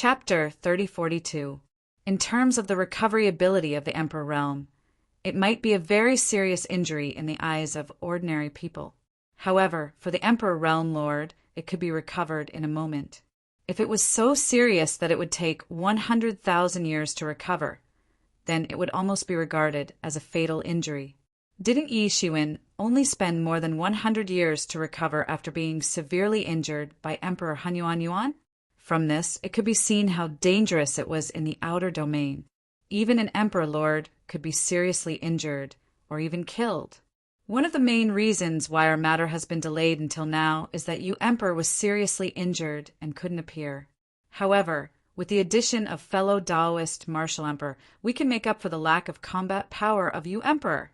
Chapter 3042. In terms of the recovery ability of the Emperor realm, it might be a very serious injury in the eyes of ordinary people. However, for the Emperor realm lord, it could be recovered in a moment. If it was so serious that it would take 100,000 years to recover, then it would almost be regarded as a fatal injury. Didn't Yi Shiwen only spend more than 100 years to recover after being severely injured by Emperor Hunyuan Yuan? From this, it could be seen how dangerous it was in the outer domain. Even an Emperor Lord could be seriously injured or even killed. One of the main reasons why our matter has been delayed until now is that Yu Emperor was seriously injured and couldn't appear. However, with the addition of fellow Taoist Martial Emperor, we can make up for the lack of combat power of Yu Emperor.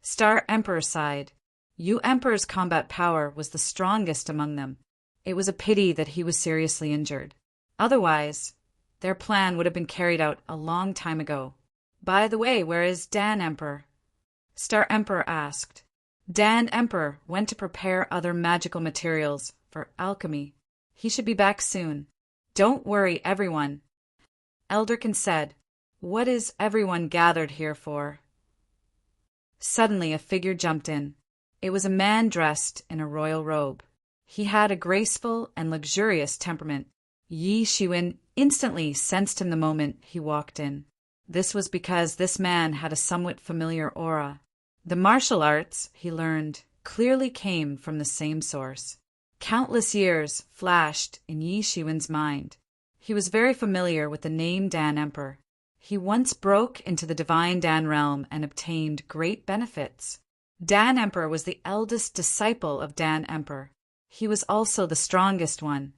Star Emperor sighed. Yu Emperor's combat power was the strongest among them. It was a pity that he was seriously injured. Otherwise, their plan would have been carried out a long time ago. By the way, where is Dan Emperor? Star Emperor asked. Dan Emperor went to prepare other magical materials for alchemy. He should be back soon. Don't worry, everyone. Elderkin said. What is everyone gathered here for? Suddenly a figure jumped in. It was a man dressed in a royal robe. He had a graceful and luxurious temperament. Yi Shiwen instantly sensed him the moment he walked in. This was because this man had a somewhat familiar aura. The martial arts, he learned, clearly came from the same source. Countless years flashed in Yi Shiwen's mind. He was very familiar with the name Dan Emperor. He once broke into the divine Dan realm and obtained great benefits. Dan Emperor was the eldest disciple of Dan Emperor. He was also the strongest one.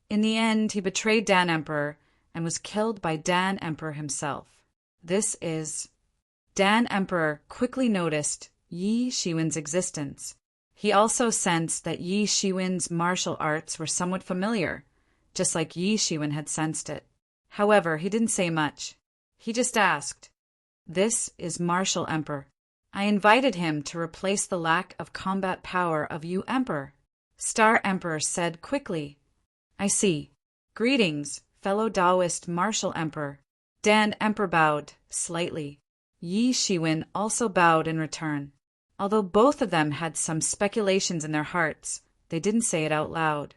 In the end, he betrayed Dan Emperor and was killed by Dan Emperor himself. Dan Emperor quickly noticed Yi Shiwen's existence. He also sensed that Yi Shiwen's martial arts were somewhat familiar, just like Yi Shiwen had sensed it. However, he didn't say much. He just asked, "This is Martial Emperor. I invited him to replace the lack of combat power of Yu Emperor." Star Emperor said quickly, "I see. Greetings, fellow Taoist Martial Emperor." Dan Emperor bowed slightly. Yi Shiwen also bowed in return. Although both of them had some speculations in their hearts, they didn't say it out loud.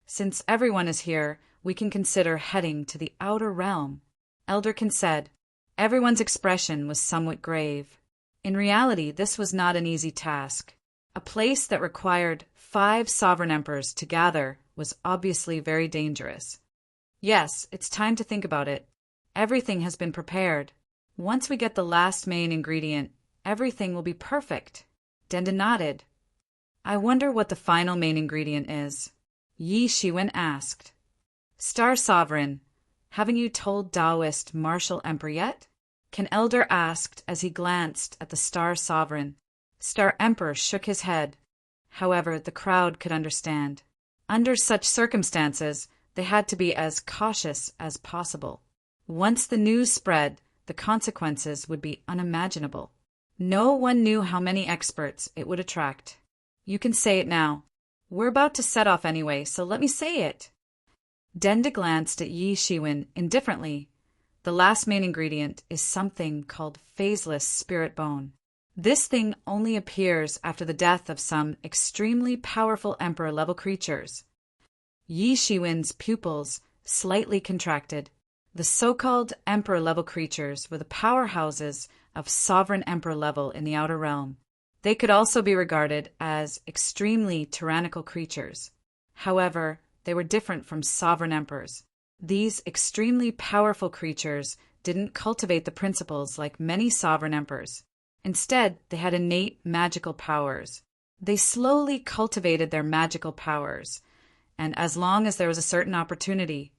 Since everyone is here, we can consider heading to the outer realm. Elderkin said. Everyone's expression was somewhat grave. In reality, this was not an easy task. A place that required 5 sovereign emperors to gather was obviously very dangerous. Yes, it's time to think about it. Everything has been prepared. Once we get the last main ingredient, everything will be perfect. Denda nodded. I wonder what the final main ingredient is. Yi Shiwen asked. Star Sovereign, haven't you told Taoist Martial Emperor yet? Can Elder asked as he glanced at the Star Sovereign. Star Emperor shook his head. However, the crowd could understand. Under such circumstances, they had to be as cautious as possible. Once the news spread, the consequences would be unimaginable. No one knew how many experts it would attract. You can say it now. We're about to set off anyway, so let me say it. Denda glanced at Yi Shiwen indifferently. The last main ingredient is something called phaseless spirit bone. This thing only appears after the death of some extremely powerful emperor-level creatures. Yi Shiwen's pupils slightly contracted. The so-called emperor-level creatures were the powerhouses of sovereign emperor level in the outer realm. They could also be regarded as extremely tyrannical creatures. However, they were different from sovereign emperors. These extremely powerful creatures didn't cultivate the principles like many sovereign emperors. Instead, they had innate magical powers. They slowly cultivated their magical powers, and as long as there was a certain opportunity,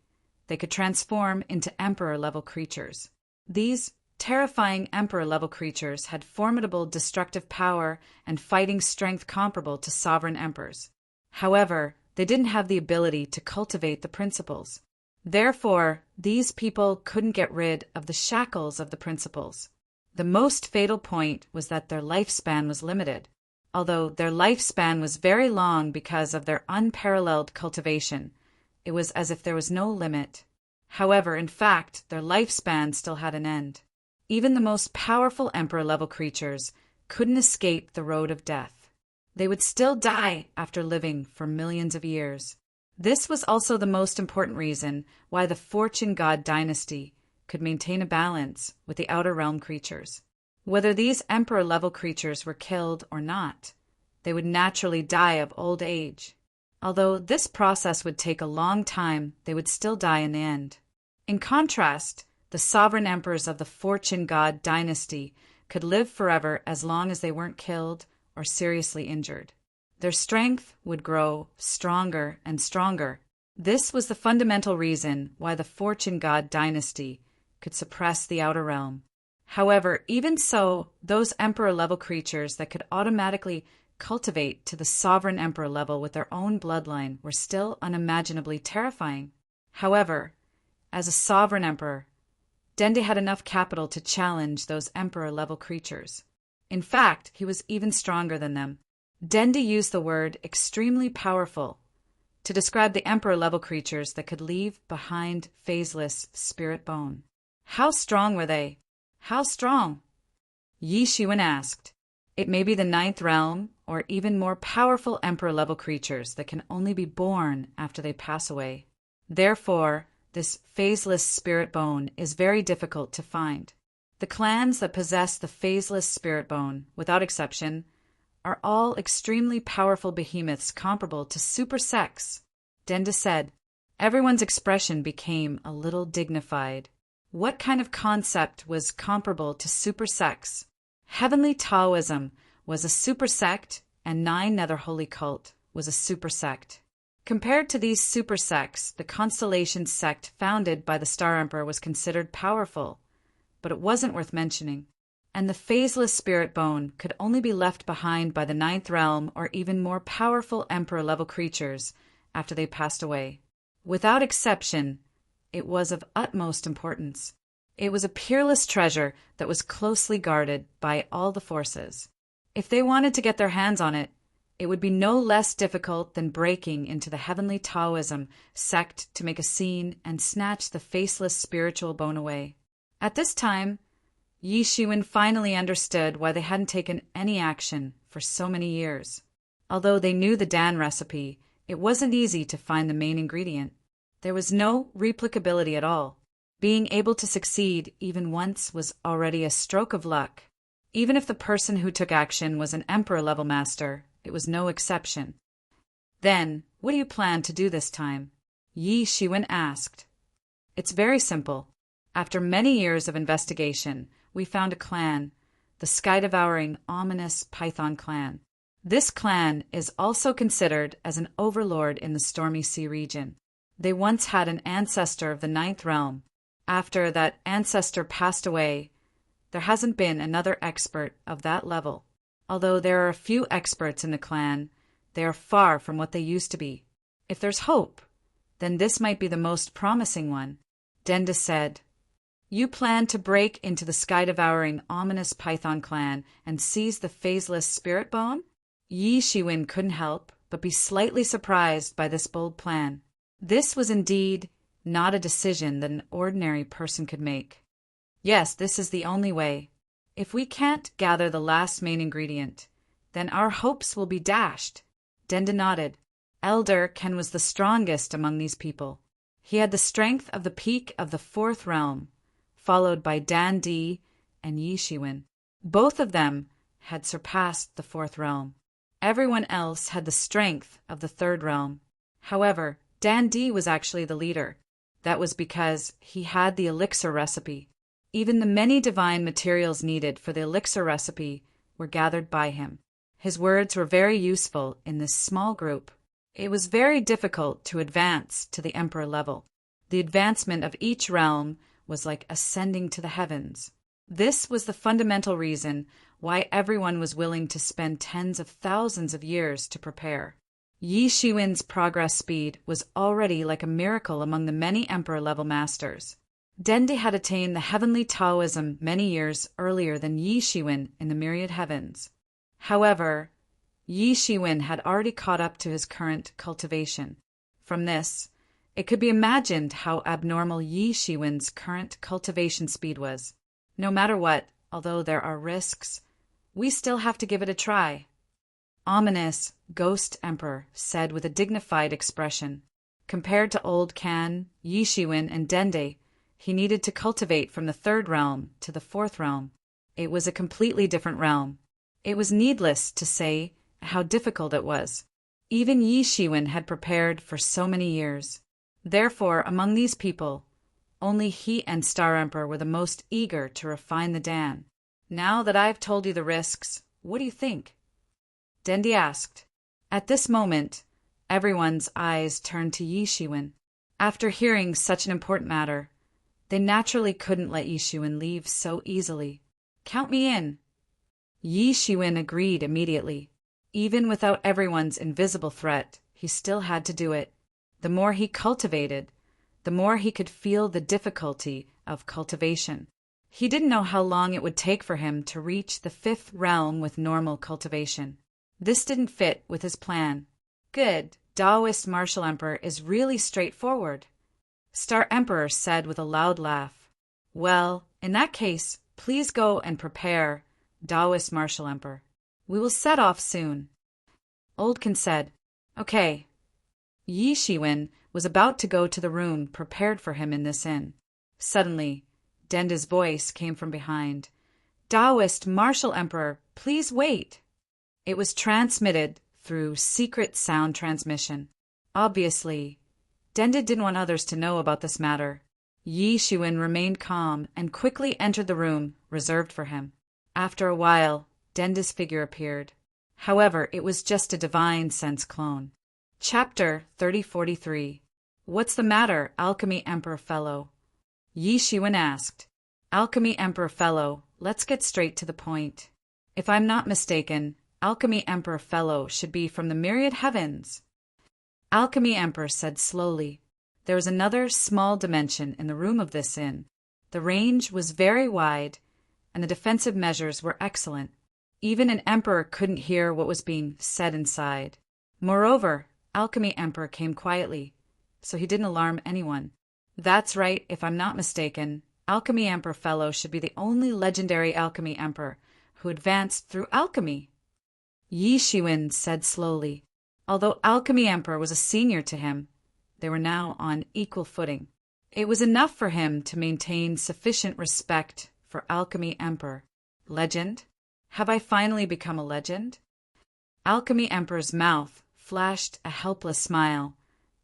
they could transform into emperor-level creatures. These terrifying emperor-level creatures had formidable destructive power and fighting strength comparable to sovereign emperors. However, they didn't have the ability to cultivate the principles. Therefore, these people couldn't get rid of the shackles of the principles. The most fatal point was that their lifespan was limited. Although their lifespan was very long because of their unparalleled cultivation, it was as if there was no limit. However, in fact, their lifespan still had an end. Even the most powerful emperor-level creatures couldn't escape the road of death. They would still die after living for millions of years. This was also the most important reason why the Fortune God dynasty could maintain a balance with the outer realm creatures. Whether these emperor-level creatures were killed or not, they would naturally die of old age. Although this process would take a long time, they would still die in the end. In contrast, the sovereign emperors of the Fortune God dynasty could live forever as long as they weren't killed or seriously injured. Their strength would grow stronger and stronger. This was the fundamental reason why the Fortune God dynasty could suppress the outer realm. However, even so, those emperor-level creatures that could automatically cultivate to the sovereign emperor level with their own bloodline were still unimaginably terrifying. However, as a sovereign emperor, Dende had enough capital to challenge those emperor-level creatures. In fact, he was even stronger than them. Dende used the word extremely powerful to describe the emperor-level creatures that could leave behind phaseless spirit bone. How strong were they? How strong? Yi Shiwen asked. It may be the ninth realm, or even more powerful emperor-level creatures that can only be born after they pass away. Therefore, this phaseless spirit bone is very difficult to find. The clans that possess the phaseless spirit bone, without exception, are all extremely powerful behemoths comparable to super sex. Dende said. Everyone's expression became a little dignified. What kind of concept was comparable to super sex? Heavenly Taoism was a super sect, and Nine Nether Holy Cult was a super sect. Compared to these super sects, the Constellation sect founded by the Star Emperor was considered powerful, but it wasn't worth mentioning. And the phaseless spirit bone could only be left behind by the ninth realm or even more powerful emperor-level creatures after they passed away. Without exception, it was of utmost importance. It was a peerless treasure that was closely guarded by all the forces. If they wanted to get their hands on it, it would be no less difficult than breaking into the Heavenly Taoism sect to make a scene and snatch the faceless spiritual bone away. At this time, Yi Shiwen finally understood why they hadn't taken any action for so many years. Although they knew the Dan recipe, it wasn't easy to find the main ingredient. There was no replicability at all. Being able to succeed even once was already a stroke of luck. Even if the person who took action was an emperor-level master, it was no exception. Then, what do you plan to do this time? Yi Shiwen asked. It's very simple. After many years of investigation, we found a clan, the sky-devouring, ominous Python clan. This clan is also considered as an overlord in the Stormy Sea region. They once had an ancestor of the ninth realm. After that ancestor passed away, there hasn't been another expert of that level. Although there are a few experts in the clan, they are far from what they used to be. If there's hope, then this might be the most promising one. Dende said, You plan to break into the sky-devouring, ominous Python clan and seize the phaseless spirit bone? Yi Shiwen couldn't help but be slightly surprised by this bold plan. This was indeed not a decision that an ordinary person could make. Yes, this is the only way. If we can't gather the last main ingredient, then our hopes will be dashed. Dende nodded. Elder Ken was the strongest among these people. He had the strength of the peak of the fourth realm, followed by Dan Di and Yi Shiwen. Both of them had surpassed the fourth realm. Everyone else had the strength of the third realm. However, Dan Di was actually the leader. That was because he had the elixir recipe. Even the many divine materials needed for the elixir recipe were gathered by him. His words were very useful in this small group. It was very difficult to advance to the emperor level. The advancement of each realm was like ascending to the heavens. This was the fundamental reason why everyone was willing to spend tens of thousands of years to prepare. Yi Shiwen's progress speed was already like a miracle among the many emperor-level masters. Dende had attained the heavenly Taoism many years earlier than Yi Shiwen in the myriad heavens. However, Yi Shiwen had already caught up to his current cultivation. From this, It could be imagined how abnormal Yi Shiwen's current cultivation speed was. No matter what, although there are risks, we still have to give it a try. Ominous Ghost Emperor said with a dignified expression. Compared to old Kan, Yi Shiwen, and Dende, he needed to cultivate from the third realm to the fourth realm. It was a completely different realm. It was needless to say how difficult it was. Even Yi Shiwen had prepared for so many years. Therefore, among these people, only he and Star Emperor were the most eager to refine the Dan. Now that I've told you the risks, what do you think? Dende asked. At this moment, everyone's eyes turned to Yi Shiwen. After hearing such an important matter, they naturally couldn't let Yi Shiwen leave so easily. Count me in. Yi Shiwen agreed immediately. Even without everyone's invisible threat, he still had to do it. The more he cultivated, the more he could feel the difficulty of cultivation. He didn't know how long it would take for him to reach the fifth realm with normal cultivation. This didn't fit with his plan. Good, Taoist Martial Emperor is really straightforward, Star Emperor said with a loud laugh. Well, in that case, please go and prepare, Taoist Martial Emperor. We will set off soon. Oldkin said, Okay. Yi Shiwen was about to go to the room prepared for him in this inn. Suddenly, Dende's voice came from behind. Taoist Martial Emperor, please wait. It was transmitted through secret sound transmission. Obviously, Dende didn't want others to know about this matter. Yi Shiwen remained calm and quickly entered the room reserved for him. After a while, Dende's figure appeared. However, it was just a divine sense clone. Chapter 3043. What's the matter, Alchemy Emperor Fellow? Yi Shiwen asked. Alchemy Emperor Fellow, let's get straight to the point. If I'm not mistaken, Alchemy Emperor Fellow should be from the myriad heavens. Alchemy Emperor said slowly. There was another small dimension in the room of this inn. The range was very wide, and the defensive measures were excellent. Even an emperor couldn't hear what was being said inside. Moreover, Alchemy Emperor came quietly, so he didn't alarm anyone. That's right, if I'm not mistaken, Alchemy Emperor Fellow should be the only legendary Alchemy Emperor who advanced through alchemy. Yi Shiwen said slowly. Although Alchemy Emperor was a senior to him, they were now on equal footing. It was enough for him to maintain sufficient respect for Alchemy Emperor. Legend? Have I finally become a legend? Alchemy Emperor's mouth flashed a helpless smile.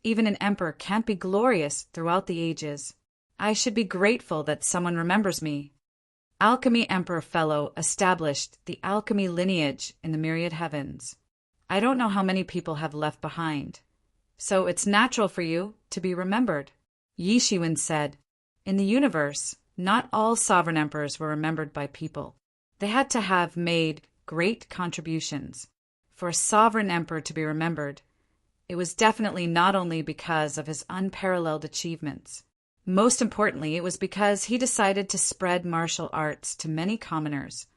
Even an emperor can't be glorious throughout the ages. I should be grateful that someone remembers me. Alchemy Emperor Fellow established the alchemy lineage in the myriad heavens. I don't know how many people have left behind, so it's natural for you to be remembered. Yi Shiwen said, In the universe, not all sovereign emperors were remembered by people. They had to have made great contributions. For a sovereign emperor to be remembered, it was definitely not only because of his unparalleled achievements. Most importantly, it was because he decided to spread martial arts to many commoners,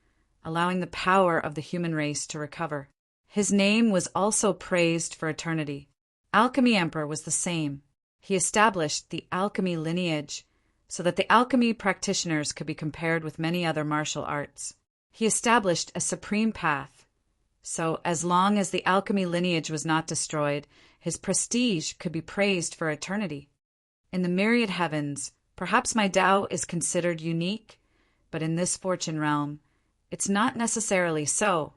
allowing the power of the human race to recover. His name was also praised for eternity. Alchemy Emperor was the same. He established the alchemy lineage so that the alchemy practitioners could be compared with many other martial arts. He established a supreme path, so as long as the alchemy lineage was not destroyed, his prestige could be praised for eternity. In the myriad heavens, perhaps my Tao is considered unique, but in this fortune realm, it's not necessarily so.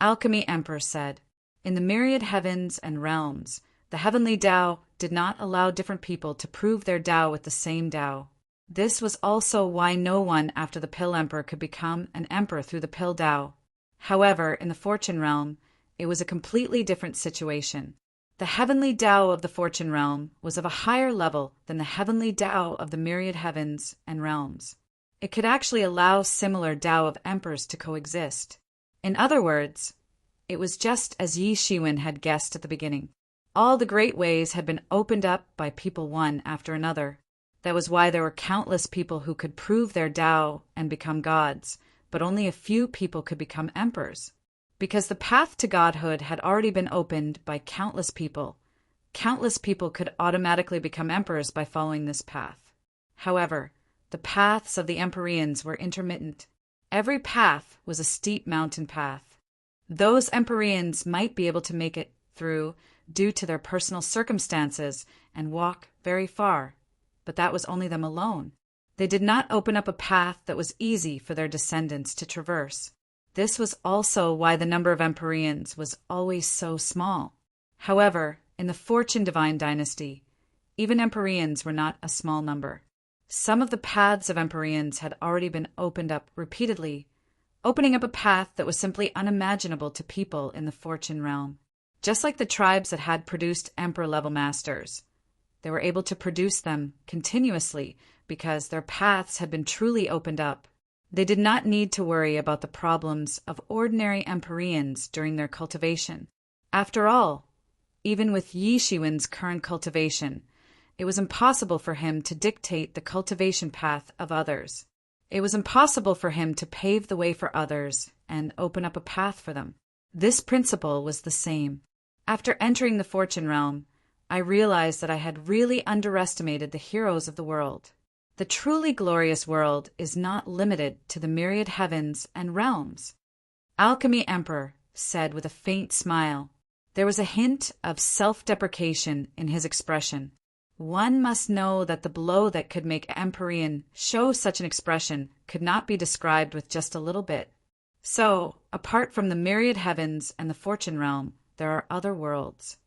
Alchemy Emperor said, In the myriad heavens and realms, the heavenly Tao did not allow different people to prove their Tao with the same Tao. This was also why no one after the Pill Emperor could become an emperor through the Pill Tao. However, in the fortune realm, it was a completely different situation. The heavenly Tao of the fortune realm was of a higher level than the heavenly Tao of the myriad heavens and realms. It could actually allow similar Tao of emperors to coexist. In other words, it was just as Yi Shiwen had guessed at the beginning. All the great ways had been opened up by people one after another. That was why there were countless people who could prove their Tao and become gods, but only a few people could become emperors. Because the path to godhood had already been opened by countless people, Countless people could automatically become emperors by following this path. However, the paths of the Empyreans were intermittent. Every path was a steep mountain path. Those Empyreans might be able to make it through due to their personal circumstances and walk very far, but that was only them alone. They did not open up a path that was easy for their descendants to traverse. This was also why the number of Empyreans was always so small. However, in the Fortune Divine Dynasty, even Empyreans were not a small number. Some of the paths of Empyreans had already been opened up repeatedly, opening up a path that was simply unimaginable to people in the Fortune realm. Just like the tribes that had produced emperor-level masters, they were able to produce them continuously because their paths had been truly opened up. They did not need to worry about the problems of ordinary Empyreans during their cultivation. After all, even with Yi Shiwen's current cultivation, it was impossible for him to dictate the cultivation path of others. It was impossible for him to pave the way for others and open up a path for them. This principle was the same. After entering the Fortune realm, I realized that I had really underestimated the heroes of the world. The truly glorious world is not limited to the myriad heavens and realms. Alchemy Emperor said with a faint smile. There was a hint of self-deprecation in his expression. One must know that the blow that could make Empyrean show such an expression could not be described with just a little bit. So, apart from the myriad heavens and the Fortune realm, there are other worlds.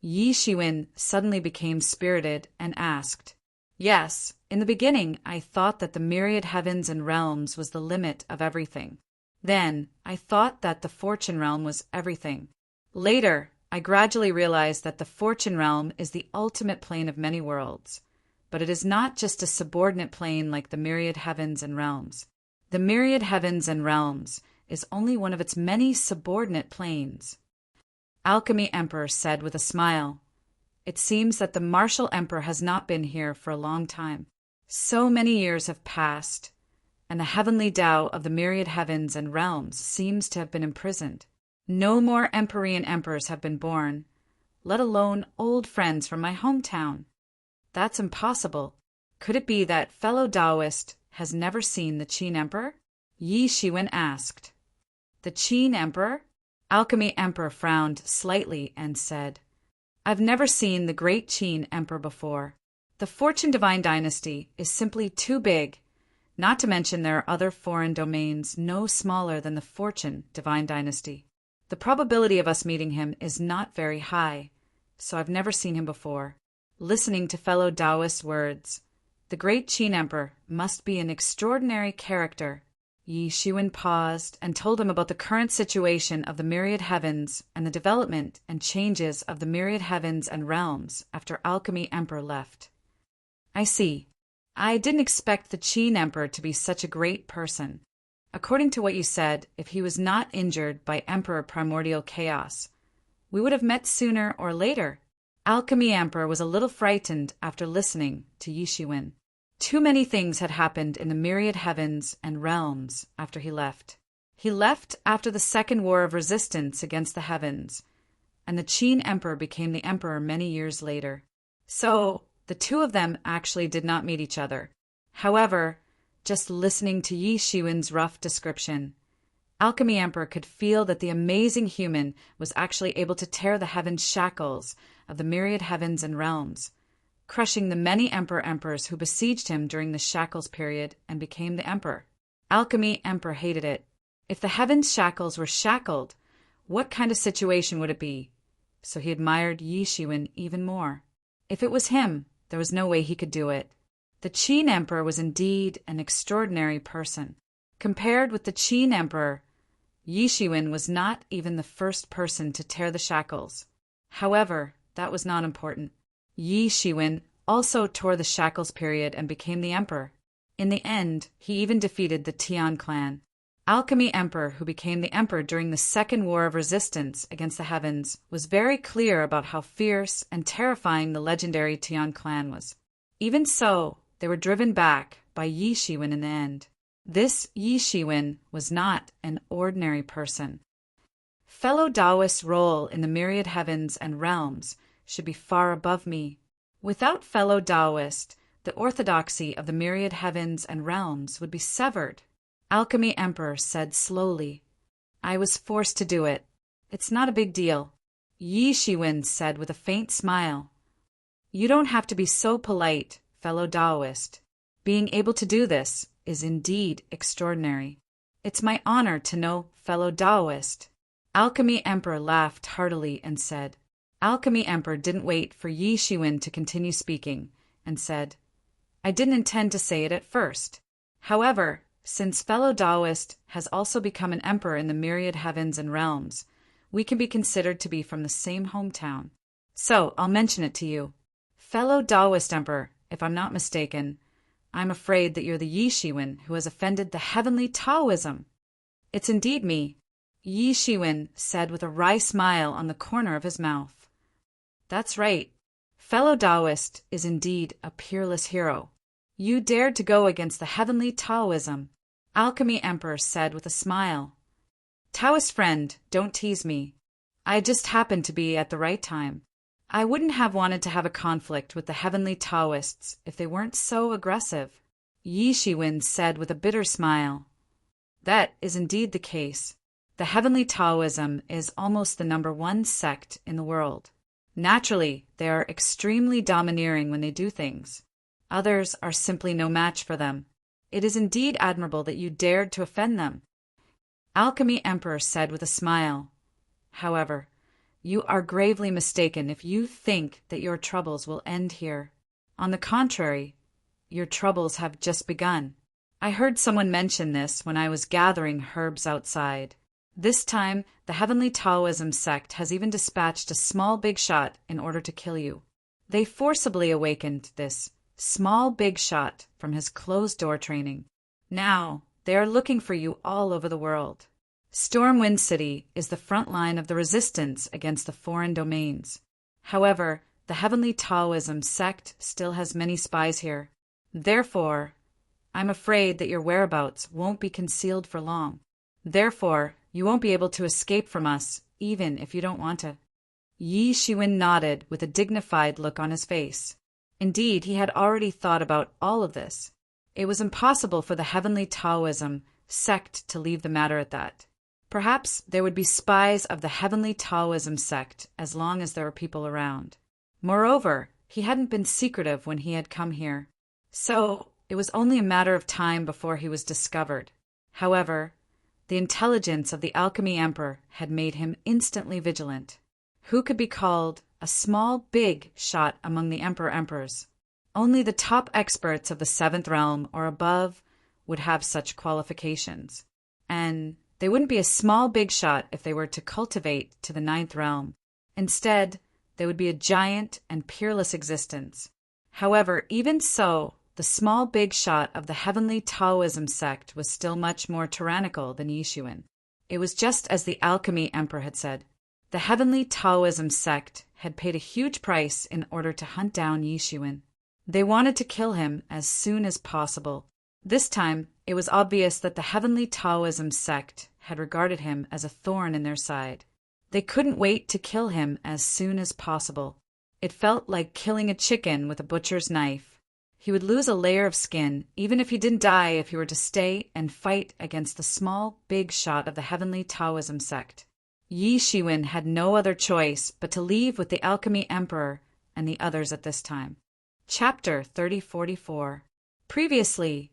Yi Shiwen suddenly became spirited and asked, "Yes, in the beginning I thought that the myriad heavens and realms was the limit of everything. Then I thought that the Fortune realm was everything. Later, I gradually realized that the Fortune realm is the ultimate plane of many worlds, but it is not just a subordinate plane like the myriad heavens and realms. The myriad heavens and realms is only one of its many subordinate planes." Alchemy Emperor said with a smile, "It seems that the martial emperor has not been here for a long time. So many years have passed, and the heavenly Tao of the myriad heavens and realms seems to have been imprisoned. No more Empyrean emperors have been born, let alone old friends from my hometown. That's impossible. Could it be that fellow Taoist has never seen the Qin Emperor?" Yi Shiwen asked. "The Qin Emperor?" Alchemy Emperor frowned slightly and said, "I've never seen the great Qin Emperor before. The Fortune Divine Dynasty is simply too big, not to mention there are other foreign domains no smaller than the Fortune Divine Dynasty. The probability of us meeting him is not very high, so I've never seen him before." Listening to fellow Taoist words, the great Qin Emperor must be an extraordinary character. Yi Shiwen paused and told him about the current situation of the myriad heavens and the development and changes of the myriad heavens and realms after Alchemy Emperor left. "I see. I didn't expect the Qin Emperor to be such a great person. According to what you said, if he was not injured by Emperor Primordial Chaos, we would have met sooner or later." Alchemy Emperor was a little frightened after listening to Yi Shiwen. Too many things had happened in the myriad heavens and realms after he left. He left after the Second War of Resistance against the heavens, and the Qin Emperor became the emperor many years later. So, the two of them actually did not meet each other. However, just listening to Yi Shiwen's rough description, Alchemy Emperor could feel that the amazing human was actually able to tear the heaven's shackles of the myriad heavens and realms, crushing the many emperors who besieged him during the shackles period and became the emperor. Alchemy Emperor hated it. If the heavens' shackles were shackled, what kind of situation would it be? So he admired Yi Shiwen even more. If it was him, there was no way he could do it. The Qin Emperor was indeed an extraordinary person. Compared with the Qin Emperor, Yi Shiwen was not even the first person to tear the shackles. However, that was not important. Yi Shiwen also tore the shackles period and became the emperor. In the end, he even defeated the Tian clan. Alchemy Emperor, who became the emperor during the Second War of Resistance against the heavens, was very clear about how fierce and terrifying the legendary Tian clan was. Even so, they were driven back by Yi Shiwen in the end. This Yi Shiwen was not an ordinary person. Fellow Taoist's role in the myriad heavens and realms should be far above me. Without fellow Taoist, the orthodoxy of the myriad heavens and realms would be severed. Alchemy Emperor said slowly, I was forced to do it. It's not a big deal. Yi Shiwen said with a faint smile, You don't have to be so polite, fellow Taoist. Being able to do this is indeed extraordinary. It's my honor to know fellow Taoist. Alchemy Emperor laughed heartily and said, Alchemy Emperor didn't wait for Yi Shiwen to continue speaking and said, I didn't intend to say it at first. However, since fellow Taoist has also become an emperor in the myriad heavens and realms, we can be considered to be from the same hometown. So I'll mention it to you. Fellow Taoist Emperor, if I'm not mistaken, I'm afraid that you're the Yi Shiwen who has offended the heavenly Taoism. It's indeed me, Yi Shiwen said with a wry smile on the corner of his mouth. That's right. Fellow Taoist is indeed a peerless hero. You dared to go against the heavenly Taoism, Alchemy Emperor said with a smile. Taoist friend, don't tease me. I just happened to be at the right time. I wouldn't have wanted to have a conflict with the heavenly Taoists if they weren't so aggressive, Yi Shiwen said with a bitter smile. That is indeed the case. The heavenly Taoism is almost the #1 sect in the world. Naturally, they are extremely domineering when they do things. Others are simply no match for them. It is indeed admirable that you dared to offend them, Alchemy Emperor said with a smile. However, you are gravely mistaken if you think that your troubles will end here. On the contrary, your troubles have just begun. I heard someone mention this when I was gathering herbs outside. This time, the heavenly Taoism sect has even dispatched a small big shot in order to kill you. They forcibly awakened this small big shot from his closed-door training. Now, they are looking for you all over the world. Stormwind City is the front line of the resistance against the foreign domains. However, the heavenly Taoism sect still has many spies here. Therefore, I'm afraid that your whereabouts won't be concealed for long. Therefore, you won't be able to escape from us, even if you don't want to. Yi Shiwen nodded with a dignified look on his face. Indeed, he had already thought about all of this. It was impossible for the heavenly Taoism sect to leave the matter at that. Perhaps there would be spies of the heavenly Taoism sect as long as there were people around. Moreover, he hadn't been secretive when he had come here. So, it was only a matter of time before he was discovered. However, the intelligence of the Alchemy Emperor had made him instantly vigilant. Who could be called a small big shot among the Emperors? Only the top experts of the 7th realm or above would have such qualifications. And they wouldn't be a small big shot if they were to cultivate to the 9th realm. Instead, they would be a giant and peerless existence. However, even so, the small big shot of the heavenly Taoism sect was still much more tyrannical than Yi Shiwen. It was just as the Alchemy Emperor had said. The heavenly Taoism sect had paid a huge price in order to hunt down Yi Shiwen. They wanted to kill him as soon as possible. This time, it was obvious that the heavenly Taoism sect had regarded him as a thorn in their side. They couldn't wait to kill him as soon as possible. It felt like killing a chicken with a butcher's knife. He would lose a layer of skin, even if he didn't die, if he were to stay and fight against the small, big shot of the heavenly Taoism sect. Yi Shiwen had no other choice but to leave with the Alchemy Emperor and the others at this time. Chapter 3044. Previously,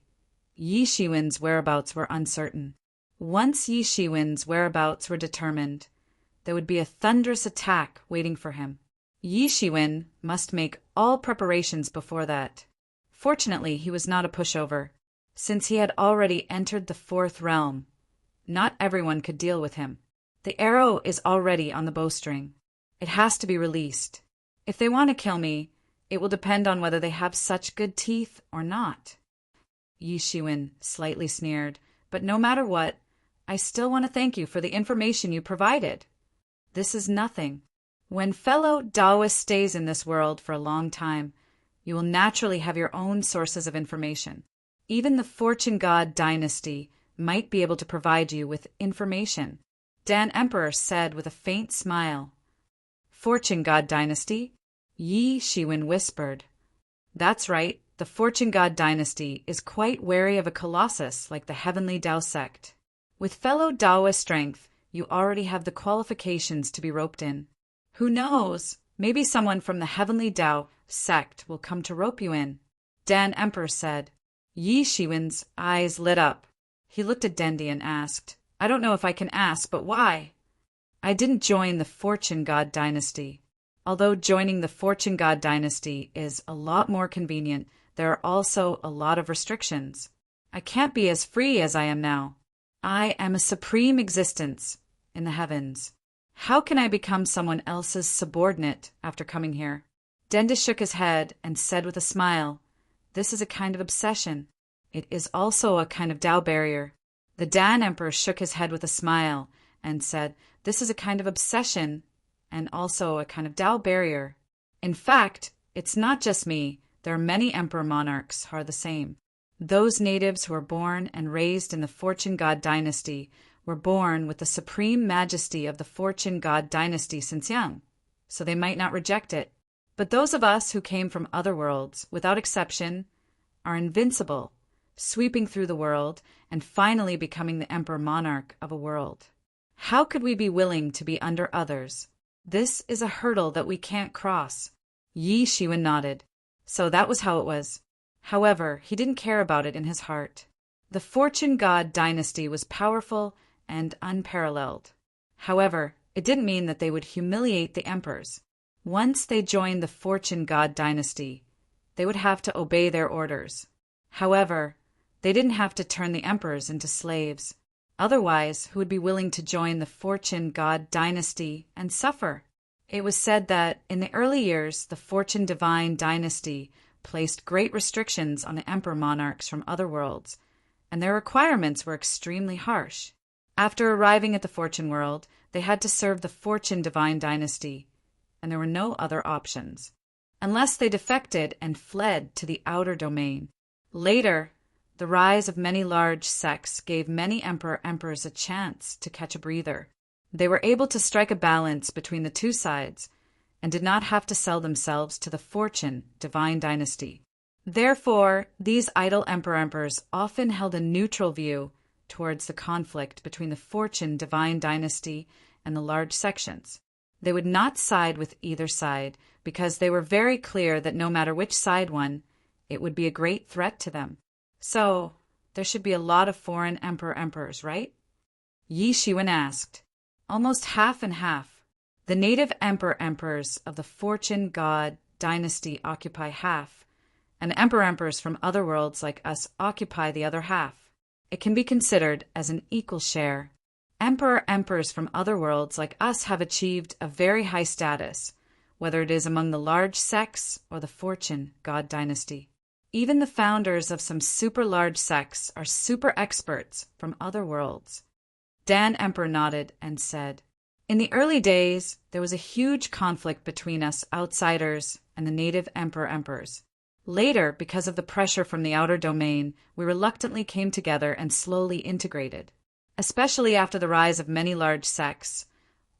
Yi Shiwen's whereabouts were uncertain. Once Yi Shiwen's whereabouts were determined, there would be a thunderous attack waiting for him. Yi Shiwen must make all preparations before that. Fortunately, he was not a pushover. Since he had already entered the 4th realm, not everyone could deal with him. The arrow is already on the bowstring. It has to be released. If they want to kill me, it will depend on whether they have such good teeth or not. Yi Shiwen slightly sneered, but no matter what, I still want to thank you for the information you provided. This is nothing. When fellow Taoist stays in this world for a long time, you will naturally have your own sources of information. Even the Fortune God dynasty might be able to provide you with information, Dan Emperor said with a faint smile. Fortune God dynasty? Yi Shiwen whispered. That's right, the Fortune God dynasty is quite wary of a colossus like the Heavenly Tao sect. With fellow Taoist strength, you already have the qualifications to be roped in. Who knows? Maybe someone from the Heavenly Tao sect will come to rope you in, Dan Emperor said. Yi Shiwen's eyes lit up. He looked at Dendi and asked, I don't know if I can ask, but why? I didn't join the Fortune God dynasty. Although joining the Fortune God dynasty is a lot more convenient, there are also a lot of restrictions. I can't be as free as I am now. I am a supreme existence in the heavens. How can I become someone else's subordinate after coming here? Denda shook his head and said with a smile, This is a kind of obsession. It is also a kind of Tao barrier. The Dan Emperor shook his head with a smile and said, This is a kind of obsession and also a kind of Tao barrier. In fact, it's not just me. There are many emperor monarchs who are the same. Those natives who are born and raised in the Fortune God dynasty were born with the supreme majesty of the Fortune God dynasty since young, so they might not reject it. But those of us who came from other worlds, without exception, are invincible, sweeping through the world and finally becoming the emperor monarch of a world. How could we be willing to be under others? This is a hurdle that we can't cross. Yi Shiwen nodded. So that was how it was. However, he didn't care about it in his heart. The Fortune God dynasty was powerful and unparalleled. However, it didn't mean that they would humiliate the emperors. Once they joined the Fortune God dynasty, they would have to obey their orders. However, they didn't have to turn the emperors into slaves. Otherwise, who would be willing to join the Fortune God dynasty and suffer? It was said that, in the early years, the Fortune Divine dynasty placed great restrictions on the emperor monarchs from other worlds, and their requirements were extremely harsh. After arriving at the Fortune world, they had to serve the Fortune Divine dynasty, and there were no other options, unless they defected and fled to the outer domain. Later, the rise of many large sects gave many emperors a chance to catch a breather. They were able to strike a balance between the two sides and did not have to sell themselves to the Fortune Divine dynasty. Therefore, these idle emperors often held a neutral view towards the conflict between the Fortune Divine dynasty and the large sections. They would not side with either side because they were very clear that no matter which side won, it would be a great threat to them. So, there should be a lot of foreign emperors, right? Yi Shiwen asked. Almost half and half. The native emperors of the Fortune God dynasty occupy half, and emperors from other worlds like us occupy the other half. It can be considered as an equal share. Emperors from other worlds like us have achieved a very high status, whether it is among the large sects or the Fortune God dynasty. Even the founders of some super large sects are super experts from other worlds. Dan Emperor nodded and said, In the early days, there was a huge conflict between us outsiders and the native emperors. Later, because of the pressure from the outer domain, we reluctantly came together and slowly integrated. Especially after the rise of many large sects,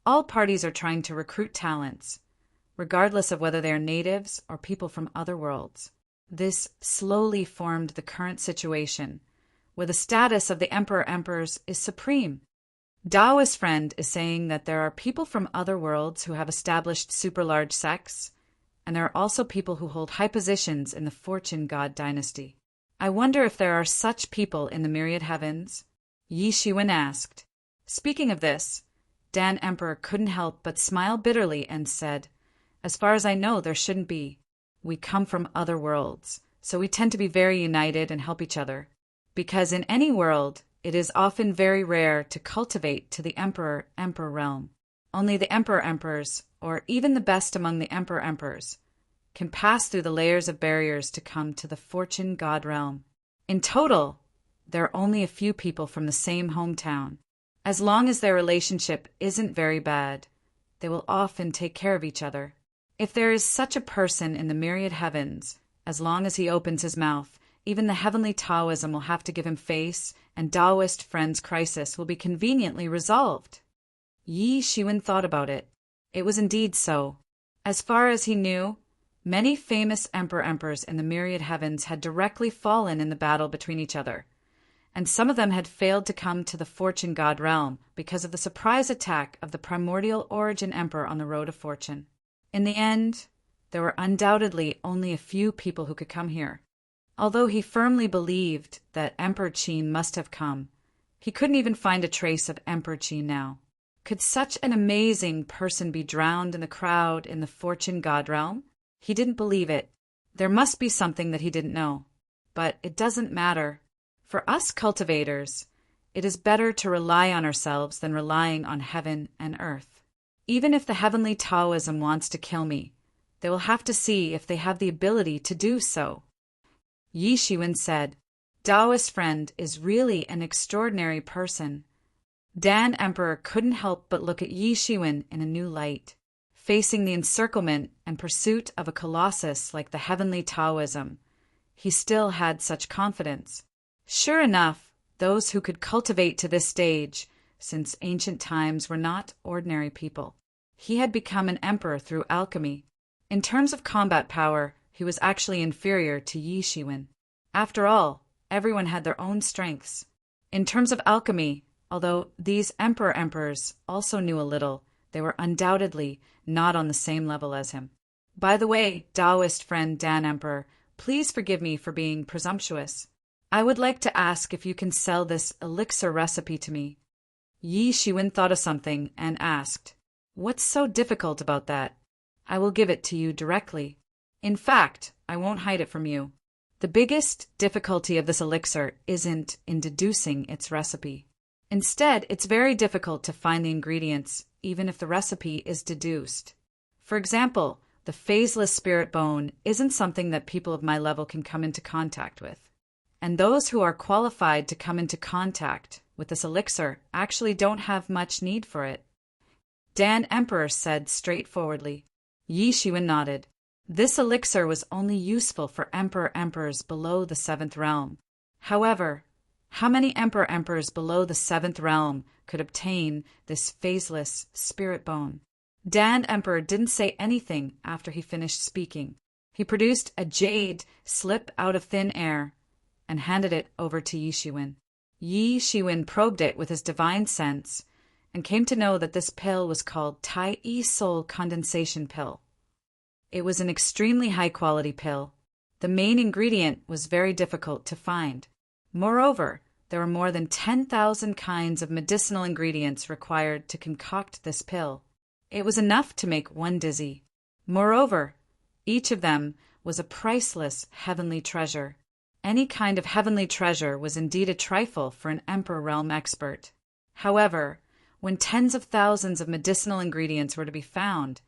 all parties are trying to recruit talents, regardless of whether they are natives or people from other worlds. This slowly formed the current situation, where the status of the emperors is supreme. Taoist friend is saying that there are people from other worlds who have established super large sects, and there are also people who hold high positions in the Fortune God dynasty. I wonder if there are such people in the myriad heavens? Yi Shiwen asked. Speaking of this, Dan Emperor couldn't help but smile bitterly and said, As far as I know, there shouldn't be. We come from other worlds, so we tend to be very united and help each other. Because in any world, it is often very rare to cultivate to the emperor realm. Only the emperors, or even the best among the emperors, can pass through the layers of barriers to come to the Fortune God realm. In total, there are only a few people from the same hometown. As long as their relationship isn't very bad, they will often take care of each other. If there is such a person in the myriad heavens, as long as he opens his mouth, even the heavenly Taoism will have to give him face, and Taoist friend's crisis will be conveniently resolved. Yi Shiwen thought about it. It was indeed so. As far as he knew, Many famous emperors in the myriad heavens had directly fallen in the battle between each other, and some of them had failed to come to the fortune god realm because of the surprise attack of the primordial origin emperor on the road of fortune. In the end, there were undoubtedly only a few people who could come here. Although he firmly believed that Emperor Qin must have come, he couldn't even find a trace of Emperor Qin now. Could such an amazing person be drowned in the crowd in the fortune god realm? He didn't believe it. There must be something that he didn't know. But it doesn't matter. For us cultivators, it is better to rely on ourselves than relying on heaven and earth. Even if the heavenly Taoism wants to kill me, they will have to see if they have the ability to do so. Yi Shiwen said, Taoist friend is really an extraordinary person. Dan Emperor couldn't help but look at Yi Shiwen in a new light. Facing the encirclement and pursuit of a colossus like the heavenly Taoism, he still had such confidence. Sure enough, those who could cultivate to this stage, since ancient times, were not ordinary people. He had become an emperor through alchemy. In terms of combat power, he was actually inferior to Yi Shiwen. After all, everyone had their own strengths. In terms of alchemy, although these emperors also knew a little, they were undoubtedly not on the same level as him. By the way, Taoist friend Dan Emperor, please forgive me for being presumptuous. I would like to ask if you can sell this elixir recipe to me. Yi Shiwen thought of something and asked, What's so difficult about that? I will give it to you directly. In fact, I won't hide it from you. The biggest difficulty of this elixir isn't in deducing its recipe. Instead, it's very difficult to find the ingredients, even if the recipe is deduced. For example, the phaseless spirit bone isn't something that people of my level can come into contact with. And those who are qualified to come into contact with this elixir actually don't have much need for it. Dan Emperor said straightforwardly. Yi Shiwen nodded. This elixir was only useful for emperors below the 7th realm. However, how many emperors below the 7th realm could obtain this phaseless spirit bone? Dan Emperor didn't say anything after he finished speaking. He produced a jade slip out of thin air and handed it over to Yi Shiwen. Yi Shiwen probed it with his divine sense and came to know that this pill was called Tai Yi Soul Condensation Pill. It was an extremely high-quality pill. The main ingredient was very difficult to find. Moreover, there were more than 10,000 kinds of medicinal ingredients required to concoct this pill. It was enough to make one dizzy. Moreover, each of them was a priceless heavenly treasure. Any kind of heavenly treasure was indeed a trifle for an Emperor realm expert. However, when tens of thousands of medicinal ingredients were to be found,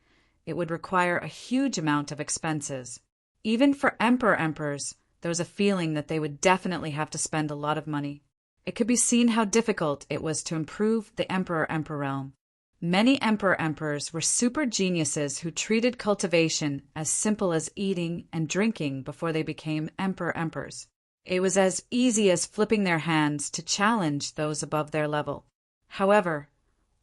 it would require a huge amount of expenses. Even for emperors, there was a feeling that they would definitely have to spend a lot of money. It could be seen how difficult it was to improve the Emperor realm. Many emperors were super geniuses who treated cultivation as simple as eating and drinking before they became emperors. It was as easy as flipping their hands to challenge those above their level. However,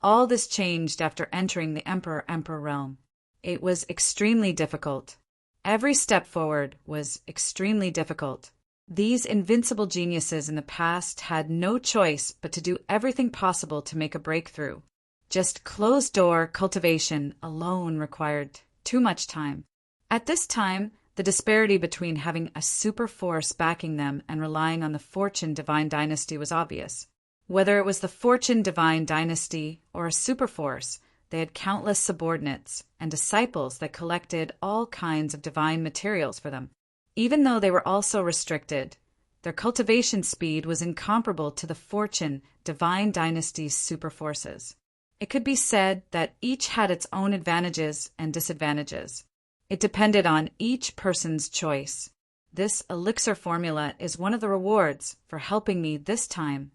all this changed after entering the Emperor realm. It was extremely difficult. Every step forward was extremely difficult. These invincible geniuses in the past had no choice but to do everything possible to make a breakthrough. Just closed-door cultivation alone required too much time. At this time, the disparity between having a super force backing them and relying on the Fortune Divine Dynasty was obvious. Whether it was the Fortune Divine Dynasty or a super force, they had countless subordinates and disciples that collected all kinds of divine materials for them. Even though they were also restricted, their cultivation speed was incomparable to the Fortune Divine Dynasty's super forces. It could be said that each had its own advantages and disadvantages. It depended on each person's choice. This elixir formula is one of the rewards for helping me this time.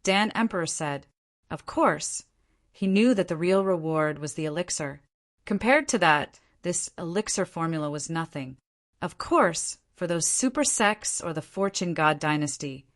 Dan Emperor said, Of course. He knew that the real reward was the elixir. Compared to that, this elixir formula was nothing. Of course, for those super sects or the Fortune God Dynasty,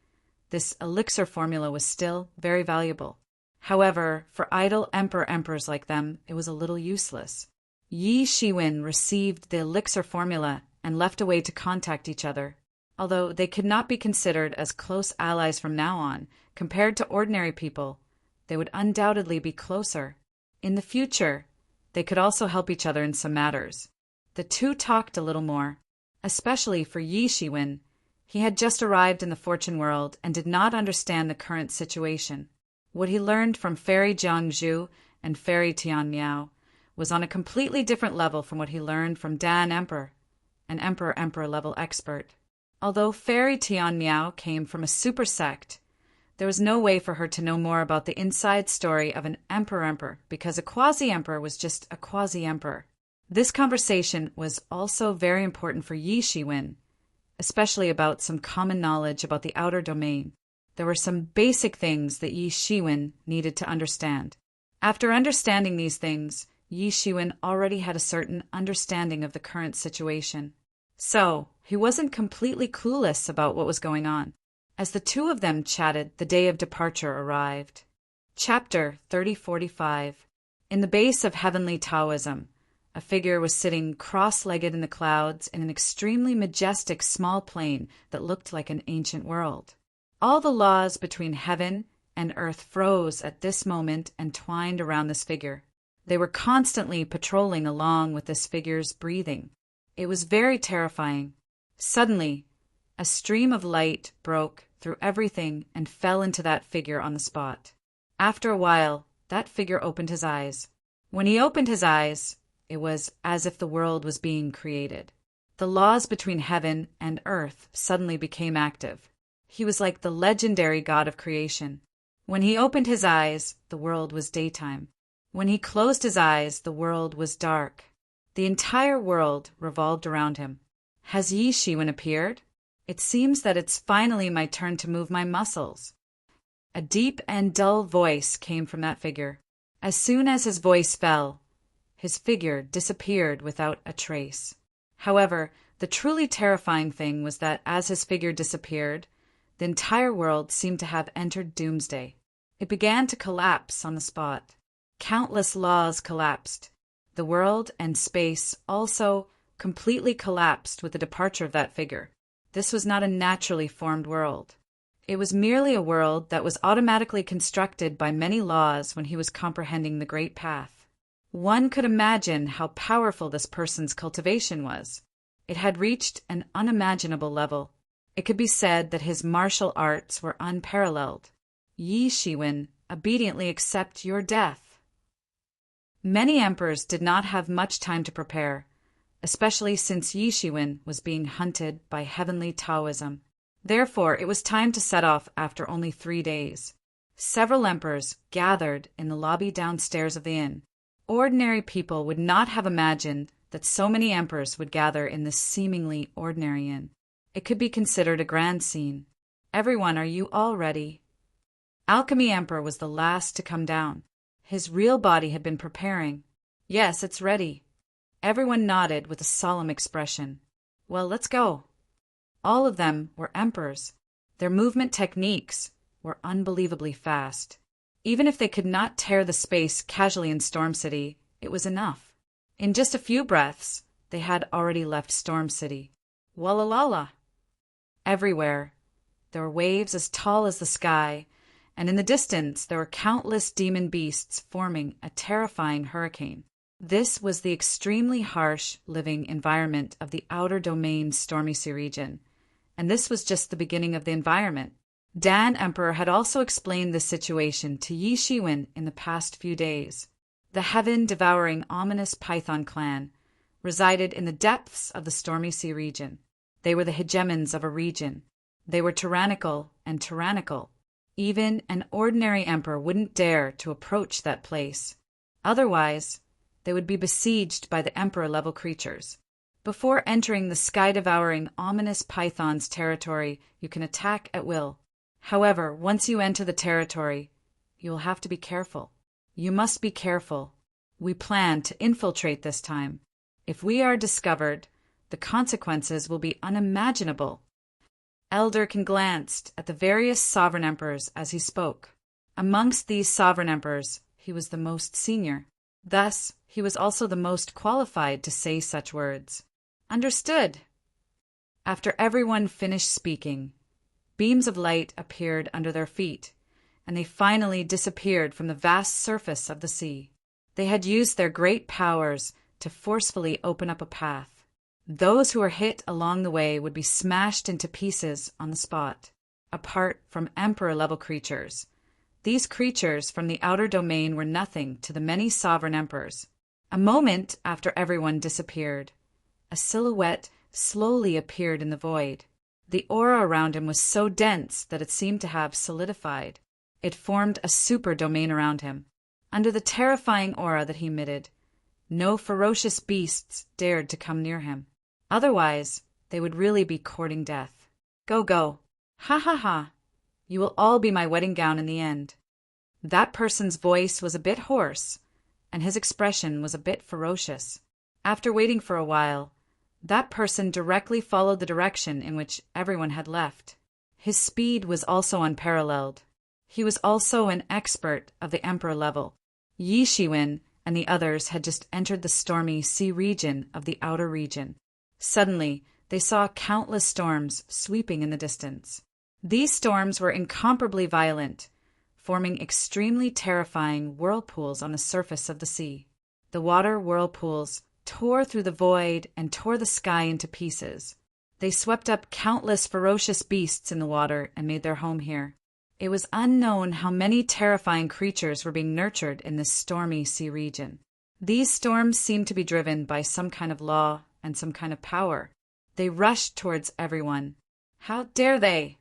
this elixir formula was still very valuable. However, for idle emperors like them, it was a little useless. Yi Shiwen received the elixir formula and left a way to contact each other. Although they could not be considered as close allies from now on, compared to ordinary people, they would undoubtedly be closer. In the future, they could also help each other in some matters. The two talked a little more, especially for Yi Shiwen. He had just arrived in the fortune world and did not understand the current situation. What he learned from Fairy Jiangzhu and Fairy Tian Miao was on a completely different level from what he learned from Dan Emperor, an Emperor level expert. Although Fairy Tian Miao came from a super sect, there was no way for her to know more about the inside story of an emperor because a quasi-emperor was just a quasi-emperor. This conversation was also very important for Yi Shiwen, especially about some common knowledge about the outer domain. There were some basic things that Yi Shiwen needed to understand. After understanding these things, Yi Shiwen already had a certain understanding of the current situation. So, he wasn't completely clueless about what was going on. As the two of them chatted, the day of departure arrived. Chapter 3045. In the base of heavenly Taoism, a figure was sitting cross-legged in the clouds in an extremely majestic small plane that looked like an ancient world. All the laws between heaven and earth froze at this moment and twined around this figure. They were constantly patrolling along with this figure's breathing. It was very terrifying. Suddenly, a stream of light broke through everything and fell into that figure on the spot. After a while, that figure opened his eyes. When he opened his eyes, it was as if the world was being created. The laws between heaven and earth suddenly became active. He was like the legendary god of creation. When he opened his eyes, the world was daytime. When he closed his eyes, the world was dark. The entire world revolved around him. Has Yi Shiwen appeared? It seems that it's finally my turn to move my muscles. A deep and dull voice came from that figure. As soon as his voice fell, his figure disappeared without a trace. However, the truly terrifying thing was that as his figure disappeared, the entire world seemed to have entered doomsday. It began to collapse on the spot. Countless laws collapsed. The world and space also completely collapsed with the departure of that figure. This was not a naturally formed world. It was merely a world that was automatically constructed by many laws when he was comprehending the Great Path. One could imagine how powerful this person's cultivation was. It had reached an unimaginable level. It could be said that his martial arts were unparalleled. Yi Shiwen, obediently accept your death. Many emperors did not have much time to prepare, especially since Yi Shiwen was being hunted by heavenly Taoism. Therefore, it was time to set off after only 3 days. Several emperors gathered in the lobby downstairs of the inn. Ordinary people would not have imagined that so many emperors would gather in this seemingly ordinary inn. It could be considered a grand scene. Everyone, are you all ready? Alchemy Emperor was the last to come down. His real body had been preparing. Yes, it's ready. Everyone nodded with a solemn expression. Well, let's go. All of them were emperors. Their movement techniques were unbelievably fast. Even if they could not tear the space casually in Storm City, it was enough. In just a few breaths, they had already left Storm City. Wallalala! Everywhere, there were waves as tall as the sky, and in the distance there were countless demon beasts forming a terrifying hurricane. This was the extremely harsh living environment of the outer domain Stormy Sea region, and this was just the beginning of the environment. Dan Emperor had also explained this situation to Yi Shiwen in the past few days. The heaven-devouring ominous Python clan resided in the depths of the Stormy Sea region. They were the hegemons of a region. They were tyrannical and tyrannical. Even an ordinary emperor wouldn't dare to approach that place. Otherwise, they would be besieged by the emperor-level creatures. Before entering the sky-devouring ominous python's territory, you can attack at will. However, once you enter the territory, you will have to be careful. You must be careful. We plan to infiltrate this time. If we are discovered, the consequences will be unimaginable. Elderkin glanced at the various sovereign emperors as he spoke. Amongst these sovereign emperors, he was the most senior. Thus, he was also the most qualified to say such words. Understood. After everyone finished speaking, beams of light appeared under their feet, and they finally disappeared from the vast surface of the sea. They had used their great powers to forcefully open up a path. Those who were hit along the way would be smashed into pieces on the spot. Apart from emperor-level creatures, these creatures from the outer domain were nothing to the many sovereign emperors. A moment after everyone disappeared, a silhouette slowly appeared in the void. The aura around him was so dense that it seemed to have solidified. It formed a super domain around him. Under the terrifying aura that he emitted, no ferocious beasts dared to come near him. Otherwise, they would really be courting death. Go, go. Ha ha ha. You will all be my wedding gown in the end. That person's voice was a bit hoarse, and his expression was a bit ferocious. After waiting for a while, that person directly followed the direction in which everyone had left. His speed was also unparalleled. He was also an expert of the emperor level. Yi Shiwen and the others had just entered the stormy sea region of the outer region. Suddenly, they saw countless storms sweeping in the distance. These storms were incomparably violent, forming extremely terrifying whirlpools on the surface of the sea. The water whirlpools tore through the void and tore the sky into pieces. They swept up countless ferocious beasts in the water and made their home here. It was unknown how many terrifying creatures were being nurtured in this stormy sea region. These storms seemed to be driven by some kind of law and some kind of power. They rushed towards everyone. How dare they?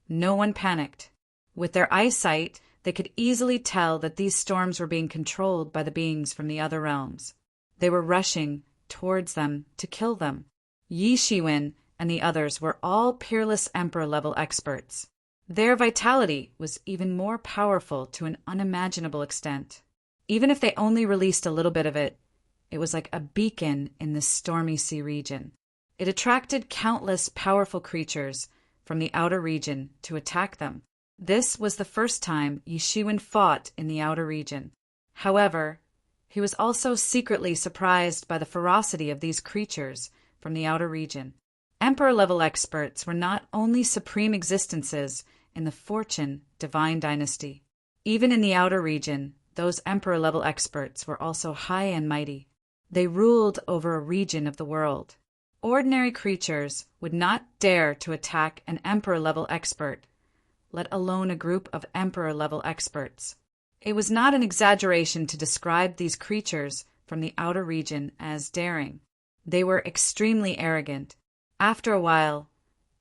No one panicked. With their eyesight, they could easily tell that these storms were being controlled by the beings from the other realms. They were rushing towards them to kill them. Yi Shiwen and the others were all peerless emperor-level experts. Their vitality was even more powerful to an unimaginable extent. Even if they only released a little bit of it, it was like a beacon in this stormy sea region. It attracted countless powerful creatures from the outer region to attack them. This was the first time Yi Shiwen fought in the outer region. However, he was also secretly surprised by the ferocity of these creatures from the outer region. Emperor-level experts were not only supreme existences in the Fortune divine dynasty. Even in the outer region, those emperor-level experts were also high and mighty. They ruled over a region of the world. Ordinary creatures would not dare to attack an emperor-level expert, let alone a group of emperor-level experts. It was not an exaggeration to describe these creatures from the outer region as daring. They were extremely arrogant. After a while,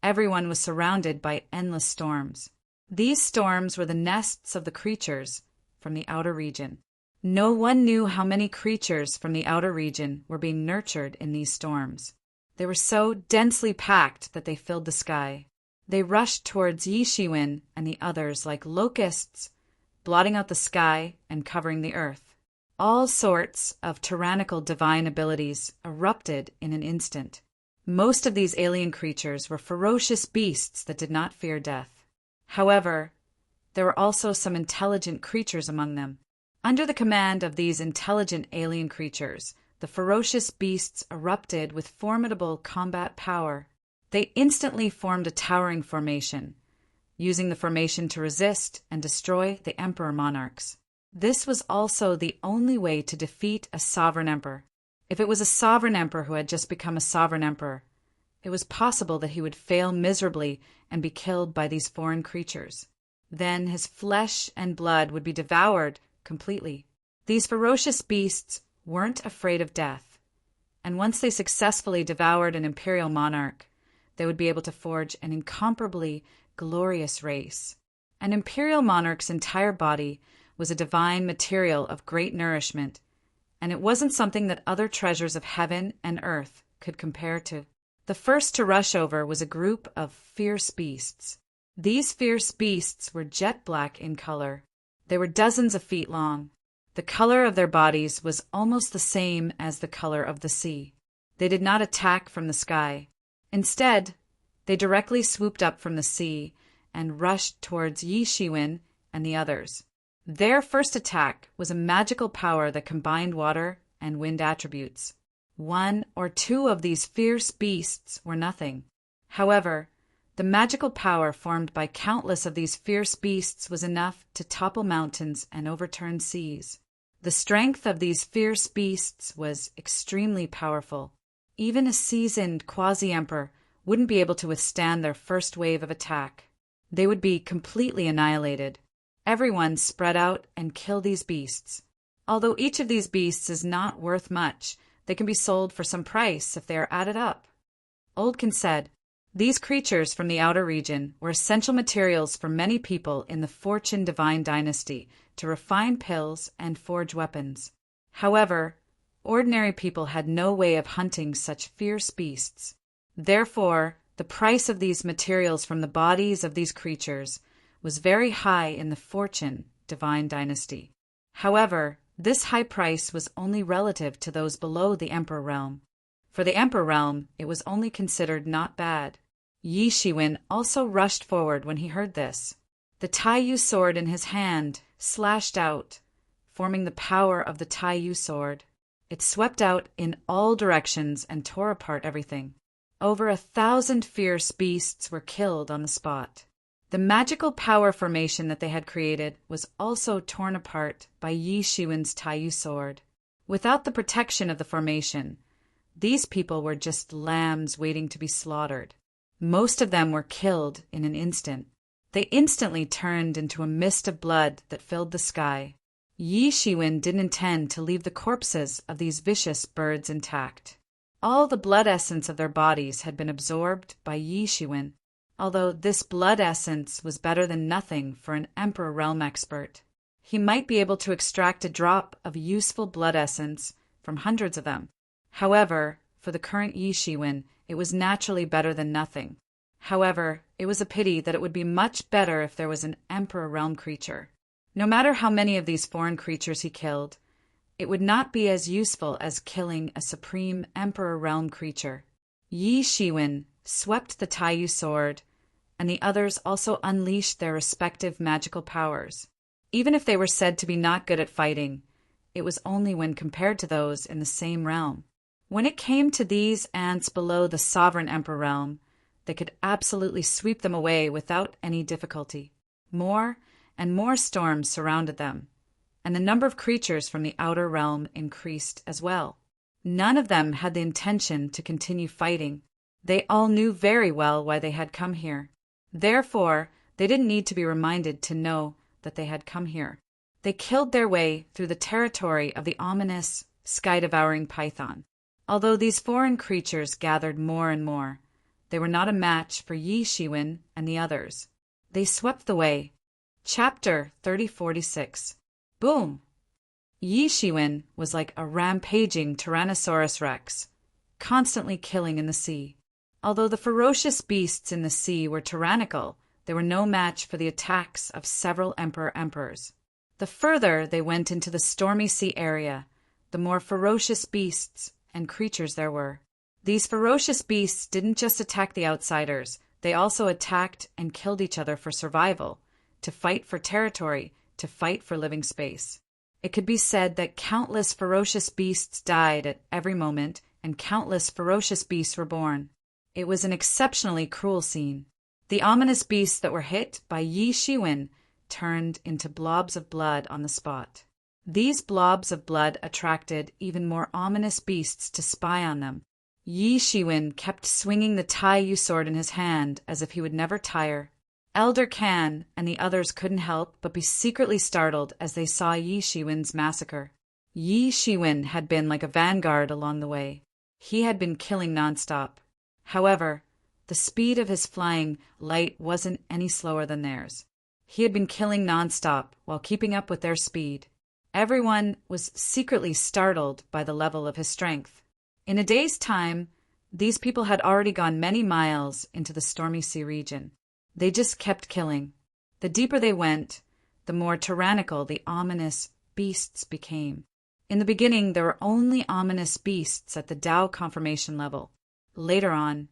everyone was surrounded by endless storms. These storms were the nests of the creatures from the outer region. No one knew how many creatures from the outer region were being nurtured in these storms. They were so densely packed that they filled the sky. They rushed towards Yi Shiwen and the others like locusts, blotting out the sky and covering the earth. All sorts of tyrannical divine abilities erupted in an instant. Most of these alien creatures were ferocious beasts that did not fear death. However, there were also some intelligent creatures among them. Under the command of these intelligent alien creatures, the ferocious beasts erupted with formidable combat power. They instantly formed a towering formation, using the formation to resist and destroy the emperor monarchs. This was also the only way to defeat a sovereign emperor. If it was a sovereign emperor who had just become a sovereign emperor, it was possible that he would fail miserably and be killed by these foreign creatures. Then his flesh and blood would be devoured completely. These ferocious beasts weren't afraid of death, and once they successfully devoured an imperial monarch, they would be able to forge an incomparably glorious race. An imperial monarch's entire body was a divine material of great nourishment, and it wasn't something that other treasures of heaven and earth could compare to. The first to rush over was a group of fierce beasts. These fierce beasts were jet black in color. They were dozens of feet long. The color of their bodies was almost the same as the color of the sea. They did not attack from the sky. Instead, they directly swooped up from the sea and rushed towards Yi Shiwen and the others. Their first attack was a magical power that combined water and wind attributes. One or two of these fierce beasts were nothing. However, the magical power formed by countless of these fierce beasts was enough to topple mountains and overturn seas. The strength of these fierce beasts was extremely powerful. Even a seasoned quasi-emperor wouldn't be able to withstand their first wave of attack. They would be completely annihilated. Everyone spread out and kill these beasts. Although each of these beasts is not worth much, they can be sold for some price if they are added up. Oldkin said, these creatures from the outer region were essential materials for many people in the Fortune Divine Dynasty to refine pills and forge weapons. However, ordinary people had no way of hunting such fierce beasts. Therefore, the price of these materials from the bodies of these creatures was very high in the Fortune Divine Dynasty. However, this high price was only relative to those below the Emperor realm. For the Emperor realm, it was only considered not bad. Yi Shiwen also rushed forward when he heard this. The Taiyu sword in his hand slashed out, forming the power of the Taiyu sword. It swept out in all directions and tore apart everything. Over 1,000 fierce beasts were killed on the spot. The magical power formation that they had created was also torn apart by Yi Shiwen's Taiyu sword. Without the protection of the formation, these people were just lambs waiting to be slaughtered. Most of them were killed in an instant. They instantly turned into a mist of blood that filled the sky. Yi Shiwen didn't intend to leave the corpses of these vicious birds intact. All the blood essence of their bodies had been absorbed by Yi Shiwen, although this blood essence was better than nothing for an Emperor realm expert. He might be able to extract a drop of useful blood essence from hundreds of them. However, for the current Yi Shiwen, it was naturally better than nothing. However, it was a pity that it would be much better if there was an Emperor realm creature. No matter how many of these foreign creatures he killed, it would not be as useful as killing a supreme Emperor realm creature. Yi Shiwen swept the Taiyu sword, and the others also unleashed their respective magical powers. Even if they were said to be not good at fighting, it was only when compared to those in the same realm. When it came to these ants below the sovereign Emperor realm, they could absolutely sweep them away without any difficulty. More and more storms surrounded them, and the number of creatures from the outer realm increased as well. None of them had the intention to continue fighting. They all knew very well why they had come here. Therefore, they didn't need to be reminded to know that they had come here. They killed their way through the territory of the ominous, sky-devouring python. Although these foreign creatures gathered more and more, they were not a match for Yi Shiwen and the others. They swept the way. Chapter 3046. Boom! Yi Shiwen was like a rampaging Tyrannosaurus Rex, constantly killing in the sea. Although the ferocious beasts in the sea were tyrannical, they were no match for the attacks of several emperors. The further they went into the stormy sea area, the more ferocious beasts and creatures there were. These ferocious beasts didn't just attack the outsiders, they also attacked and killed each other for survival, to fight for territory, to fight for living space. It could be said that countless ferocious beasts died at every moment, and countless ferocious beasts were born. It was an exceptionally cruel scene. The ominous beasts that were hit by Yi Shiwen turned into blobs of blood on the spot. These blobs of blood attracted even more ominous beasts to spy on them. Yi Shiwen kept swinging the Taiyu sword in his hand as if he would never tire. Elder Kan and the others couldn't help but be secretly startled as they saw Yi Shiwen's massacre. Yi Shiwen had been like a vanguard along the way. He had been killing nonstop. However, the speed of his flying light wasn't any slower than theirs. He had been killing nonstop while keeping up with their speed. Everyone was secretly startled by the level of his strength. In a day's time, these people had already gone many miles into the stormy sea region. They just kept killing. The deeper they went, the more tyrannical the ominous beasts became. In the beginning, there were only ominous beasts at the Tao confirmation level. Later on,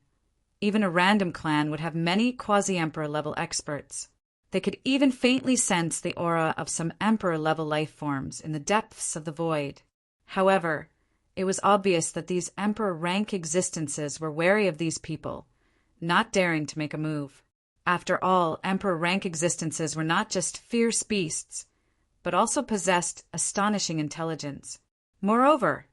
even a random clan would have many quasi-emperor level experts. They could even faintly sense the aura of some emperor-level life forms in the depths of the void. However, it was obvious that these emperor-rank existences were wary of these people, not daring to make a move. After all, emperor-rank existences were not just fierce beasts, but also possessed astonishing intelligence. Moreover,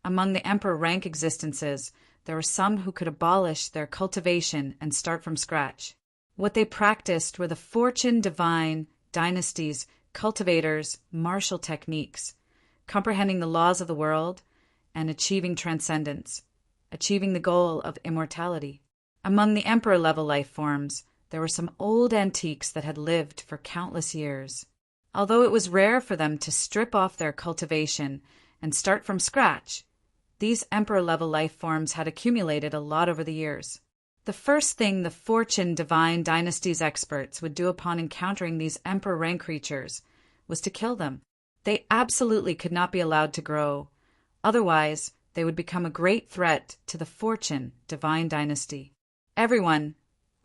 among the emperor-rank existences, there were some who could abolish their cultivation and start from scratch. What they practiced were the fortune divine dynasties, cultivators, martial techniques, comprehending the laws of the world and achieving transcendence, achieving the goal of immortality. Among the emperor-level life forms, there were some old antiques that had lived for countless years. Although it was rare for them to strip off their cultivation and start from scratch, these emperor-level life forms had accumulated a lot over the years. The first thing the fortune divine dynasties experts would do upon encountering these emperor-rank creatures was to kill them. They absolutely could not be allowed to grow. Otherwise, they would become a great threat to the fortune divine dynasty. Everyone,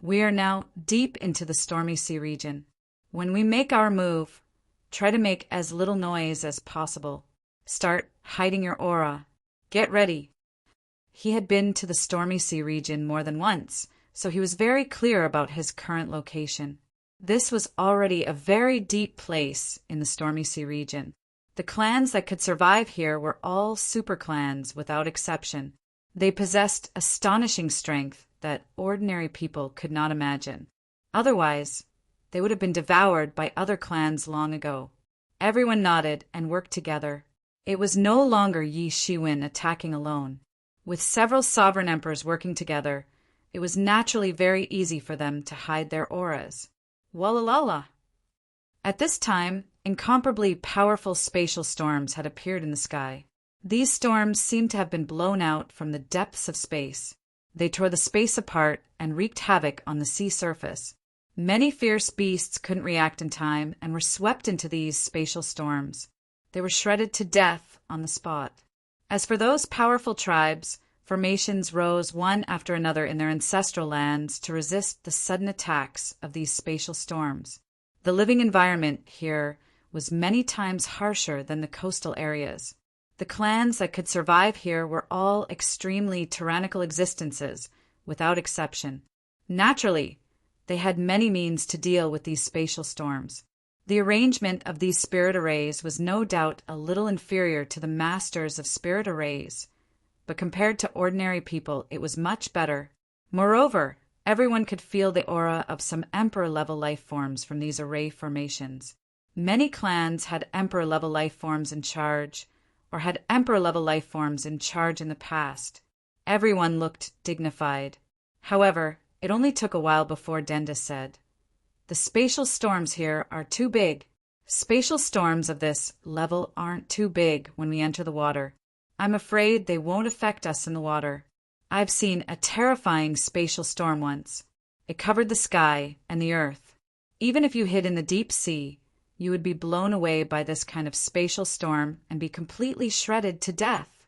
we are now deep into the stormy sea region. When we make our move, try to make as little noise as possible. Start hiding your aura. Get ready. He had been to the stormy sea region more than once, so he was very clear about his current location. This was already a very deep place in the stormy sea region. The clans that could survive here were all super clans without exception. They possessed astonishing strength that ordinary people could not imagine. Otherwise, they would have been devoured by other clans long ago. Everyone nodded and worked together. It was no longer Yi Shiwen attacking alone. With several sovereign emperors working together, it was naturally very easy for them to hide their auras. Wallalala! At this time, incomparably powerful spatial storms had appeared in the sky. These storms seemed to have been blown out from the depths of space. They tore the space apart and wreaked havoc on the sea surface. Many fierce beasts couldn't react in time and were swept into these spatial storms. They were shredded to death on the spot. As for those powerful tribes, formations rose one after another in their ancestral lands to resist the sudden attacks of these spatial storms. The living environment here was many times harsher than the coastal areas. The clans that could survive here were all extremely tyrannical existences, without exception. Naturally, they had many means to deal with these spatial storms. The arrangement of these spirit arrays was no doubt a little inferior to the masters of spirit arrays, but compared to ordinary people, it was much better. Moreover, everyone could feel the aura of some emperor-level life forms from these array formations. Many clans had emperor-level life forms in charge, or had emperor-level life forms in charge in the past. Everyone looked dignified. However, it only took a while before Denda said, "The spatial storms here are too big. Spatial storms of this level aren't too big when we enter the water. I'm afraid they won't affect us in the water. I've seen a terrifying spatial storm once. It covered the sky and the earth. Even if you hid in the deep sea, you would be blown away by this kind of spatial storm and be completely shredded to death."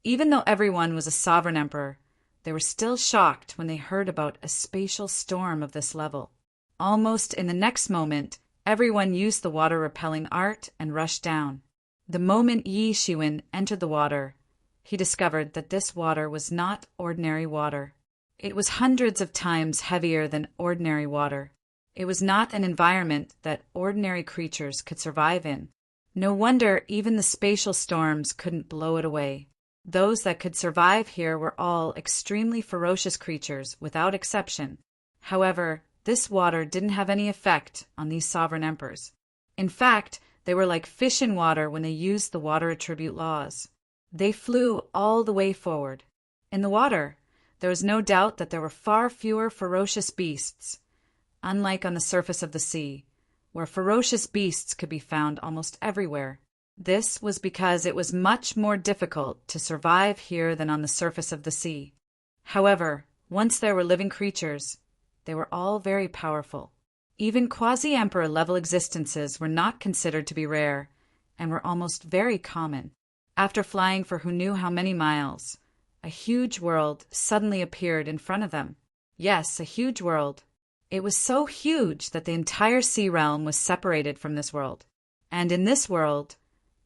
Even though everyone was a sovereign emperor, they were still shocked when they heard about a spatial storm of this level. Almost in the next moment, everyone used the water-repelling art and rushed down. The moment Yi Shiwen entered the water, he discovered that this water was not ordinary water. It was hundreds of times heavier than ordinary water. It was not an environment that ordinary creatures could survive in. No wonder even the spatial storms couldn't blow it away. Those that could survive here were all extremely ferocious creatures, without exception. However, this water didn't have any effect on these sovereign emperors. In fact, they were like fish in water when they used the water attribute laws. They flew all the way forward. In the water, there was no doubt that there were far fewer ferocious beasts, unlike on the surface of the sea, where ferocious beasts could be found almost everywhere. This was because it was much more difficult to survive here than on the surface of the sea. However, once there were living creatures, they were all very powerful. Even quasi-emperor level existences were not considered to be rare, and were almost very common. After flying for who knew how many miles, a huge world suddenly appeared in front of them. Yes, a huge world. It was so huge that the entire sea realm was separated from this world. And in this world,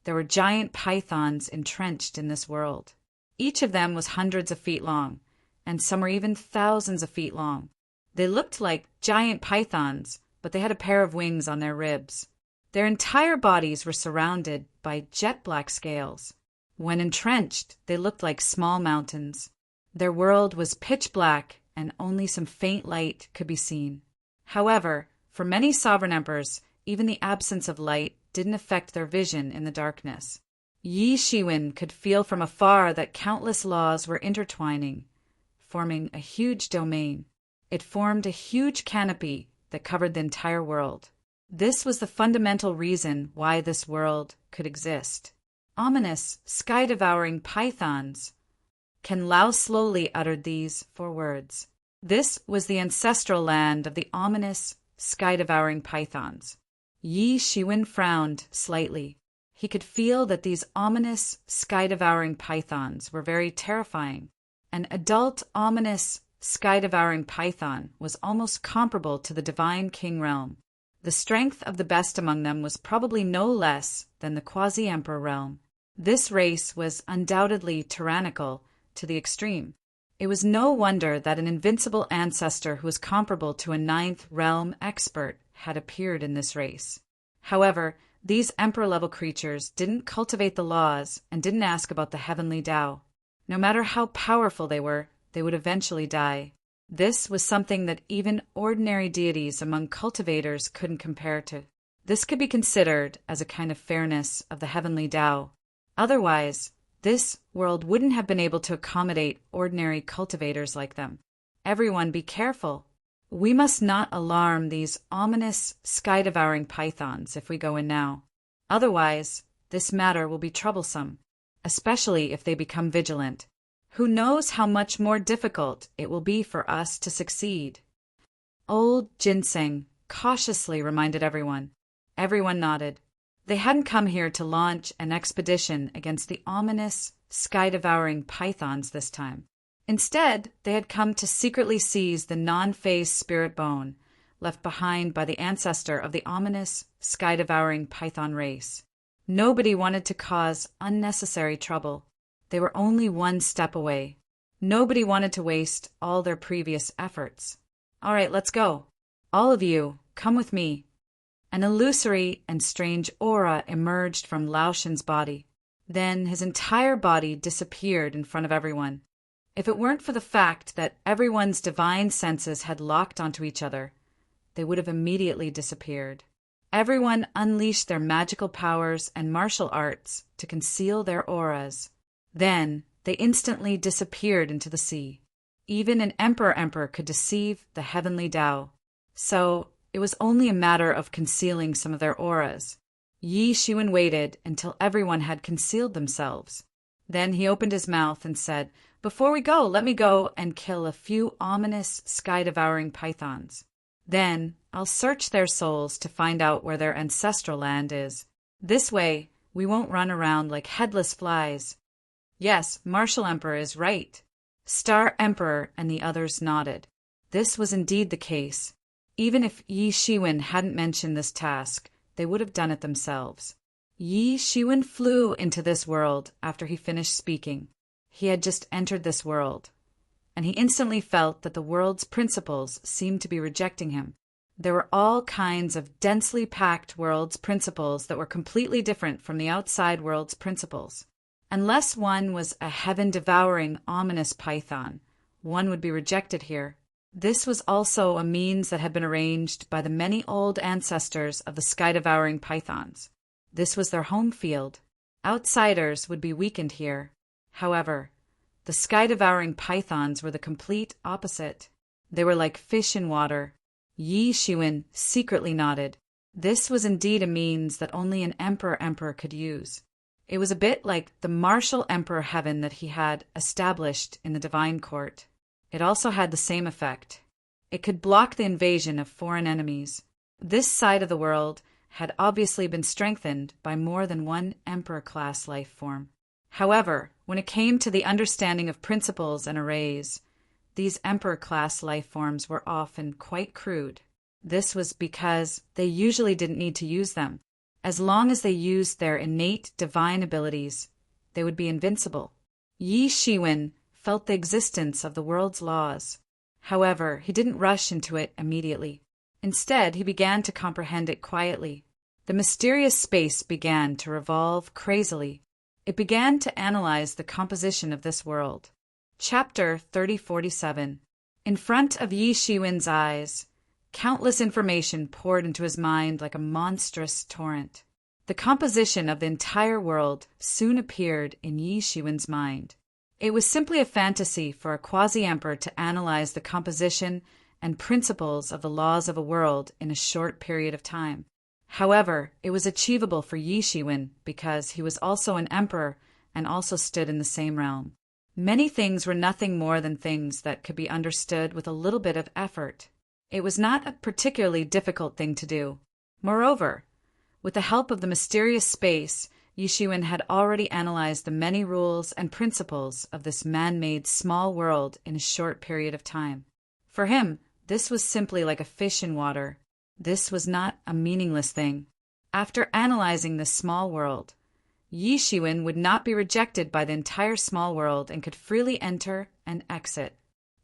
there were giant pythons entrenched in this world. Each of them was hundreds of feet long, and some were even thousands of feet long. They looked like giant pythons, but they had a pair of wings on their ribs. Their entire bodies were surrounded by jet-black scales. When entrenched, they looked like small mountains. Their world was pitch black, and only some faint light could be seen. However, for many sovereign emperors, even the absence of light didn't affect their vision in the darkness. Yi Shiwen could feel from afar that countless laws were intertwining, forming a huge domain. It formed a huge canopy that covered the entire world. This was the fundamental reason why this world could exist. Ominous, sky-devouring pythons. Ken Lao slowly uttered these 4 words. This was the ancestral land of the ominous, sky-devouring pythons. Yi Shiwen frowned slightly. He could feel that these ominous, sky-devouring pythons were very terrifying. An adult, ominous, sky-devouring python was almost comparable to the divine king realm. The strength of the best among them was probably no less than the quasi-emperor realm. This race was undoubtedly tyrannical to the extreme. It was no wonder that an invincible ancestor who was comparable to a 9th realm expert had appeared in this race. However, these emperor-level creatures didn't cultivate the laws and didn't ask about the heavenly Tao. No matter how powerful they were, they would eventually die. This was something that even ordinary deities among cultivators couldn't compare to. This could be considered as a kind of fairness of the heavenly Tao. Otherwise, this world wouldn't have been able to accommodate ordinary cultivators like them. Everyone be careful. We must not alarm these ominous, sky-devouring pythons if we go in now. Otherwise, this matter will be troublesome, especially if they become vigilant. Who knows how much more difficult it will be for us to succeed? Old Ginseng cautiously reminded everyone. Everyone nodded. They hadn't come here to launch an expedition against the ominous, sky-devouring pythons this time. Instead, they had come to secretly seize the non-phased spirit bone left behind by the ancestor of the ominous, sky-devouring python race. Nobody wanted to cause unnecessary trouble. They were only one step away. Nobody wanted to waste all their previous efforts. All right, let's go. All of you, come with me. An illusory and strange aura emerged from Lao Shen's body. Then his entire body disappeared in front of everyone. If it weren't for the fact that everyone's divine senses had locked onto each other, they would have immediately disappeared. Everyone unleashed their magical powers and martial arts to conceal their auras. Then they instantly disappeared into the sea. Even an emperor could deceive the heavenly Tao. So it was only a matter of concealing some of their auras. Yi Shiwen waited until everyone had concealed themselves. Then he opened his mouth and said, "Before we go, let me go and kill a few ominous, sky-devouring pythons. Then I'll search their souls to find out where their ancestral land is. This way, we won't run around like headless flies." Yes, Martial Emperor is right. Star Emperor and the others nodded. This was indeed the case. Even if Yi Shiwen hadn't mentioned this task, they would have done it themselves. Yi Shiwen flew into this world after he finished speaking. He had just entered this world, and he instantly felt that the world's principles seemed to be rejecting him. There were all kinds of densely packed world's principles that were completely different from the outside world's principles. Unless one was a heaven-devouring, ominous python, one would be rejected here. This was also a means that had been arranged by the many old ancestors of the sky-devouring pythons. This was their home field. Outsiders would be weakened here. However, the sky-devouring pythons were the complete opposite. They were like fish in water. Yi Shiwen secretly nodded. This was indeed a means that only an emperor could use. It was a bit like the martial emperor heaven that he had established in the divine court. It also had the same effect. It could block the invasion of foreign enemies. This side of the world had obviously been strengthened by more than one emperor-class life form. However, when it came to the understanding of principles and arrays, These emperor-class life forms were often quite crude. This was because they usually didn't need to use them. As long as they used their innate divine abilities, they would be invincible. Yi Shiwen felt the existence of the world's laws. However, he didn't rush into it immediately. Instead, he began to comprehend it quietly. The mysterious space began to revolve crazily. It began to analyze the composition of this world. Chapter 3047. In front of Yi Shiwen's eyes, countless information poured into his mind like a monstrous torrent. The composition of the entire world soon appeared in Yi Shiwen's mind. It was simply a fantasy for a quasi-emperor to analyze the composition and principles of the laws of a world in a short period of time. However, it was achievable for Yi Shiwen because he was also an emperor and also stood in the same realm. Many things were nothing more than things that could be understood with a little bit of effort. It was not a particularly difficult thing to do. Moreover, with the help of the mysterious space, Yi Shiwen had already analyzed the many rules and principles of this man-made small world in a short period of time. For him, this was simply like a fish in water. This was not a meaningless thing. After analyzing this small world, Yi Shiwen would not be rejected by the entire small world and could freely enter and exit.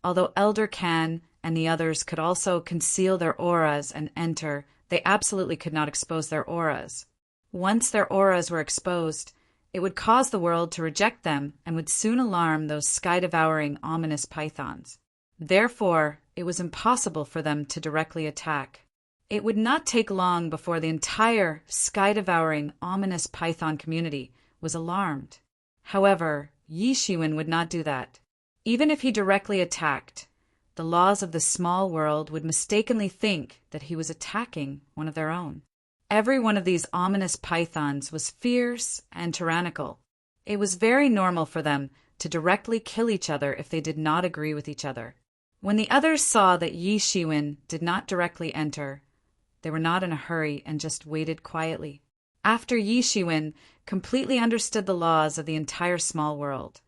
Although Elder Kan and the others could also conceal their auras and enter, they absolutely could not expose their auras. Once their auras were exposed, it would cause the world to reject them and would soon alarm those sky-devouring ominous pythons. Therefore, it was impossible for them to directly attack. It would not take long before the entire sky-devouring ominous python community was alarmed. However, Yi Shiwen would not do that. Even if he directly attacked, the laws of the small world would mistakenly think that he was attacking one of their own. Every one of these ominous pythons was fierce and tyrannical. It was very normal for them to directly kill each other if they did not agree with each other. When the others saw that Yi Shiwen did not directly enter, they were not in a hurry and just waited quietly. After Yi Shiwen completely understood the laws of the entire small world,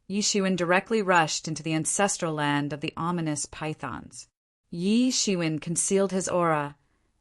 Yi Shiwen directly rushed into the ancestral land of the ominous pythons. Yi Shiwen concealed his aura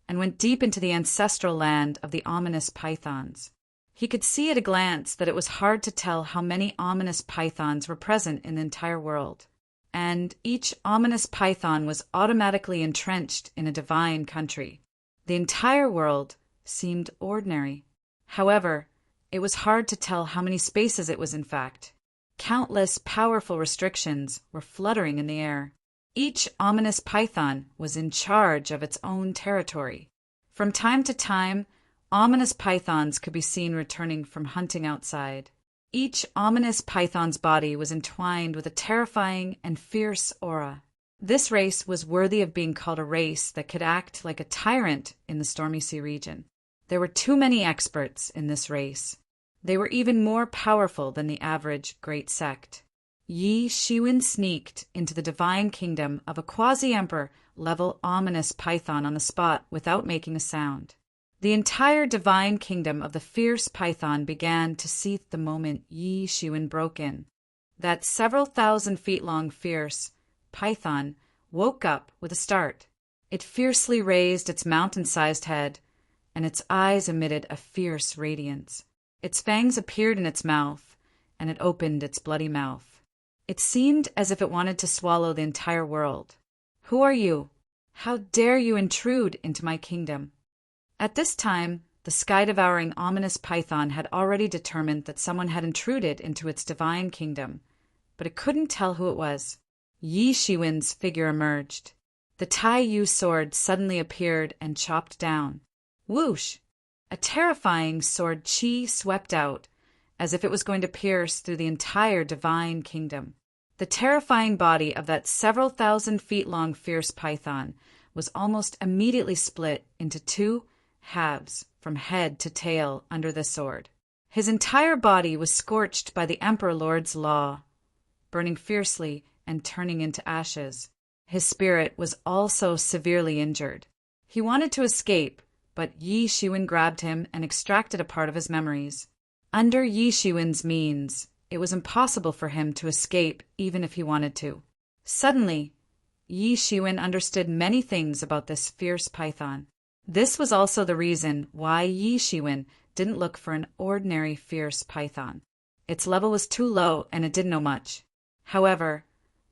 and went deep into the ancestral land of the ominous pythons. He could see at a glance that it was hard to tell how many ominous pythons were present in the entire world, and each ominous python was automatically entrenched in a divine country. The entire world seemed ordinary. However, it was hard to tell how many spaces it was in fact. Countless powerful restrictions were fluttering in the air. Each ominous python was in charge of its own territory. From time to time, ominous pythons could be seen returning from hunting outside. Each ominous python's body was entwined with a terrifying and fierce aura. This race was worthy of being called a race that could act like a tyrant in the Stormy Sea region. There were too many experts in this race. They were even more powerful than the average great sect. Yi Shiwen sneaked into the divine kingdom of a quasi-emperor level ominous python on the spot without making a sound. The entire divine kingdom of the fierce python began to seethe the moment Yi Shiwen broke in. That several thousand feet long fierce python woke up with a start. It fiercely raised its mountain-sized head, and its eyes emitted a fierce radiance. Its fangs appeared in its mouth, and it opened its bloody mouth. It seemed as if it wanted to swallow the entire world. "Who are you? How dare you intrude into my kingdom?" At this time, the sky-devouring ominous python had already determined that someone had intruded into its divine kingdom, but it couldn't tell who it was. Yi Shiwen's figure emerged. The Tai Yu sword suddenly appeared and chopped down. Whoosh! A terrifying sword chi swept out, as if it was going to pierce through the entire divine kingdom. The terrifying body of that several thousand feet long fierce python was almost immediately split into two halves from head to tail under the sword. His entire body was scorched by the Emperor Lord's law, burning fiercely and turning into ashes. His spirit was also severely injured. He wanted to escape, but Yi Shiwen grabbed him and extracted a part of his memories. Under Yi Shiwen's means, it was impossible for him to escape even if he wanted to. Suddenly, Yi Shiwen understood many things about this fierce python. This was also the reason why Yi Shiwen didn't look for an ordinary fierce python. Its level was too low and it didn't know much. However,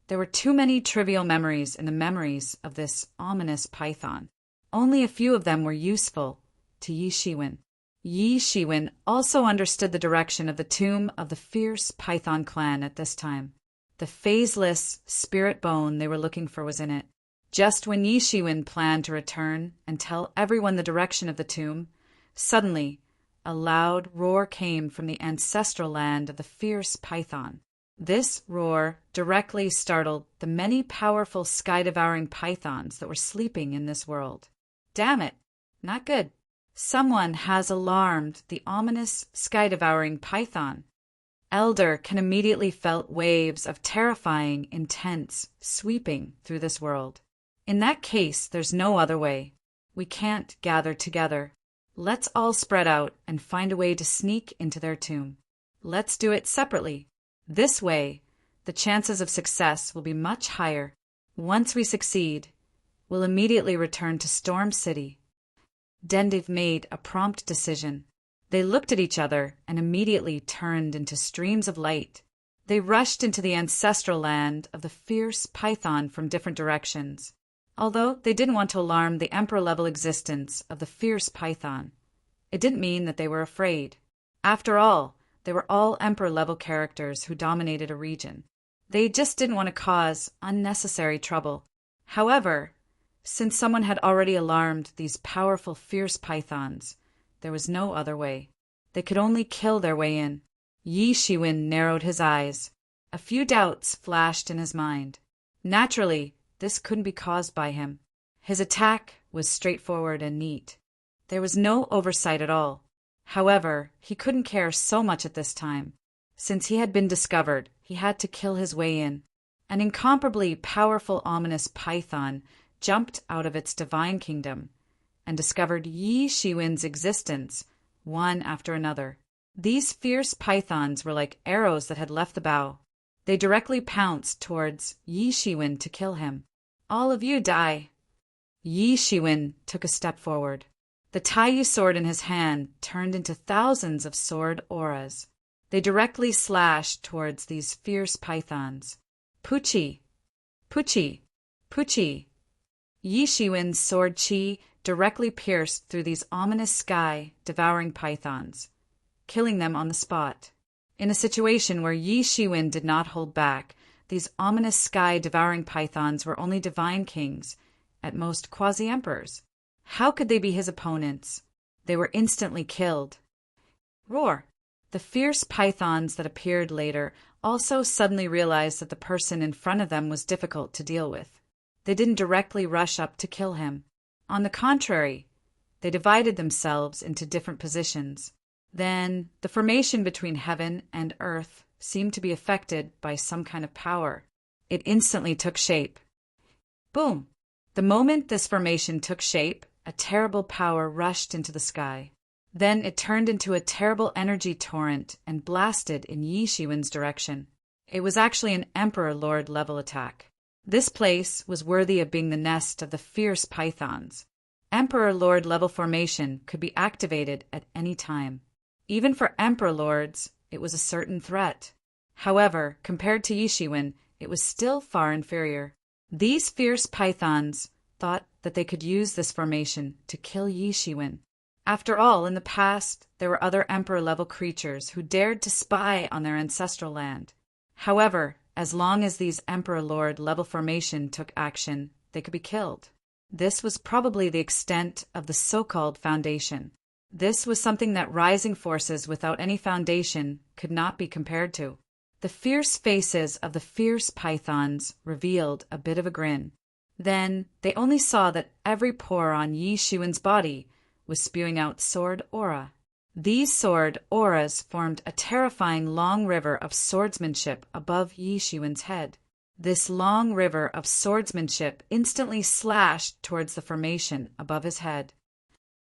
there were too many trivial memories in the memories of this ominous python. Only a few of them were useful to Yi Shiwen. Yi Shiwen also understood the direction of the tomb of the fierce python clan at this time. The phaseless spirit bone they were looking for was in it. Just when Yi Shiwen planned to return and tell everyone the direction of the tomb, suddenly a loud roar came from the ancestral land of the fierce python. This roar directly startled the many powerful sky-devouring pythons that were sleeping in this world. Damn it! Not good. Someone has alarmed the ominous sky-devouring python. Elder can immediately felt waves of terrifying, intense, sweeping through this world. In that case, there's no other way. We can't gather together. Let's all spread out and find a way to sneak into their tomb. Let's do it separately. This way, the chances of success will be much higher. Once we succeed, we'll immediately return to Storm City. Dendiv made a prompt decision. They looked at each other and immediately turned into streams of light. They rushed into the ancestral land of the fierce python from different directions. Although they didn't want to alarm the emperor-level existence of the fierce python, it didn't mean that they were afraid. After all, they were all emperor-level characters who dominated a region. They just didn't want to cause unnecessary trouble. However, since someone had already alarmed these powerful fierce pythons, there was no other way. They could only kill their way in. Yi Shiwen narrowed his eyes. A few doubts flashed in his mind. Naturally, this couldn't be caused by him. His attack was straightforward and neat. There was no oversight at all. However, he couldn't care so much at this time. Since he had been discovered, he had to kill his way in. An incomparably powerful ominous python jumped out of its divine kingdom and discovered Yi Shiwen's existence, one after another. These fierce pythons were like arrows that had left the bow. They directly pounced towards Yi Shiwen to kill him. All of you die. Yi Shiwen took a step forward. The Taiyu sword in his hand turned into thousands of sword auras. They directly slashed towards these fierce pythons. Puchi! Puchi! Puchi! Yi Shiwen's sword chi directly pierced through these ominous sky-devouring pythons, killing them on the spot. In a situation where Yi Shiwen did not hold back, these ominous sky-devouring pythons were only divine kings, at most quasi-emperors. How could they be his opponents? They were instantly killed. Roar! The fierce pythons that appeared later also suddenly realized that the person in front of them was difficult to deal with. They didn't directly rush up to kill him. On the contrary, they divided themselves into different positions. Then, the formation between heaven and earth seemed to be affected by some kind of power. It instantly took shape. Boom! The moment this formation took shape, a terrible power rushed into the sky. Then it turned into a terrible energy torrent and blasted in Yi Shiwen's direction. It was actually an Emperor Lord level attack. This place was worthy of being the nest of the fierce pythons. Emperor Lord level formation could be activated at any time. Even for Emperor Lords, it was a certain threat. However, compared to Yi Shiwen, it was still far inferior. These fierce pythons thought that they could use this formation to kill Yi Shiwen. After all, in the past, there were other Emperor-level creatures who dared to spy on their ancestral land. However, as long as these Emperor Lord level formation took action, they could be killed. This was probably the extent of the so-called foundation. This was something that rising forces without any foundation could not be compared to. The fierce faces of the fierce pythons revealed a bit of a grin. Then they only saw that every pore on Yi Shiwen's body was spewing out sword aura. These sword auras formed a terrifying long river of swordsmanship above Yi Shiwen's head. This long river of swordsmanship instantly slashed towards the formation above his head.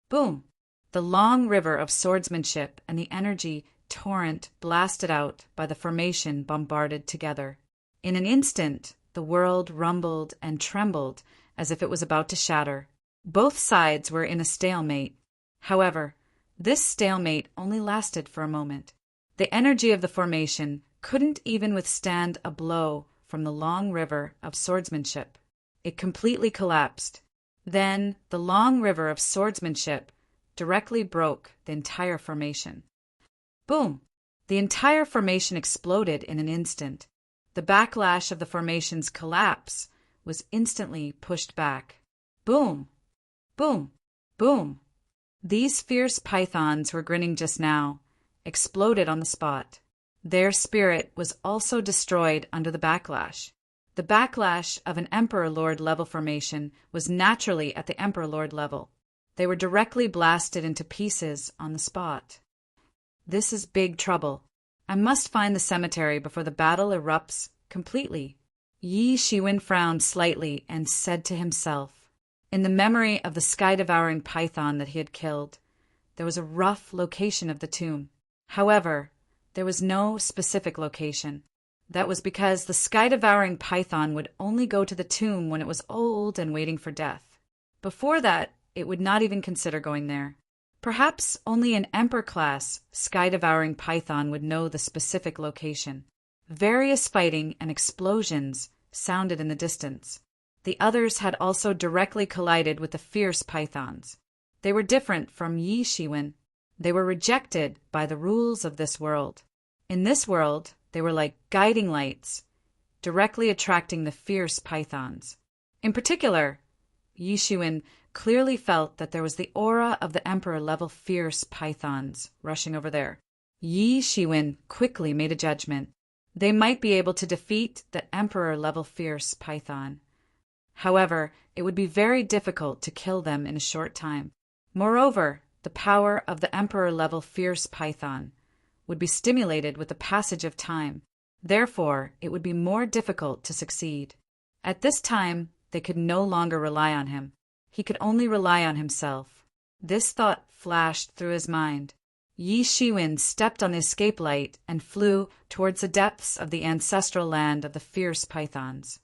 Boom! The long river of swordsmanship and the energy torrent blasted out by the formation bombarded together. In an instant, the world rumbled and trembled as if it was about to shatter. Both sides were in a stalemate. However, this stalemate only lasted for a moment. The energy of the formation couldn't even withstand a blow from the long river of swordsmanship. It completely collapsed. Then the long river of swordsmanship directly broke the entire formation. Boom! The entire formation exploded in an instant. The backlash of the formation's collapse was instantly pushed back. Boom! Boom! Boom! These fierce pythons were grinning just now, exploded on the spot. Their spirit was also destroyed under the backlash. The backlash of an Emperor Lord level formation was naturally at the Emperor Lord level. They were directly blasted into pieces on the spot. This is big trouble. I must find the cemetery before the battle erupts completely. Yi Shiwen frowned slightly and said to himself, in the memory of the sky-devouring python that he had killed, there was a rough location of the tomb. However, there was no specific location. That was because the sky-devouring python would only go to the tomb when it was old and waiting for death. Before that, it would not even consider going there. Perhaps only an Emperor-class sky-devouring python would know the specific location. Various fighting and explosions sounded in the distance. The others had also directly collided with the fierce pythons. They were different from Yi Shiwen. They were rejected by the rules of this world. In this world, they were like guiding lights, directly attracting the fierce pythons. In particular, Yi Shiwen clearly felt that there was the aura of the Emperor-level fierce pythons rushing over there. Yi Shiwen quickly made a judgment. They might be able to defeat the Emperor-level fierce python. However, it would be very difficult to kill them in a short time. Moreover, the power of the Emperor-level fierce python would be stimulated with the passage of time. Therefore, it would be more difficult to succeed. At this time, they could no longer rely on him. He could only rely on himself. This thought flashed through his mind. Yi Shiwen stepped on the escape light and flew towards the depths of the ancestral land of the fierce pythons.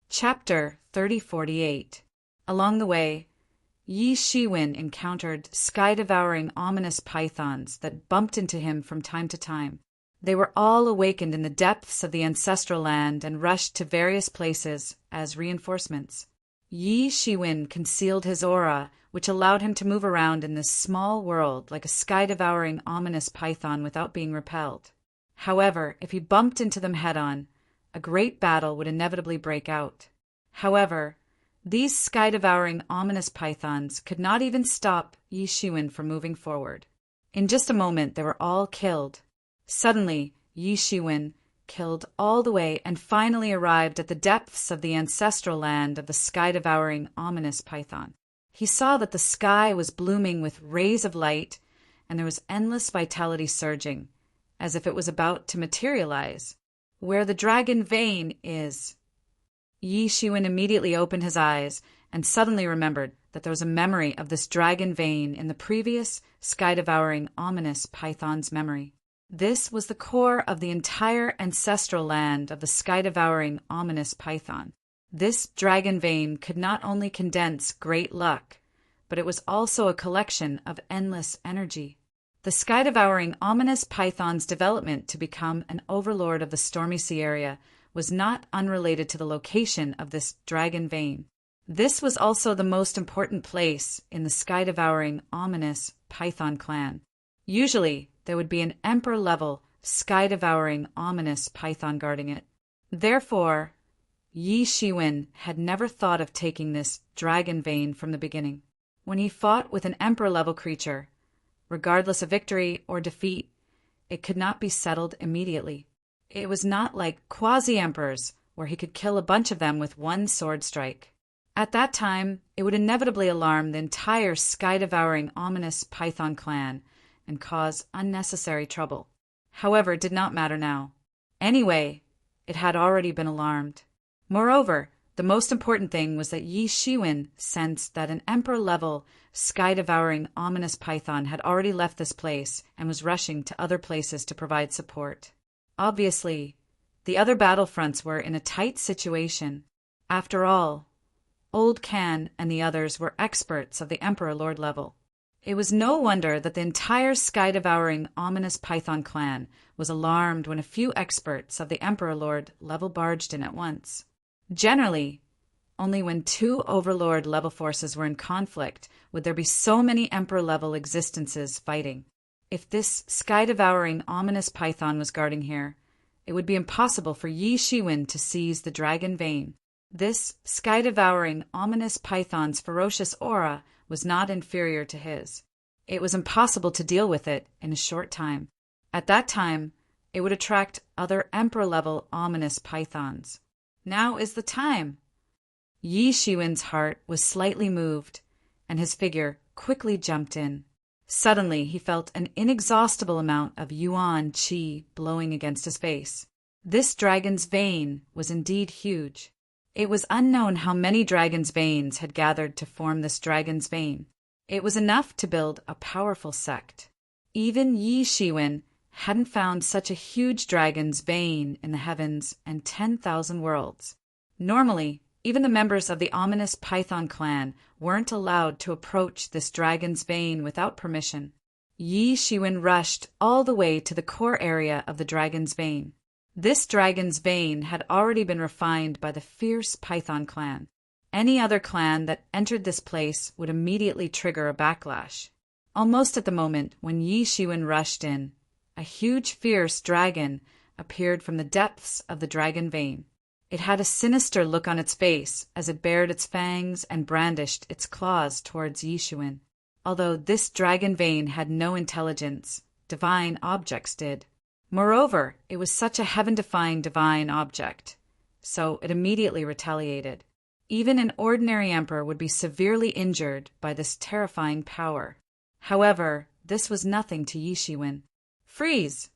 Chapter 3048. Along the way, Yi Shiwen encountered sky-devouring ominous pythons that bumped into him from time to time. They were all awakened in the depths of the ancestral land and rushed to various places as reinforcements. Yi Shiwen concealed his aura, which allowed him to move around in this small world like a sky-devouring ominous python without being repelled. However, if he bumped into them head-on, a great battle would inevitably break out. However, these sky-devouring ominous pythons could not even stop Yi Shiwen from moving forward. In just a moment, they were all killed. Suddenly, Yi Shiwen killed all the way and finally arrived at the depths of the ancestral land of the sky-devouring ominous python. He saw that the sky was blooming with rays of light, and there was endless vitality surging, as if it was about to materialize. Where the dragon vein is. Yi Shiwen immediately opened his eyes and suddenly remembered that there was a memory of this dragon vein in the previous sky-devouring ominous python's memory. This was the core of the entire ancestral land of the sky-devouring ominous python. This dragon vein could not only condense great luck, but it was also a collection of endless energy. The sky-devouring ominous python's development to become an overlord of the Stormy Sea area was not unrelated to the location of this dragon vein. This was also the most important place in the sky-devouring ominous python clan. Usually, there would be an emperor-level sky-devouring ominous python guarding it. Therefore, Yi Shiwen had never thought of taking this dragon vein from the beginning. When he fought with an emperor-level creature, regardless of victory or defeat, it could not be settled immediately. It was not like quasi-emperors, where he could kill a bunch of them with one sword strike. At that time, it would inevitably alarm the entire sky-devouring ominous python clan and cause unnecessary trouble. However, it did not matter now. Anyway, it had already been alarmed. Moreover, the most important thing was that Yi Shiwen sensed that an emperor-level sky-devouring ominous python had already left this place and was rushing to other places to provide support. Obviously, The other battlefronts were in a tight situation. After all, Old Can and the others were experts of the Emperor Lord level. It was no wonder that the entire sky-devouring, ominous Python clan was alarmed when a few experts of the Emperor Lord level barged in at once. Generally, only when two Overlord level forces were in conflict would there be so many Emperor-level existences fighting. If this sky-devouring, ominous Python was guarding here, it would be impossible for Yi Shiwen to seize the dragon vein. This sky-devouring, ominous Python's ferocious aura was not inferior to his. It was impossible to deal with it in a short time. At that time, it would attract other Emperor-level ominous Pythons. Now is the time! Yi Shiwen's heart was slightly moved, and his figure quickly jumped in. Suddenly, he felt an inexhaustible amount of yuan qi blowing against his face. This dragon's vein was indeed huge. It was unknown how many dragon's veins had gathered to form this dragon's vein. It was enough to build a powerful sect. Even Yi Shiwen hadn't found such a huge dragon's vein in the heavens and 10,000 worlds. Normally, even the members of the ominous Python clan weren't allowed to approach this dragon's vein without permission. Yi Shiwen rushed all the way to the core area of the dragon's vein. This dragon's vein had already been refined by the fierce Python clan. Any other clan that entered this place would immediately trigger a backlash. Almost at the moment when Yi Shiwen rushed in, a huge fierce dragon appeared from the depths of the dragon vein. It had a sinister look on its face as it bared its fangs and brandished its claws towards Yi Shiwen. Although this dragon vein had no intelligence, divine objects did. Moreover, it was such a heaven-defying divine object, so it immediately retaliated. Even an ordinary emperor would be severely injured by this terrifying power. However, this was nothing to Yi Shiwen. "Freeze!"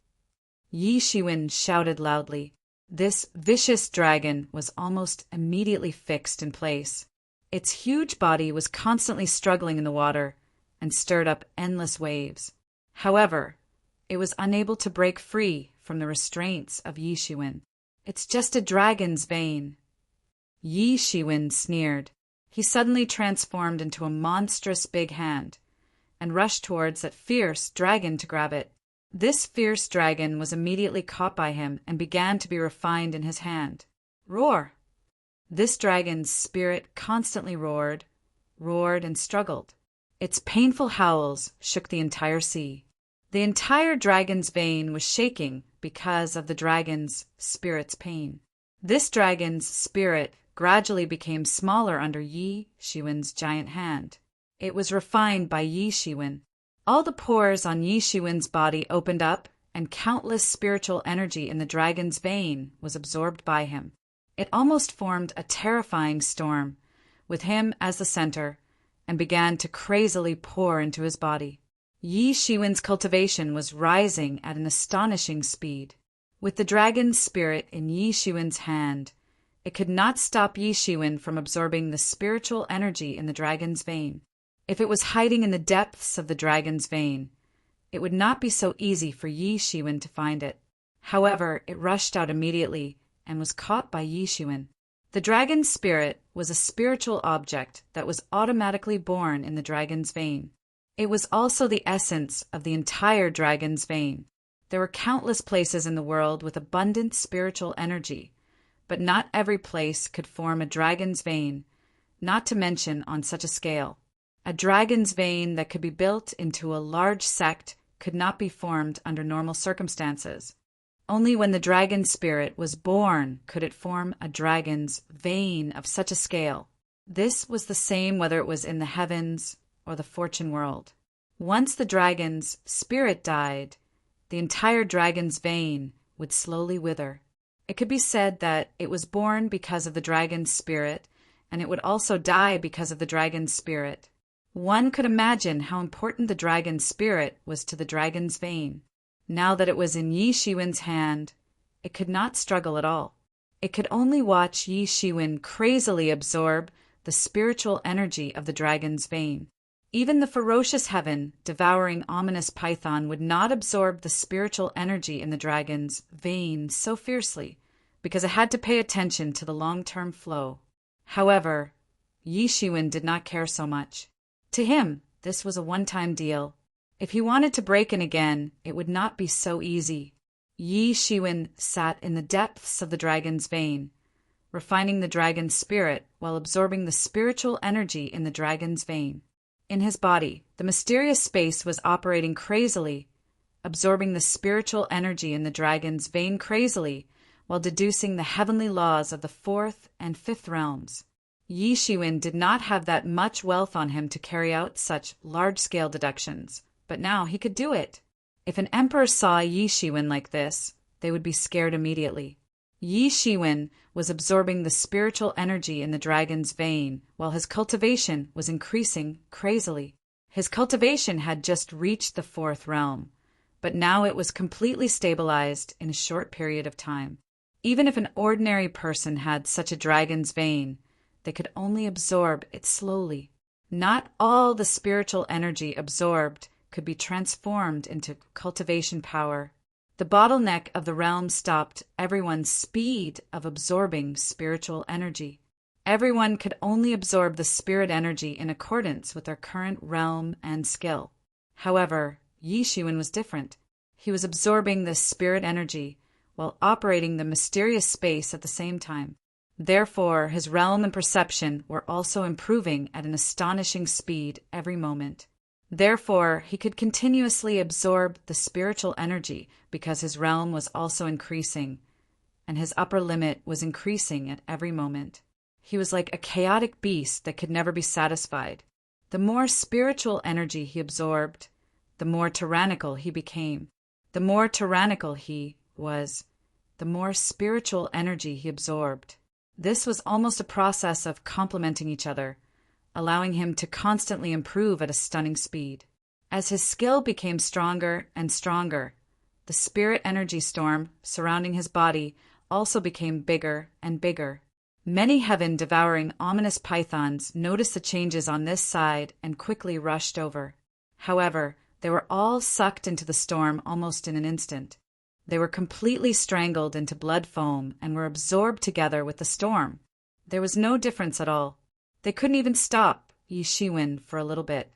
Yi Shiwen shouted loudly. This vicious dragon was almost immediately fixed in place. Its huge body was constantly struggling in the water and stirred up endless waves. However, it was unable to break free from the restraints of Yi Shiwen. "It's just a dragon's vein." Yi Shiwen sneered. He suddenly transformed into a monstrous big hand and rushed towards that fierce dragon to grab it. This fierce dragon was immediately caught by him and began to be refined in his hand. Roar! This dragon's spirit constantly roared, and struggled. Its painful howls shook the entire sea. The entire dragon's vein was shaking because of the dragon's spirit's pain. This dragon's spirit gradually became smaller under Yi Shiwen's giant hand. It was refined by Yi Shiwen. All the pores on Yi Shiwen's body opened up, and countless spiritual energy in the dragon's vein was absorbed by him. It almost formed a terrifying storm, with him as the center, and began to crazily pour into his body. Yi Shiwen's cultivation was rising at an astonishing speed. With the dragon's spirit in Yi Shiwen's hand, it could not stop Yi Shiwen from absorbing the spiritual energy in the dragon's vein. If it was hiding in the depths of the dragon's vein, it would not be so easy for Yi Shiwen to find it. However, it rushed out immediately and was caught by Yi Shiwen. The dragon's spirit was a spiritual object that was automatically born in the dragon's vein. It was also the essence of the entire dragon's vein. There were countless places in the world with abundant spiritual energy, but not every place could form a dragon's vein, not to mention on such a scale. A dragon's vein that could be built into a large sect could not be formed under normal circumstances. Only when the dragon spirit was born could it form a dragon's vein of such a scale. This was the same whether it was in the heavens or the fortune world. Once the dragon's spirit died, the entire dragon's vein would slowly wither. It could be said that it was born because of the dragon's spirit, and it would also die because of the dragon's spirit. One could imagine how important the dragon's spirit was to the dragon's vein. Now that it was in Yi Shiwen's hand, it could not struggle at all. It could only watch Yi Shiwen crazily absorb the spiritual energy of the dragon's vein. Even the ferocious heaven, devouring ominous python would not absorb the spiritual energy in the dragon's vein so fiercely. because it had to pay attention to the long-term flow. However, Yi Shiwen did not care so much. To him, this was a one-time deal. If he wanted to break in again, it would not be so easy. Yi Shiwen sat in the depths of the dragon's vein, refining the dragon's spirit while absorbing the spiritual energy in the dragon's vein. In his body, the mysterious space was operating crazily, absorbing the spiritual energy in the dragon's vein crazily, while deducing the heavenly laws of the fourth and fifth realms. Yi Shiwen did not have that much wealth on him to carry out such large-scale deductions, but now he could do it. If an emperor saw Yi Shiwen like this, they would be scared immediately. Yi Shiwen was absorbing the spiritual energy in the dragon's vein, while his cultivation was increasing crazily. His cultivation had just reached the fourth realm, but now it was completely stabilized in a short period of time. Even if an ordinary person had such a dragon's vein, they could only absorb it slowly. Not all the spiritual energy absorbed could be transformed into cultivation power. The bottleneck of the realm stopped everyone's speed of absorbing spiritual energy. Everyone could only absorb the spirit energy in accordance with their current realm and skill. However, Yi Shiwen was different. He was absorbing this spirit energy while operating the mysterious space at the same time. Therefore, his realm and perception were also improving at an astonishing speed every moment. Therefore, he could continuously absorb the spiritual energy because his realm was also increasing, and his upper limit was increasing at every moment. He was like a chaotic beast that could never be satisfied. The more spiritual energy he absorbed, the more tyrannical he became. The more tyrannical he was, the more spiritual energy he absorbed. This was almost a process of complementing each other, allowing him to constantly improve at a stunning speed. As his skill became stronger and stronger, the spirit energy storm surrounding his body also became bigger and bigger. Many heaven-devouring ominous pythons noticed the changes on this side and quickly rushed over. However, they were all sucked into the storm almost in an instant. They were completely strangled into blood foam and were absorbed together with the storm. There was no difference at all. They couldn't even stop Yi Shiwen for a little bit.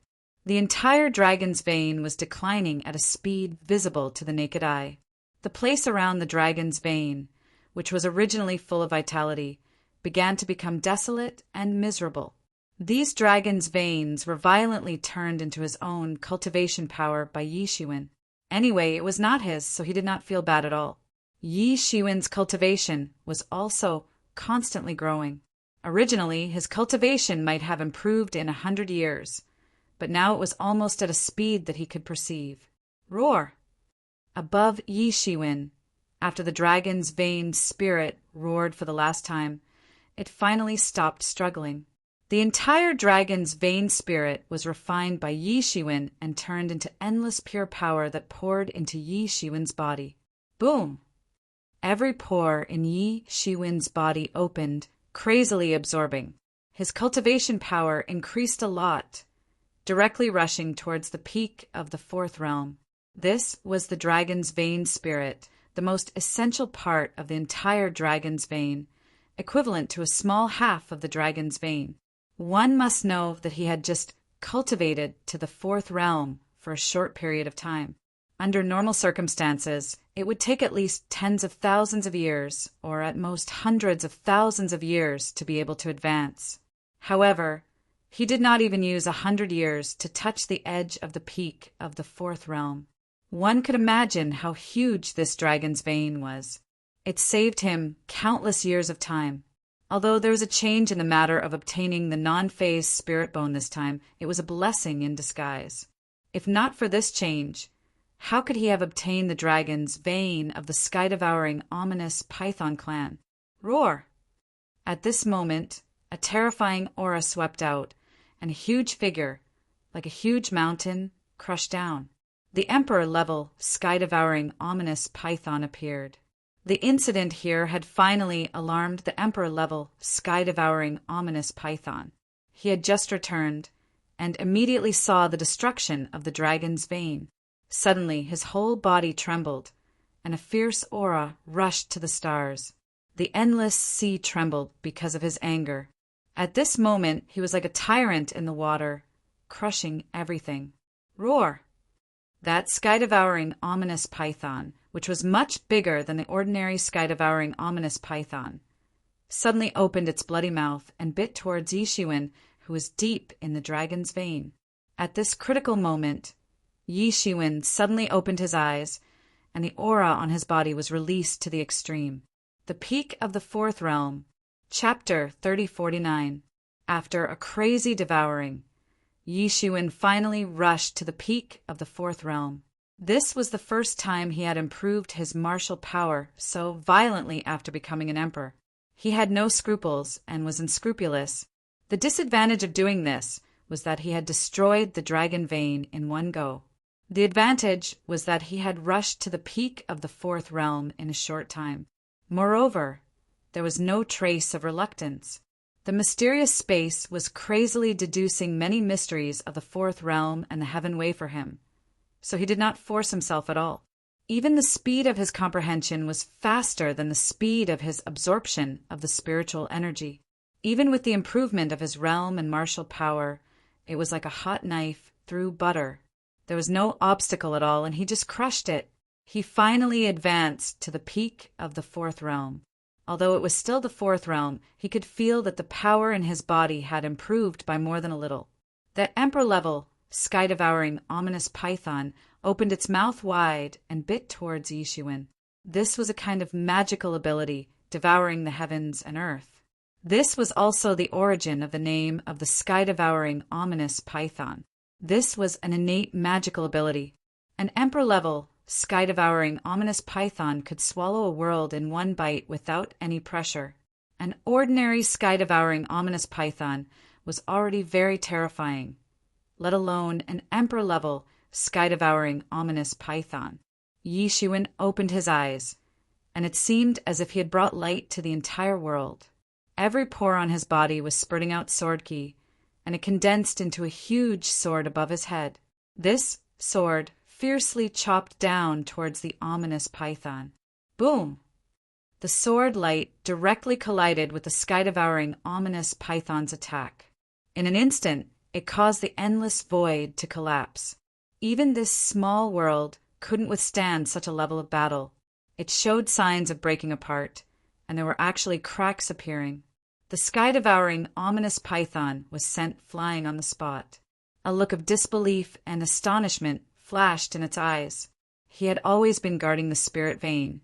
The entire dragon's vein was declining at a speed visible to the naked eye. The place around the dragon's vein, which was originally full of vitality, began to become desolate and miserable. These dragon's veins were violently turned into his own cultivation power by Yi Shiwen. Anyway, it was not his, so he did not feel bad at all. Yi Shiwen's cultivation was also constantly growing. Originally, his cultivation might have improved in 100 years, but now it was almost at a speed that he could perceive. Roar! Above Yi Shiwen, after the dragon's vein spirit roared for the last time, it finally stopped struggling. The entire dragon's vein spirit was refined by Yi Shiwen and turned into endless pure power that poured into Yi Shiwen's body. Boom! Every pore in Yi Shiwen's body opened, crazily absorbing. His cultivation power increased a lot, directly rushing towards the peak of the fourth realm. This was the dragon's vein spirit, the most essential part of the entire dragon's vein, equivalent to a small half of the dragon's vein. One must know that he had just cultivated to the fourth realm for a short period of time. Under normal circumstances, it would take at least tens of thousands of years, or at most hundreds of thousands of years, to be able to advance. However, he did not even use 100 years to touch the edge of the peak of the fourth realm. One could imagine how huge this dragon's vein was. It saved him countless years of time. Although there was a change in the matter of obtaining the non-phase spirit bone this time, it was a blessing in disguise. If not for this change, how could he have obtained the dragon's vein of the sky-devouring, ominous Python clan? Roar! At this moment, a terrifying aura swept out, and a huge figure, like a huge mountain, crushed down. The emperor-level, sky-devouring, ominous Python appeared. The incident here had finally alarmed the emperor-level, sky-devouring, ominous Python. He had just returned, and immediately saw the destruction of the dragon's vein. Suddenly his whole body trembled, and a fierce aura rushed to the stars. The endless sea trembled because of his anger. At this moment, he was like a tyrant in the water, crushing everything. Roar! That sky-devouring, ominous python, which was much bigger than the ordinary sky-devouring, ominous python, suddenly opened its bloody mouth and bit towards Yi Shiwen, who was deep in the dragon's vein. At this critical moment, Yi Shiwen suddenly opened his eyes, and the aura on his body was released to the extreme. The Peak of the Fourth Realm, Chapter 3049. After a crazy devouring, Yi Shiwen finally rushed to the peak of the Fourth Realm. This was the first time he had improved his martial power so violently after becoming an emperor. He had no scruples and was unscrupulous. The disadvantage of doing this was that he had destroyed the dragon vein in one go. The advantage was that he had rushed to the peak of the Fourth Realm in a short time. Moreover, there was no trace of reluctance. The mysterious space was crazily deducing many mysteries of the Fourth Realm and the Heaven Way for him, so he did not force himself at all. Even the speed of his comprehension was faster than the speed of his absorption of the spiritual energy. Even with the improvement of his realm and martial power, it was like a hot knife through butter. There was no obstacle at all, and he just crushed it. He finally advanced to the peak of the Fourth Realm. Although it was still the Fourth Realm, he could feel that the power in his body had improved by more than a little. The emperor-level, sky-devouring, ominous python opened its mouth wide and bit towards Yi Shiwen. This was a kind of magical ability, devouring the heavens and earth. This was also the origin of the name of the sky-devouring, ominous python. This was an innate magical ability. An emperor-level, sky-devouring, ominous python could swallow a world in one bite without any pressure. An ordinary sky-devouring, ominous python was already very terrifying, let alone an emperor-level, sky-devouring, ominous python. Yi Shiwen opened his eyes, and it seemed as if he had brought light to the entire world. Every pore on his body was spurting out sword ki, and it condensed into a huge sword above his head. This sword fiercely chopped down towards the ominous python. Boom! The sword light directly collided with the sky-devouring, ominous python's attack. In an instant, it caused the endless void to collapse. Even this small world couldn't withstand such a level of battle. It showed signs of breaking apart, and there were actually cracks appearing. The sky-devouring, ominous python was sent flying on the spot. A look of disbelief and astonishment flashed in its eyes. He had always been guarding the spirit vein,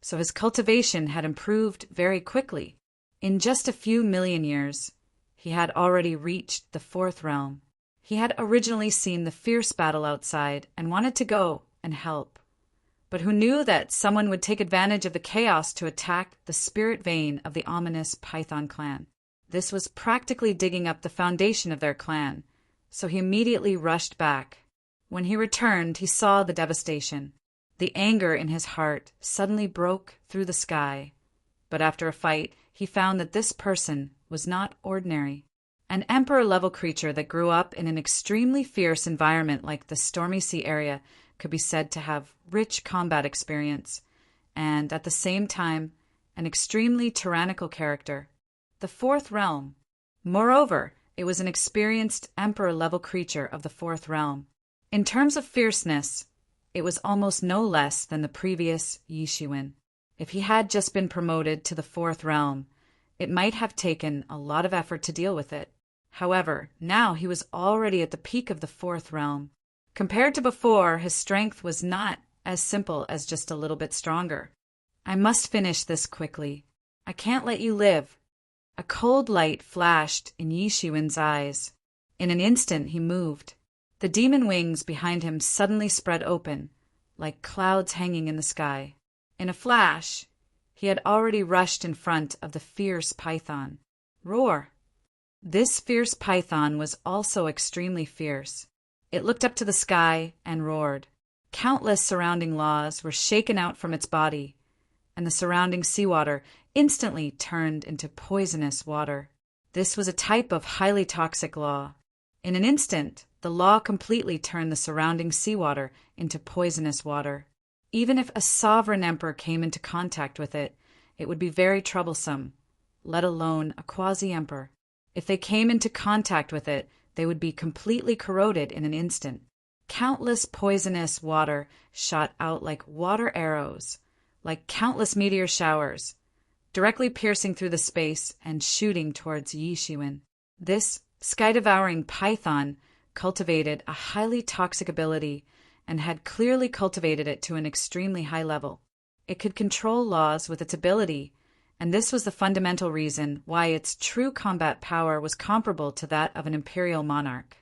so his cultivation had improved very quickly. In just a few million years, he had already reached the Fourth Realm. He had originally seen the fierce battle outside and wanted to go and help, but who knew that someone would take advantage of the chaos to attack the spirit vein of the ominous Python clan. This was practically digging up the foundation of their clan, so he immediately rushed back. When he returned, he saw the devastation. The anger in his heart suddenly broke through the sky, but after a fight, he found that this person was not ordinary. An emperor-level creature that grew up in an extremely fierce environment like the Stormy Sea area could be said to have rich combat experience, and at the same time, an extremely tyrannical character. The Fourth Realm. Moreover, it was an experienced emperor-level creature of the Fourth Realm. In terms of fierceness, it was almost no less than the previous Yi Shiwen. If he had just been promoted to the Fourth Realm, it might have taken a lot of effort to deal with it. However, now he was already at the peak of the Fourth Realm. Compared to before, his strength was not as simple as just a little bit stronger. I must finish this quickly. I can't let you live. A cold light flashed in Yi Shiwen's eyes. In an instant he moved. The demon wings behind him suddenly spread open, like clouds hanging in the sky. In a flash, he had already rushed in front of the fierce python. Roar! This fierce python was also extremely fierce. It looked up to the sky and roared. Countless surrounding laws were shaken out from its body, and the surrounding seawater instantly turned into poisonous water. This was a type of highly toxic law. In an instant, the law completely turned the surrounding seawater into poisonous water. Even if a sovereign emperor came into contact with it, it would be very troublesome, let alone a quasi-emperor. If they came into contact with it, they would be completely corroded in an instant. Countless poisonous water shot out like water arrows, like countless meteor showers, directly piercing through the space and shooting towards Yi Shiwen. This sky-devouring python cultivated a highly toxic ability and had clearly cultivated it to an extremely high level. It could control laws with its ability, and this was the fundamental reason why its true combat power was comparable to that of an imperial monarch.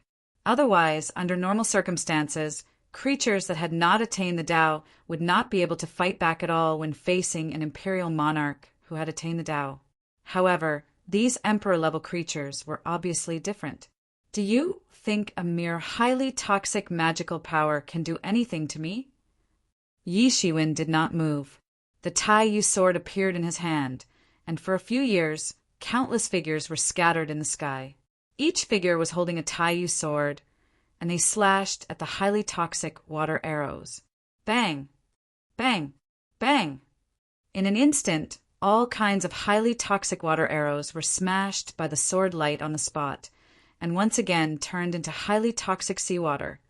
Otherwise, under normal circumstances, creatures that had not attained the Tao would not be able to fight back at all when facing an imperial monarch who had attained the Tao. However, these emperor-level creatures were obviously different. Do you think a mere highly toxic magical power can do anything to me? Yi Shiwen did not move. The Taiyu sword appeared in his hand, and for a few years, countless figures were scattered in the sky. Each figure was holding a Taiyu sword, and they slashed at the highly toxic water arrows. Bang! Bang! Bang! In an instant, all kinds of highly toxic water arrows were smashed by the sword light on the spot, and once again turned into highly toxic seawater,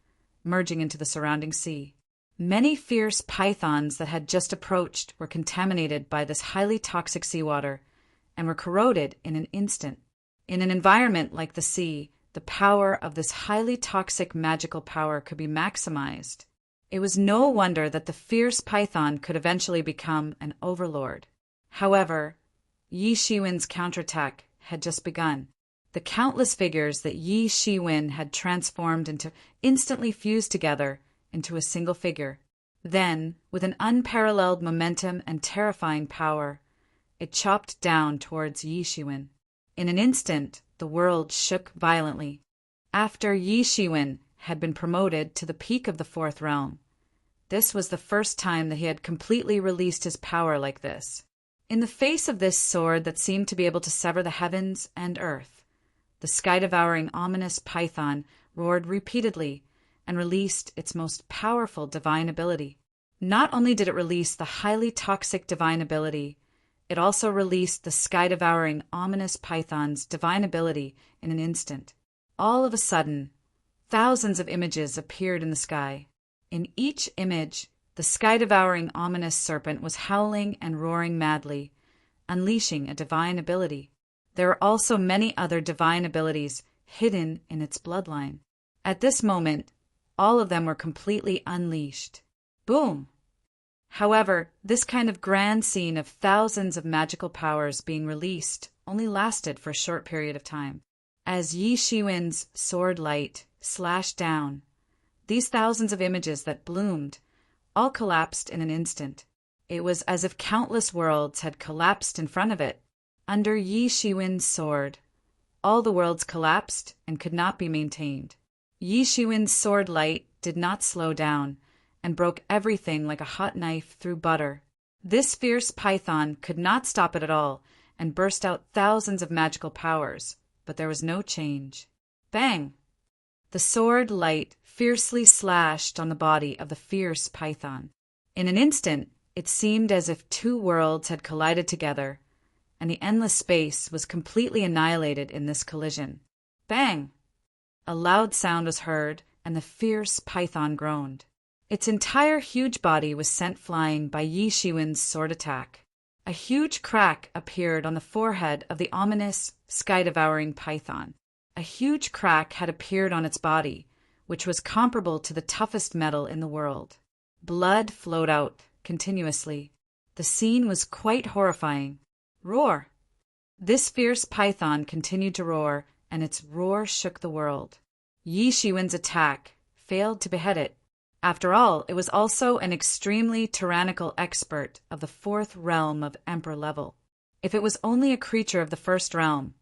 merging into the surrounding sea. Many fierce pythons that had just approached were contaminated by this highly toxic seawater and were corroded in an instant. In an environment like the sea, the power of this highly toxic magical power could be maximized. It was no wonder that the fierce python could eventually become an overlord. However, Yi Shiwen's counterattack had just begun. The countless figures that Yi Shiwen had transformed into instantly fused together into a single figure. Then, with an unparalleled momentum and terrifying power, it chopped down towards Yi Shiwen. In an instant, the world shook violently. After Yi Shiwen had been promoted to the peak of the fourth realm, this was the first time that he had completely released his power like this. In the face of this sword that seemed to be able to sever the heavens and earth, the sky-devouring ominous python roared repeatedly and released its most powerful divine ability. Not only did it release the highly toxic divine ability, it also released the sky-devouring ominous python's divine ability in an instant. All of a sudden, thousands of images appeared in the sky. In each image, the sky-devouring ominous serpent was howling and roaring madly, unleashing a divine ability. There were also many other divine abilities hidden in its bloodline. At this moment, all of them were completely unleashed. Boom! However, this kind of grand scene of thousands of magical powers being released only lasted for a short period of time. As Yi Shiwen's sword light slashed down, these thousands of images that bloomed all collapsed in an instant. It was as if countless worlds had collapsed in front of it. Under Yi Shiwen's sword, all the worlds collapsed and could not be maintained. Yi Shiwen's sword light did not slow down and broke everything like a hot knife through butter. This fierce python could not stop it at all and burst out thousands of magical powers, but there was no change. Bang! The sword light fiercely slashed on the body of the fierce python. In an instant, it seemed as if two worlds had collided together, and the endless space was completely annihilated in this collision. Bang! A loud sound was heard, and the fierce python groaned. Its entire huge body was sent flying by Yi Shiwen's sword attack. A huge crack appeared on the forehead of the ominous, sky-devouring python. A huge crack had appeared on its body, which was comparable to the toughest metal in the world. Blood flowed out continuously. The scene was quite horrifying. Roar! This fierce python continued to roar, and its roar shook the world. Yi Shiwen's attack failed to behead it. After all, it was also an extremely tyrannical expert of the fourth realm of emperor level. If it was only a creature of the first realm,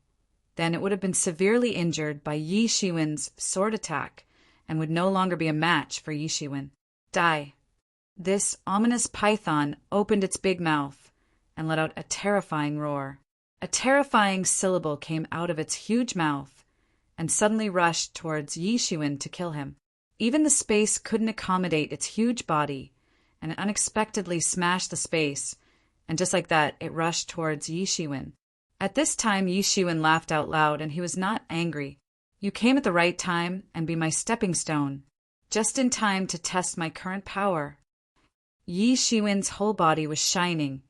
then it would have been severely injured by Yi Shiwen's sword attack and would no longer be a match for Yi Shiwen. Die. This ominous python opened its big mouth and let out a terrifying roar. A terrifying syllable came out of its huge mouth and suddenly rushed towards Yi Shiwen to kill him. Even the space couldn't accommodate its huge body, and it unexpectedly smashed the space and just like that, it rushed towards Yi Shiwen. At this time, Yi Shiwen laughed out loud, and he was not angry. You came at the right time and be my stepping stone, just in time to test my current power. Yi Shiwen's whole body was shining,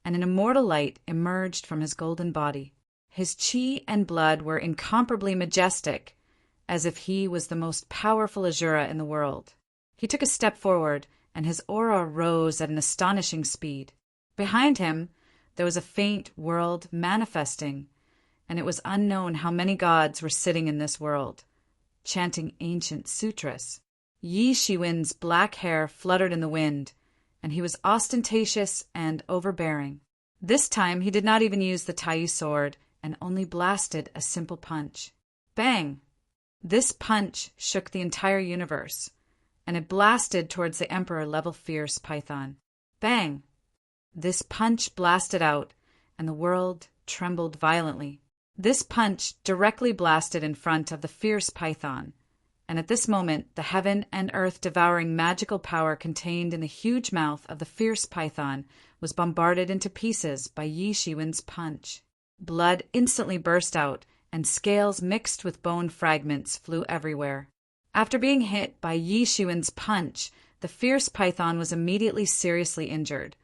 and an immortal light emerged from his golden body. His qi and blood were incomparably majestic, as if he was the most powerful Asura in the world. He took a step forward, and his aura rose at an astonishing speed. Behind him, there was a faint world manifesting, and it was unknown how many gods were sitting in this world, chanting ancient sutras. Yi Shiwen's black hair fluttered in the wind, and he was ostentatious and overbearing. This time he did not even use the Taiyu sword and only blasted a simple punch. Bang! This punch shook the entire universe, and it blasted towards the Emperor Level Fierce Python. Bang! This punch blasted out, and the world trembled violently. This punch directly blasted in front of the Fierce Python, and at this moment the heaven and earth devouring magical power contained in the huge mouth of the Fierce Python was bombarded into pieces by Yi Shiwen's punch. Blood instantly burst out, and scales mixed with bone fragments flew everywhere. After being hit by Yi Shiwen's punch, the Fierce Python was immediately seriously injured,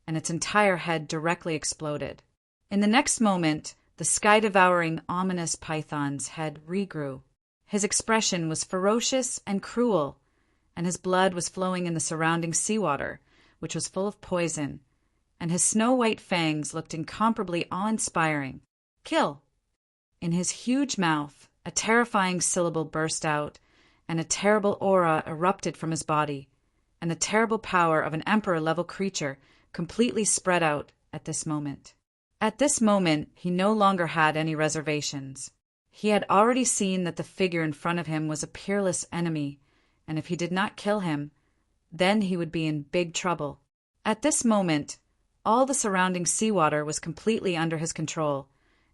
and its entire head directly exploded. In the next moment, the sky-devouring, ominous python's head regrew. His expression was ferocious and cruel, and his blood was flowing in the surrounding seawater, which was full of poison, and his snow-white fangs looked incomparably awe-inspiring. Kill! In his huge mouth, a terrifying syllable burst out, and a terrible aura erupted from his body, and the terrible power of an emperor-level creature completely spread out at this moment. At this moment, he no longer had any reservations. He had already seen that the figure in front of him was a peerless enemy, and if he did not kill him, then he would be in big trouble. At this moment, all the surrounding seawater was completely under his control,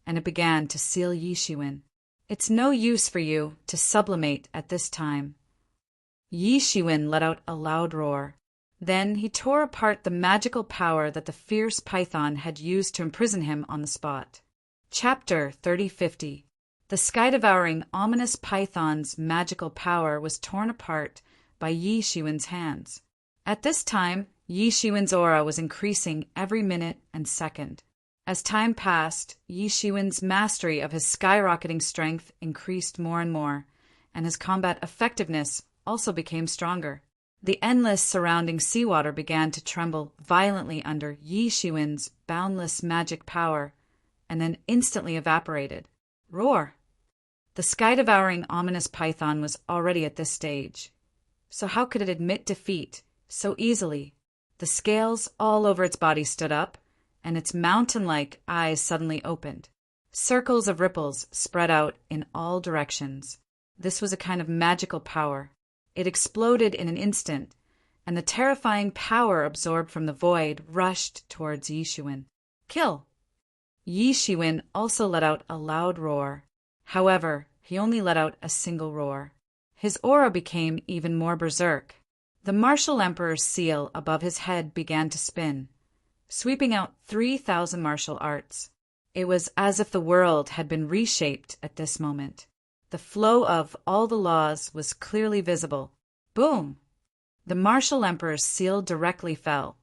and it began to seal Yi Shiwen. It's no use for you to sublimate at this time. Yi Shiwen let out a loud roar. Then he tore apart the magical power that the fierce python had used to imprison him on the spot. Chapter 3050. The sky-devouring, ominous python's magical power was torn apart by Yi Shiwen's hands. At this time, Yi Shiwen's aura was increasing every minute and second. As time passed, Yi Shiwen's mastery of his skyrocketing strength increased more and more, and his combat effectiveness also became stronger. The endless surrounding seawater began to tremble violently under Yi Shiwen's boundless magic power, and then instantly evaporated. Roar! The sky-devouring ominous python was already at this stage. So how could it admit defeat so easily? The scales all over its body stood up, and its mountain-like eyes suddenly opened. Circles of ripples spread out in all directions. This was a kind of magical power. It exploded in an instant, and the terrifying power absorbed from the void rushed towards Yi Shiwen. Kill! Yi Shiwen also let out a loud roar. However, he only let out a single roar. His aura became even more berserk. The martial emperor's seal above his head began to spin, sweeping out 3,000 martial arts. It was as if the world had been reshaped at this moment. The flow of all the laws was clearly visible. Boom! The martial emperor's seal directly fell,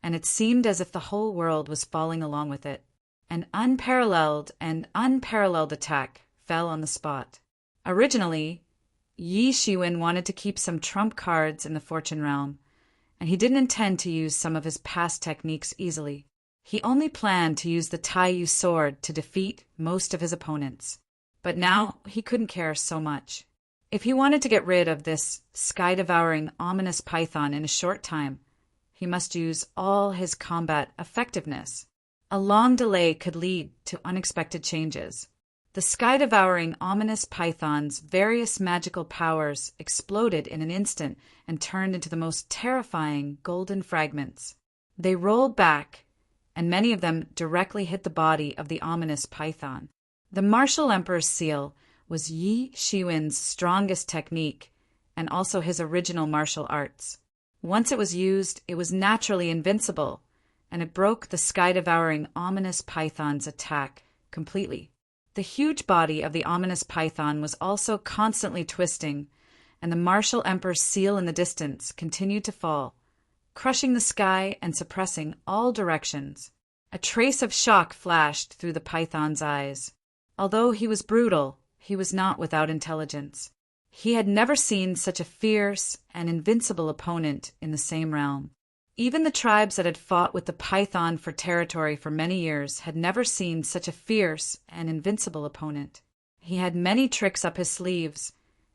and it seemed as if the whole world was falling along with it. An unparalleled attack fell on the spot. Originally, Yi Shiwen wanted to keep some trump cards in the fortune realm, and he didn't intend to use some of his past techniques easily. He only planned to use the Taiyu sword to defeat most of his opponents. But now he couldn't care so much. If he wanted to get rid of this sky-devouring, ominous python in a short time, he must use all his combat effectiveness. A long delay could lead to unexpected changes. The sky-devouring, ominous python's various magical powers exploded in an instant and turned into the most terrifying golden fragments. They rolled back, and many of them directly hit the body of the ominous python. The martial emperor's seal was Yi Shiwen's strongest technique and also his original martial arts. Once it was used, it was naturally invincible, and it broke the sky-devouring ominous python's attack completely. The huge body of the ominous python was also constantly twisting, and the martial emperor's seal in the distance continued to fall, crushing the sky and suppressing all directions. A trace of shock flashed through the python's eyes. Although he was brutal, he was not without intelligence. He had never seen such a fierce and invincible opponent in the same realm. Even the tribes that had fought with the python for territory for many years had never seen such a fierce and invincible opponent. He had many tricks up his sleeves,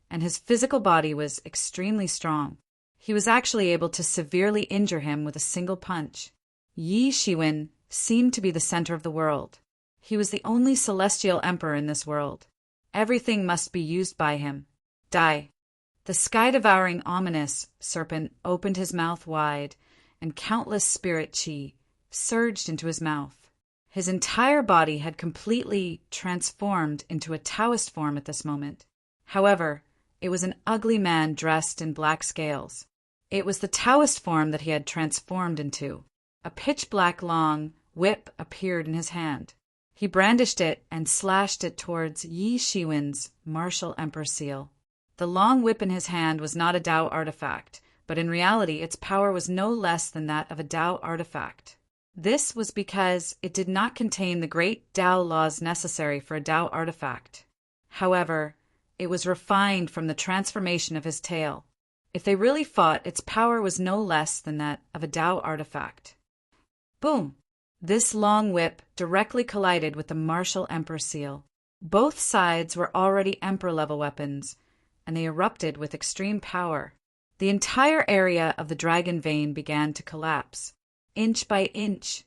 and his physical body was extremely strong. He was actually able to severely injure him with a single punch. Yi Shiwen seemed to be the center of the world. He was the only celestial emperor in this world. Everything must be used by him. Die. The sky-devouring ominous serpent opened his mouth wide, and countless spirit chi surged into his mouth. His entire body had completely transformed into a Taoist form at this moment. However, it was an ugly man dressed in black scales. It was the Taoist form that he had transformed into. A pitch-black long whip appeared in his hand. He brandished it and slashed it towards Yi Shiwen's martial emperor seal. The long whip in his hand was not a Tao artifact, but in reality its power was no less than that of a Tao artifact. This was because it did not contain the great Tao laws necessary for a Tao artifact. However, it was refined from the transformation of his tail. If they really fought, its power was no less than that of a Tao artifact. Boom! This long whip directly collided with the martial emperor seal. Both sides were already emperor-level weapons, and they erupted with extreme power. The entire area of the dragon vein began to collapse. Inch by inch,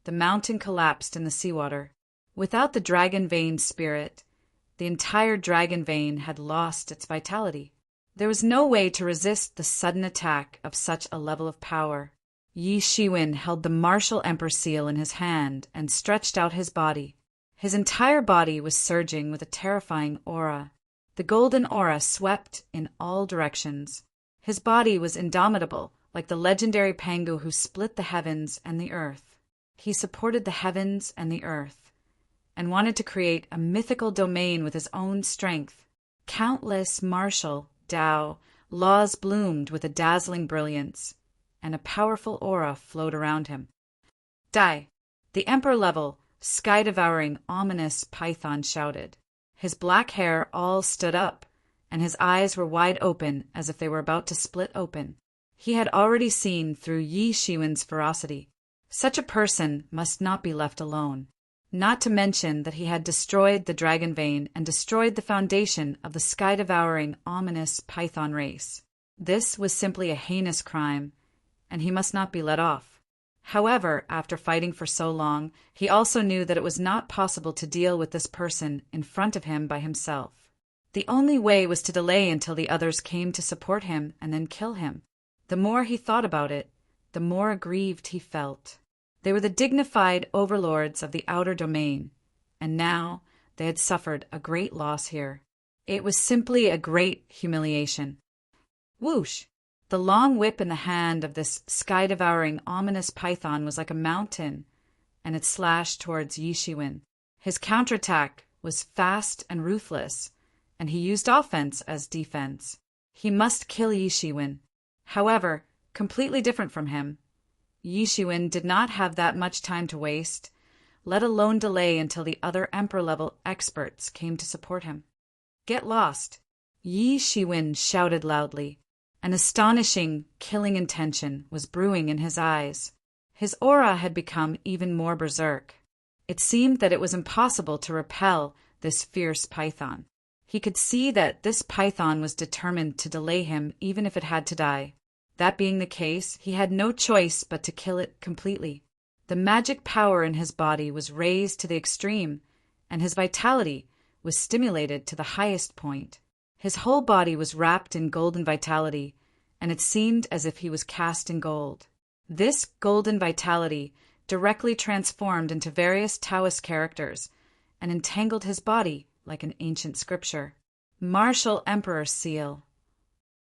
the mountain collapsed in the seawater. Without the dragon vein spirit, the entire dragon vein had lost its vitality. There was no way to resist the sudden attack of such a level of power. Yi Shiwen held the martial emperor seal in his hand and stretched out his body. His entire body was surging with a terrifying aura. The golden aura swept in all directions. His body was indomitable, like the legendary Pangu who split the heavens and the earth. He supported the heavens and the earth, and wanted to create a mythical domain with his own strength. Countless martial, Tao, laws bloomed with a dazzling brilliance, and a powerful aura flowed around him. Die! The emperor-level, sky-devouring, ominous python shouted. His black hair all stood up, and his eyes were wide open as if they were about to split open. He had already seen through Yi Shiwen's ferocity. Such a person must not be left alone. Not to mention that he had destroyed the dragon vein and destroyed the foundation of the sky-devouring, ominous python race. This was simply a heinous crime, and he must not be let off. However, after fighting for so long, he also knew that it was not possible to deal with this person in front of him by himself. The only way was to delay until the others came to support him and then kill him. The more he thought about it, the more aggrieved he felt. They were the dignified overlords of the outer domain, and now they had suffered a great loss here. It was simply a great humiliation. Whoosh! The long whip in the hand of this sky-devouring, ominous python was like a mountain, and it slashed towards Yi Shiwen. His counterattack was fast and ruthless, and he used offense as defense. He must kill Yi Shiwen. However, completely different from him, Yi Shiwen did not have that much time to waste, let alone delay until the other emperor-level experts came to support him. Get lost! Yi Shiwen shouted loudly. An astonishing, killing intention was brewing in his eyes. His aura had become even more berserk. It seemed that it was impossible to repel this fierce python. He could see that this python was determined to delay him even if it had to die. That being the case, he had no choice but to kill it completely. The magic power in his body was raised to the extreme, and his vitality was stimulated to the highest point. His whole body was wrapped in golden vitality, and it seemed as if he was cast in gold. This golden vitality directly transformed into various Taoist characters and entangled his body like an ancient scripture. Martial Emperor Seal.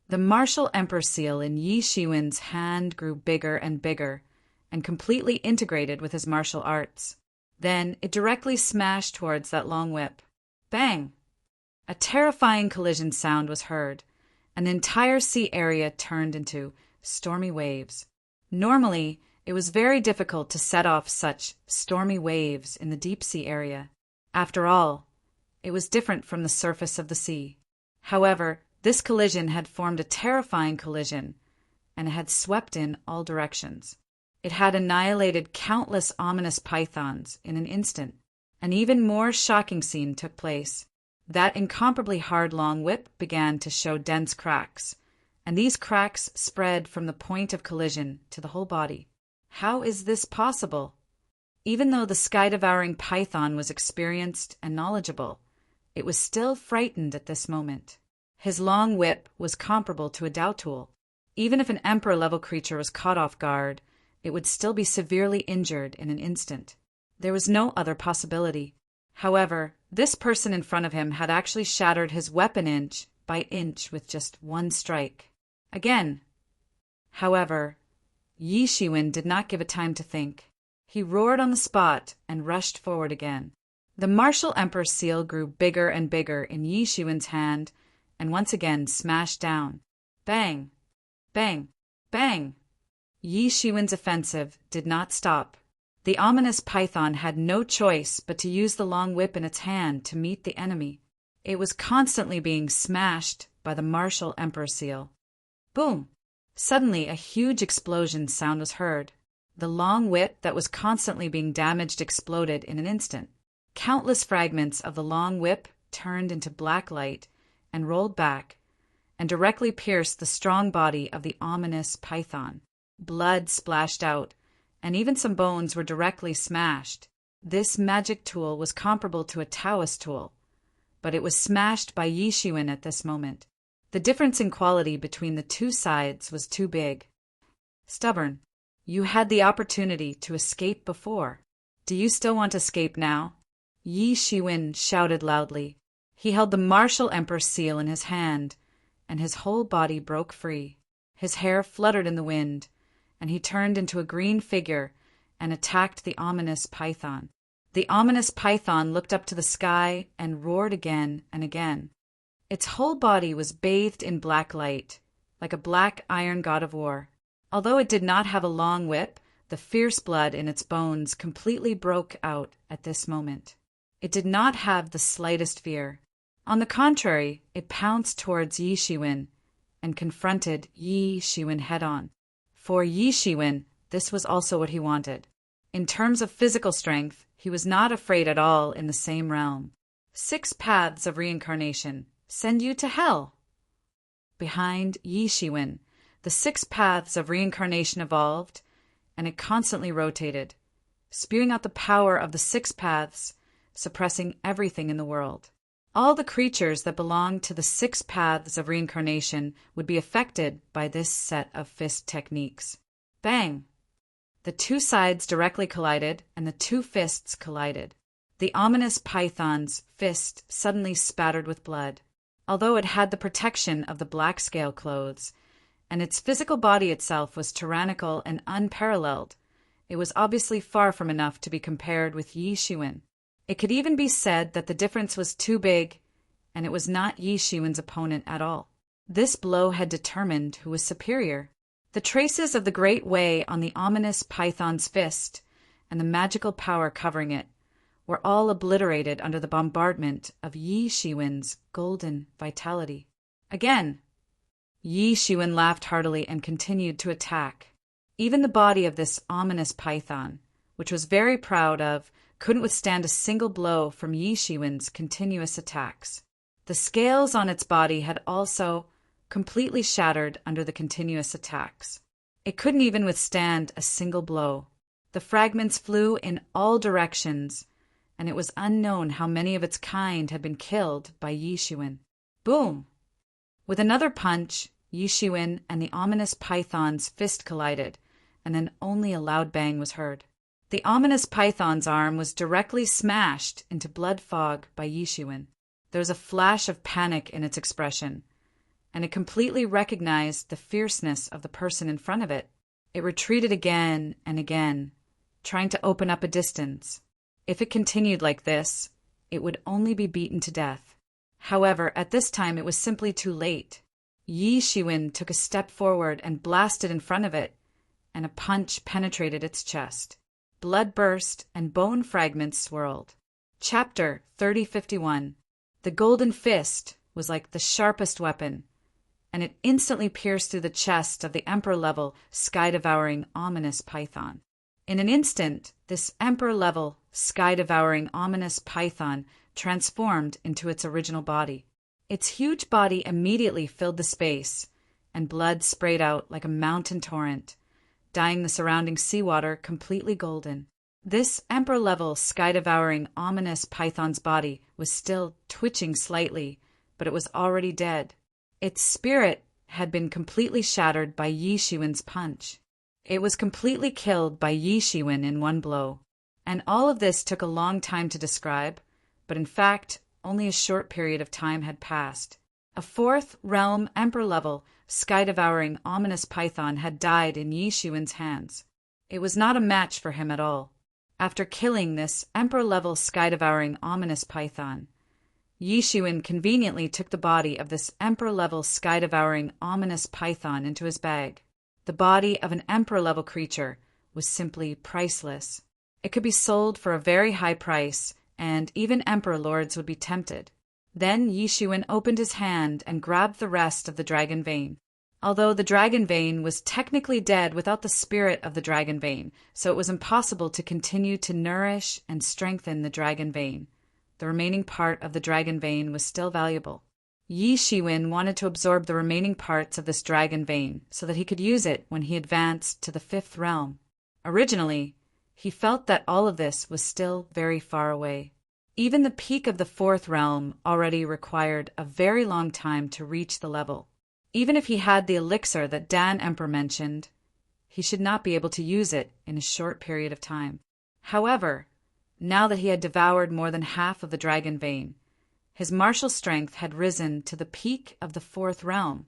The martial emperor seal in Yi Shiwen's hand grew bigger and bigger, and completely integrated with his martial arts. Then it directly smashed towards that long whip. Bang! A terrifying collision sound was heard, and the entire sea area turned into stormy waves. Normally, it was very difficult to set off such stormy waves in the deep sea area. After all, it was different from the surface of the sea. However, this collision had formed a terrifying collision, and it had swept in all directions. It had annihilated countless ominous pythons in an instant. An even more shocking scene took place. That incomparably hard long whip began to show dense cracks, and these cracks spread from the point of collision to the whole body. How is this possible? Even though the sky-devouring python was experienced and knowledgeable, it was still frightened at this moment. His long whip was comparable to a Dao tool. Even if an emperor-level creature was caught off guard, it would still be severely injured in an instant. There was no other possibility. However, this person in front of him had actually shattered his weapon inch by inch with just one strike. Again. However, Yi Shiwen did not give it time to think. He roared on the spot and rushed forward again. The martial emperor's seal grew bigger and bigger in Yi Shiwen's hand and once again smashed down. Bang! Bang! Bang! Yi Shiwen's offensive did not stop. The ominous python had no choice but to use the long whip in its hand to meet the enemy. It was constantly being smashed by the martial emperor seal. Boom! Suddenly, a huge explosion sound was heard. The long whip that was constantly being damaged exploded in an instant. Countless fragments of the long whip turned into black light and rolled back, and directly pierced the strong body of the ominous python. Blood splashed out, and even some bones were directly smashed. This magic tool was comparable to a Taoist tool, but it was smashed by Yi Shiwen at this moment. The difference in quality between the two sides was too big. Stubborn, you had the opportunity to escape before. Do you still want to escape now? Yi Shiwen shouted loudly. He held the martial emperor's seal in his hand, and his whole body broke free. His hair fluttered in the wind, and he turned into a green figure and attacked the ominous python. The ominous python looked up to the sky and roared again and again. Its whole body was bathed in black light, like a black iron god of war. Although it did not have a long whip, the fierce blood in its bones completely broke out at this moment. It did not have the slightest fear. On the contrary, it pounced towards Yi Shiwen and confronted Yi Shiwen head-on. For Yi Shiwen, this was also what he wanted. In terms of physical strength, he was not afraid at all in the same realm. 6 paths of reincarnation send you to hell. Behind Yi Shiwen, the 6 paths of reincarnation evolved, and it constantly rotated, spewing out the power of the 6 paths, suppressing everything in the world. All the creatures that belonged to the 6 paths of reincarnation would be affected by this set of fist techniques. Bang! The 2 sides directly collided, and the 2 fists collided. The ominous python's fist suddenly spattered with blood. Although it had the protection of the black scale clothes, and its physical body itself was tyrannical and unparalleled, it was obviously far from enough to be compared with Yi Shiwen. It could even be said that the difference was too big, and it was not Yi Shiwen's opponent at all. This blow had determined who was superior. The traces of the Great Way on the ominous python's fist, and the magical power covering it, were all obliterated under the bombardment of Yi Shiwen's golden vitality. Again, Yi Shiwen laughed heartily and continued to attack. Even the body of this ominous python, which was very proud of, couldn't withstand a single blow from Yi Shiwen's continuous attacks. The scales on its body had also completely shattered under the continuous attacks. It couldn't even withstand a single blow. The fragments flew in all directions, and it was unknown how many of its kind had been killed by Yi Shiwen. Boom! With another punch, Yi Shiwen and the ominous python's fist collided, and then only a loud bang was heard. The ominous python's arm was directly smashed into blood fog by Yi Shiwen. There was a flash of panic in its expression, and it completely recognized the fierceness of the person in front of it. It retreated again and again, trying to open up a distance. If it continued like this, it would only be beaten to death. However, at this time it was simply too late. Yi Shiwen took a step forward and blasted in front of it, and a punch penetrated its chest. Blood burst and bone fragments swirled. Chapter 3051. The golden fist was like the sharpest weapon, and it instantly pierced through the chest of the emperor-level, sky-devouring, ominous python. In an instant, this emperor-level, sky-devouring, ominous python transformed into its original body. Its huge body immediately filled the space, and blood sprayed out like a mountain torrent, dyeing the surrounding seawater completely golden. This emperor-level, sky-devouring, ominous python's body was still twitching slightly, but it was already dead. Its spirit had been completely shattered by Yi Shiwen's punch. It was completely killed by Yi Shiwen in one blow. And all of this took a long time to describe, but in fact, only a short period of time had passed. A fourth realm emperor-level, sky-devouring, ominous python had died in Yi Shiwen's hands. It was not a match for him at all. After killing this emperor-level, sky-devouring, ominous python, Yi Shiwen conveniently took the body of this emperor-level, sky-devouring, ominous python into his bag. The body of an emperor-level creature was simply priceless. It could be sold for a very high price, and even emperor lords would be tempted. Then Yi Shiwen opened his hand and grabbed the rest of the dragon vein. Although the dragon vein was technically dead without the spirit of the dragon vein, so it was impossible to continue to nourish and strengthen the dragon vein. The remaining part of the dragon vein was still valuable. Yi Shiwen wanted to absorb the remaining parts of this dragon vein so that he could use it when he advanced to the fifth realm. Originally, he felt that all of this was still very far away. Even the peak of the fourth realm already required a very long time to reach the level. Even if he had the elixir that Dan Emperor mentioned, he should not be able to use it in a short period of time. However, now that he had devoured more than half of the dragon vein, his martial strength had risen to the peak of the fourth realm,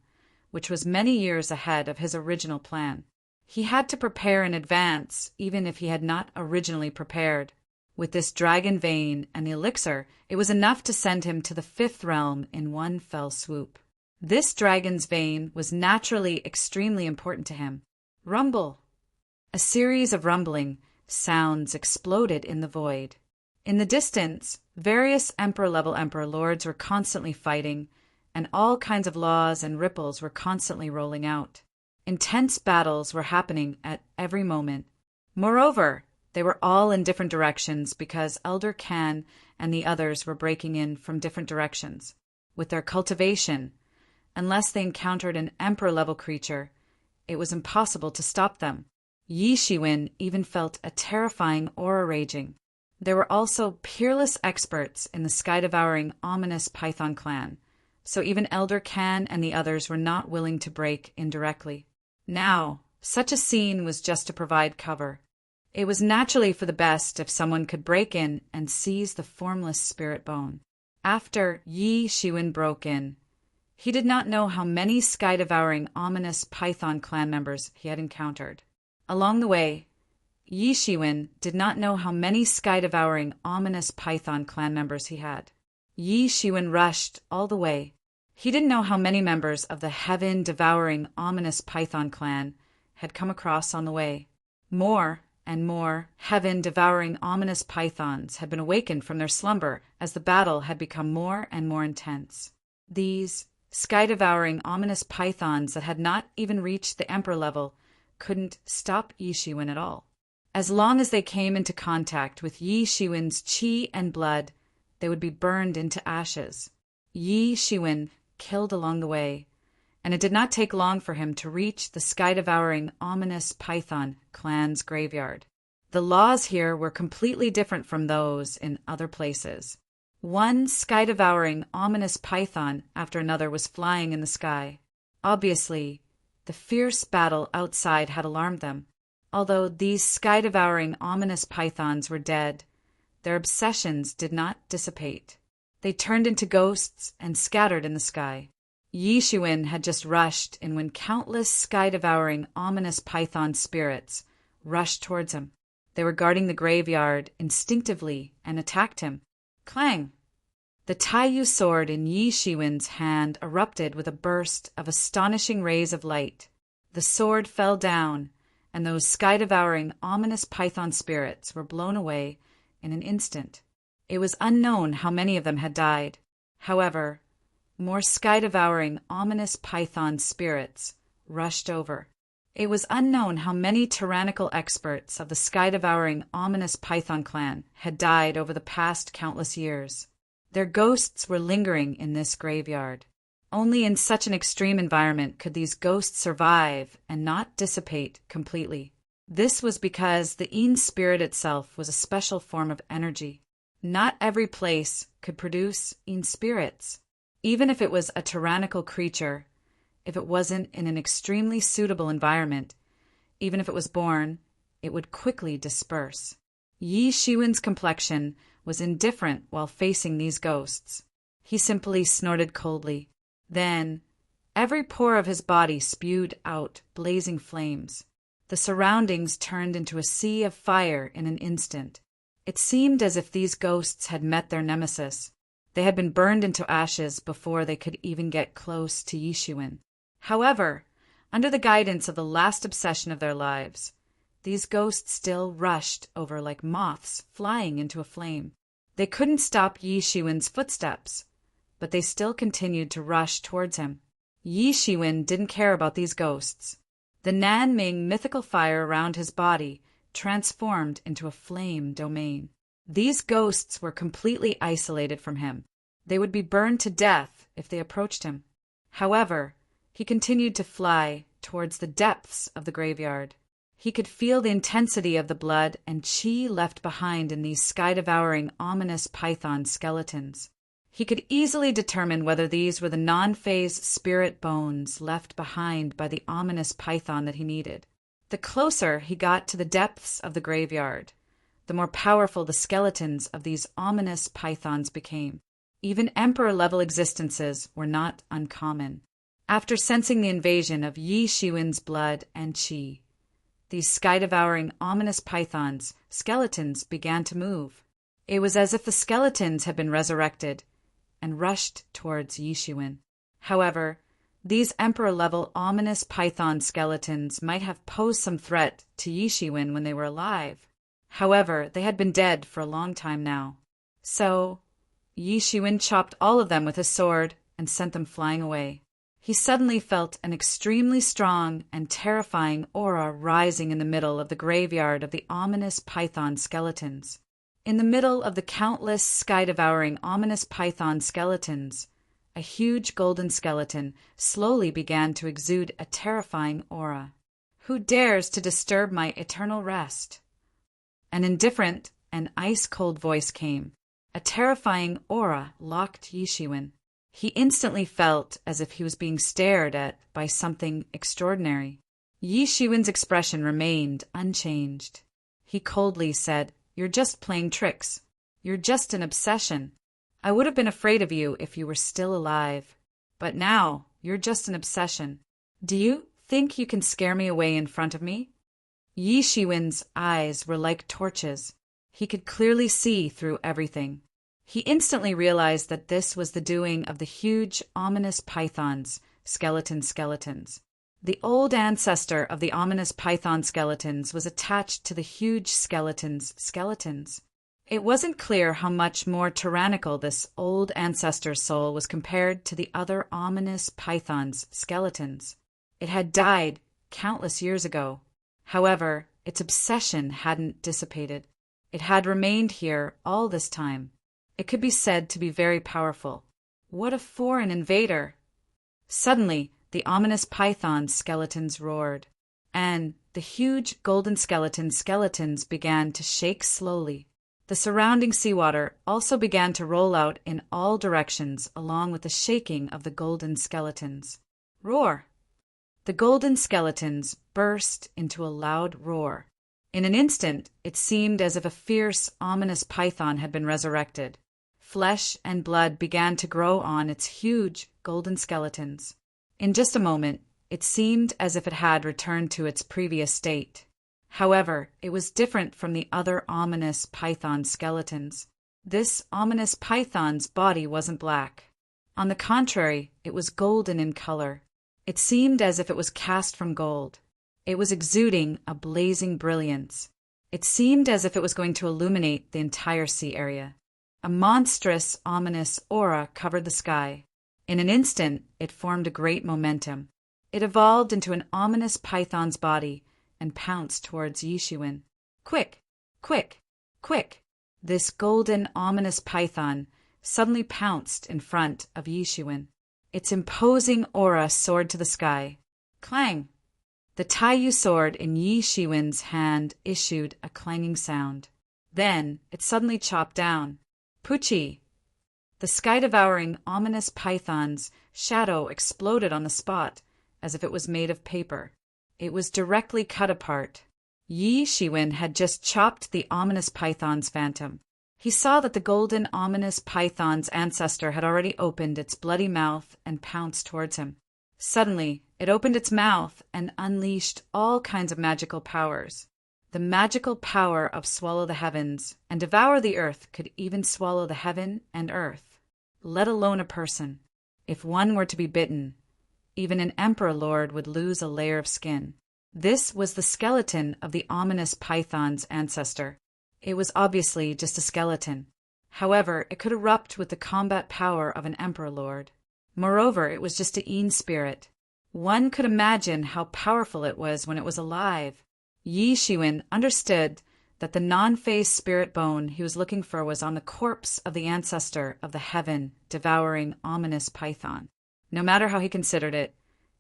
which was many years ahead of his original plan. He had to prepare in advance, even if he had not originally prepared. With this dragon vein and the elixir, it was enough to send him to the fifth realm in one fell swoop. This dragon's vein was naturally extremely important to him. Rumble! A series of rumbling sounds exploded in the void. In the distance, various emperor-level emperor lords were constantly fighting, and all kinds of laws and ripples were constantly rolling out. Intense battles were happening at every moment. Moreover, they were all in different directions because Elder Kan and the others were breaking in from different directions. With their cultivation, unless they encountered an emperor-level creature, it was impossible to stop them. Yi Shiwen even felt a terrifying aura raging. There were also peerless experts in the sky-devouring, ominous python clan, so even Elder Kan and the others were not willing to break in directly. Now, such a scene was just to provide cover. It was naturally for the best if someone could break in and seize the formless spirit bone. After Yi Shiwen broke in, he did not know how many sky-devouring, ominous python clan members he had encountered. Along the way, Yi Shiwen did not know how many sky-devouring, ominous python clan members he had. Yi Shiwen rushed all the way. He didn't know how many members of the heaven-devouring, ominous python clan had come across on the way. More and more heaven-devouring, ominous pythons had been awakened from their slumber as the battle had become more and more intense. These sky-devouring, ominous pythons that had not even reached the emperor level couldn't stop Yi Shiwen at all. As long as they came into contact with Yi Shiwen's qi and blood, they would be burned into ashes. Yi Shiwen killed along the way, and it did not take long for him to reach the sky-devouring, ominous python clan's graveyard. The laws here were completely different from those in other places. One sky-devouring, ominous python after another was flying in the sky. Obviously, the fierce battle outside had alarmed them. Although these sky-devouring, ominous pythons were dead, their obsessions did not dissipate. They turned into ghosts and scattered in the sky. Yi Shiwen had just rushed in when countless sky-devouring, ominous python spirits rushed towards him. They were guarding the graveyard instinctively and attacked him. Clang! The Taiyu sword in Yi Shiwen's hand erupted with a burst of astonishing rays of light. The sword fell down, and those sky-devouring, ominous python spirits were blown away in an instant. It was unknown how many of them had died. However, more sky-devouring, ominous python spirits rushed over. It was unknown how many tyrannical experts of the sky-devouring, ominous python clan had died over the past countless years. Their ghosts were lingering in this graveyard. Only in such an extreme environment could these ghosts survive and not dissipate completely. This was because the Yin spirit itself was a special form of energy. Not every place could produce Yin spirits. Even if it was a tyrannical creature, if it wasn't in an extremely suitable environment, even if it was born, it would quickly disperse. Yi Shiwen's complexion was indifferent while facing these ghosts. He simply snorted coldly. Then, every pore of his body spewed out blazing flames. The surroundings turned into a sea of fire in an instant. It seemed as if these ghosts had met their nemesis. They had been burned into ashes before they could even get close to Yi Shiwen. However, under the guidance of the last obsession of their lives, these ghosts still rushed over like moths flying into a flame. They couldn't stop Yi Shiwen's footsteps, but they still continued to rush towards him. Yi Shiwen didn't care about these ghosts. The Nanming mythical fire around his body transformed into a flame domain. These ghosts were completely isolated from him. They would be burned to death if they approached him. However, he continued to fly towards the depths of the graveyard. He could feel the intensity of the blood and qi left behind in these sky-devouring, ominous python skeletons. He could easily determine whether these were the non-phase spirit bones left behind by the ominous python that he needed. The closer he got to the depths of the graveyard, the more powerful the skeletons of these ominous pythons became. Even emperor-level existences were not uncommon. After sensing the invasion of Yi Shiwen's blood and qi, these sky-devouring, ominous pythons, skeletons, began to move. It was as if the skeletons had been resurrected and rushed towards Yi Shiwen. However, these emperor-level, ominous python skeletons might have posed some threat to Yi Shiwen when they were alive. However, they had been dead for a long time now. So, Yi Shiwen chopped all of them with his sword and sent them flying away. He suddenly felt an extremely strong and terrifying aura rising in the middle of the graveyard of the ominous python skeletons. In the middle of the countless sky-devouring ominous python skeletons, a huge golden skeleton slowly began to exude a terrifying aura. "Who dares to disturb my eternal rest?" An indifferent and ice-cold voice came. A terrifying aura locked Yi Shiwen. He instantly felt as if he was being stared at by something extraordinary. Yi Shiwen's expression remained unchanged. He coldly said, "You're just playing tricks. You're just an obsession. I would have been afraid of you if you were still alive. But now, you're just an obsession. Do you think you can scare me away in front of me?" Yi Shiwen's eyes were like torches. He could clearly see through everything. He instantly realized that this was the doing of the huge, ominous pythons, skeletons. The old ancestor of the ominous python skeletons was attached to the huge skeletons. It wasn't clear how much more tyrannical this old ancestor's soul was compared to the other ominous pythons, skeletons. It had died countless years ago. However, its obsession hadn't dissipated. It had remained here all this time. It could be said to be very powerful. What a foreign invader! Suddenly, the ominous python skeletons roared, and the huge golden skeletons began to shake slowly. The surrounding seawater also began to roll out in all directions along with the shaking of the golden skeletons. Roar! The golden skeletons burst into a loud roar. In an instant, it seemed as if a fierce, ominous python had been resurrected. Flesh and blood began to grow on its huge golden skeletons. In just a moment, it seemed as if it had returned to its previous state. However, it was different from the other ominous python skeletons. This ominous python's body wasn't black. On the contrary, it was golden in color. It seemed as if it was cast from gold. It was exuding a blazing brilliance. It seemed as if it was going to illuminate the entire sea area. A monstrous, ominous aura covered the sky. In an instant, it formed a great momentum. It evolved into an ominous python's body and pounced towards Yishuin. Quick! Quick! Quick! This golden, ominous python suddenly pounced in front of Yishuin. Its imposing aura soared to the sky. Clang! The Taiyu sword in Yishuin's hand issued a clanging sound. Then it suddenly chopped down. Puchi! The sky-devouring, ominous python's shadow exploded on the spot as if it was made of paper. It was directly cut apart. Yishuin had just chopped the ominous python's phantom. He saw that the golden, ominous python's ancestor had already opened its bloody mouth and pounced towards him. Suddenly, it opened its mouth and unleashed all kinds of magical powers. The magical power of swallow the heavens and devour the earth could even swallow the heaven and earth, let alone a person. If one were to be bitten, even an emperor lord would lose a layer of skin. This was the skeleton of the ominous python's ancestor. It was obviously just a skeleton. However, it could erupt with the combat power of an emperor lord. Moreover, it was just a Yin spirit. One could imagine how powerful it was when it was alive. Yishuin understood that the non-phase spirit bone he was looking for was on the corpse of the ancestor of the heaven-devouring ominous python. No matter how he considered it,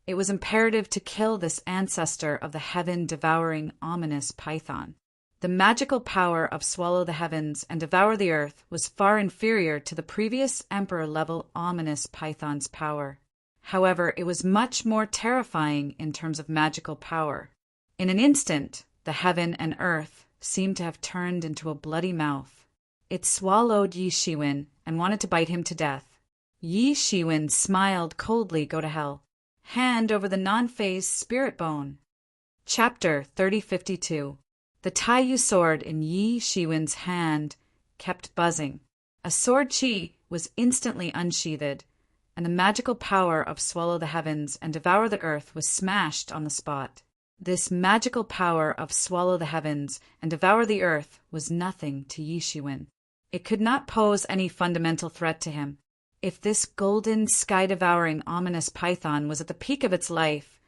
it was imperative to kill this ancestor of the heaven-devouring ominous python. The magical power of swallow the heavens and devour the earth was far inferior to the previous emperor-level ominous python's power. However, it was much more terrifying in terms of magical power. In an instant, the heaven and earth seemed to have turned into a bloody mouth. It swallowed Yishuin and wanted to bite him to death. Yishuin smiled coldly. Go to hell. Hand over the non-phase spirit bone. Chapter 3052. The Taiyu sword in Yishuin's hand kept buzzing. A sword chi was instantly unsheathed, and the magical power of swallow the heavens and devour the earth was smashed on the spot. This magical power of swallow the heavens and devour the earth was nothing to Yishuin. It could not pose any fundamental threat to him. If this golden, sky-devouring, ominous python was at the peak of its life,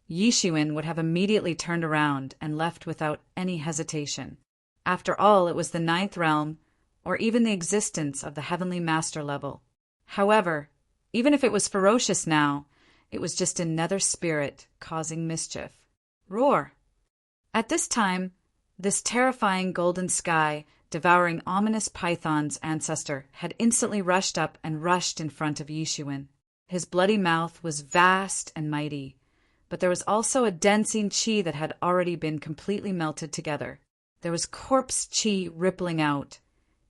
Yishuin would have immediately turned around and left without any hesitation. After all, it was the ninth realm, or even the existence of the heavenly master level. However, even if it was ferocious now, it was just another spirit causing mischief. Roar! At this time, this terrifying golden sky, devouring ominous python's ancestor had instantly rushed up and rushed in front of Yishuin. His bloody mouth was vast and mighty, but there was also a densing chi that had already been completely melted together. There was corpse chi rippling out,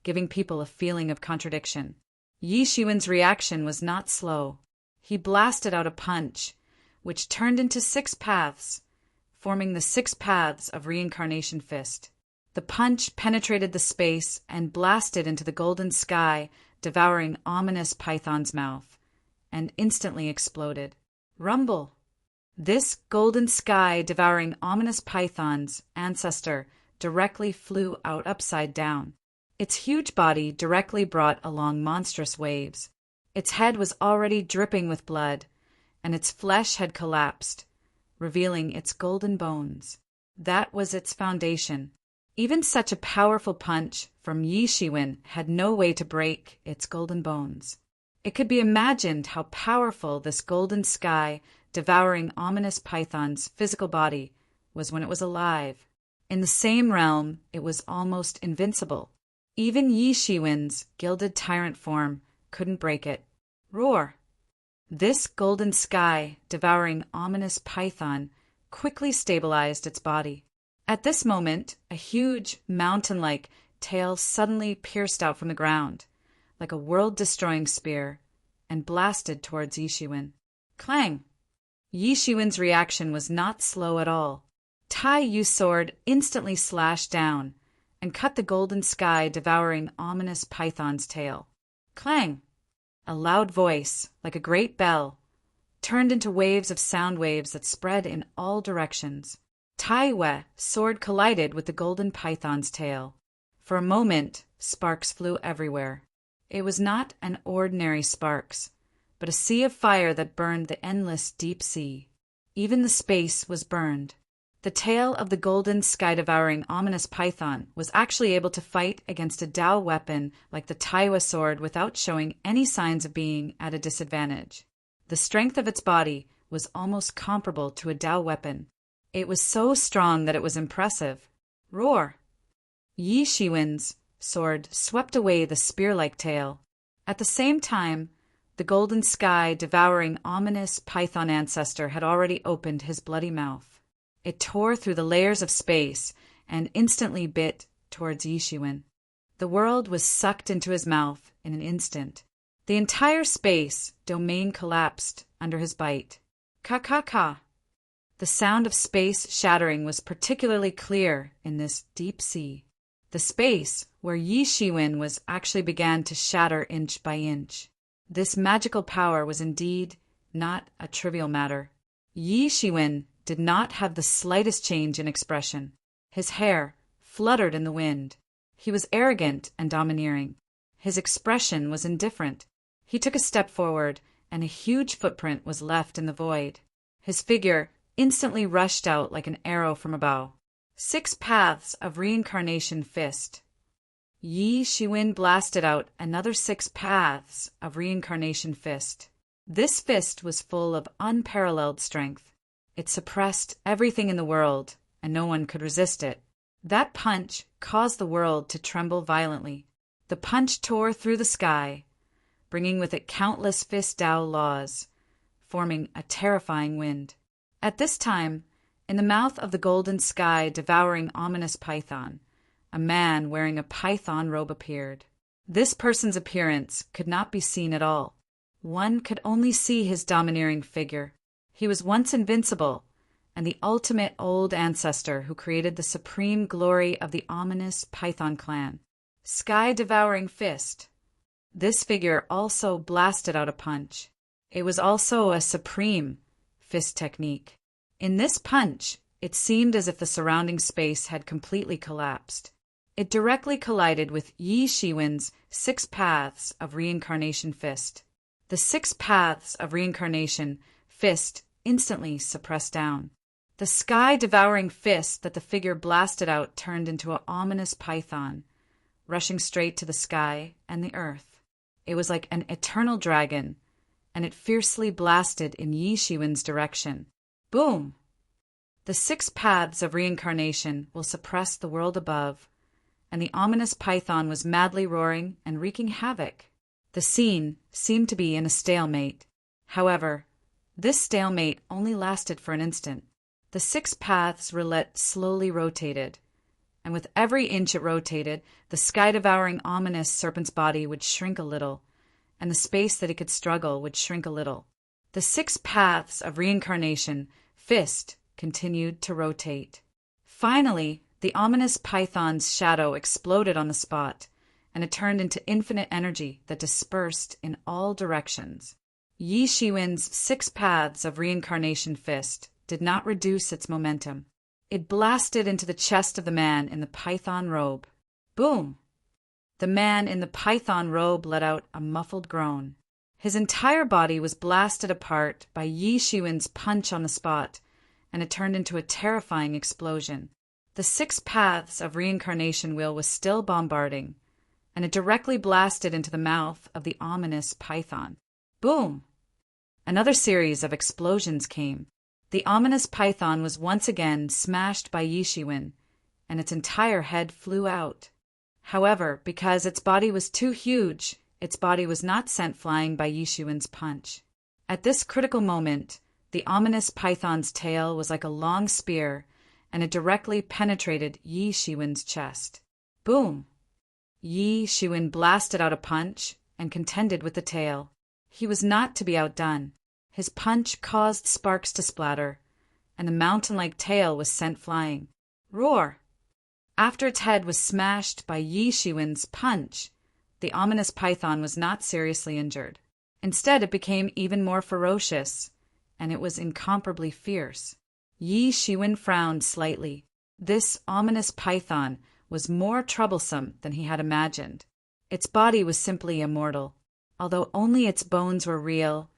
giving people a feeling of contradiction. Yishuin's reaction was not slow. He blasted out a punch, which turned into 6 paths, forming the 6 paths of reincarnation fist. The punch penetrated the space and blasted into the golden sky, devouring ominous python's mouth, and instantly exploded. Rumble! This golden sky devouring ominous python's ancestor directly flew out upside down. Its huge body directly brought along monstrous waves. Its head was already dripping with blood, and its flesh had collapsed, revealing its golden bones. That was its foundation. Even such a powerful punch from Yishuin had no way to break its golden bones. It could be imagined how powerful this golden sky devouring ominous python's physical body was when it was alive. In the same realm, it was almost invincible. Even Yishuin's gilded tyrant form couldn't break it. Roar! This golden sky devouring ominous python quickly stabilized its body. At this moment, a huge, mountain-like tail suddenly pierced out from the ground, like a world-destroying spear. and blasted towards Yi Shiwen. Clang! Yi Shiwen's reaction was not slow at all. Tai Yu's sword instantly slashed down and cut the golden sky, devouring ominous python's tail. Clang! A loud voice, like a great bell, turned into waves of sound waves that spread in all directions. Tai Yu's sword collided with the golden python's tail. For a moment, sparks flew everywhere. It was not an ordinary sparks, but a sea of fire that burned the endless deep sea. Even the space was burned. The tail of the golden sky-devouring ominous python was actually able to fight against a Dao weapon like the Taiwa sword without showing any signs of being at a disadvantage. The strength of its body was almost comparable to a Dao weapon. It was so strong that it was impressive. Roar! Yi Shiwen's sword swept away the spear-like tail. At the same time, the golden sky-devouring ominous python ancestor had already opened his bloody mouth. It tore through the layers of space and instantly bit towards Yi Shiwen. The world was sucked into his mouth in an instant. The entire space domain collapsed under his bite. Ka-ka-ka! The sound of space shattering was particularly clear in this deep sea. The space where Yi Shiwen was actually began to shatter inch by inch. This magical power was indeed not a trivial matter. Yi Shiwen did not have the slightest change in expression. His hair fluttered in the wind. He was arrogant and domineering. His expression was indifferent. He took a step forward, and a huge footprint was left in the void. His figure instantly rushed out like an arrow from a bow. 6 paths of reincarnation fist. Yi Shiwen blasted out another 6 paths of reincarnation fist. This fist was full of unparalleled strength. It suppressed everything in the world, and no one could resist it. That punch caused the world to tremble violently. The punch tore through the sky, bringing with it countless fist Dao laws, forming a terrifying wind. At this time, in the mouth of the golden sky devouring ominous python, a man wearing a python robe appeared. This person's appearance could not be seen at all. One could only see his domineering figure. He was once invincible, and the ultimate old ancestor who created the supreme glory of the ominous Python clan. Sky-devouring fist. This figure also blasted out a punch. It was also a supreme fist technique. In this punch, it seemed as if the surrounding space had completely collapsed. It directly collided with Yi Shiwen's 6 paths of reincarnation fist. The 6 paths of reincarnation fist instantly suppressed down. The sky-devouring fist that the figure blasted out turned into an ominous python, rushing straight to the sky and the earth. It was like an eternal dragon, and it fiercely blasted in Yi Shiwen's direction. Boom! The 6 paths of reincarnation will suppress the world above, and the ominous python was madly roaring and wreaking havoc. The scene seemed to be in a stalemate. However, this stalemate only lasted for an instant. The 6 paths roulette slowly rotated, and with every inch it rotated, the sky-devouring ominous serpent's body would shrink a little, and the space that it could struggle would shrink a little. The 6 paths of reincarnation fist continued to rotate. Finally, the ominous python's shadow exploded on the spot, and it turned into infinite energy that dispersed in all directions. Yi Shiwen's 6 paths of reincarnation fist did not reduce its momentum. It blasted into the chest of the man in the python robe. Boom! The man in the python robe let out a muffled groan. His entire body was blasted apart by Yi Shiwen's punch on the spot, and it turned into a terrifying explosion. The 6 paths of reincarnation wheel was still bombarding, and it directly blasted into the mouth of the ominous python. Boom! Another series of explosions came. The ominous python was once again smashed by Yi Shiwen, and its entire head flew out. However, because its body was too huge, its body was not sent flying by Yi Shiwen's punch. At this critical moment, the ominous python's tail was like a long spear, and it directly penetrated Yi Shiwen's chest. Boom! Yi Shiwen blasted out a punch and contended with the tail. He was not to be outdone. His punch caused sparks to splatter, and the mountain-like tail was sent flying. Roar! After its head was smashed by Yi Shiwen's punch, the ominous python was not seriously injured. Instead, it became even more ferocious, and it was incomparably fierce. Yi Shiwen frowned slightly. This ominous python was more troublesome than he had imagined. Its body was simply immortal. Although only its bones were real,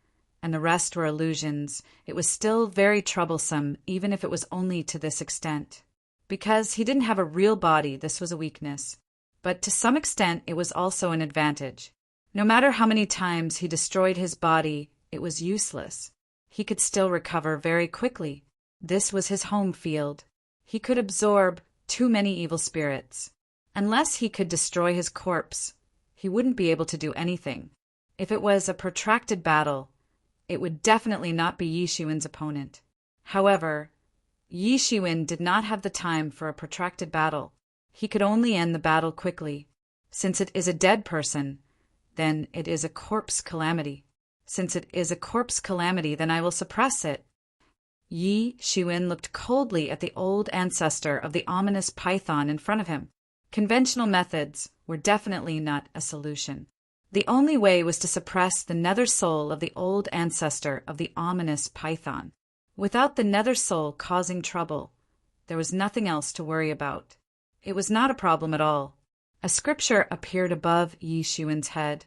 and the rest were illusions, it was still very troublesome, even if it was only to this extent. Because he didn't have a real body, this was a weakness. But to some extent, it was also an advantage. No matter how many times he destroyed his body, it was useless. He could still recover very quickly. This was his home field. He could absorb too many evil spirits. Unless he could destroy his corpse, he wouldn't be able to do anything. If it was a protracted battle, it would definitely not be Yi Shiwen's opponent. However, Yi Shiwen did not have the time for a protracted battle. He could only end the battle quickly. Since it is a dead person, then it is a corpse calamity. Since it is a corpse calamity, then I will suppress it. Yi Shiwen looked coldly at the old ancestor of the ominous python in front of him. Conventional methods were definitely not a solution. The only way was to suppress the nether soul of the old ancestor of the ominous python. Without the nether soul causing trouble, there was nothing else to worry about. It was not a problem at all. A scripture appeared above Yi Shiwen's head,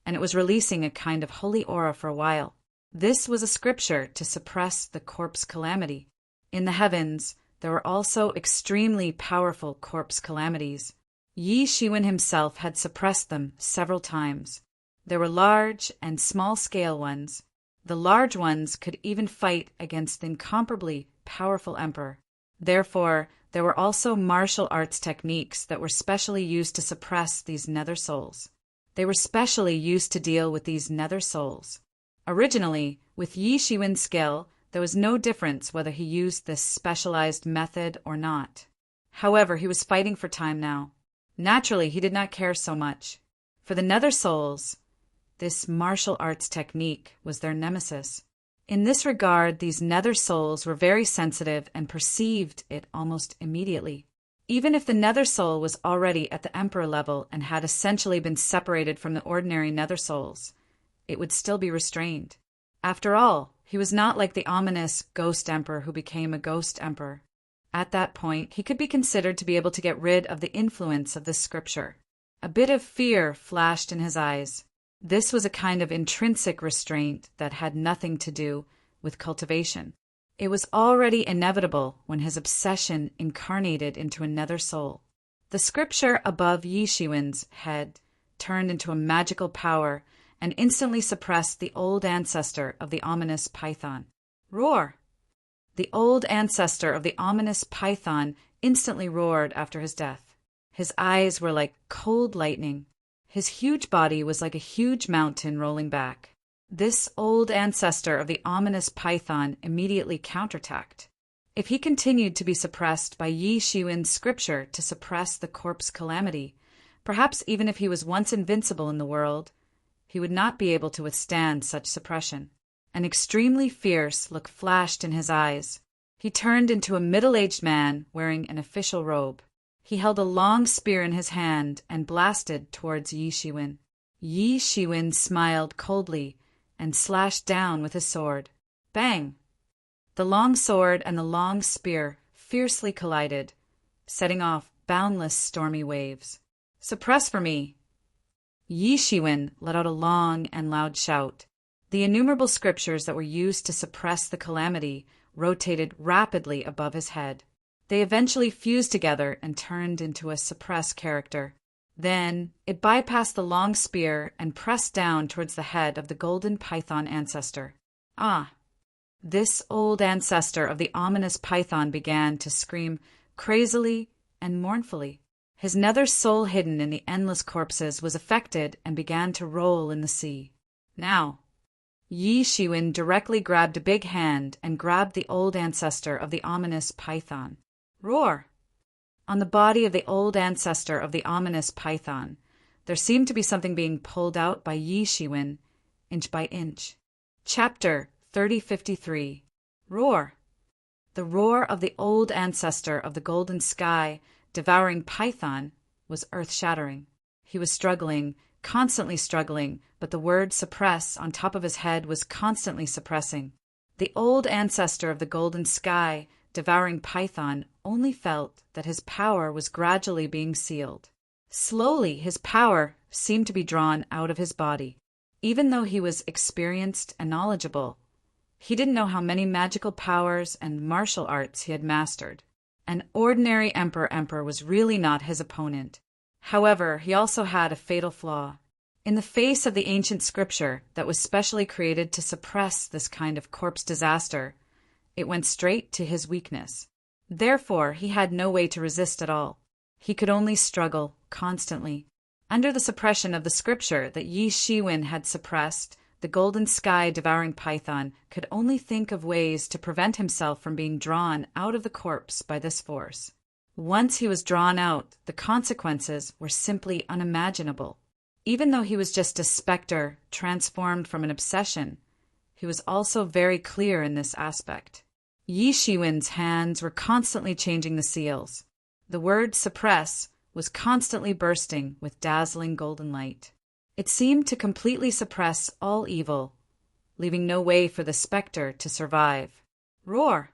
and it was releasing a kind of holy aura for a while. This was a scripture to suppress the corpse calamity. In the heavens, there were also extremely powerful corpse calamities. Yi Shiwen himself had suppressed them several times. There were large and small-scale ones. The large ones could even fight against the incomparably powerful emperor. Therefore, there were also martial arts techniques that were specially used to suppress these nether souls. They were specially used to deal with these nether souls. Originally, with Yi Shiwen's skill, there was no difference whether he used this specialized method or not. However, he was fighting for time now. Naturally, he did not care so much. For the nether souls, this martial arts technique was their nemesis. In this regard, these nether souls were very sensitive and perceived it almost immediately. Even if the nether soul was already at the emperor level and had essentially been separated from the ordinary nether souls, it would still be restrained. After all, he was not like the ominous ghost emperor who became a ghost emperor. At that point, he could be considered to be able to get rid of the influence of this scripture. A bit of fear flashed in his eyes. This was a kind of intrinsic restraint that had nothing to do with cultivation. It was already inevitable when his obsession incarnated into a nether soul. The scripture above Yi Shiwen's head turned into a magical power and instantly suppressed the old ancestor of the ominous python. Roar! The old ancestor of the ominous python instantly roared after his death. His eyes were like cold lightning. His huge body was like a huge mountain rolling back. This old ancestor of the ominous python immediately counterattacked. If he continued to be suppressed by Yi Shiwen's scripture to suppress the corpse calamity, perhaps even if he was once invincible in the world, he would not be able to withstand such suppression. An extremely fierce look flashed in his eyes. He turned into a middle-aged man wearing an official robe. He held a long spear in his hand and blasted towards Yi Shiwen. Yi Shiwen smiled coldly and slashed down with his sword. Bang! The long sword and the long spear fiercely collided, setting off boundless stormy waves. Suppress for me! Yi Shiwen let out a long and loud shout. The innumerable scriptures that were used to suppress the calamity rotated rapidly above his head. They eventually fused together and turned into a suppressed character. Then it bypassed the long spear and pressed down towards the head of the golden python ancestor. Ah! This old ancestor of the ominous python began to scream crazily and mournfully. His nether soul hidden in the endless corpses was affected and began to roll in the sea. Now, Yi Shiwen directly grabbed a big hand and grabbed the old ancestor of the ominous python. Roar! On the body of the old ancestor of the ominous python, there seemed to be something being pulled out by Yi Shiwen inch by inch. Chapter 3053. Roar. The roar of the old ancestor of the golden sky, devouring python, was earth-shattering. He was struggling, constantly struggling, but the word suppress on top of his head was constantly suppressing. The old ancestor of the golden sky, devouring python, only felt that his power was gradually being sealed. Slowly, his power seemed to be drawn out of his body. Even though he was experienced and knowledgeable, he didn't know how many magical powers and martial arts he had mastered. An ordinary emperor was really not his opponent. However, he also had a fatal flaw. In the face of the ancient scripture that was specially created to suppress this kind of corpse disaster, it went straight to his weakness. Therefore, he had no way to resist at all. He could only struggle constantly. Under the suppression of the scripture that Yi Shiwen had suppressed, the golden sky devouring python could only think of ways to prevent himself from being drawn out of the corpse by this force. Once he was drawn out, the consequences were simply unimaginable. Even though he was just a specter transformed from an obsession, he was also very clear in this aspect. Yi Shiwen's hands were constantly changing the seals. The word suppress was constantly bursting with dazzling golden light. It seemed to completely suppress all evil, leaving no way for the specter to survive. Roar!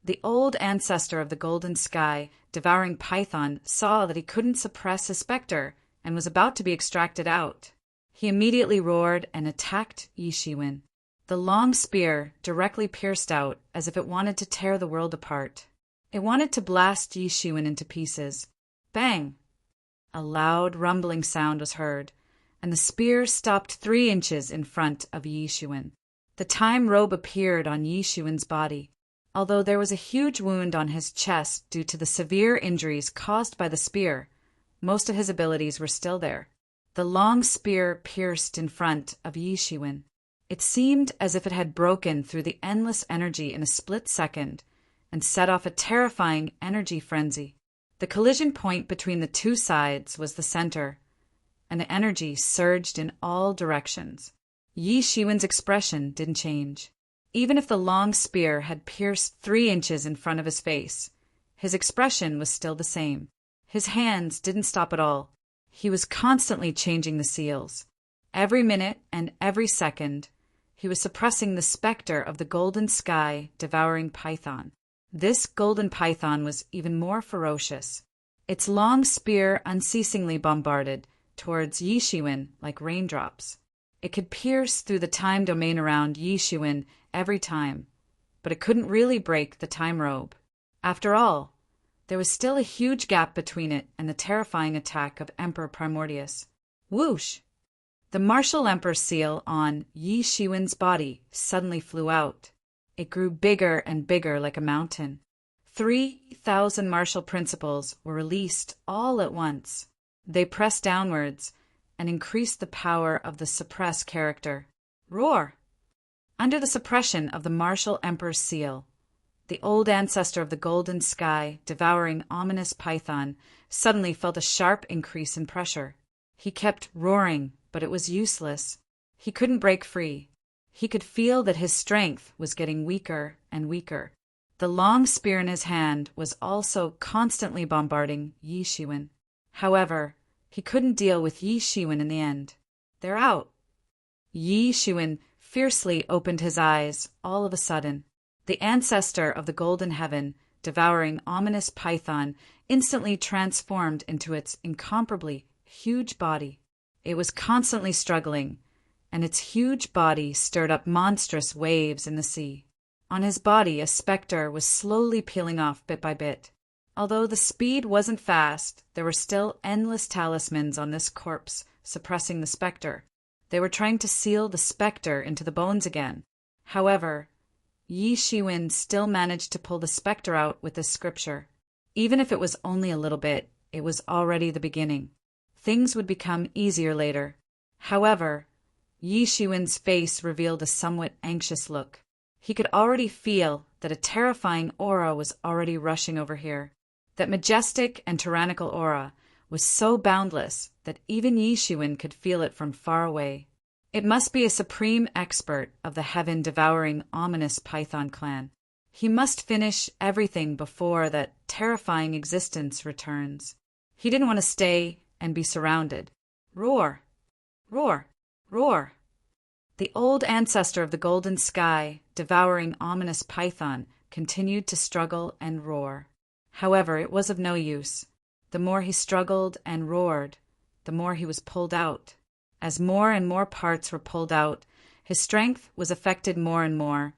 The old ancestor of the golden sky, devouring python, saw that he couldn't suppress his specter and was about to be extracted out. He immediately roared and attacked Yi Shiwen. The long spear directly pierced out as if it wanted to tear the world apart. It wanted to blast Yi Shiwen into pieces. Bang! A loud rumbling sound was heard, and the spear stopped 3 inches in front of Yi Shiwen. The time robe appeared on Yi Shiwen's body. Although there was a huge wound on his chest due to the severe injuries caused by the spear, most of his abilities were still there. The long spear pierced in front of Yi Shiwen. It seemed as if it had broken through the endless energy in a split second and set off a terrifying energy frenzy. The collision point between the two sides was the center, and the energy surged in all directions. Yi Shiwen's expression didn't change. Even if the long spear had pierced 3 inches in front of his face, his expression was still the same. His hands didn't stop at all. He was constantly changing the seals. Every minute and every second, he was suppressing the specter of the golden sky devouring python. This golden python was even more ferocious. Its long spear unceasingly bombarded towards Yi Shiwen like raindrops. It could pierce through the time domain around Yi Shiwen every time, but it couldn't really break the time robe. After all, there was still a huge gap between it and the terrifying attack of Emperor Primordius. Whoosh! The martial emperor seal on Yi Shiwen's body suddenly flew out. It grew bigger and bigger like a mountain. 3,000 martial principles were released all at once. They pressed downwards and increased the power of the suppressed character. Roar! Under the suppression of the martial emperor's seal, the old ancestor of the golden sky, devouring ominous python, suddenly felt a sharp increase in pressure. He kept roaring, but it was useless. He couldn't break free. He could feel that his strength was getting weaker and weaker. The long spear in his hand was also constantly bombarding Yi Shiwen. However, he couldn't deal with Yi Shiwen in the end. They're out. Yi Shiwen fiercely opened his eyes all of a sudden. The ancestor of the golden heaven, devouring ominous python, instantly transformed into its incomparably huge body. It was constantly struggling, and its huge body stirred up monstrous waves in the sea. On his body, a specter was slowly peeling off bit by bit. Although the speed wasn't fast, there were still endless talismans on this corpse suppressing the specter. They were trying to seal the specter into the bones again. However, Yi Shiwen still managed to pull the specter out with this scripture. Even if it was only a little bit, it was already the beginning. Things would become easier later. However, Yi Shiwen's face revealed a somewhat anxious look. He could already feel that a terrifying aura was already rushing over here. That majestic and tyrannical aura was so boundless that even Yi Shiwen could feel it from far away. It must be a supreme expert of the heaven-devouring, ominous Python clan. He must finish everything before that terrifying existence returns. He didn't want to stay and be surrounded. Roar! Roar! Roar! The old ancestor of the golden sky, devouring ominous Python, continued to struggle and roar. However, it was of no use. The more he struggled and roared, the more he was pulled out. As more and more parts were pulled out, his strength was affected more and more,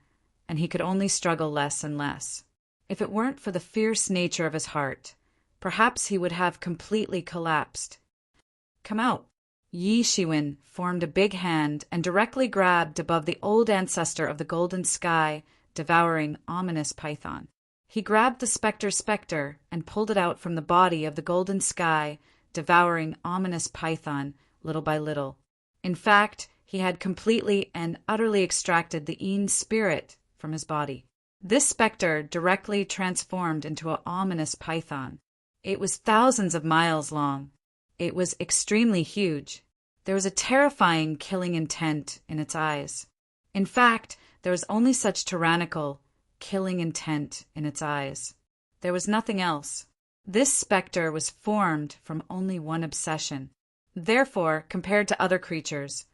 and he could only struggle less and less. If it weren't for the fierce nature of his heart, perhaps he would have completely collapsed. Come out! Yi Shiwen formed a big hand and directly grabbed above the old ancestor of the golden sky, devouring ominous Python. He grabbed the specter and pulled it out from the body of the golden sky, devouring ominous Python, little by little. In fact, he had completely and utterly extracted the Een spirit from his body. This specter directly transformed into an ominous python. It was thousands of miles long. It was extremely huge. There was a terrifying, killing intent in its eyes. In fact, there was only such tyrannical, killing intent in its eyes. There was nothing else. This specter was formed from only one obsession. Therefore, compared to other creatures,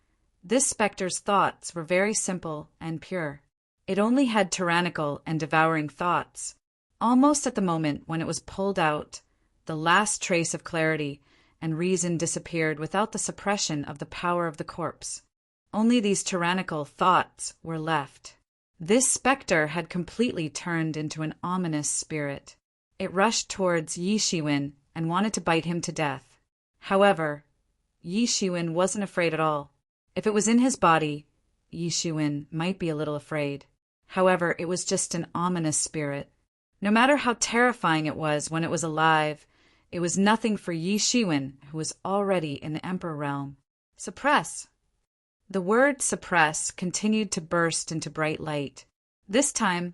this specter's thoughts were very simple and pure. It only had tyrannical and devouring thoughts. Almost at the moment when it was pulled out, the last trace of clarity and reason disappeared without the suppression of the power of the corpse. Only these tyrannical thoughts were left. This specter had completely turned into an ominous spirit. It rushed towards Yi Shiwen and wanted to bite him to death. However, Yi Shiwen wasn't afraid at all. If it was in his body, Yi Shiwen might be a little afraid. However, it was just an ominous spirit. No matter how terrifying it was when it was alive, it was nothing for Yi Shiwen, who was already in the Emperor realm. Suppress! The word suppress continued to burst into bright light. This time,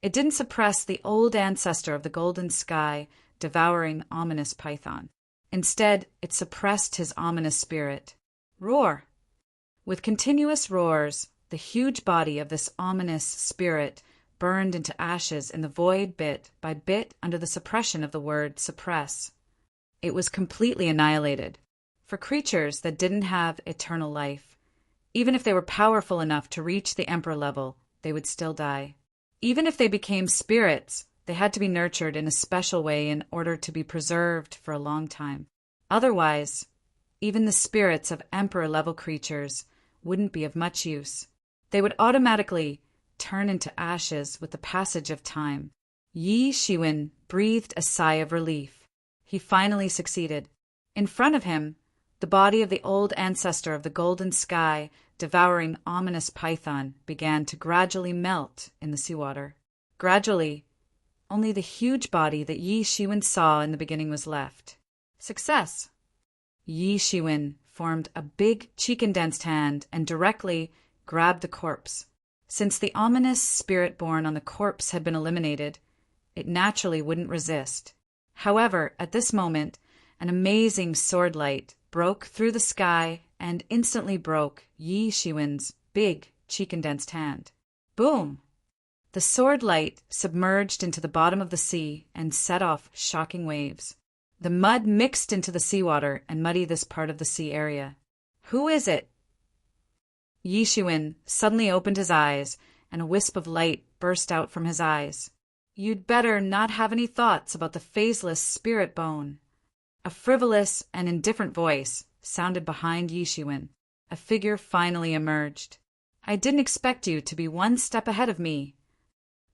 it didn't suppress the old ancestor of the golden sky, devouring ominous Python. Instead, it suppressed his ominous spirit. Roar! With continuous roars, the huge body of this ominous spirit burned into ashes in the void bit by bit under the suppression of the word suppress. It was completely annihilated. For creatures that didn't have eternal life, even if they were powerful enough to reach the Emperor level, they would still die. Even if they became spirits, they had to be nurtured in a special way in order to be preserved for a long time. Otherwise, even the spirits of Emperor-level creatures wouldn't be of much use. They would automatically turn into ashes with the passage of time. Yi Shiwen breathed a sigh of relief. He finally succeeded. In front of him, the body of the old ancestor of the golden sky, devouring ominous Python, began to gradually melt in the seawater. Gradually, only the huge body that Yi Shiwen saw in the beginning was left. Success! Yi Shiwen formed a big cheek-condensed hand and directly grabbed the corpse. Since the ominous spirit born on the corpse had been eliminated, it naturally wouldn't resist. However, at this moment, an amazing sword light broke through the sky and instantly broke Yi Shiwen's big cheek-condensed hand. Boom! The sword light submerged into the bottom of the sea and set off shocking waves. The mud mixed into the seawater and muddied this part of the sea area. Who is it? Yi Shiwen suddenly opened his eyes, and a wisp of light burst out from his eyes. You'd better not have any thoughts about the phaseless spirit bone. A frivolous and indifferent voice sounded behind Yi Shiwen. A figure finally emerged. I didn't expect you to be one step ahead of me.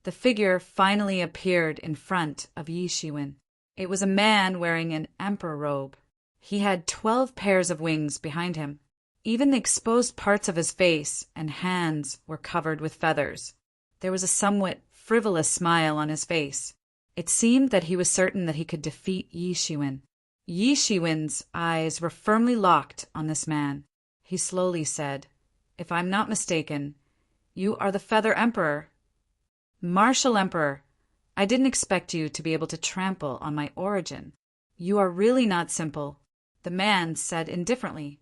The figure finally appeared in front of Yi Shiwen. It was a man wearing an emperor robe. He had 12 pairs of wings behind him. Even the exposed parts of his face and hands were covered with feathers. There was a somewhat frivolous smile on his face. It seemed that he was certain that he could defeat Yi Shiwen. Yi Shiwen's eyes were firmly locked on this man. He slowly said, "If I'm not mistaken, you are the Feather Emperor." "Martial Emperor, I didn't expect you to be able to trample on my origin. You are really not simple," the man said indifferently.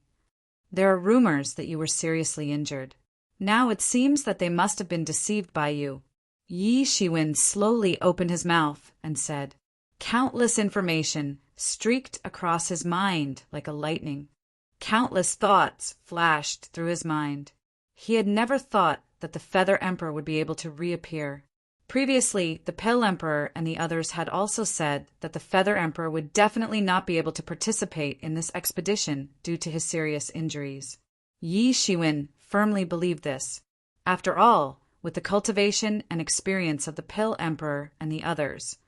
There are rumors that you were seriously injured. Now it seems that they must have been deceived by you." Yi Shiwen slowly opened his mouth and said, countless information streaked across his mind like a lightning. Countless thoughts flashed through his mind. He had never thought that the Feather Emperor would be able to reappear. Previously, the Pill Emperor and the others had also said that the Feather Emperor would definitely not be able to participate in this expedition due to his serious injuries. Yi Shiwen firmly believed this. After all, with the cultivation and experience of the Pill Emperor and the others,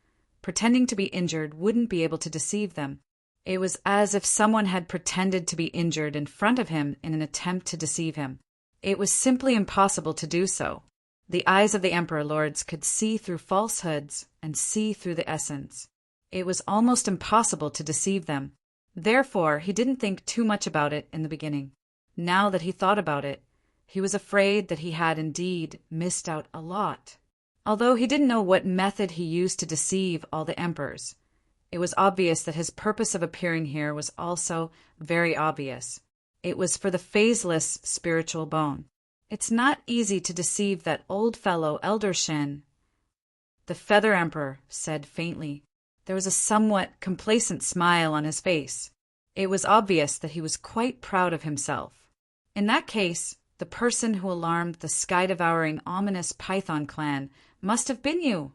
pretending to be injured wouldn't be able to deceive them. It was as if someone had pretended to be injured in front of him in an attempt to deceive him. It was simply impossible to do so. The eyes of the Emperor Lords could see through falsehoods and see through the essence. It was almost impossible to deceive them. Therefore, he didn't think too much about it in the beginning. Now that he thought about it, he was afraid that he had indeed missed out a lot. Although he didn't know what method he used to deceive all the emperors, it was obvious that his purpose of appearing here was also very obvious. It was for the phaseless spiritual bone. It's not easy to deceive that old fellow, Elder Shen, the Feather Emperor said faintly. There was a somewhat complacent smile on his face. It was obvious that he was quite proud of himself. In that case, the person who alarmed the sky-devouring ominous Python clan must have been you.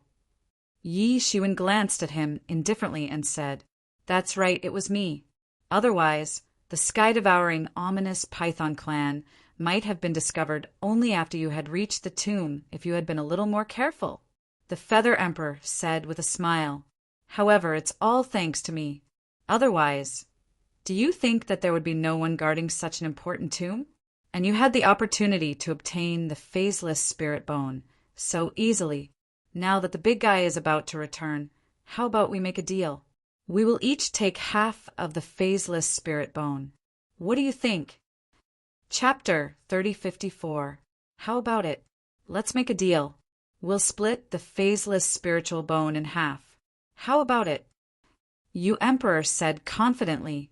Yi Shiwen glanced at him indifferently and said, "That's right, it was me. Otherwise, the sky-devouring ominous Python clan might have been discovered only after you had reached the tomb if you had been a little more careful," the Feather Emperor said with a smile. "However, it's all thanks to me. Otherwise, do you think that there would be no one guarding such an important tomb? And you had the opportunity to obtain the phaseless spirit bone so easily. Now that the big guy is about to return, how about we make a deal? We will each take half of the phaseless spirit bone. What do you think?" Chapter 3054. How about it? Let's make a deal. We'll split the phaseless spiritual bone in half. How about it? Yu Emperor said confidently,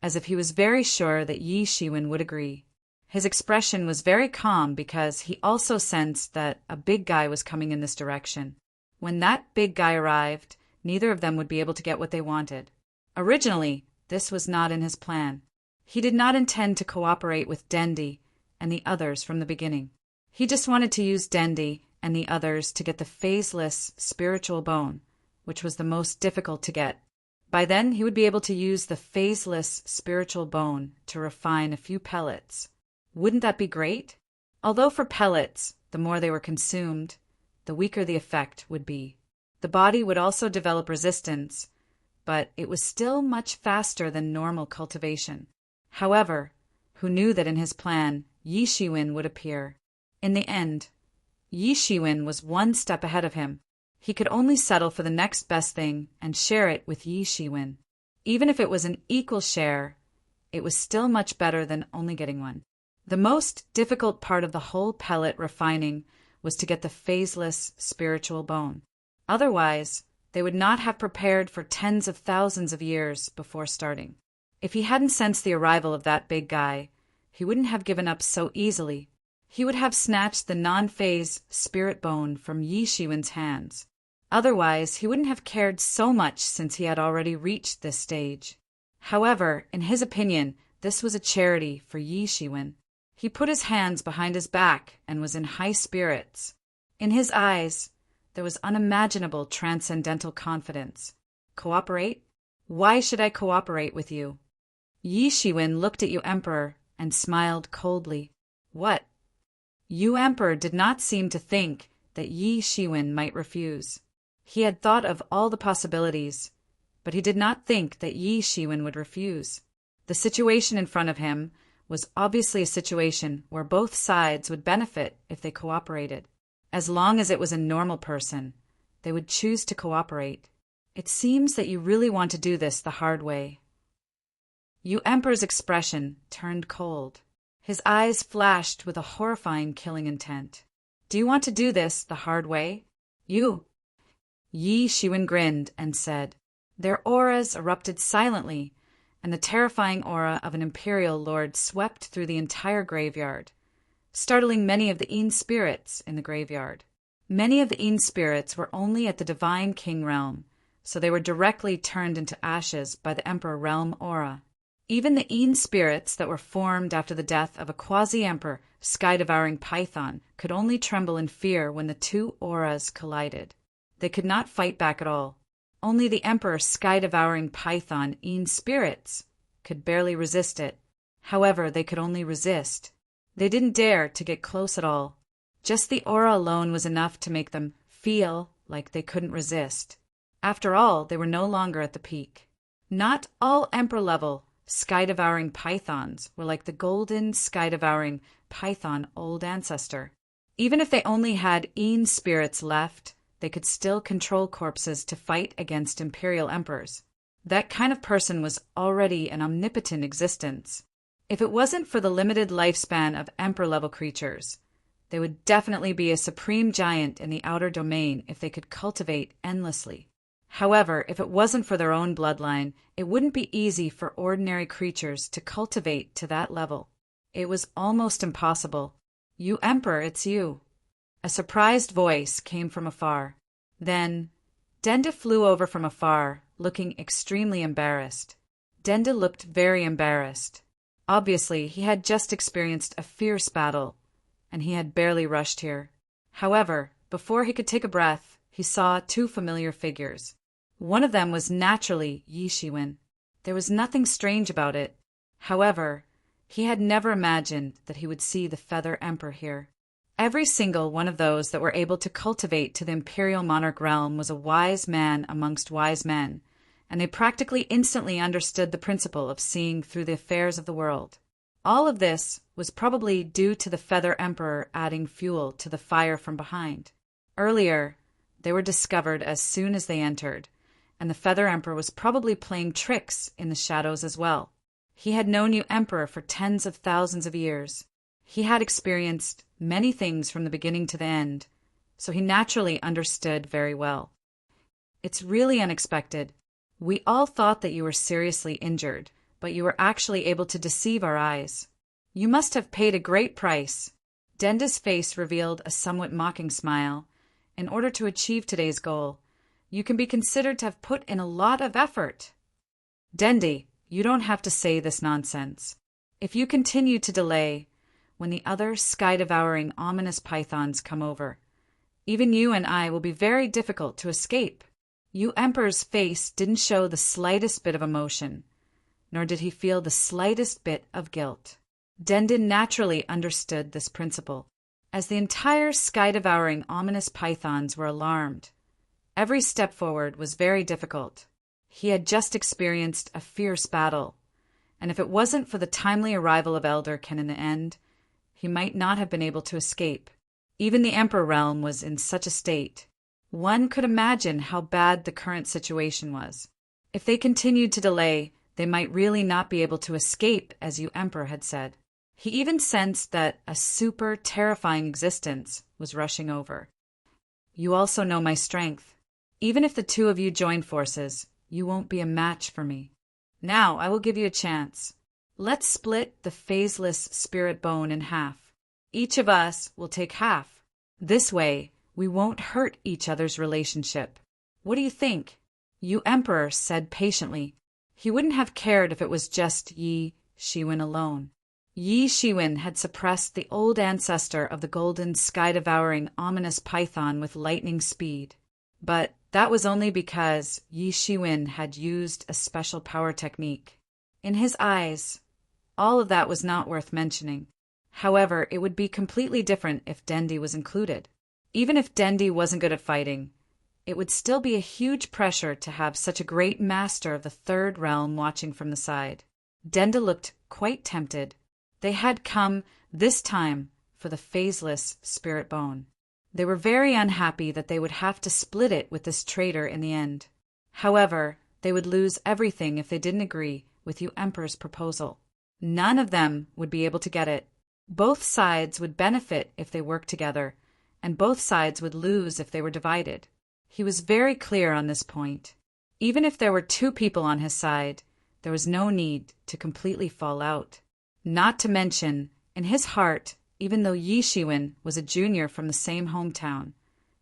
as if he was very sure that Yi Shiwen would agree. His expression was very calm because he also sensed that a big guy was coming in this direction. When that big guy arrived, neither of them would be able to get what they wanted. Originally, this was not in his plan. He did not intend to cooperate with Dendi and the others from the beginning. He just wanted to use Dendi and the others to get the phaseless spiritual bone, which was the most difficult to get. By then, he would be able to use the phaseless spiritual bone to refine a few pellets. Wouldn't that be great? Although for pellets, the more they were consumed, the weaker the effect would be. The body would also develop resistance, but it was still much faster than normal cultivation. However, who knew that in his plan, Yi Shiwen would appear? In the end, Yi Shiwen was one step ahead of him. He could only settle for the next best thing and share it with Yi Shiwen. Even if it was an equal share, it was still much better than only getting one. The most difficult part of the whole pellet refining was to get the phaseless spiritual bone. Otherwise, they would not have prepared for tens of thousands of years before starting. If he hadn't sensed the arrival of that big guy, he wouldn't have given up so easily. He would have snatched the non-phase spirit bone from Yi Shiwen's hands. Otherwise, he wouldn't have cared so much since he had already reached this stage. However, in his opinion, this was a charity for Yi Shiwen. He put his hands behind his back and was in high spirits. In his eyes, there was unimaginable transcendental confidence. Cooperate? Why should I cooperate with you? Yi Shiwen looked at Yu Emperor and smiled coldly. What? Yu Emperor did not seem to think that Yi Shiwen might refuse. He had thought of all the possibilities, but he did not think that Yi Shiwen would refuse. The situation in front of him was obviously a situation where both sides would benefit if they cooperated. As long as it was a normal person, they would choose to cooperate. It seems that you really want to do this the hard way. Yu Emperor's expression turned cold. His eyes flashed with a horrifying killing intent. Do you want to do this the hard way? You? Yi Shiwen grinned and said. Their auras erupted silently, and the terrifying aura of an imperial lord swept through the entire graveyard, startling many of the Een spirits in the graveyard. Many of the Een spirits were only at the divine king realm, so they were directly turned into ashes by the emperor realm aura. Even the Een spirits that were formed after the death of a quasi-emperor sky-devouring python could only tremble in fear when the two auras collided. They could not fight back at all. Only the emperor sky-devouring python Een spirits could barely resist it. However, they could only resist. They didn't dare to get close at all. Just the aura alone was enough to make them feel like they couldn't resist. After all, they were no longer at the peak. Not all emperor-level sky-devouring pythons were like the golden sky-devouring python old ancestor. Even if they only had Een spirits left, they could still control corpses to fight against imperial emperors. That kind of person was already an omnipotent existence. If it wasn't for the limited lifespan of emperor-level creatures, they would definitely be a supreme giant in the outer domain if they could cultivate endlessly. However, if it wasn't for their own bloodline, it wouldn't be easy for ordinary creatures to cultivate to that level. It was almost impossible. "You Emperor, it's you." A surprised voice came from afar. Then, Denda flew over from afar, looking extremely embarrassed. Denda looked very embarrassed. Obviously, he had just experienced a fierce battle, and he had barely rushed here. However, before he could take a breath, he saw two familiar figures. One of them was naturally Yi Shiwen. There was nothing strange about it. However, he had never imagined that he would see the Feather Emperor here. Every single one of those that were able to cultivate to the Imperial Monarch realm was a wise man amongst wise men, and they practically instantly understood the principle of seeing through the affairs of the world. All of this was probably due to the Feather Emperor adding fuel to the fire from behind. Earlier, they were discovered as soon as they entered, and the Feather Emperor was probably playing tricks in the shadows as well. He had known you Emperor for tens of thousands of years. He had experienced many things from the beginning to the end, so he naturally understood very well. "It's really unexpected. We all thought that you were seriously injured, but you were actually able to deceive our eyes. You must have paid a great price." Denda's face revealed a somewhat mocking smile. "In order to achieve today's goal, you can be considered to have put in a lot of effort." "Dendi, you don't have to say this nonsense. If you continue to delay, when the other sky-devouring ominous pythons come over, even you and I will be very difficult to escape." You Emperor's face didn't show the slightest bit of emotion, nor did he feel the slightest bit of guilt. Dendin naturally understood this principle. As the entire sky-devouring ominous pythons were alarmed, every step forward was very difficult. He had just experienced a fierce battle, and if it wasn't for the timely arrival of Elderkin in the end, he might not have been able to escape. Even the Emperor realm was in such a state. One could imagine how bad the current situation was. If they continued to delay, they might really not be able to escape, as you Emperor had said. He even sensed that a super terrifying existence was rushing over. "You also know my strength. Even if the two of you join forces, you won't be a match for me. Now I will give you a chance. Let's split the phaseless spirit bone in half. Each of us will take half. This way, we won't hurt each other's relationship. What do you think?" You Emperor said patiently. He wouldn't have cared if it was just Yi Shiwen alone. Yi Shiwen had suppressed the old ancestor of the golden sky-devouring ominous python with lightning speed. But that was only because Yi Shiwen had used a special power technique. In his eyes, all of that was not worth mentioning. However, it would be completely different if Dendi was included. Even if Dendi wasn't good at fighting, it would still be a huge pressure to have such a great master of the third realm watching from the side. Denda looked quite tempted. They had come, this time, for the phaseless spirit bone. They were very unhappy that they would have to split it with this traitor in the end. However, they would lose everything if they didn't agree with you Emperor's proposal. None of them would be able to get it. Both sides would benefit if they worked together, and both sides would lose if they were divided. He was very clear on this point. Even if there were two people on his side, There was no need to completely fall out. Not to mention, in his heart, even though Yi Shiwen was a junior from the same hometown,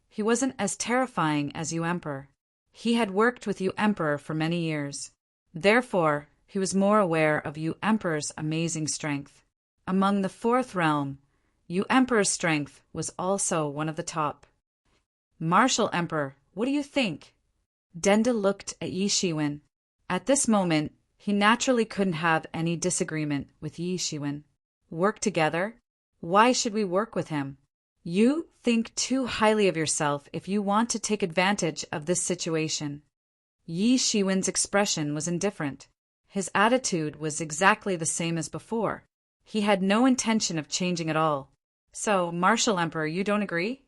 he wasn't as terrifying as Yu Emperor. He had worked with Yu Emperor for many years. Therefore, he was more aware of Yu Emperor's amazing strength. Among the fourth realm, Yu Emperor's strength was also one of the top. Martial Emperor, what do you think? Denda looked at Yi Shiwen. At this moment, he naturally couldn't have any disagreement with Yi Shiwen. Work together? Why should we work with him? You think too highly of yourself if you want to take advantage of this situation. Yi Shiwen's expression was indifferent. His attitude was exactly the same as before. He had no intention of changing at all. So, Martial Emperor, you don't agree?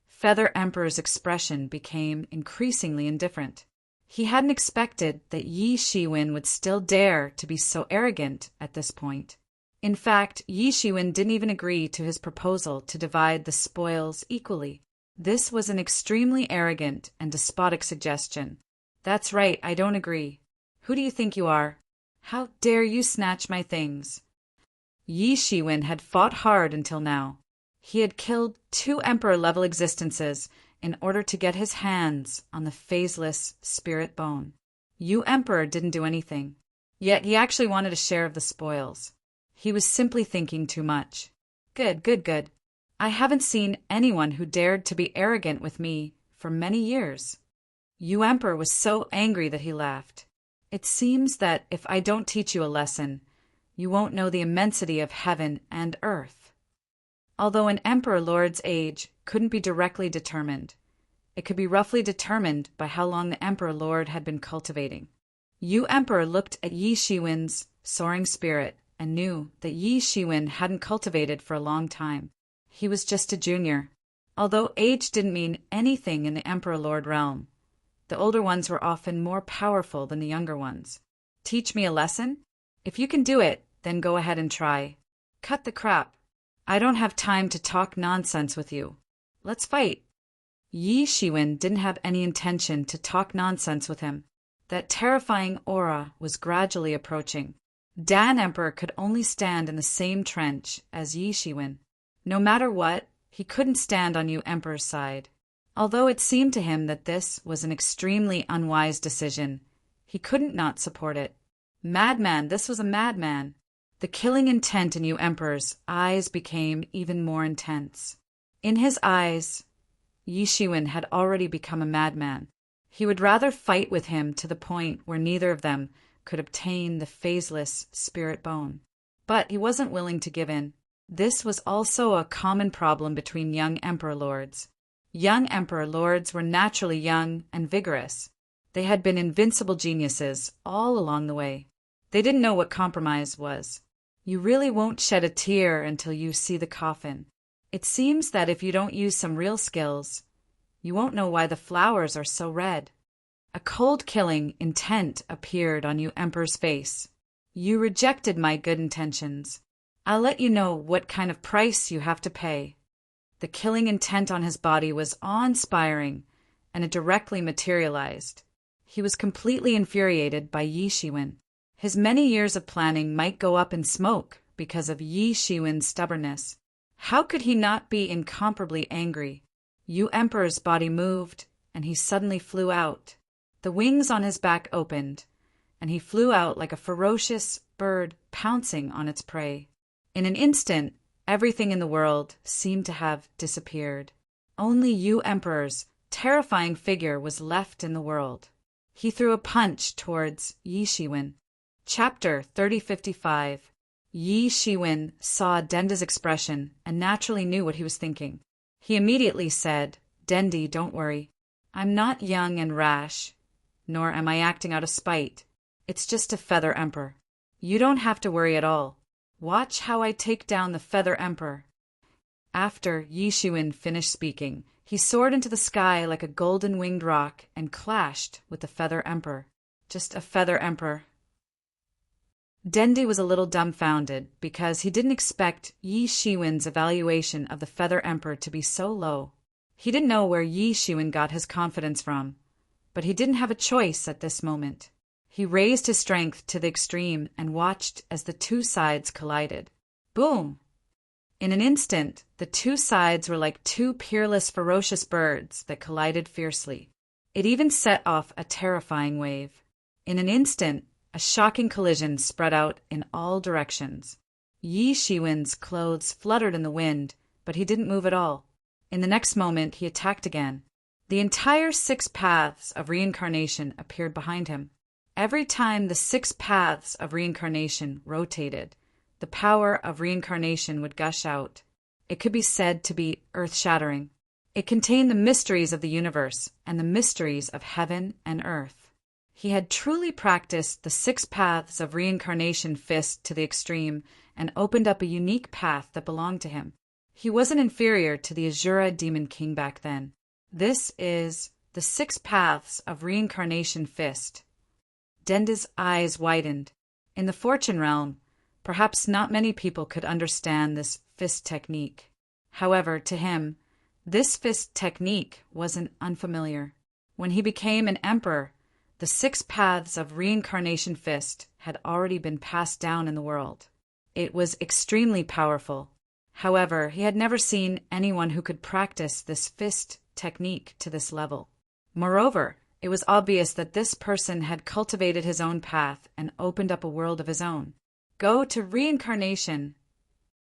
Feather Emperor's expression became increasingly indifferent. He hadn't expected that Yi Shiwen would still dare to be so arrogant at this point. In fact, Yi Shiwen didn't even agree to his proposal to divide the spoils equally. This was an extremely arrogant and despotic suggestion. That's right, I don't agree. Who do you think you are? How dare you snatch my things? Yi Shiwen had fought hard until now. He had killed 2 emperor-level existences in order to get his hands on the phaseless spirit bone. Yu Emperor didn't do anything. Yet he actually wanted a share of the spoils. He was simply thinking too much. Good. I haven't seen anyone who dared to be arrogant with me for many years. Yu Emperor was so angry that he laughed. It seems that if I don't teach you a lesson, you won't know the immensity of heaven and earth. Although an Emperor Lord's age couldn't be directly determined, it could be roughly determined by how long the Emperor Lord had been cultivating. Yu Emperor looked at Yi Shiwen's soaring spirit and knew that Yi Shiwen hadn't cultivated for a long time. He was just a junior. Although age didn't mean anything in the Emperor Lord realm, the older ones were often more powerful than the younger ones. Teach me a lesson? If you can do it, then go ahead and try. Cut the crap. I don't have time to talk nonsense with you. Let's fight. Yi Shiwen didn't have any intention to talk nonsense with him. That terrifying aura was gradually approaching. Dan Emperor could only stand in the same trench as Yi Shiwen. No matter what, he couldn't stand on Yu Emperor's side. Although it seemed to him that this was an extremely unwise decision, he couldn't not support it. Madman, this was a madman. The killing intent in Yu Emperor's eyes became even more intense. In his eyes, Yi Shiwen had already become a madman. He would rather fight with him to the point where neither of them could obtain the phaseless spirit bone. But he wasn't willing to give in. This was also a common problem between young Emperor Lords. Young Emperor Lords were naturally young and vigorous. They had been invincible geniuses all along the way. They didn't know what compromise was. You really won't shed a tear until you see the coffin. It seems that if you don't use some real skills, you won't know why the flowers are so red. A cold-killing intent appeared on Yu Emperor's face. You rejected my good intentions. I'll let you know what kind of price you have to pay. The killing intent on his body was awe-inspiring, and it directly materialized. He was completely infuriated by Yi Shiwen. His many years of planning might go up in smoke because of Yi Shiwen's stubbornness. How could he not be incomparably angry? Yu Emperor's body moved, and he suddenly flew out. The wings on his back opened, and he flew out like a ferocious bird pouncing on its prey. In an instant, everything in the world seemed to have disappeared. Only Yu Emperor's terrifying figure was left in the world. He threw a punch towards Yi Shiwen. Chapter 3055. Yi Shiwen saw Denda's expression and naturally knew what he was thinking. He immediately said, "Dendi, don't worry. I'm not young and rash, nor am I acting out of spite. It's just a Feather Emperor. You don't have to worry at all. Watch how I take down the Feather Emperor." After Yi Shiwen finished speaking, he soared into the sky like a golden-winged rock and clashed with the Feather Emperor. Just a Feather Emperor. Dendi was a little dumbfounded because he didn't expect Yi Shiwen's evaluation of the Feather Emperor to be so low. He didn't know where Yi Shiwen got his confidence from, but he didn't have a choice at this moment. He raised his strength to the extreme and watched as the two sides collided. Boom! In an instant, the two sides were like two peerless, ferocious birds that collided fiercely. It even set off a terrifying wave. In an instant, a shocking collision spread out in all directions. Yi Shiwen's clothes fluttered in the wind, but he didn't move at all. In the next moment, he attacked again. The entire 6 paths of reincarnation appeared behind him. Every time the 6 paths of reincarnation rotated, the power of reincarnation would gush out. It could be said to be earth-shattering. It contained the mysteries of the universe and the mysteries of heaven and earth. He had truly practiced the 6 paths of reincarnation fist to the extreme and opened up a unique path that belonged to him. He wasn't inferior to the Azura Demon King back then. This is the 6 paths of reincarnation fist. Denda's eyes widened. In the fortune realm, perhaps not many people could understand this fist technique. However, to him, this fist technique wasn't unfamiliar. When he became an emperor, the 6 paths of reincarnation fist had already been passed down in the world. It was extremely powerful. However, he had never seen anyone who could practice this fist technique to this level. Moreover, it was obvious that this person had cultivated his own path and opened up a world of his own. Go to reincarnation.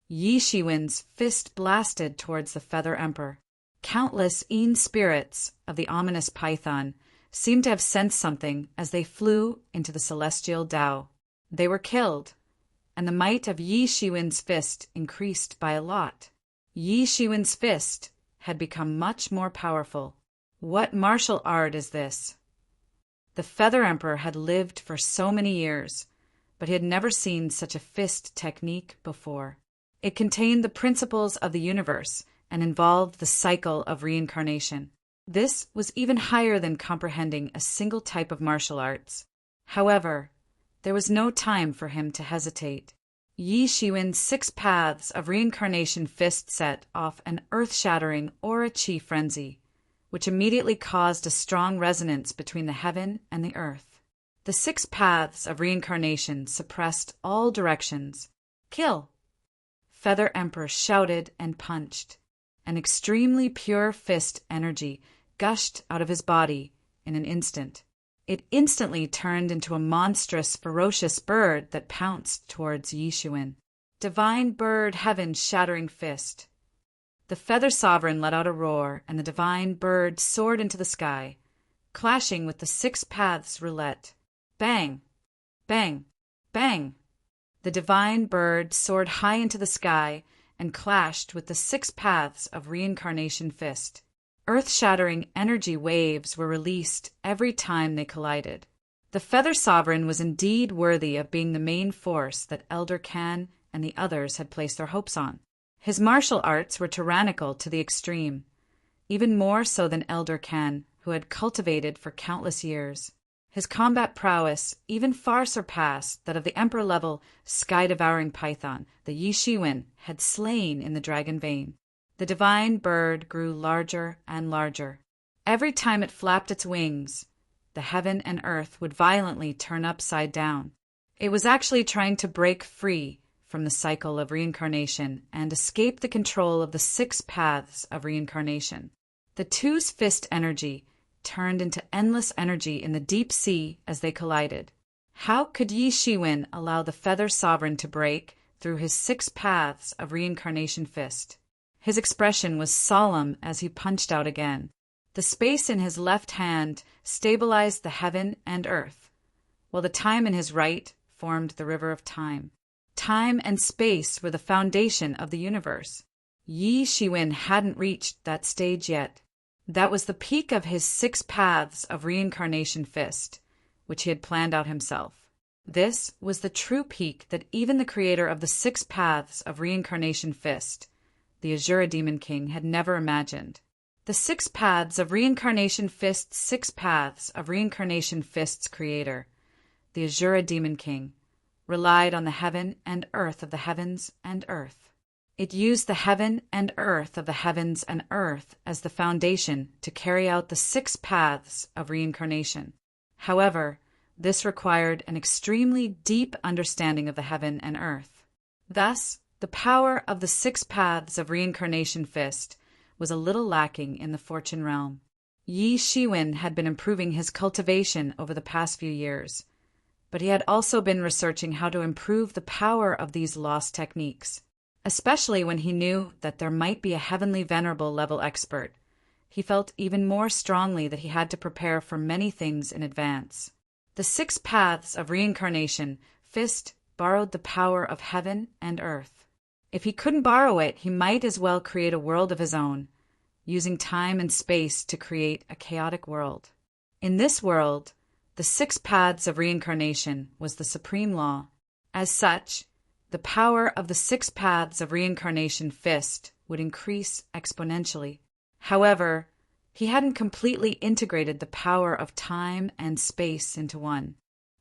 Yi Shiwen's fist blasted towards the Feather Emperor. Countless Een spirits of the ominous python seemed to have sensed something as they flew into the celestial Tao. They were killed, and the might of Yi Shiwen's fist increased by a lot. Yi Shiwen's fist had become much more powerful. What martial art is this? The Feather Emperor had lived for so many years, but he had never seen such a fist technique before. It contained the principles of the universe and involved the cycle of reincarnation. This was even higher than comprehending a single type of martial arts. However, there was no time for him to hesitate. Yi Shiwen's 6 paths of reincarnation fist set off an earth-shattering aura-chi frenzy, which immediately caused a strong resonance between the heaven and the earth. The 6 paths of reincarnation suppressed all directions. Kill! Feather Emperor shouted and punched. An extremely pure fist energy gushed out of his body in an instant. It instantly turned into a monstrous, ferocious bird that pounced towards Yi Shiwen. Divine bird heaven shattering fist. The Feather Sovereign let out a roar, and the divine bird soared into the sky, clashing with the 6 paths roulette. Bang! Bang! Bang! The divine bird soared high into the sky and clashed with the 6 paths of reincarnation fist. Earth-shattering energy waves were released every time they collided. The Feather Sovereign was indeed worthy of being the main force that Elder Kan and the others had placed their hopes on. His martial arts were tyrannical to the extreme, even more so than Elder Kan, who had cultivated for countless years. His combat prowess even far surpassed that of the emperor-level sky-devouring python the Yi Shiwen had slain in the dragon vein. The divine bird grew larger and larger. Every time it flapped its wings, the heaven and earth would violently turn upside down. It was actually trying to break free from the cycle of reincarnation and escape the control of the 6 paths of reincarnation. The two's fist energy turned into endless energy in the deep sea as they collided. How could Yi Shiwen allow the Feather Sovereign to break through his 6 paths of reincarnation fist? His expression was solemn as he punched out again. The space in his left hand stabilized the heaven and earth, while the time in his right formed the river of time. Time and space were the foundation of the universe. Yi Shiwen hadn't reached that stage yet. That was the peak of his 6 paths of reincarnation fist, which he had planned out himself. This was the true peak that even the creator of the 6 paths of reincarnation fist, the Azura Demon King, had never imagined. The 6 paths of reincarnation fist's 6 paths of reincarnation fist's creator, the Azura Demon King, relied on the heaven and earth of the heavens and earth. It used the heaven and earth of the heavens and earth as the foundation to carry out the 6 paths of reincarnation. However, This required an extremely deep understanding of the heaven and earth. Thus, the power of the 6 paths of reincarnation fist was a little lacking in the fortune realm. Yi Shiwen had been improving his cultivation over the past few years, but he had also been researching how to improve the power of these lost techniques, especially when he knew that there might be a heavenly venerable level expert. He felt even more strongly that he had to prepare for many things in advance. The 6 paths of reincarnation fist borrowed the power of heaven and earth. If he couldn't borrow it, he might as well create a world of his own, using time and space to create a chaotic world. In this world, the 6 paths of reincarnation was the supreme law. As such, the power of the 6 paths of reincarnation fist would increase exponentially. However, he hadn't completely integrated the power of time and space into one.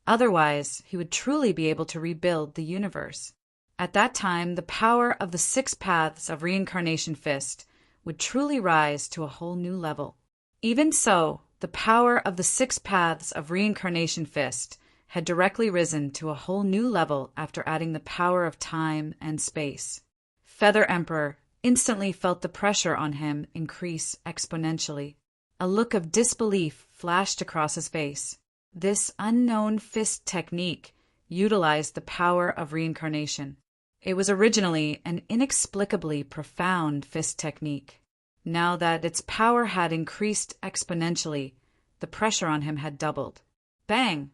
Otherwise, he would truly be able to rebuild the universe. At that time, the power of the 6 paths of reincarnation fist would truly rise to a whole new level. Even so, the power of the 6 paths of reincarnation fist had directly risen to a whole new level after adding the power of time and space. Feather Emperor instantly felt the pressure on him increase exponentially. A look of disbelief flashed across his face. This unknown fist technique utilized the power of reincarnation. It was originally an inexplicably profound fist technique. Now that its power had increased exponentially, the pressure on him had doubled. Bang!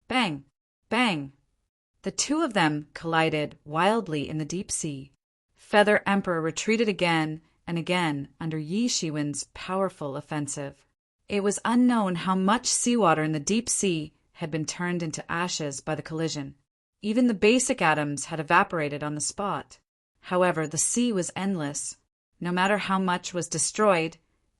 Bang! Bang! The two of them collided wildly in the deep sea. Feather Emperor retreated again and again under Yi Shiwen's powerful offensive. It was unknown how much seawater in the deep sea had been turned into ashes by the collision. Even the basic atoms had evaporated on the spot. However, the sea was endless. No matter how much was destroyed,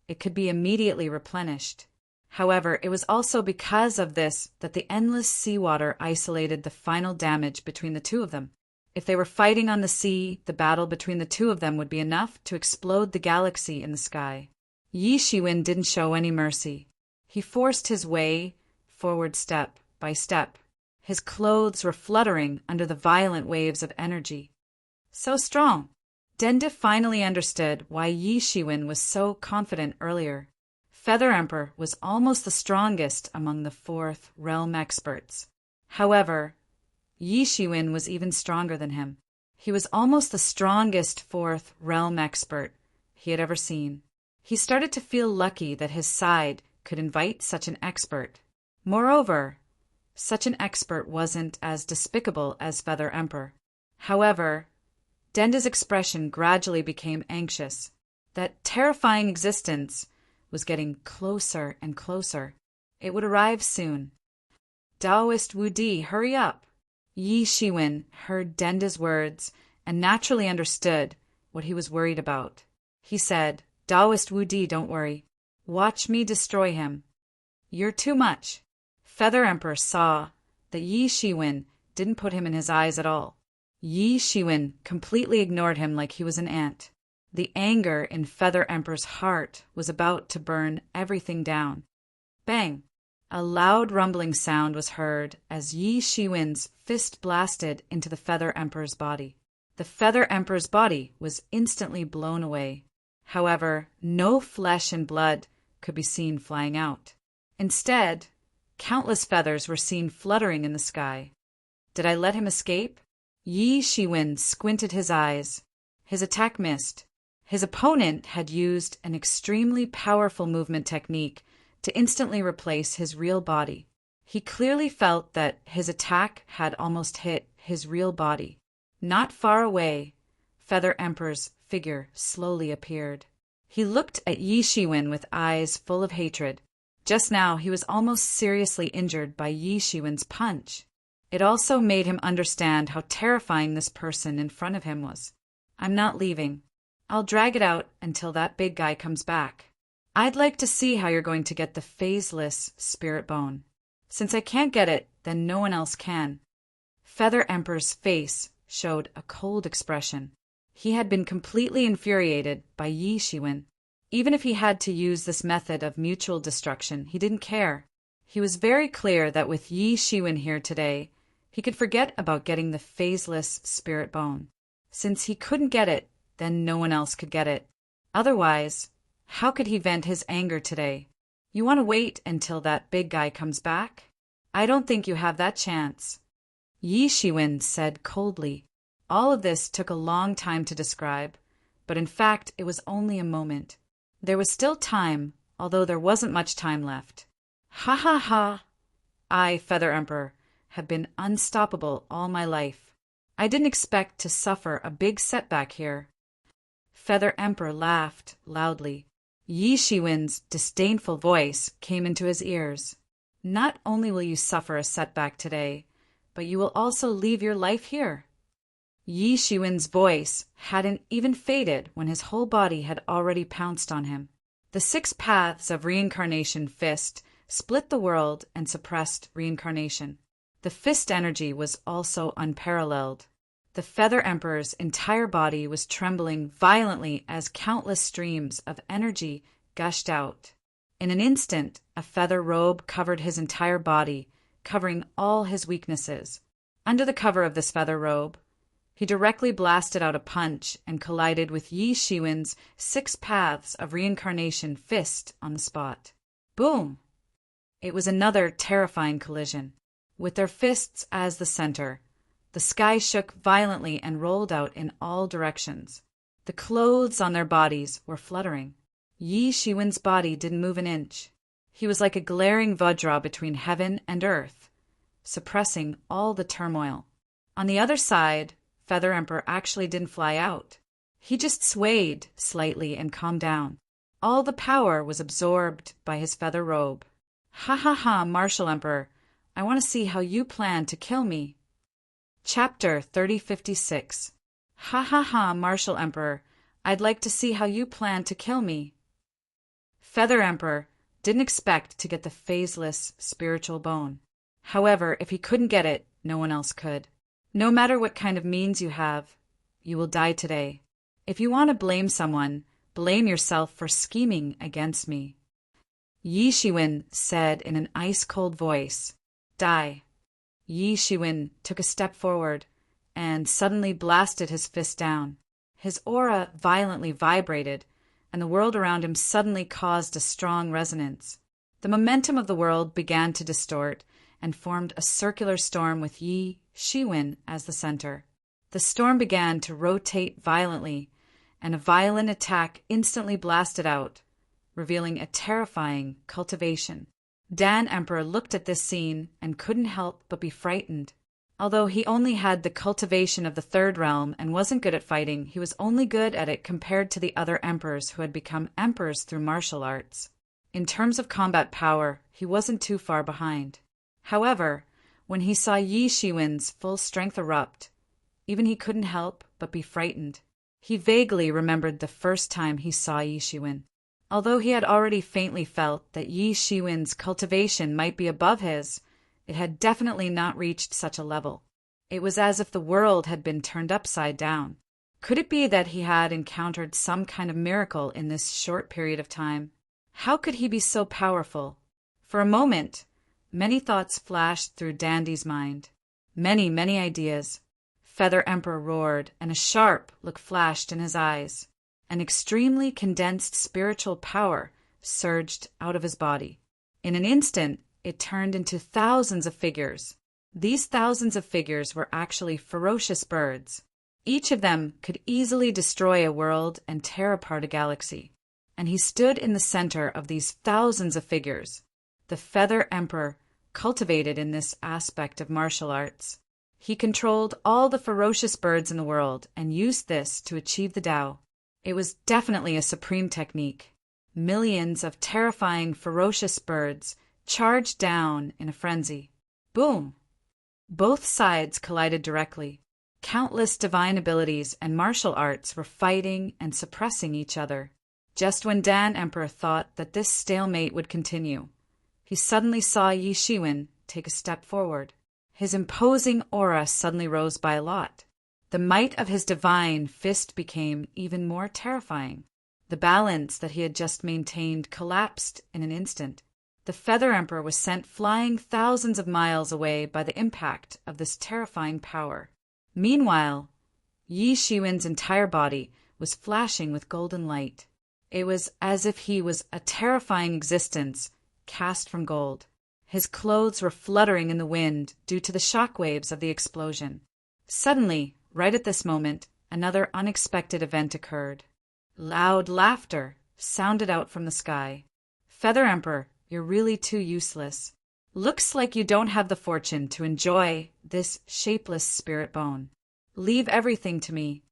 it could be immediately replenished. However, it was also because of this that the endless seawater isolated the final damage between the two of them. If they were fighting on the sea, the battle between the two of them would be enough to explode the galaxy in the sky. Yi Shiwen didn't show any mercy. He forced his way forward step by step. His clothes were fluttering under the violent waves of energy. So strong! Dende finally understood why Yi Shiwen was so confident earlier. Feather Emperor was almost the strongest among the 4th realm experts. However, Yi Shiwen was even stronger than him. He was almost the strongest 4th realm expert he had ever seen. He started to feel lucky that his side could invite such an expert. Moreover, such an expert wasn't as despicable as Feather Emperor. However, Dende's expression gradually became anxious. That terrifying existence was getting closer and closer. It would arrive soon. Taoist Wu Di, hurry up! Yi Shiwen heard Dende's words and naturally understood what he was worried about. He said, Taoist Wu Di, don't worry. Watch me destroy him. You're too much. Feather Emperor saw that Yi Shiwen didn't put him in his eyes at all. Yi Shiwen completely ignored him like he was an ant. The anger in Feather Emperor's heart was about to burn everything down. Bang! A loud rumbling sound was heard as Yi Shiwen's fist blasted into the Feather Emperor's body. The Feather Emperor's body was instantly blown away. However, no flesh and blood could be seen flying out. Instead, countless feathers were seen fluttering in the sky. Did I let him escape? Yi Shiwen squinted his eyes. His attack missed. His opponent had used an extremely powerful movement technique to instantly replace his real body. He clearly felt that his attack had almost hit his real body. Not far away, Feather Emperor's figure slowly appeared. He looked at Yi Shiwen with eyes full of hatred. Just now, he was almost seriously injured by Yi Shiwen's punch. It also made him understand how terrifying this person in front of him was. I'm not leaving. I'll drag it out until that big guy comes back. I'd like to see how you're going to get the phaseless spirit bone. Since I can't get it, then no one else can. Feather Emperor's face showed a cold expression. He had been completely infuriated by Yi Shiwen. Even if he had to use this method of mutual destruction, he didn't care. He was very clear that with Yi Shiwen here today, he could forget about getting the phaseless spirit bone. Since he couldn't get it, then no one else could get it. Otherwise, how could he vent his anger today? You want to wait until that big guy comes back? I don't think you have that chance. Yi Shiwen said coldly. All of this took a long time to describe, but in fact it was only a moment. There was still time, although there wasn't much time left. Ha ha ha! I, Feather Emperor, have been unstoppable all my life. I didn't expect to suffer a big setback here. Feather Emperor laughed loudly. Yi Shiwen's disdainful voice came into his ears. Not only will you suffer a setback today, but you will also leave your life here. Yi Shiwen's voice hadn't even faded when his whole body had already pounced on him. The 6 paths of reincarnation fist split the world and suppressed reincarnation. The fist energy was also unparalleled. The Feather Emperor's entire body was trembling violently as countless streams of energy gushed out. In an instant, a feather robe covered his entire body, covering all his weaknesses. Under the cover of this feather robe, he directly blasted out a punch and collided with Yi Shiwen's 6 paths of reincarnation fist on the spot. Boom! It was another terrifying collision. With their fists as the center, the sky shook violently and rolled out in all directions. The clothes on their bodies were fluttering. Yi Shiwen's body didn't move an inch. He was like a glaring Vajra between heaven and earth, suppressing all the turmoil. On the other side, Feather Emperor actually didn't fly out. He just swayed slightly and calmed down. All the power was absorbed by his feather robe. Ha ha ha, Martial Emperor, I want to see how you plan to kill me. Chapter 3056. Ha ha ha, Martial Emperor, I'd like to see how you plan to kill me. Feather Emperor didn't expect to get the phaseless spiritual bone. However, if he couldn't get it, no one else could. No matter what kind of means you have, you will die today. If you want to blame someone, blame yourself for scheming against me. Yi Shiwen said in an ice-cold voice, Die. Yi Shiwen took a step forward and suddenly blasted his fist down. His aura violently vibrated, and the world around him suddenly caused a strong resonance. The momentum of the world began to distort and formed a circular storm with Yi Shiwen as the center. The storm began to rotate violently, and a violent attack instantly blasted out, revealing a terrifying cultivation. Dan Emperor looked at this scene and couldn't help but be frightened. Although he only had the cultivation of the 3rd realm and wasn't good at fighting, he was only good at it compared to the other emperors who had become emperors through martial arts. In terms of combat power, he wasn't too far behind. However, when he saw Yi Shiwen's full strength erupt, even he couldn't help but be frightened. He vaguely remembered the first time he saw Yi Shiwen. Although he had already faintly felt that Yi Shiwen's cultivation might be above his, it had definitely not reached such a level. It was as if the world had been turned upside down. Could it be that he had encountered some kind of miracle in this short period of time? How could he be so powerful? For a moment, many thoughts flashed through Dandy's mind. Many ideas. Feather Emperor roared, and a sharp look flashed in his eyes. An extremely condensed spiritual power surged out of his body. In an instant, it turned into thousands of figures. These thousands of figures were actually ferocious birds. Each of them could easily destroy a world and tear apart a galaxy. And he stood in the center of these thousands of figures, the Feather Emperor cultivated in this aspect of martial arts. He controlled all the ferocious birds in the world and used this to achieve the Tao. It was definitely a supreme technique. Millions of terrifying, ferocious birds charged down in a frenzy. Boom! Both sides collided directly. Countless divine abilities and martial arts were fighting and suppressing each other. Just when Dan Emperor thought that this stalemate would continue, he suddenly saw Yi Shiwen take a step forward. His imposing aura suddenly rose by a lot. The might of his divine fist became even more terrifying. The balance that he had just maintained collapsed in an instant. The Feather Emperor was sent flying thousands of miles away by the impact of this terrifying power. Meanwhile, Yi Shiwen's entire body was flashing with golden light. It was as if he was a terrifying existence cast from gold. His clothes were fluttering in the wind due to the shock waves of the explosion. Suddenly, right at this moment, another unexpected event occurred. Loud laughter sounded out from the sky. Feather Emperor, you're really too useless. Looks like you don't have the fortune to enjoy this shapeless spirit bone. Leave everything to me.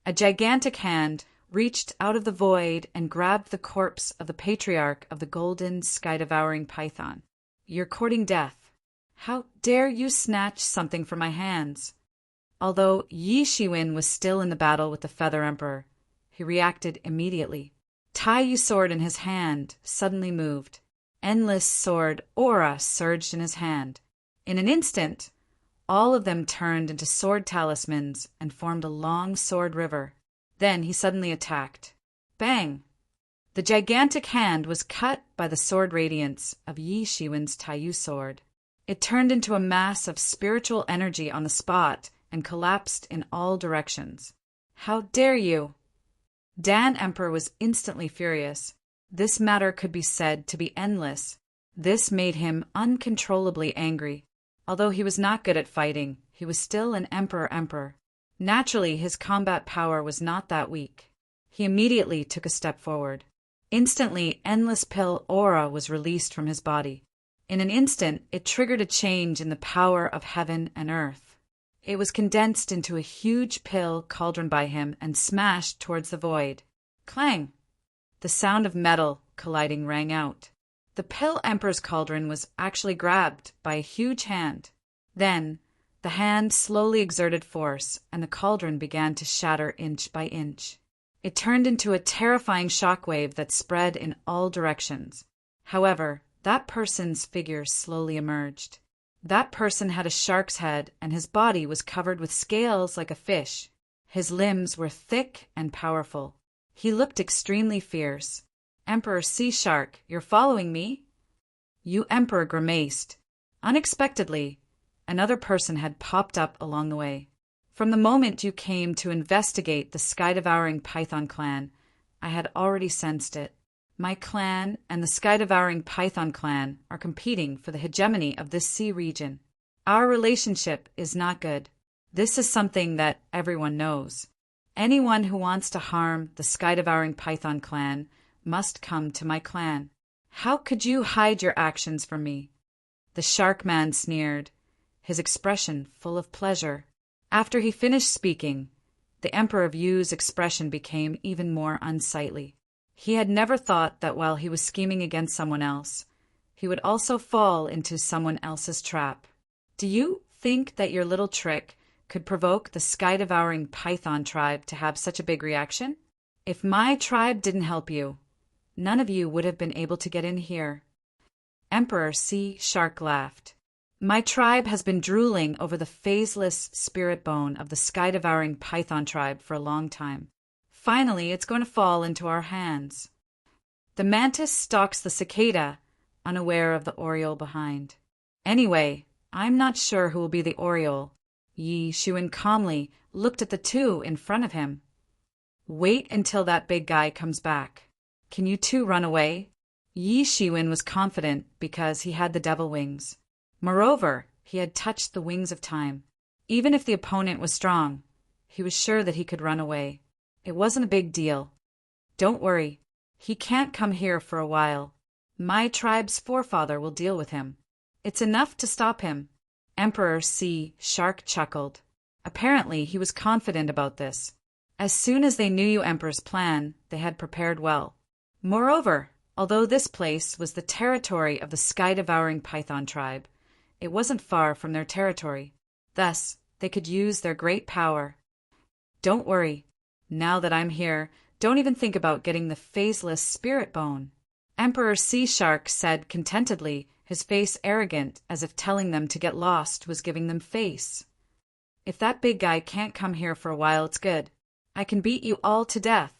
A gigantic hand reached out of the void and grabbed the corpse of the patriarch of the golden, sky-devouring python. You're courting death. How dare you snatch something from my hands? Although Yi Shiwen was still in the battle with the Feather Emperor, he reacted immediately. Taiyu's sword in his hand suddenly moved. Endless sword aura surged in his hand. In an instant, all of them turned into sword talismans and formed a long sword river. Then he suddenly attacked. Bang! The gigantic hand was cut by the sword radiance of Yi Shiwen's Taiyu sword. It turned into a mass of spiritual energy on the spot and collapsed in all directions. How dare you! Dan Emperor was instantly furious. This matter could be said to be endless. This made him uncontrollably angry. Although he was not good at fighting, he was still an emperor. Naturally, his combat power was not that weak. He immediately took a step forward. Instantly, endless pill aura was released from his body. In an instant, it triggered a change in the power of heaven and earth. It was condensed into a huge pill cauldron by him and smashed towards the void. Clang! The sound of metal colliding rang out. The Pill Emperor's cauldron was actually grabbed by a huge hand. Then, the hand slowly exerted force, and the cauldron began to shatter inch by inch. It turned into a terrifying shockwave that spread in all directions. However, that person's figure slowly emerged. That person had a shark's head, and his body was covered with scales like a fish. His limbs were thick and powerful. He looked extremely fierce. Emperor Sea Shark, you're following me? You Emperor grimaced. Unexpectedly, another person had popped up along the way. From the moment you came to investigate the sky-devouring python clan, I had already sensed it. My clan and the sky-devouring python clan are competing for the hegemony of this sea region. Our relationship is not good. This is something that everyone knows. Anyone who wants to harm the sky-devouring python clan must come to my clan. How could you hide your actions from me? The shark man sneered, his expression full of pleasure. After he finished speaking, the Emperor of Yu's expression became even more unsightly. He had never thought that while he was scheming against someone else, he would also fall into someone else's trap. Do you think that your little trick could provoke the sky-devouring python tribe to have such a big reaction? If my tribe didn't help you, none of you would have been able to get in here. Emperor Sea Shark laughed. My tribe has been drooling over the phaseless spirit bone of the sky-devouring python tribe for a long time. Finally, it's going to fall into our hands. The mantis stalks the cicada, unaware of the oriole behind. Anyway, I'm not sure who will be the oriole. Yi Shiwen calmly looked at the two in front of him. Wait until that big guy comes back. Can you two run away? Yi Shiwen was confident because he had the devil wings. Moreover, he had touched the wings of time. Even if the opponent was strong, he was sure that he could run away. It wasn't a big deal. Don't worry. He can't come here for a while. My tribe's forefather will deal with him. It's enough to stop him. Emperor Sea Shark chuckled. Apparently, he was confident about this. As soon as they knew you Emperor's plan, they had prepared well. Moreover, although this place was the territory of the sky-devouring python tribe, it wasn't far from their territory. Thus, they could use their great power. Don't worry. Now that I'm here, don't even think about getting the phaseless spirit bone. Emperor Sea Shark said contentedly, his face arrogant, as if telling them to get lost was giving them face. If that big guy can't come here for a while, it's good. I can beat you all to death.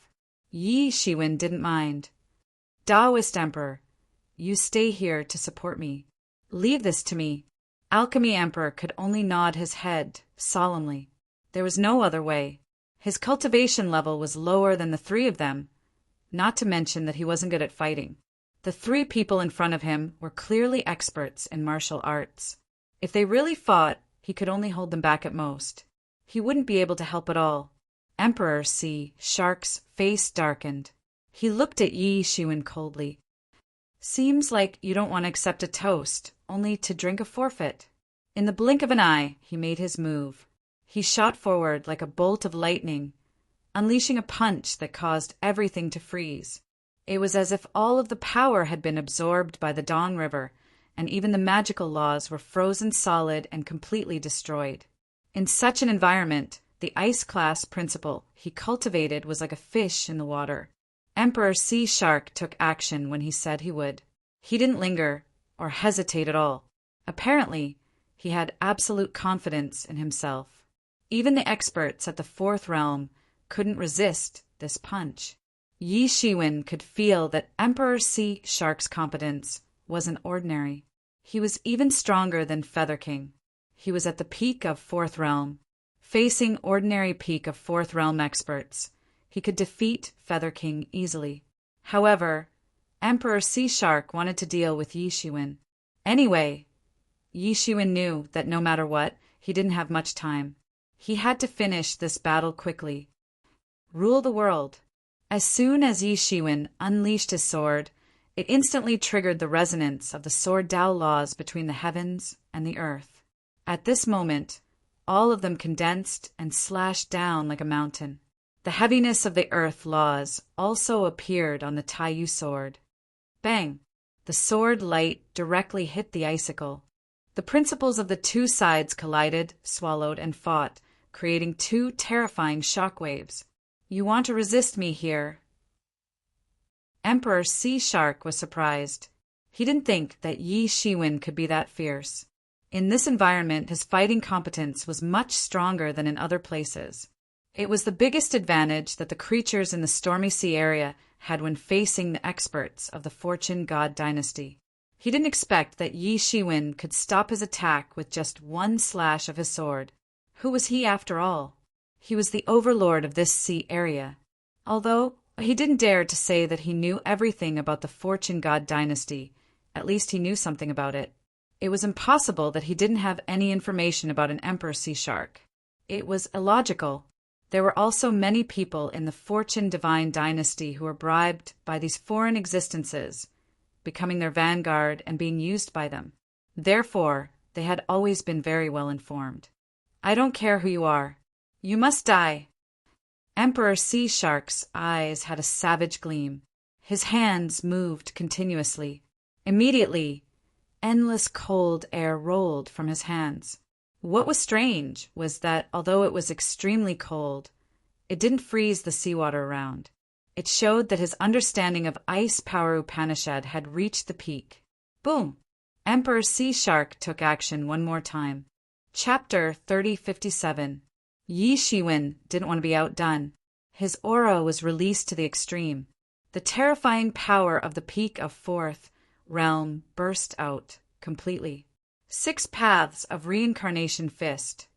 Yi Shiwen didn't mind. Taoist Emperor, You stay here to support me. Leave this to me. Alchemy Emperor could only nod his head solemnly. There was no other way. His cultivation level was lower than the three of them, not to mention that he wasn't good at fighting. The three people in front of him were clearly experts in martial arts. If they really fought, he could only hold them back at most. He wouldn't be able to help at all. Emperor C. Shark's face darkened. He looked at Yi Shiwen coldly. Seems like you don't want to accept a toast, only to drink a forfeit. In the blink of an eye, he made his move. He shot forward like a bolt of lightning, unleashing a punch that caused everything to freeze. It was as if all of the power had been absorbed by the Dong River, and even the magical laws were frozen solid and completely destroyed. In such an environment, the ice class principle he cultivated was like a fish in the water. Emperor Sea Shark took action when he said he would. He didn't linger or hesitate at all. Apparently, he had absolute confidence in himself. Even the experts at the fourth realm couldn't resist this punch. Yi Shiwen could feel that Emperor Sea Shark's competence wasn't ordinary. He was even stronger than Feather King. He was at the peak of fourth realm. Facing ordinary peak of fourth realm experts, he could defeat Feather King easily. However, Emperor Sea Shark wanted to deal with Yi Shiwen. Anyway, Yi Shiwen knew that no matter what, he didn't have much time. He had to finish this battle quickly. Rule the world. As soon as Yi Shiwen unleashed his sword, it instantly triggered the resonance of the Sword Dao laws between the heavens and the earth. At this moment, all of them condensed and slashed down like a mountain. The heaviness of the earth laws also appeared on the Taiyu sword. Bang! The sword light directly hit the icicle. The principles of the two sides collided, swallowed, and fought, creating two terrifying shockwaves. You want to resist me here? Emperor Sea Shark was surprised. He didn't think that Yi Shiwen could be that fierce. In this environment, his fighting competence was much stronger than in other places. It was the biggest advantage that the creatures in the Stormy Sea area had when facing the experts of the Fortune God dynasty. He didn't expect that Yi Shiwen could stop his attack with just one slash of his sword. Who was he after all? He was the overlord of this sea area. Although he didn't dare to say that he knew everything about the Fortune God dynasty, at least he knew something about it. It was impossible that he didn't have any information about an Emperor Sea Shark. It was illogical. There were also many people in the Fortune Divine dynasty who were bribed by these foreign existences, becoming their vanguard and being used by them. Therefore, they had always been very well informed. I don't care who you are. You must die. Emperor Sea Shark's eyes had a savage gleam. His hands moved continuously. Immediately, endless cold air rolled from his hands. What was strange was that although it was extremely cold, it didn't freeze the seawater around. It showed that his understanding of ice power Upanishad had reached the peak. Boom! Emperor Sea Shark took action one more time. Chapter 3057. Yi Shiwen didn't want to be outdone. His aura was released to the extreme. The terrifying power of the peak of fourth realm burst out completely. 6 paths of reincarnation fist.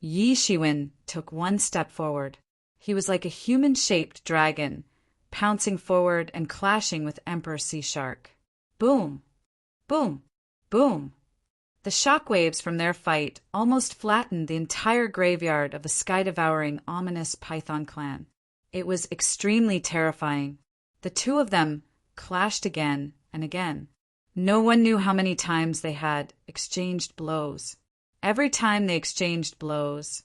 Yi Shiwen took one step forward. He was like a human-shaped dragon, pouncing forward and clashing with Emperor Sea Shark. Boom! Boom! Boom! The shockwaves from their fight almost flattened the entire graveyard of the sky-devouring, ominous Python clan. It was extremely terrifying. The two of them clashed again and again. No one knew how many times they had exchanged blows. Every time they exchanged blows,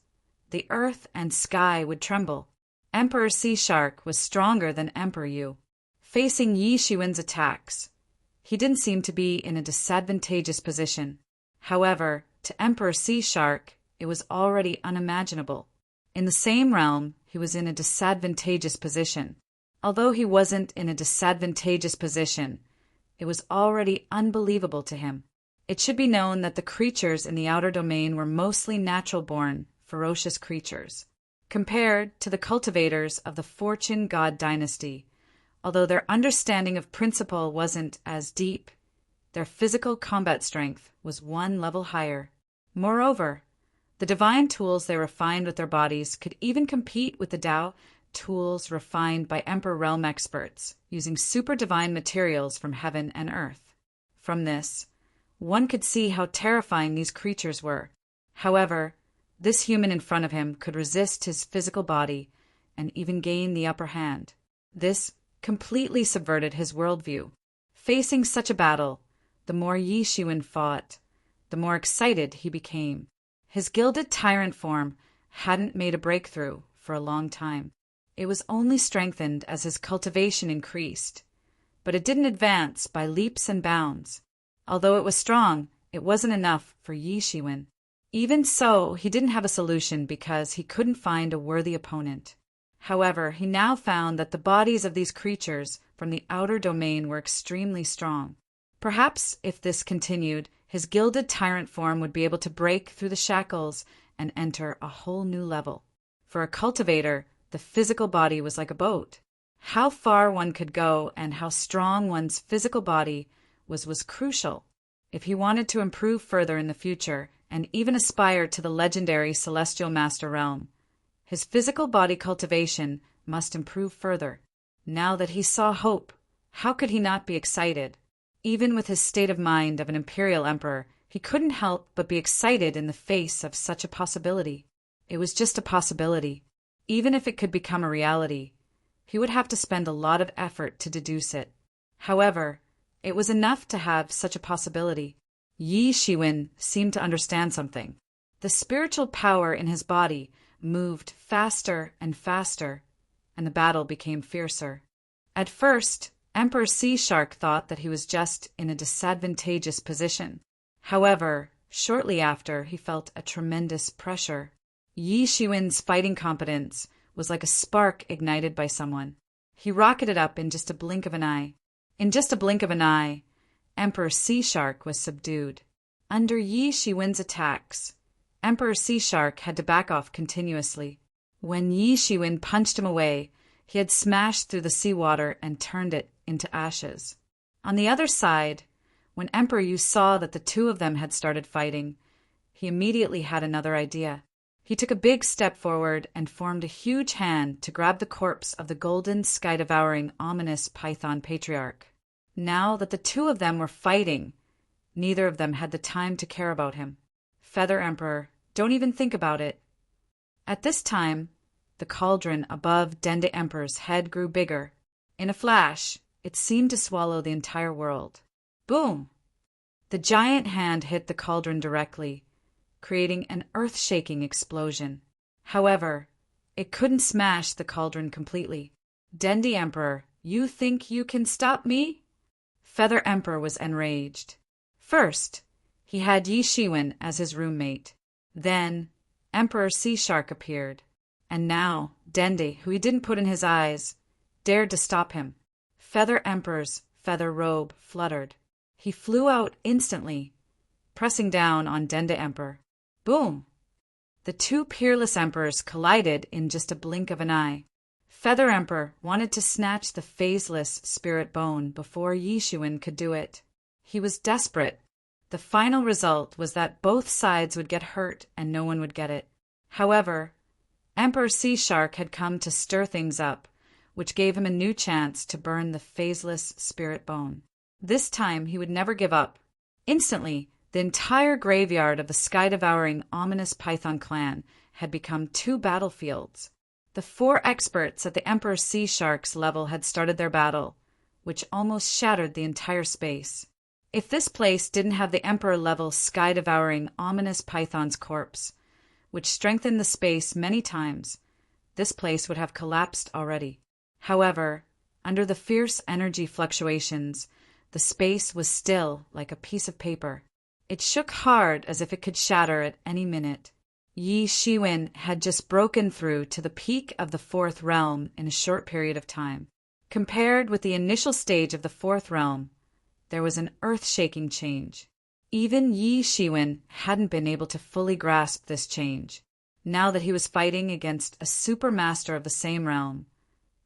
the earth and sky would tremble. Emperor Sea Shark was stronger than Emperor Yu. Facing Yi Shiwen's attacks, he didn't seem to be in a disadvantageous position. However, to Emperor Sea Shark, it was already unimaginable. In the same realm, he was in a disadvantageous position. Although he wasn't in a disadvantageous position, it was already unbelievable to him. It should be known that the creatures in the outer domain were mostly natural-born, ferocious creatures. Compared to the cultivators of the Fortune God dynasty, Although their understanding of principle wasn't as deep, their physical combat strength was one level higher. Moreover, the divine tools they refined with their bodies could even compete with the Tao tools refined by Emperor Realm experts, using super divine materials from heaven and earth. From this, one could see how terrifying these creatures were. However, this human in front of him could resist his physical body and even gain the upper hand. This completely subverted his worldview. Facing such a battle, the more Yi Shiwen fought, the more excited he became. His gilded tyrant form hadn't made a breakthrough for a long time. It was only strengthened as his cultivation increased, but it didn't advance by leaps and bounds. Although it was strong, it wasn't enough for Yi Shiwen. Even so, he didn't have a solution because he couldn't find a worthy opponent. However, he now found that the bodies of these creatures from the outer domain were extremely strong. Perhaps, if this continued, his gilded tyrant form would be able to break through the shackles and enter a whole new level. For a cultivator, the physical body was like a boat. How far one could go and how strong one's physical body was crucial. If he wanted to improve further in the future and even aspire to the legendary Celestial Master Realm, his physical body cultivation must improve further. Now that he saw hope, how could he not be excited? Even with his state of mind of an imperial emperor, he couldn't help but be excited in the face of such a possibility. It was just a possibility. Even if it could become a reality, he would have to spend a lot of effort to deduce it. However, it was enough to have such a possibility. Yi Shiwen seemed to understand something. The spiritual power in his body moved faster and faster, and the battle became fiercer. At first, Emperor Sea Shark thought that he was just in a disadvantageous position. However, shortly after, he felt a tremendous pressure. Yi Shiwen's fighting competence was like a spark ignited by someone. He rocketed up in just a blink of an eye. In just a blink of an eye, Emperor Sea Shark was subdued. Under Yi Shiwen's attacks, Emperor Sea Shark had to back off continuously. When Yi Shiwen punched him away, he had smashed through the seawater and turned it into ashes. On the other side, when Emperor Yu saw that the two of them had started fighting, he immediately had another idea. He took a big step forward and formed a huge hand to grab the corpse of the golden, sky-devouring, ominous Python Patriarch. Now that the two of them were fighting, neither of them had the time to care about him. Feather Emperor, don't even think about it. At this time, the cauldron above Dende Emperor's head grew bigger. In a flash, it seemed to swallow the entire world. Boom! The giant hand hit the cauldron directly, creating an earth-shaking explosion. However, it couldn't smash the cauldron completely. Dende Emperor, you think you can stop me? Feather Emperor was enraged. First, he had Yi Shiwen as his roommate. Then, Emperor Sea Shark appeared. And now, Dende, who he didn't put in his eyes, dared to stop him. Feather Emperor's feather robe fluttered. He flew out instantly, pressing down on Dende Emperor. Boom! The two peerless emperors collided in just a blink of an eye. Feather Emperor wanted to snatch the phaseless spirit bone before Yi Shiwen could do it. He was desperate. The final result was that both sides would get hurt and no one would get it. However, Emperor Sea Shark had come to stir things up, which gave him a new chance to burn the phaseless spirit bone. This time he would never give up. Instantly, the entire graveyard of the sky-devouring, ominous Python clan had become two battlefields. The four experts at the Emperor Sea Shark's level had started their battle, which almost shattered the entire space. If this place didn't have the Emperor-level sky-devouring, ominous Python's corpse, which strengthened the space many times, this place would have collapsed already. However, under the fierce energy fluctuations, the space was still like a piece of paper. It shook hard as if it could shatter at any minute. Yi Shiwen had just broken through to the peak of the fourth realm in a short period of time. Compared with the initial stage of the fourth realm, there was an earth-shaking change. Even Yi Shiwen hadn't been able to fully grasp this change. Now that he was fighting against a super master of the same realm,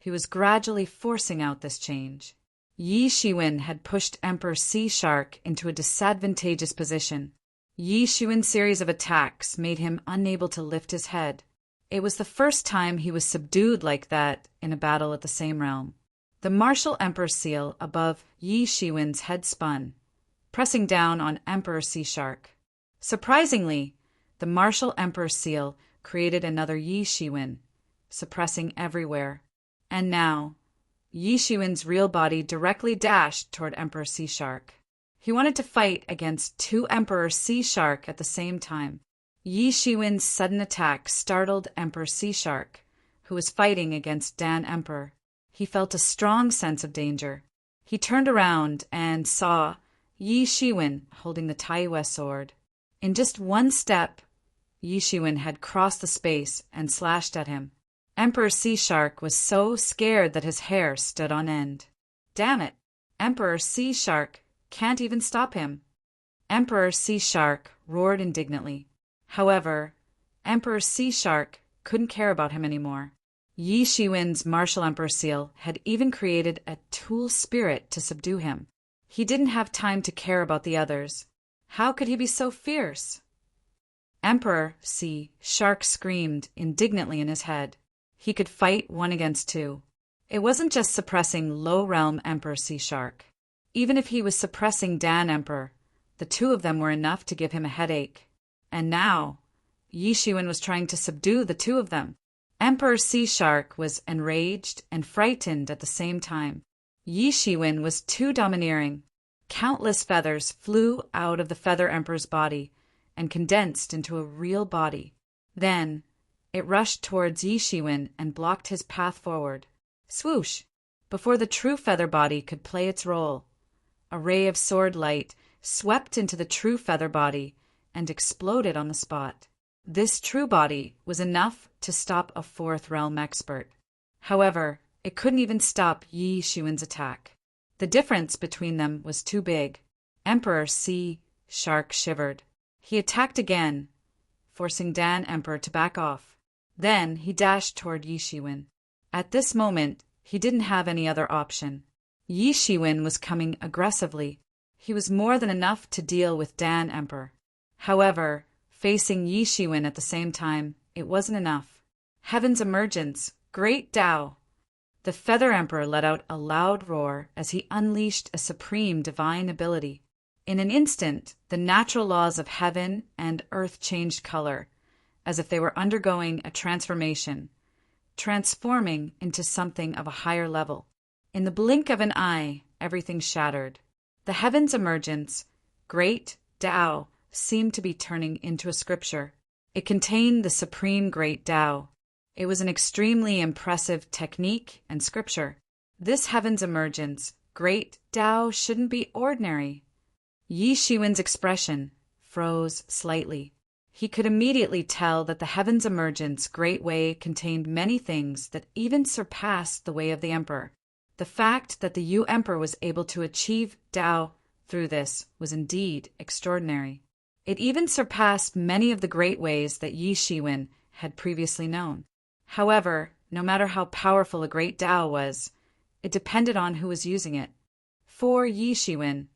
He was gradually forcing out this change. Yi Shiwen had pushed Emperor Sea Shark into a disadvantageous position. Yi Shiwen's series of attacks made him unable to lift his head. It was the first time he was subdued like that in a battle at the same realm. The martial Emperor Seal above Yi Shiwen's head spun, pressing down on Emperor Sea Shark. Surprisingly, the martial Emperor Seal created another Yi Shiwen, suppressing everywhere. And now, Yi Shiwen's real body directly dashed toward Emperor Sea Shark. He wanted to fight against two Emperor Sea Shark at the same time. Yi Shiwen's sudden attack startled Emperor Sea Shark, who was fighting against Dan Emperor. He felt a strong sense of danger. He turned around and saw Yi Shiwen holding the Taiyue sword. In just one step, Yi Shiwen had crossed the space and slashed at him. Emperor Sea Shark was so scared that his hair stood on end. Damn it! Emperor Sea Shark can't even stop him. Emperor Sea Shark roared indignantly. However, Emperor Sea Shark couldn't care about him anymore. Yi Shiwen's martial Emperor Seal had even created a tool spirit to subdue him. He didn't have time to care about the others. How could he be so fierce? Emperor Sea Shark screamed indignantly in his head. He could fight 1 against 2. It wasn't just suppressing low-realm Emperor Sea Shark. Even if he was suppressing Dan Emperor, the two of them were enough to give him a headache. And now, Yi Shiwen was trying to subdue the two of them. Emperor Sea Shark was enraged and frightened at the same time. Yi Shiwen was too domineering. Countless feathers flew out of the Feather Emperor's body and condensed into a real body. Then, it rushed towards Yi Shiwen and blocked his path forward. Swoosh! Before the true feather body could play its role, a ray of sword light swept into the true feather body and exploded on the spot. This true body was enough to stop a fourth realm expert. However, it couldn't even stop Yi Shiwen's attack. The difference between them was too big. Emperor Sea Shark shivered. He attacked again, forcing Dan Emperor to back off. Then he dashed toward Yi Shiwen. At this moment, he didn't have any other option. Yi Shiwen was coming aggressively. He was more than enough to deal with Dan Emperor. However, facing Yi Shiwen at the same time, it wasn't enough. Heaven's emergence, great Tao! The Feather Emperor let out a loud roar as he unleashed a supreme divine ability. In an instant, the natural laws of heaven and earth changed color, as if they were undergoing a transformation, transforming into something of a higher level. In the blink of an eye, everything shattered. The heaven's emergence, great Tao, seemed to be turning into a scripture. It contained the supreme great Tao. It was an extremely impressive technique and scripture. This heaven's emergence, great Tao, shouldn't be ordinary. Yi Shiwen's expression froze slightly. He could immediately tell that the heaven's emergence great way contained many things that even surpassed the way of the Emperor. The fact that the Yu Emperor was able to achieve Tao through this was indeed extraordinary. It even surpassed many of the great ways that Yi Shiwen had previously known. However, no matter how powerful a great Tao was, it depended on who was using it. For Yi Shiwen,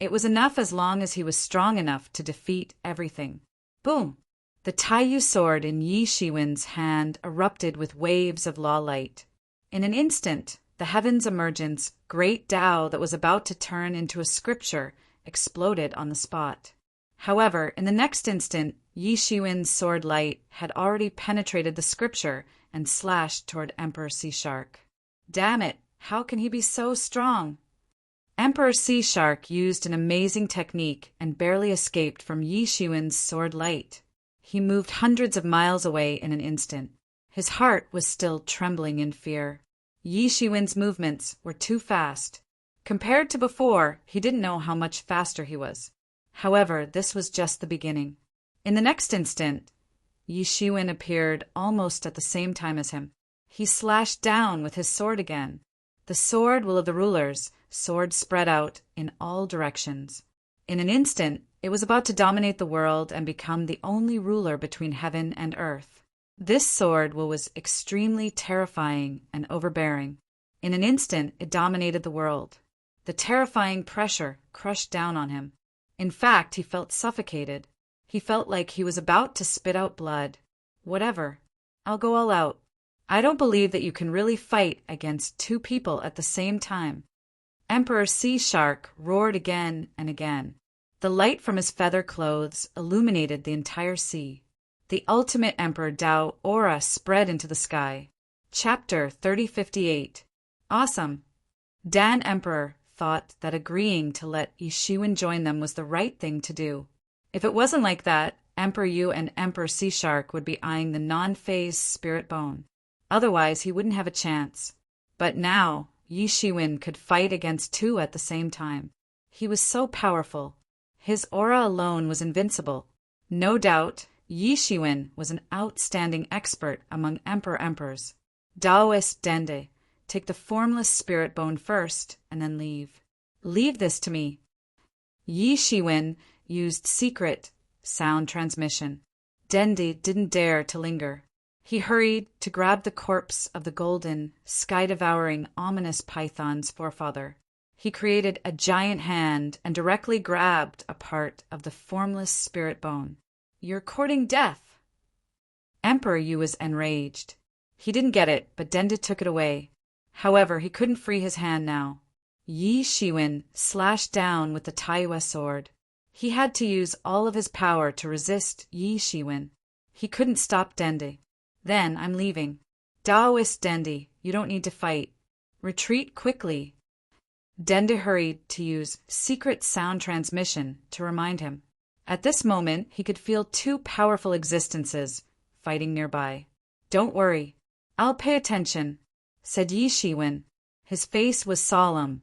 it was enough as long as he was strong enough to defeat everything. Boom! The Taiyu sword in Yi Shiwen's hand erupted with waves of law light. In an instant, the heaven's emergence, great Tao that was about to turn into a scripture, exploded on the spot. However, in the next instant, Yi Shiwen's sword light had already penetrated the scripture and slashed toward Emperor Sea Shark. Damn it! How can he be so strong? Emperor Sea Shark used an amazing technique and barely escaped from Yi Shiwen's sword light. He moved hundreds of miles away in an instant. His heart was still trembling in fear. Yi Shiwen's movements were too fast. Compared to before, he didn't know how much faster he was. However, this was just the beginning. In the next instant, Yi Shiwen appeared almost at the same time as him. He slashed down with his sword again. The sword will of the rulers, sword spread out in all directions. In an instant, it was about to dominate the world and become the only ruler between heaven and earth. This sword was extremely terrifying and overbearing. In an instant, it dominated the world. The terrifying pressure crushed down on him. In fact, he felt suffocated. He felt like he was about to spit out blood. Whatever. I'll go all out. I don't believe that you can really fight against two people at the same time. Emperor Sea Shark roared again and again. The light from his feather clothes illuminated the entire sea. The ultimate Emperor Dao aura spread into the sky. Chapter 3058. Awesome. Dan Emperor thought that agreeing to let Yi Shiwen join them was the right thing to do. If it wasn't like that, Emperor Yu and Emperor Sea Shark would be eyeing the non-phased spirit bone. Otherwise, he wouldn't have a chance. But now, Yi Shiwen could fight against two at the same time. He was so powerful. His aura alone was invincible. No doubt, Yi Shiwen was an outstanding expert among emperors. Daoist Dende, take the formless spirit bone first, and then leave. Leave this to me. Yi Shiwen used secret sound transmission. Dende didn't dare to linger. He hurried to grab the corpse of the golden, sky-devouring, ominous python's forefather. He created a giant hand and directly grabbed a part of the formless spirit bone. You're courting death. Emperor Yu was enraged. He didn't get it, but Dende took it away. However, he couldn't free his hand now. Yi Shiwen slashed down with the Taiyue sword. He had to use all of his power to resist Yi Shiwen. He couldn't stop Dende. Then I'm leaving. Daoist Dende, you don't need to fight. Retreat quickly. Dende hurried to use secret sound transmission to remind him. At this moment, he could feel two powerful existences fighting nearby. Don't worry. I'll pay attention, said Yi Shiwen. His face was solemn,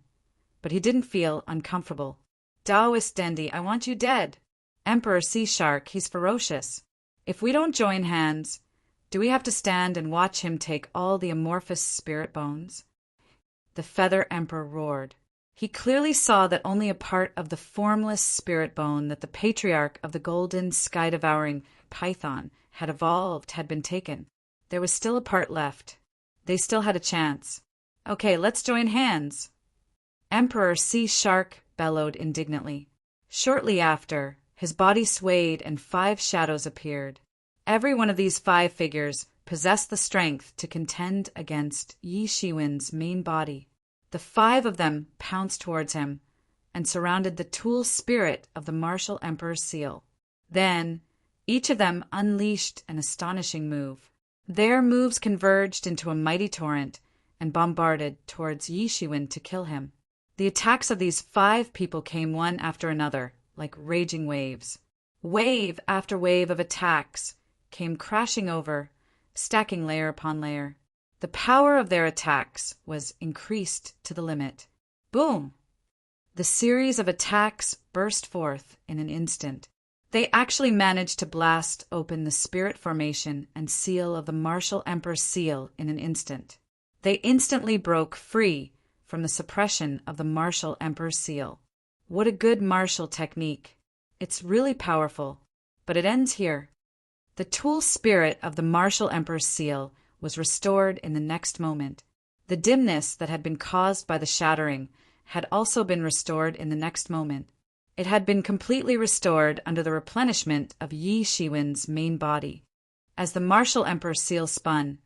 but he didn't feel uncomfortable. Daoist Dende, I want you dead. Emperor Sea Shark, he's ferocious. If we don't join hands, do we have to stand and watch him take all the amorphous spirit bones? The Feather Emperor roared. He clearly saw that only a part of the formless spirit bone that the patriarch of the golden, sky-devouring python had evolved had been taken. There was still a part left. They still had a chance. Okay, let's join hands. Emperor Sea Shark bellowed indignantly. Shortly after, his body swayed and 5 shadows appeared. Every one of these 5 figures possessed the strength to contend against Yi Shiwen's main body. The 5 of them pounced towards him and surrounded the tool spirit of the martial emperor's seal. Then, each of them unleashed an astonishing move. Their moves converged into a mighty torrent and bombarded towards Yi Shiwen to kill him. The attacks of these 5 people came one after another, like raging waves. Wave after wave of attacks came crashing over, stacking layer upon layer. The power of their attacks was increased to the limit. Boom! The series of attacks burst forth in an instant. They actually managed to blast open the spirit formation and seal of the martial emperor's seal in an instant. They instantly broke free from the suppression of the martial emperor's seal. What a good martial technique. It's really powerful, but it ends here. The tool spirit of the martial emperor's seal was restored in the next moment. The dimness that had been caused by the shattering had also been restored in the next moment. It had been completely restored under the replenishment of Yi Shiwen's main body. As the martial emperor's seal spun,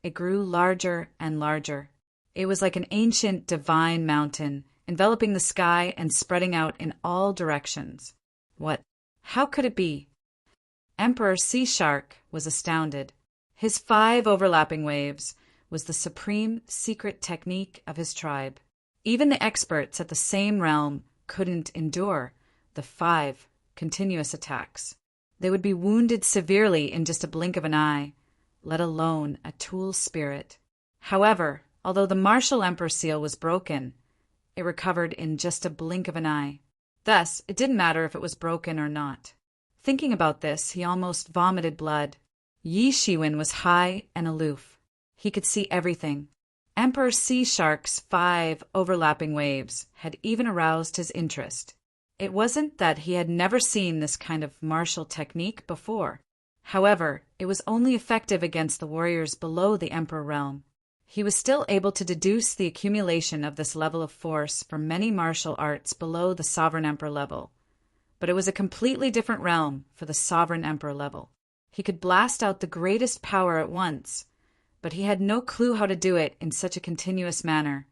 it grew larger and larger. It was like an ancient divine mountain, enveloping the sky and spreading out in all directions. What? How could it be? Emperor Sea Shark was astounded. His 5 overlapping waves was the supreme secret technique of his tribe. Even the experts at the same realm couldn't endure the 5 continuous attacks. They would be wounded severely in just a blink of an eye, let alone a tool spirit. However, although the martial emperor seal was broken, it recovered in just a blink of an eye. Thus, it didn't matter if it was broken or not. Thinking about this, he almost vomited blood. Yi Shiwen was high and aloof. He could see everything. Emperor Sea Shark's 5 overlapping waves had even aroused his interest. It wasn't that he had never seen this kind of martial technique before. However, it was only effective against the warriors below the Emperor realm. He was still able to deduce the accumulation of this level of force from many martial arts below the Sovereign Emperor level. But it was a completely different realm for the Sovereign Emperor level. He could blast out the greatest power at once, but he had no clue how to do it in such a continuous manner,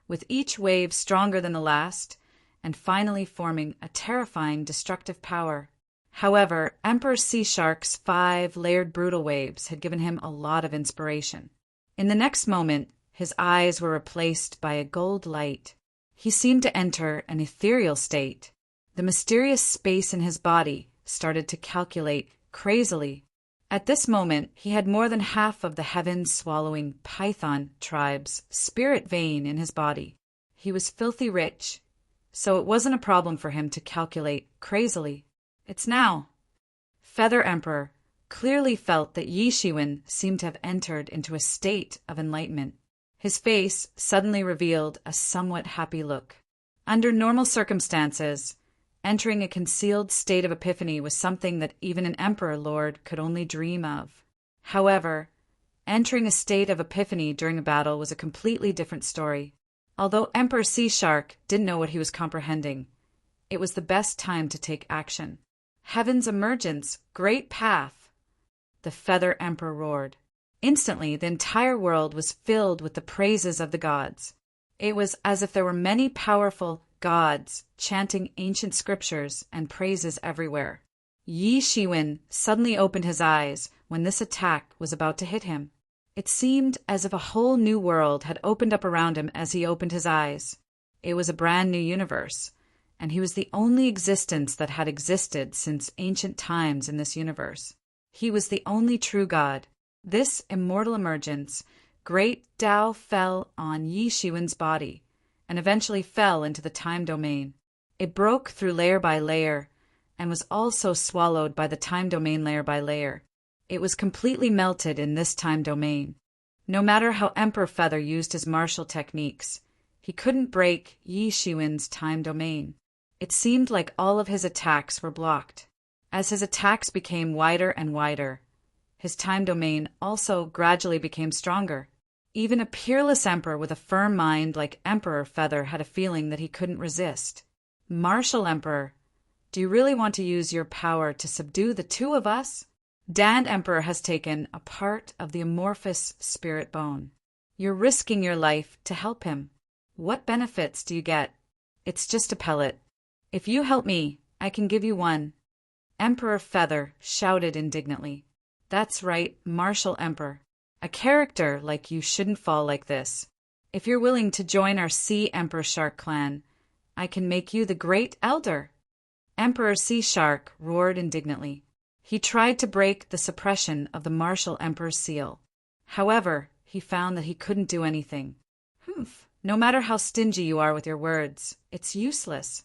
with each wave stronger than the last, and finally forming a terrifying destructive power. However, Emperor Sea Shark's 5 layered brutal waves had given him a lot of inspiration. In the next moment, his eyes were replaced by a gold light. He seemed to enter an ethereal state. The mysterious space in his body started to calculate crazily. At this moment, he had more than half of the heaven-swallowing Python tribe's spirit vein in his body. He was filthy rich, so it wasn't a problem for him to calculate crazily. It's now. Feather Emperor clearly felt that Yi Shiwen seemed to have entered into a state of enlightenment. His face suddenly revealed a somewhat happy look. Under normal circumstances, entering a concealed state of epiphany was something that even an Emperor Lord could only dream of. However, entering a state of epiphany during a battle was a completely different story. Although Emperor Sea Shark didn't know what he was comprehending, it was the best time to take action. Heaven's emergence, great path! The Feather Emperor roared. Instantly, the entire world was filled with the praises of the gods. It was as if there were many powerful gods chanting ancient scriptures and praises everywhere. Yi Shiwen suddenly opened his eyes when this attack was about to hit him. It seemed as if a whole new world had opened up around him as he opened his eyes. It was a brand new universe, and he was the only existence that had existed since ancient times in this universe. He was the only true God. This immortal emergence, great Tao fell on Yi Shiwen's body, and eventually fell into the time domain. It broke through layer by layer, and was also swallowed by the time domain layer by layer. It was completely melted in this time domain. No matter how Emperor Feather used his martial techniques, he couldn't break Yi Shiwen's time domain. It seemed like all of his attacks were blocked. As his attacks became wider and wider, his time domain also gradually became stronger. Even a peerless emperor with a firm mind like Emperor Feather had a feeling that he couldn't resist. Martial Emperor, do you really want to use your power to subdue the two of us? Dan Emperor has taken a part of the amorphous spirit bone. You're risking your life to help him. What benefits do you get? It's just a pellet. If you help me, I can give you one. Emperor Feather shouted indignantly. That's right, Martial Emperor. A character like you shouldn't fall like this. If you're willing to join our Sea Emperor Shark clan, I can make you the Great Elder. Emperor Sea Shark roared indignantly. He tried to break the suppression of the Martial Emperor's seal. However, he found that he couldn't do anything. No matter how stingy you are with your words, it's useless.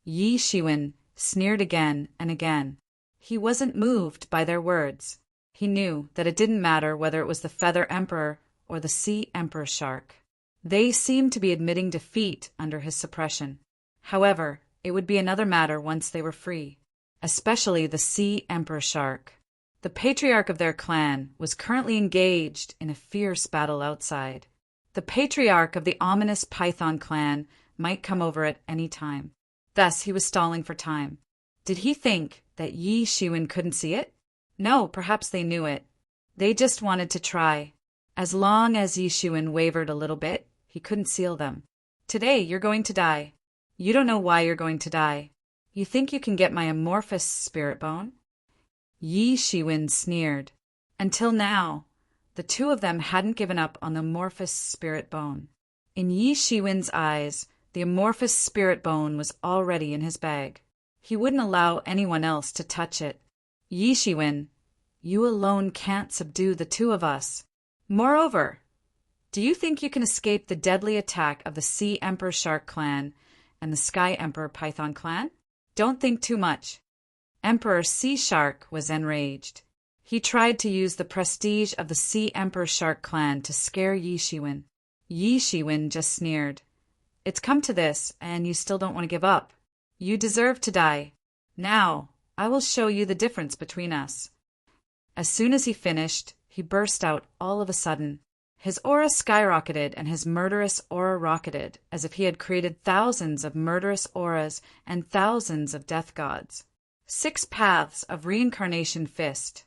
Yi Shiwen sneered again and again. He wasn't moved by their words. He knew that it didn't matter whether it was the Feather Emperor or the Sea Emperor Shark. They seemed to be admitting defeat under his suppression. However, it would be another matter once they were free, especially the Sea Emperor Shark. The patriarch of their clan was currently engaged in a fierce battle outside. The patriarch of the ominous Python clan might come over at any time. Thus, he was stalling for time. Did he think that Yi Shiwen couldn't see it? No, perhaps they knew it. They just wanted to try. As long as Yi Shiwen wavered a little bit, he couldn't seal them. Today, you're going to die. You don't know why you're going to die. You think you can get my amorphous spirit bone? Yi Shiwen sneered. Until now, the two of them hadn't given up on the amorphous spirit bone. In Yi Shiwen's eyes, the amorphous spirit bone was already in his bag. He wouldn't allow anyone else to touch it. Yi Shiwen, you alone can't subdue the two of us. Moreover, do you think you can escape the deadly attack of the Sea Emperor Shark clan and the Sky Emperor Python clan? Don't think too much. Emperor Sea Shark was enraged. He tried to use the prestige of the Sea Emperor Shark clan to scare Yi Shiwen. Yi Shiwen just sneered. It's come to this, and you still don't want to give up. You deserve to die. Now, I will show you the difference between us. As soon as he finished, he burst out all of a sudden. His aura skyrocketed and his murderous aura rocketed, as if he had created thousands of murderous auras and thousands of death gods. 6 paths of reincarnation fist.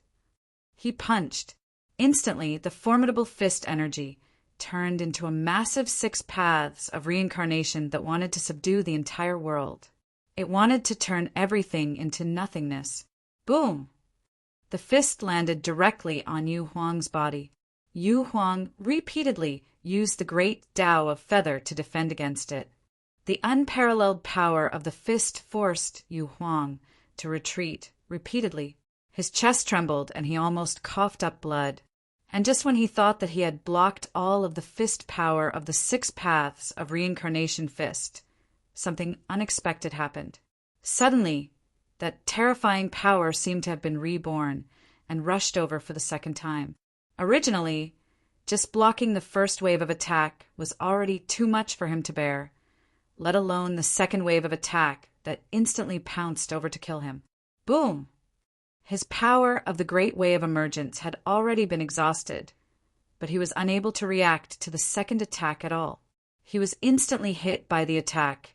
He punched. Instantly, the formidable fist energy turned into a massive 6 paths of reincarnation that wanted to subdue the entire world. It wanted to turn everything into nothingness. Boom! The fist landed directly on Yu Huang's body. Yu Huang repeatedly used the great Tao of Feather to defend against it. The unparalleled power of the fist forced Yu Huang to retreat repeatedly. His chest trembled and he almost coughed up blood. And just when he thought that he had blocked all of the fist power of the 6 paths of reincarnation fist, something unexpected happened. Suddenly, that terrifying power seemed to have been reborn and rushed over for the second time. Originally, just blocking the first wave of attack was already too much for him to bear, let alone the second wave of attack that instantly pounced over to kill him. Boom! His power of the great wave emergence had already been exhausted, but he was unable to react to the second attack at all. He was instantly hit by the attack,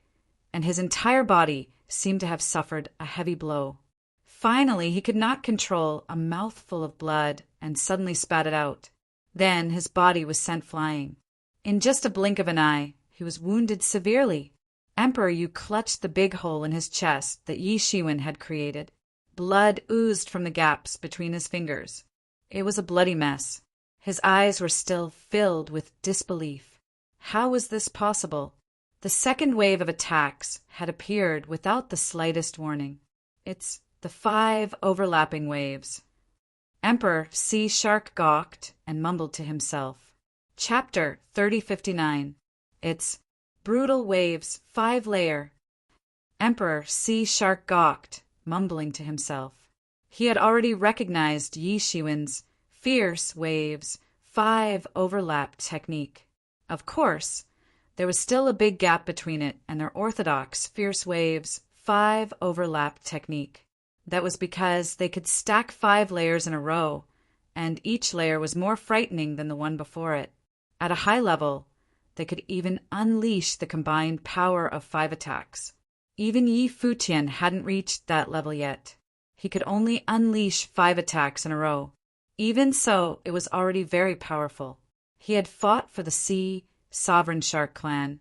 and his entire body seemed to have suffered a heavy blow. Finally, he could not control a mouthful of blood and suddenly spat it out. Then his body was sent flying. In just a blink of an eye, he was wounded severely. Emperor Yu clutched the big hole in his chest that Yi Shiwen had created. Blood oozed from the gaps between his fingers. It was a bloody mess. His eyes were still filled with disbelief. How was this possible? The second wave of attacks had appeared without the slightest warning. It's the 5 overlapping waves. Emperor Sea Shark gawked and mumbled to himself. Chapter 3059. It's brutal waves, 5-layer. Emperor Sea Shark gawked, mumbling to himself. He had already recognized Yi Shiwen's fierce waves, 5 overlap technique. Of course, there was still a big gap between it and their orthodox fierce waves, 5 overlap technique. That was because they could stack 5 layers in a row, and each layer was more frightening than the one before it. At a high level, they could even unleash the combined power of 5 attacks. Even Yi Futian hadn't reached that level yet. He could only unleash 5 attacks in a row. Even so, it was already very powerful. He had fought for the Sea Sovereign Shark clan,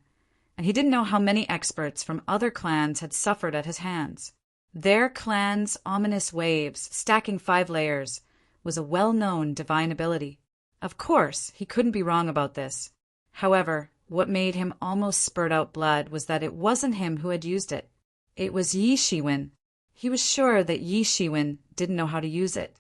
and he didn't know how many experts from other clans had suffered at his hands. Their clan's ominous waves, stacking 5 layers, was a well-known divine ability. Of course, he couldn't be wrong about this. However, what made him almost spurt out blood was that it wasn't him who had used it. It was Yi Shiwen. He was sure that Yi Shiwen didn't know how to use it.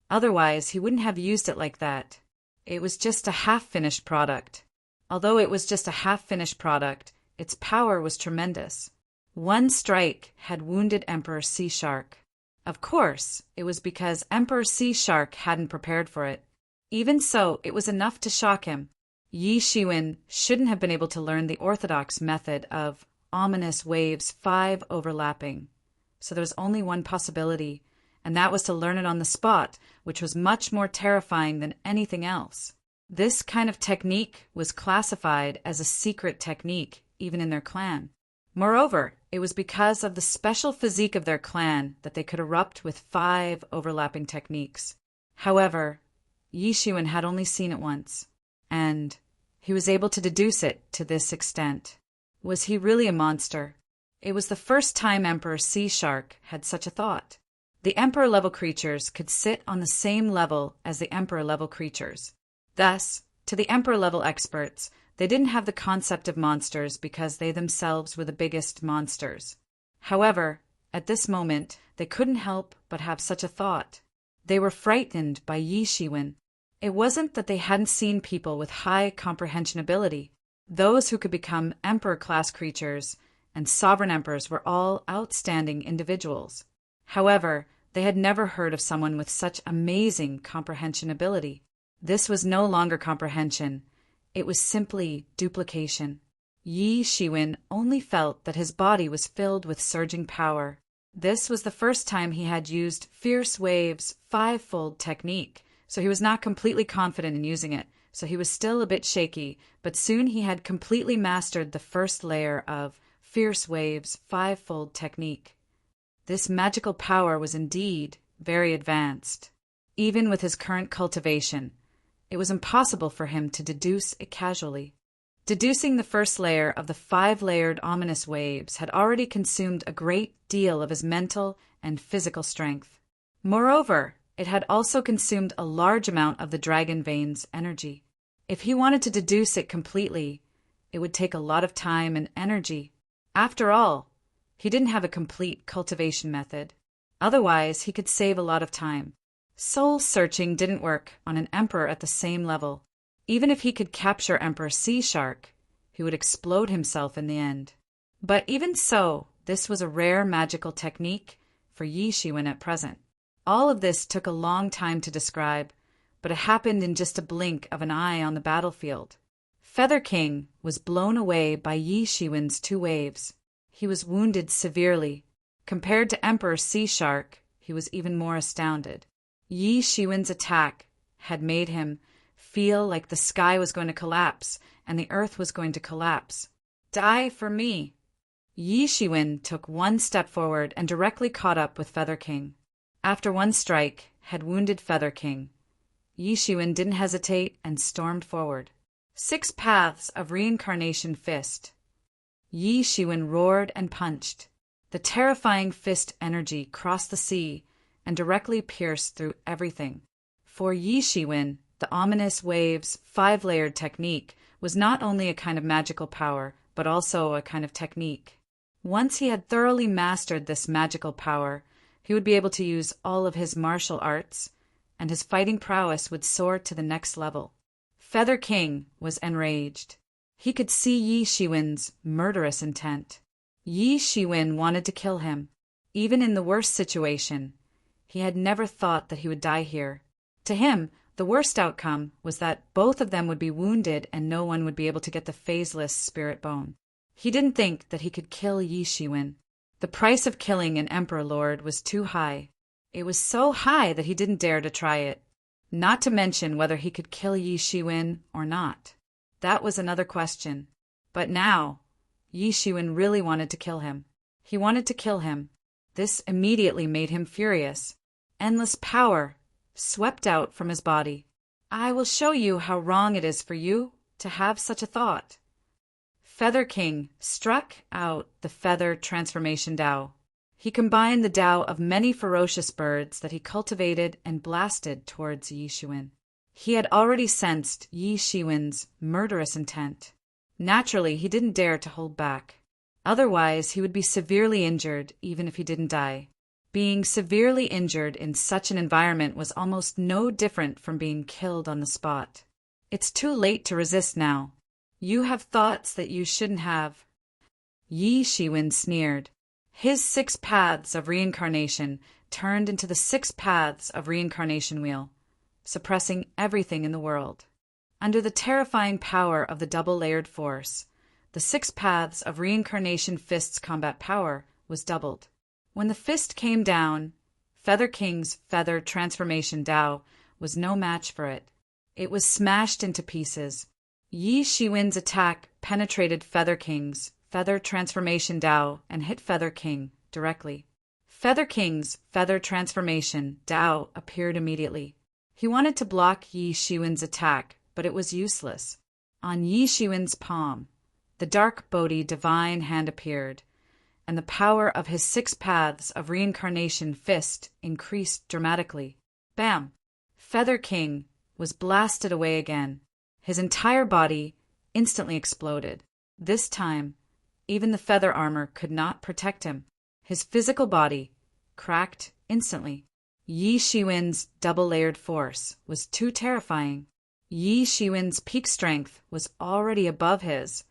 Otherwise, he wouldn't have used it like that. It was just a half-finished product. Although it was just a half-finished product, its power was tremendous. One strike had wounded Emperor Sea Shark. Of course, it was because Emperor Sea Shark hadn't prepared for it. Even so, it was enough to shock him. Yi Shiwen shouldn't have been able to learn the orthodox method of ominous waves 5 overlapping. So there was only one possibility, and that was to learn it on the spot, which was much more terrifying than anything else. This kind of technique was classified as a secret technique, even in their clan. Moreover, it was because of the special physique of their clan that they could erupt with 5 overlapping techniques. However, Yi Shiwen had only seen it once, and he was able to deduce it to this extent. Was he really a monster? It was the first time Emperor Sea Shark had such a thought. The Emperor-level creatures could sit on the same level as the Emperor-level creatures. Thus, to the Emperor-level experts, they didn't have the concept of monsters because they themselves were the biggest monsters. However, at this moment, they couldn't help but have such a thought. They were frightened by Yi Shiwen. It wasn't that they hadn't seen people with high comprehension ability. Those who could become Emperor-class creatures and Sovereign Emperors were all outstanding individuals. However, they had never heard of someone with such amazing comprehension ability. This was no longer comprehension. It was simply duplication. Yi Shiwen only felt that his body was filled with surging power. This was the first time he had used Fierce Wave's fivefold technique, so he was not completely confident in using it, so he was still a bit shaky, but soon he had completely mastered the first layer of Fierce Wave's fivefold technique. This magical power was indeed very advanced. Even with his current cultivation, it was impossible for him to deduce it casually. Deducing the first layer of the 5-layered ominous waves had already consumed a great deal of his mental and physical strength. Moreover, it had also consumed a large amount of the dragon vein's energy. If he wanted to deduce it completely, it would take a lot of time and energy. After all, he didn't have a complete cultivation method. Otherwise, he could save a lot of time. Soul-searching didn't work on an emperor at the same level. Even if he could capture Emperor Sea Shark, he would explode himself in the end. But even so, this was a rare magical technique for Yi Shiwen at present. All of this took a long time to describe, but it happened in just a blink of an eye on the battlefield. Feather King was blown away by Yi Shiwen's 2 waves. He was wounded severely. Compared to Emperor Sea Shark, he was even more astounded. Yi Shiwen's attack had made him feel like the sky was going to collapse and the earth was going to collapse. Die for me! Yi Shiwen took 1 step forward and directly caught up with Feather King. After 1 strike had wounded Feather King, Yi Shiwen didn't hesitate and stormed forward. 6 paths of reincarnation fist. Yi Shiwen roared and punched. The terrifying fist energy crossed the sea and directly pierced through everything. For Yi Shiwen, the ominous waves 5-layered technique was not only a kind of magical power, but also a kind of technique. Once he had thoroughly mastered this magical power, he would be able to use all of his martial arts, and his fighting prowess would soar to the next level. Feather King was enraged. He could see Yi Shiwen's murderous intent. Yi Shiwen wanted to kill him. Even in the worst situation, he had never thought that he would die here. To him, the worst outcome was that both of them would be wounded and no one would be able to get the phaseless spirit bone. He didn't think that he could kill Yi Shiwen. The price of killing an Emperor Lord was too high. It was so high that he didn't dare to try it. Not to mention whether he could kill Yi Shiwen or not. That was another question. But now, Yi Shiwen really wanted to kill him. He wanted to kill him. This immediately made him furious. Endless power swept out from his body. I will show you how wrong it is for you to have such a thought. Feather King struck out the Feather Transformation Tao. He combined the Tao of many ferocious birds that he cultivated and blasted towards Yi Shiwen. He had already sensed Yi Shiwen's murderous intent. Naturally, he didn't dare to hold back. Otherwise, he would be severely injured even if he didn't die. Being severely injured in such an environment was almost no different from being killed on the spot. It's too late to resist now. You have thoughts that you shouldn't have. Yi Shiwen sneered. His 6 paths of reincarnation turned into the 6 paths of reincarnation wheel, suppressing everything in the world. Under the terrifying power of the double-layered force, the 6 paths of reincarnation fist's combat power was doubled. When the fist came down, Feather King's Feather Transformation Tao was no match for it. It was smashed into pieces. Yi Shiwen's attack penetrated Feather King's Feather Transformation Tao and hit Feather King directly. Feather King's Feather Transformation Tao appeared immediately. He wanted to block Yi Shiwen's attack, but it was useless. On Yi Shiwen's palm, the dark Bodhi divine hand appeared, and the power of his 6 paths of reincarnation fist increased dramatically. Bam! Feather King was blasted away again. His entire body instantly exploded. This time, even the feather armor could not protect him. His physical body cracked instantly. Yi Shiwen's double-layered force was too terrifying. Yi Shiwen's peak strength was already above his,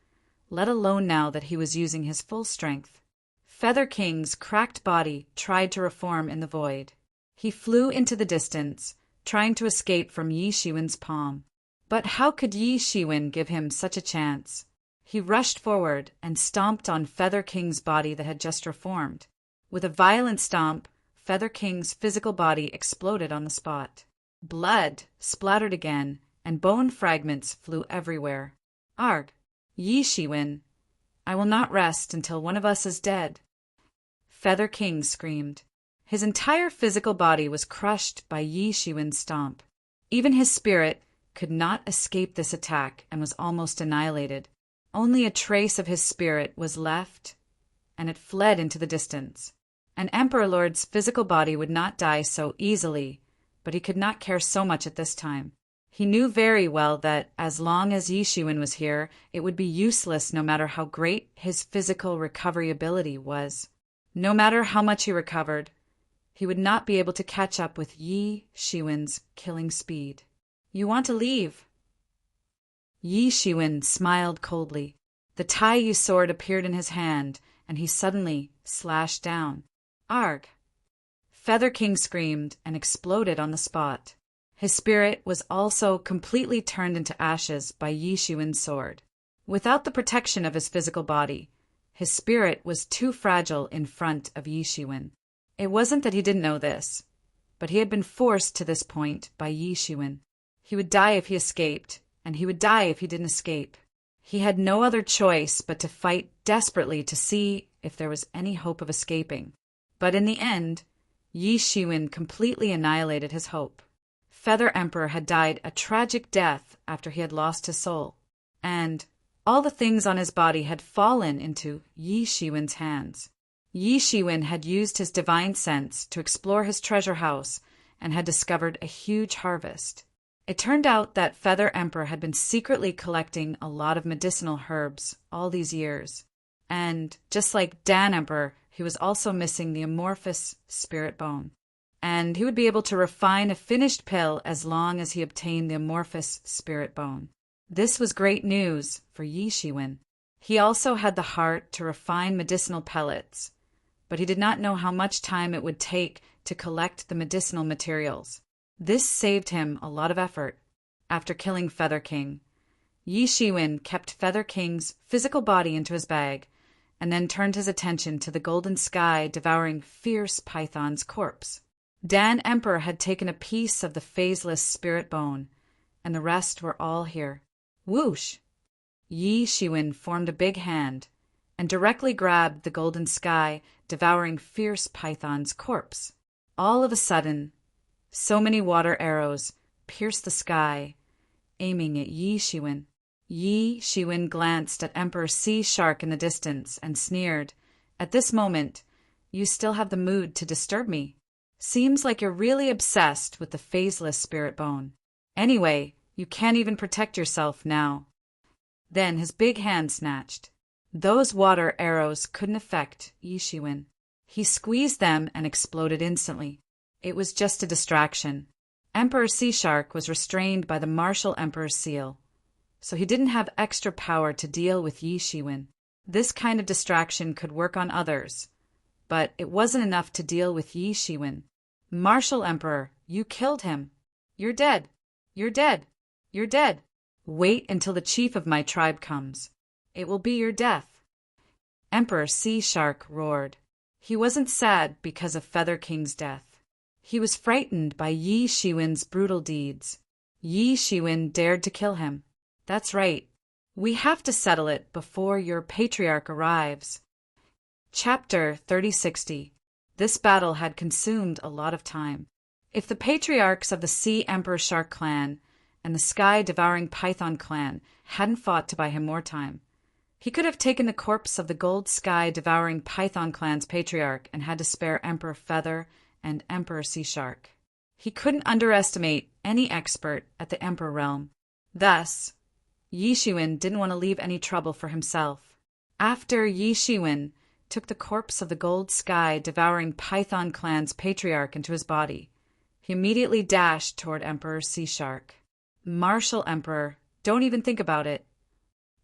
let alone now that he was using his full strength. Feather King's cracked body tried to reform in the void. He flew into the distance, trying to escape from Yi Shiwen's palm. But how could Yi Shiwen give him such a chance? He rushed forward and stomped on Feather King's body that had just reformed. With a violent stomp, Feather King's physical body exploded on the spot. Blood splattered again, and bone fragments flew everywhere. Arg! Yi Shiwen, I will not rest until one of us is dead. Feather King screamed. His entire physical body was crushed by Yi Shiwen's stomp. Even his spirit could not escape this attack and was almost annihilated. Only a trace of his spirit was left, and it fled into the distance. An Emperor Lord's physical body would not die so easily, but he could not care so much at this time. He knew very well that as long as Yi Shiwen was here, it would be useless no matter how great his physical recovery ability was. No matter how much he recovered, he would not be able to catch up with Yi Shiwen's killing speed. You want to leave? Yi Shiwen smiled coldly. The Taiyu sword appeared in his hand, and he suddenly slashed down. Arg! Feather King screamed and exploded on the spot. His spirit was also completely turned into ashes by Yi Shiwen's sword. Without the protection of his physical body, his spirit was too fragile in front of Yi Shiwen. It wasn't that he didn't know this, but he had been forced to this point by Yi Shiwen. He would die if he escaped, and he would die if he didn't escape. He had no other choice but to fight desperately to see if there was any hope of escaping. But in the end, Yi Shiwen completely annihilated his hope. Feather Emperor had died a tragic death after he had lost his soul, and all the things on his body had fallen into Yi Shiwen's hands. Yi Shiwen had used his divine sense to explore his treasure house and had discovered a huge harvest. It turned out that Feather Emperor had been secretly collecting a lot of medicinal herbs all these years. And just like Dan Emperor, he was also missing the amorphous spirit bone. And he would be able to refine a finished pill as long as he obtained the amorphous spirit bone. This was great news for Yi Shiwen. He also had the heart to refine medicinal pellets, but he did not know how much time it would take to collect the medicinal materials. This saved him a lot of effort. After killing Feather King, Yi Shiwen kept Feather King's physical body into his bag, and then turned his attention to the golden sky devouring fierce Python's corpse. Dan Emperor had taken a piece of the phaseless spirit bone, and the rest were all here. Whoosh! Yi Shiwen formed a big hand and directly grabbed the golden sky devouring fierce Python's corpse. All of a sudden, so many water arrows pierced the sky, aiming at Yi Shiwen. Yi Shiwen glanced at Emperor Sea Shark in the distance and sneered, "At this moment, you still have the mood to disturb me. Seems like you're really obsessed with the phaseless spirit bone. Anyway, you can't even protect yourself now." Then his big hand snatched. Those water arrows couldn't affect Yi Shiwen. He squeezed them and exploded instantly. It was just a distraction. Emperor Sea Shark was restrained by the martial Emperor's seal, so he didn't have extra power to deal with Yi Shiwen. This kind of distraction could work on others, but it wasn't enough to deal with Yi Shiwen. "Martial Emperor, you killed him. You're dead. You're dead. You're dead. Wait until the chief of my tribe comes. It will be your death." Emperor Sea Shark roared. He wasn't sad because of Feather King's death. He was frightened by Yi Shiwen's brutal deeds. Yi Shiwen dared to kill him. "That's right. We have to settle it before your patriarch arrives." Chapter 3060. This battle had consumed a lot of time. If the patriarchs of the Sea Emperor Shark clan and the Sky Devouring Python clan hadn't fought to buy him more time, he could have taken the corpse of the Gold Sky Devouring Python clan's patriarch and had to spare Emperor Feather and Emperor Sea Shark. He couldn't underestimate any expert at the Emperor realm. Thus, Yi Shiwen didn't want to leave any trouble for himself. After Yi Shiwen took the corpse of the Gold Sky Devouring Python clan's patriarch into his body, he immediately dashed toward Emperor Sea Shark. "Martial Emperor, don't even think about it."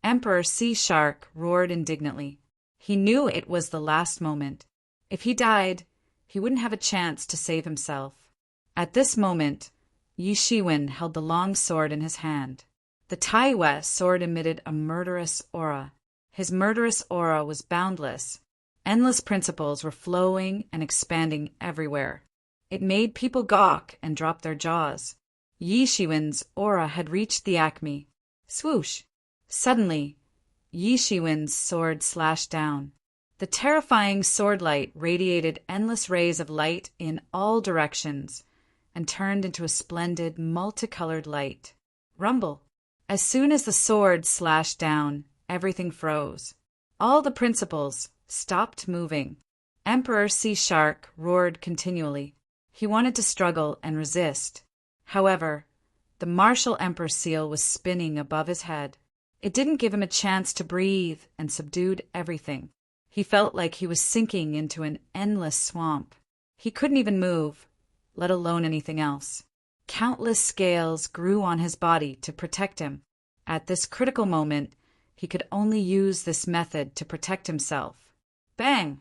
Emperor Sea Shark roared indignantly. He knew it was the last moment. If he died, he wouldn't have a chance to save himself. At this moment, Yi Shiwen held the long sword in his hand. The Taiyu sword emitted a murderous aura. His murderous aura was boundless, Endless principles were flowing and expanding everywhere. It made people gawk and drop their jaws. Yi Shiwen's aura had reached the acme. Swoosh! Suddenly, Yi Shiwen's sword slashed down. The terrifying sword light radiated endless rays of light in all directions and turned into a splendid, multicolored light. Rumble! As soon as the sword slashed down, everything froze. All the principles stopped moving. Emperor Sea Shark roared continually. He wanted to struggle and resist. However, the martial Emperor Seal was spinning above his head. It didn't give him a chance to breathe and subdued everything. He felt like he was sinking into an endless swamp. He couldn't even move, let alone anything else. Countless scales grew on his body to protect him. At this critical moment, he could only use this method to protect himself. Bang!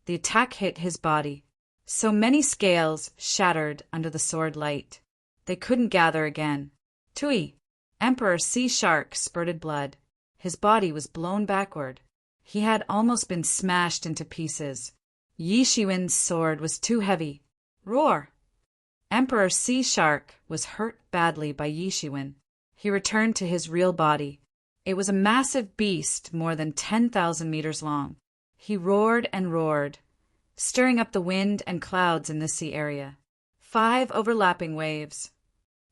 The attack hit his body. So many scales shattered under the sword light. They couldn't gather again. Tui! Emperor Sea Shark spurted blood. His body was blown backward. He had almost been smashed into pieces. Yi Shiwen's sword was too heavy. Roar! Emperor Sea Shark was hurt badly by Yi Shiwen. He returned to his real body. It was a massive beast more than 10,000 meters long. He roared and roared, stirring up the wind and clouds in the sea area. 5 overlapping waves.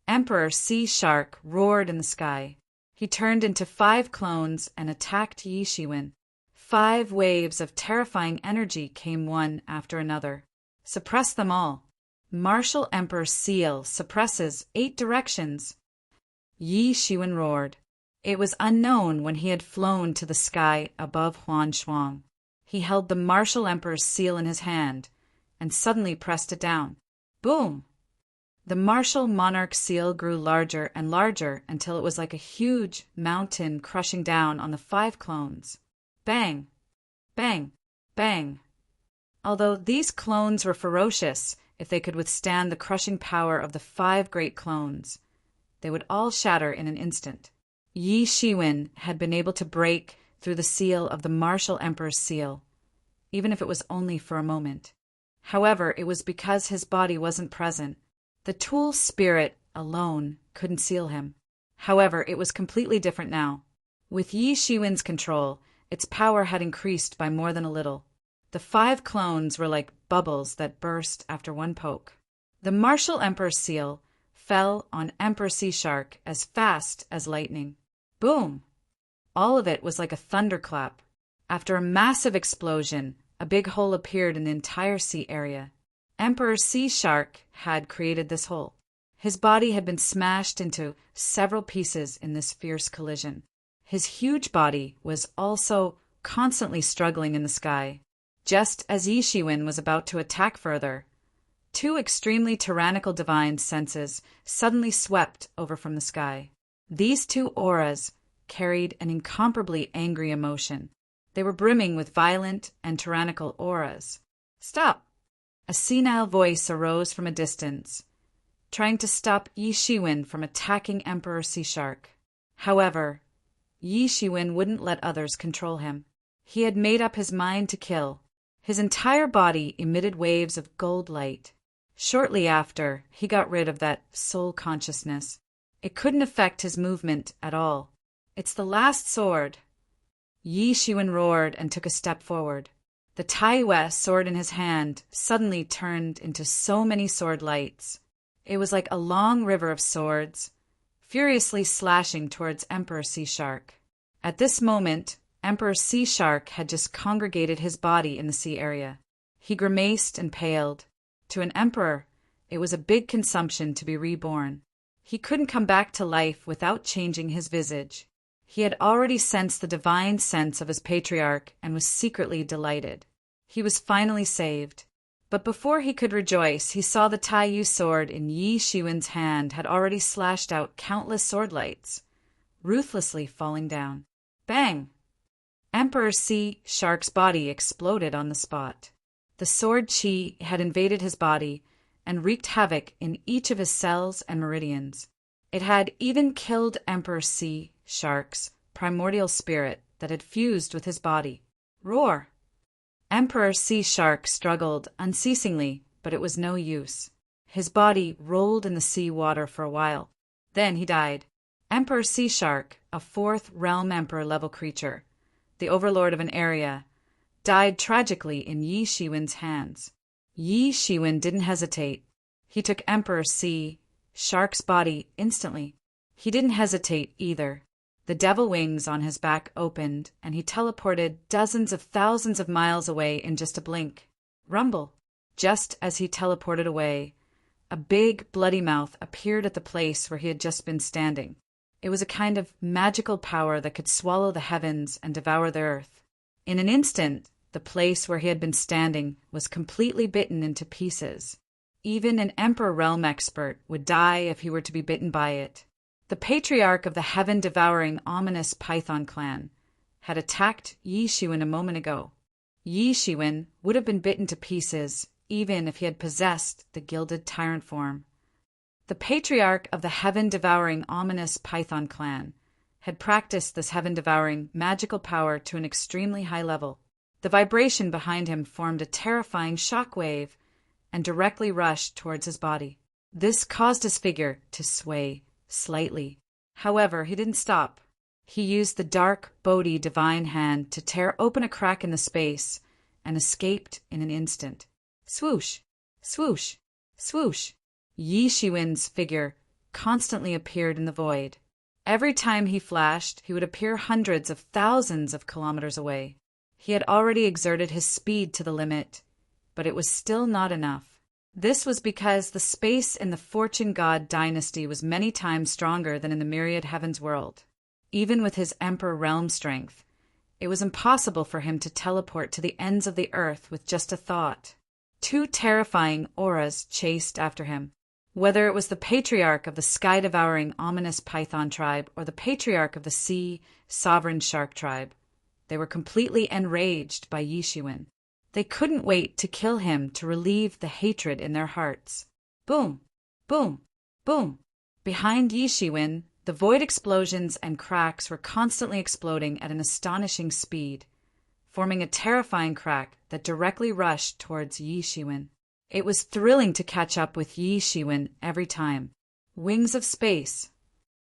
Emperor Sea Shark roared in the sky. He turned into 5 clones and attacked Yi Shiwen. 5 waves of terrifying energy came one after another. Suppress them all. Martial Emperor Seal suppresses 8 directions. Yi Shiwen roared. It was unknown when he had flown to the sky above Huan Shuang. He held the martial Emperor's seal in his hand and suddenly pressed it down. Boom! The martial monarch seal grew larger and larger until it was like a huge mountain crushing down on the 5 clones. Bang! Bang! Bang! Although these clones were ferocious, if they could withstand the crushing power of the 5 great clones, they would all shatter in an instant. Yi Shiwen had been able to break through the seal of the martial Emperor's seal, even if it was only for a moment. However, it was because his body wasn't present. The tool spirit alone couldn't seal him. However, it was completely different now. With Yi Shiwen's control, its power had increased by more than a little. The 5 clones were like bubbles that burst after one poke. The martial Emperor's seal fell on Emperor Sea Shark as fast as lightning. Boom! All of it was like a thunderclap. After a massive explosion, a big hole appeared in the entire sea area. Emperor Sea Shark had created this hole. His body had been smashed into several pieces in this fierce collision. His huge body was also constantly struggling in the sky. Just as Yi Shiwen was about to attack further, 2 extremely tyrannical divine senses suddenly swept over from the sky. These 2 auras carried an incomparably angry emotion. They were brimming with violent and tyrannical auras. Stop! A senile voice arose from a distance, trying to stop Yi Shiwen from attacking Emperor Sea Shark. However, Yi Shiwen wouldn't let others control him. He had made up his mind to kill. His entire body emitted waves of gold light. Shortly after, he got rid of that soul consciousness. It couldn't affect his movement at all. It's the last sword. Yi Shiwen roared and took a step forward. The Tai Yue sword in his hand suddenly turned into so many sword lights. It was like a long river of swords, furiously slashing towards Emperor Sea Shark. At this moment, Emperor Sea Shark had just congregated his body in the sea area. He grimaced and paled. To an emperor, it was a big consumption to be reborn. He couldn't come back to life without changing his visage. He had already sensed the divine sense of his patriarch and was secretly delighted. He was finally saved. But before he could rejoice, he saw the Tai Yu sword in Yi Shiwen's hand had already slashed out countless sword lights, ruthlessly falling down. Bang! Emperor Sea Shark's body exploded on the spot. The sword chi had invaded his body and wreaked havoc in each of his cells and meridians. It had even killed Emperor Sea Shark's primordial spirit that had fused with his body. Roar! Emperor Sea Shark struggled unceasingly, but it was no use. His body rolled in the sea water for a while. Then he died. Emperor Sea Shark, a fourth realm emperor-level creature, the overlord of an area, died tragically in Yi Shiwen's hands. Yi Shiwen didn't hesitate. He took Emperor Sea Shark's body instantly. He didn't hesitate either. The devil wings on his back opened, and he teleported dozens of thousands of miles away in just a blink. Rumble. Just as he teleported away, a big, bloody mouth appeared at the place where he had just been standing. It was a kind of magical power that could swallow the heavens and devour the earth. In an instant, the place where he had been standing was completely bitten into pieces. Even an Emperor Realm expert would die if he were to be bitten by it. The patriarch of the heaven-devouring ominous Python clan had attacked Yi Shiwen a moment ago. Yi Shiwen would have been bitten to pieces even if he had possessed the gilded tyrant form. The patriarch of the heaven-devouring ominous Python clan had practiced this heaven-devouring magical power to an extremely high level. The vibration behind him formed a terrifying shock wave and directly rushed towards his body. This caused his figure to sway slightly. However, he didn't stop. He used the dark, Bodhi divine hand to tear open a crack in the space and escaped in an instant. Swoosh! Swoosh! Swoosh! Yi Shiwen's figure constantly appeared in the void. Every time he flashed, he would appear hundreds of thousands of kilometers away. He had already exerted his speed to the limit, but it was still not enough. This was because the space in the Fortune God dynasty was many times stronger than in the myriad heavens world. Even with his Emperor Realm strength, it was impossible for him to teleport to the ends of the earth with just a thought. Two terrifying auras chased after him. Whether it was the patriarch of the sky-devouring ominous python tribe or the patriarch of the sea sovereign shark tribe, they were completely enraged by Yi Shiwen. They couldn't wait to kill him to relieve the hatred in their hearts. Boom! Boom! Boom! Behind Yi Shiwen, the void explosions and cracks were constantly exploding at an astonishing speed, forming a terrifying crack that directly rushed towards Yi Shiwen. It was thrilling to catch up with Yi Shiwen every time. Wings of space.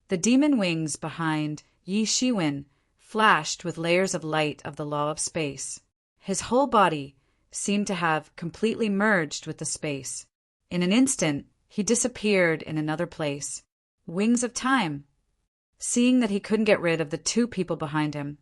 The demon wings behind Yi Shiwen flashed with layers of light of the law of space. His whole body seemed to have completely merged with the space. In an instant, he disappeared in another place. Wings of time. Seeing that he couldn't get rid of the two people behind him,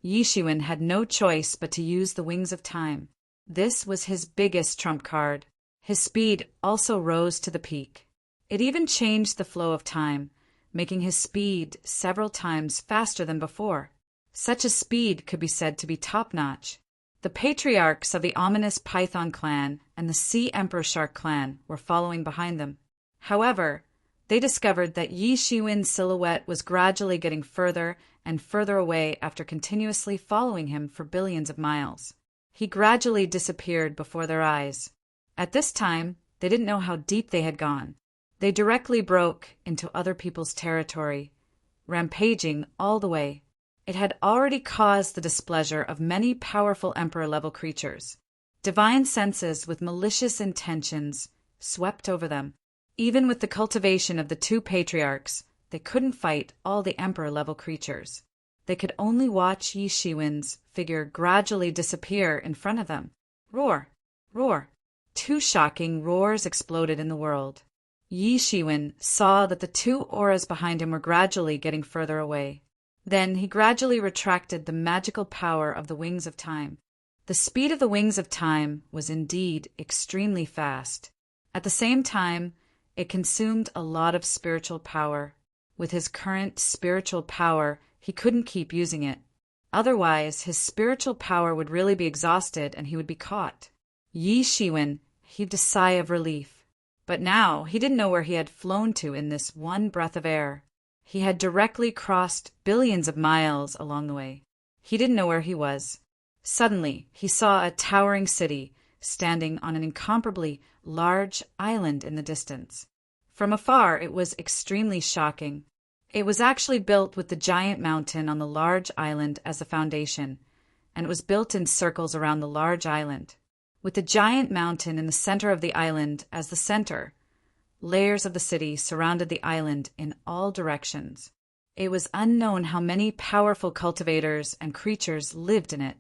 Yi Shiwen had no choice but to use the wings of time. This was his biggest trump card. His speed also rose to the peak. It even changed the flow of time, making his speed several times faster than before. Such a speed could be said to be top-notch. The patriarchs of the ominous Python clan and the Sea Emperor Shark clan were following behind them. However, they discovered that Yi Shiwen's silhouette was gradually getting further and further away after continuously following him for billions of miles. He gradually disappeared before their eyes. At this time, they didn't know how deep they had gone. They directly broke into other people's territory, rampaging all the way. It had already caused the displeasure of many powerful Emperor-level creatures. Divine senses with malicious intentions swept over them. Even with the cultivation of the two patriarchs, they couldn't fight all the Emperor-level creatures. They could only watch Yi Shiwen's figure gradually disappear in front of them. Roar! Roar! Two shocking roars exploded in the world. Yi Shiwen saw that the two auras behind him were gradually getting further away. Then he gradually retracted the magical power of the wings of time. The speed of the wings of time was indeed extremely fast. At the same time, it consumed a lot of spiritual power. With his current spiritual power, he couldn't keep using it. Otherwise, his spiritual power would really be exhausted and he would be caught. Yi Shiwen heaved a sigh of relief. But now he didn't know where he had flown to in this one breath of air. He had directly crossed billions of miles along the way. He didn't know where he was. Suddenly, he saw a towering city standing on an incomparably large island in the distance. From afar, it was extremely shocking. It was actually built with the giant mountain on the large island as a foundation, and it was built in circles around the large island. With the giant mountain in the center of the island as the center, layers of the city surrounded the island in all directions. It was unknown how many powerful cultivators and creatures lived in it.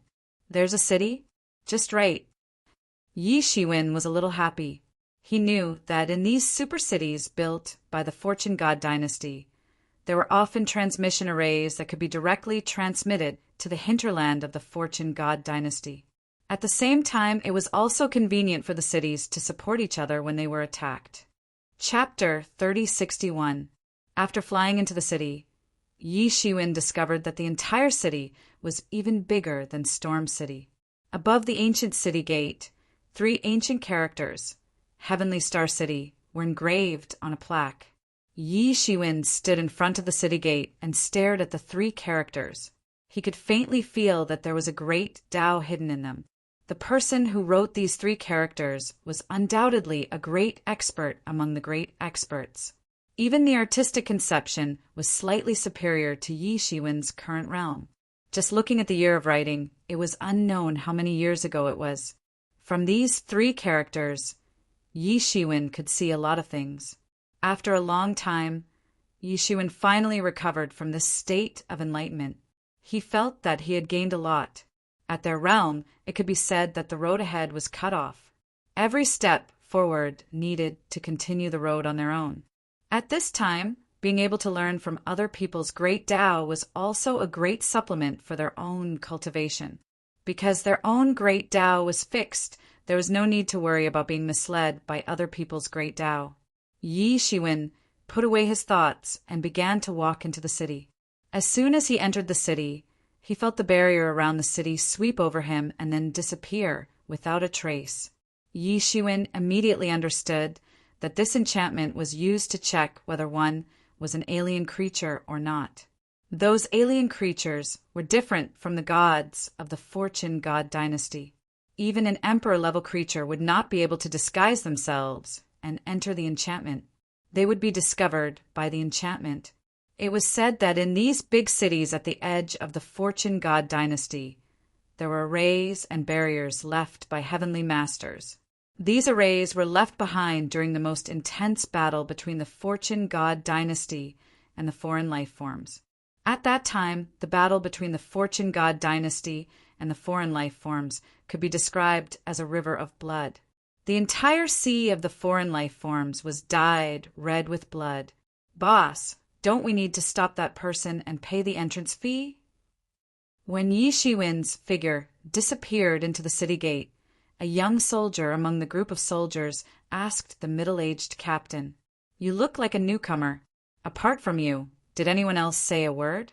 There's a city? Just right. Yi Shiwen was a little happy. He knew that in these super cities built by the Fortune God dynasty, there were often transmission arrays that could be directly transmitted to the hinterland of the Fortune God dynasty. At the same time, it was also convenient for the cities to support each other when they were attacked. Chapter 3061. After flying into the city, Yi Shiwen discovered that the entire city was even bigger than Storm City. Above the ancient city gate, 3 ancient characters, Heavenly Star City, were engraved on a plaque. Yi Shiwen stood in front of the city gate and stared at the 3 characters. He could faintly feel that there was a great Tao hidden in them. The person who wrote these 3 characters was undoubtedly a great expert among the great experts. Even the artistic conception was slightly superior to Yi Shiwen's current realm. Just looking at the year of writing, it was unknown how many years ago it was. From these 3 characters, Yi Shiwen could see a lot of things. After a long time, Yi Shiwen finally recovered from this state of enlightenment. He felt that he had gained a lot. At their realm, it could be said that the road ahead was cut off. Every step forward needed to continue the road on their own. At this time, being able to learn from other people's great Tao was also a great supplement for their own cultivation. Because their own great Tao was fixed, there was no need to worry about being misled by other people's great Tao. Yi Shiwen put away his thoughts and began to walk into the city. As soon as he entered the city, he felt the barrier around the city sweep over him and then disappear without a trace. Yi Shiwen immediately understood that this enchantment was used to check whether one was an alien creature or not. Those alien creatures were different from the gods of the Fortune God dynasty. Even an emperor-level creature would not be able to disguise themselves and enter the enchantment. They would be discovered by the enchantment. It was said that in these big cities at the edge of the Fortune God dynasty, there were arrays and barriers left by heavenly masters. These arrays were left behind during the most intense battle between the Fortune God dynasty and the foreign life forms. At that time, the battle between the Fortune God dynasty and the foreign life forms could be described as a river of blood. The entire sea of the foreign life forms was dyed red with blood. Boss, don't we need to stop that person and pay the entrance fee? When Yi Shiwen's figure disappeared into the city gate, a young soldier among the group of soldiers asked the middle-aged captain, "You look like a newcomer. Apart from you, did anyone else say a word?"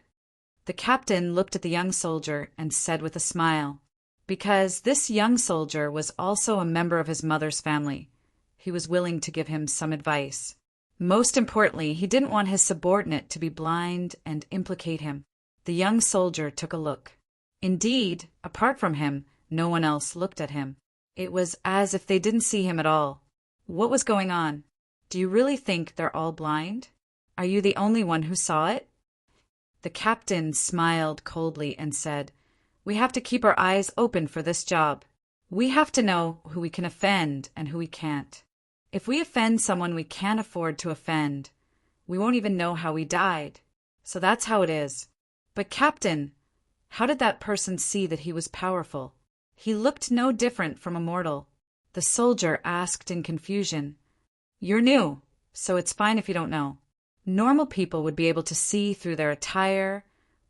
The captain looked at the young soldier and said with a smile, because this young soldier was also a member of his mother's family, he was willing to give him some advice. Most importantly, he didn't want his subordinate to be blind and implicate him. The young soldier took a look. Indeed, apart from him, no one else looked at him. It was as if they didn't see him at all. What was going on? Do you really think they're all blind? Are you the only one who saw it? The captain smiled coldly and said, "We have to keep our eyes open for this job. We have to know who we can offend and who we can't. If we offend someone we can't afford to offend, we won't even know how we died. So that's how it is. But Captain, how did that person see that he was powerful? He looked no different from a mortal." The soldier asked in confusion, "You're new, so it's fine if you don't know. Normal people would be able to see through their attire,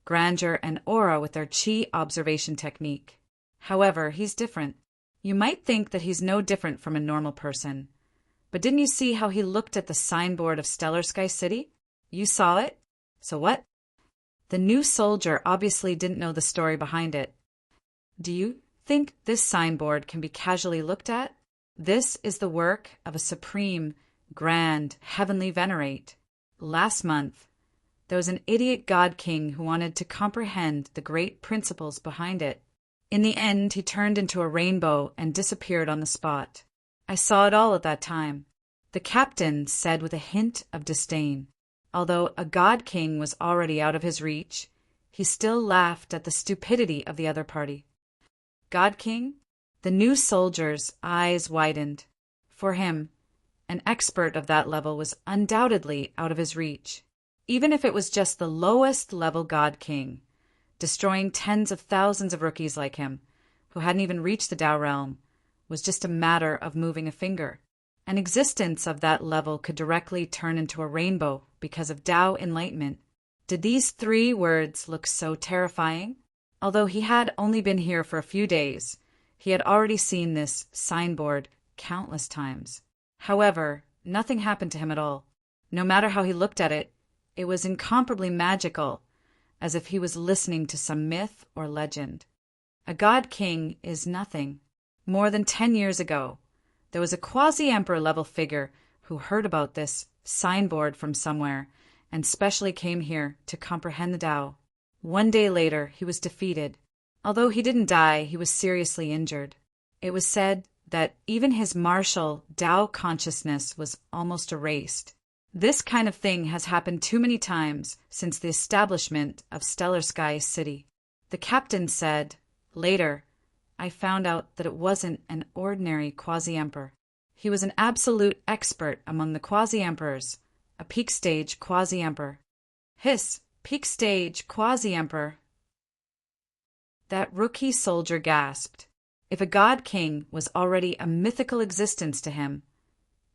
grandeur, and aura with their chi observation technique. However, he's different. You might think that he's no different from a normal person. But didn't you see how he looked at the signboard of Stellar Sky City? You saw it? So what?" The new soldier obviously didn't know the story behind it. "Do you think this signboard can be casually looked at? This is the work of a supreme, grand, heavenly venerate. Last month, there was an idiot god king who wanted to comprehend the great principles behind it. In the end, he turned into a rainbow and disappeared on the spot. I saw it all at that time," the captain said with a hint of disdain. Although a god king was already out of his reach, he still laughed at the stupidity of the other party. God King? The new soldier's eyes widened. For him, an expert of that level was undoubtedly out of his reach. Even if it was just the lowest level God King, destroying tens of thousands of rookies like him, who hadn't even reached the Tao realm, was just a matter of moving a finger. An existence of that level could directly turn into a rainbow because of Tao enlightenment. Did these 3 words look so terrifying? Although he had only been here for a few days, he had already seen this signboard countless times. However, nothing happened to him at all. No matter how he looked at it, it was incomparably magical, as if he was listening to some myth or legend. A God King is nothing. More than 10 years ago, there was a quasi-emperor level figure who heard about this signboard from somewhere and specially came here to comprehend the Tao. 1 day later, he was defeated. Although he didn't die, he was seriously injured. It was said that even his martial Tao consciousness was almost erased. This kind of thing has happened too many times since the establishment of Stellar Sky City. The captain said, later, I found out that it wasn't an ordinary quasi-emperor. He was an absolute expert among the quasi-emperors, a peak stage quasi-emperor. Hiss, peak stage quasi-emperor. That rookie soldier gasped. If a God King was already a mythical existence to him,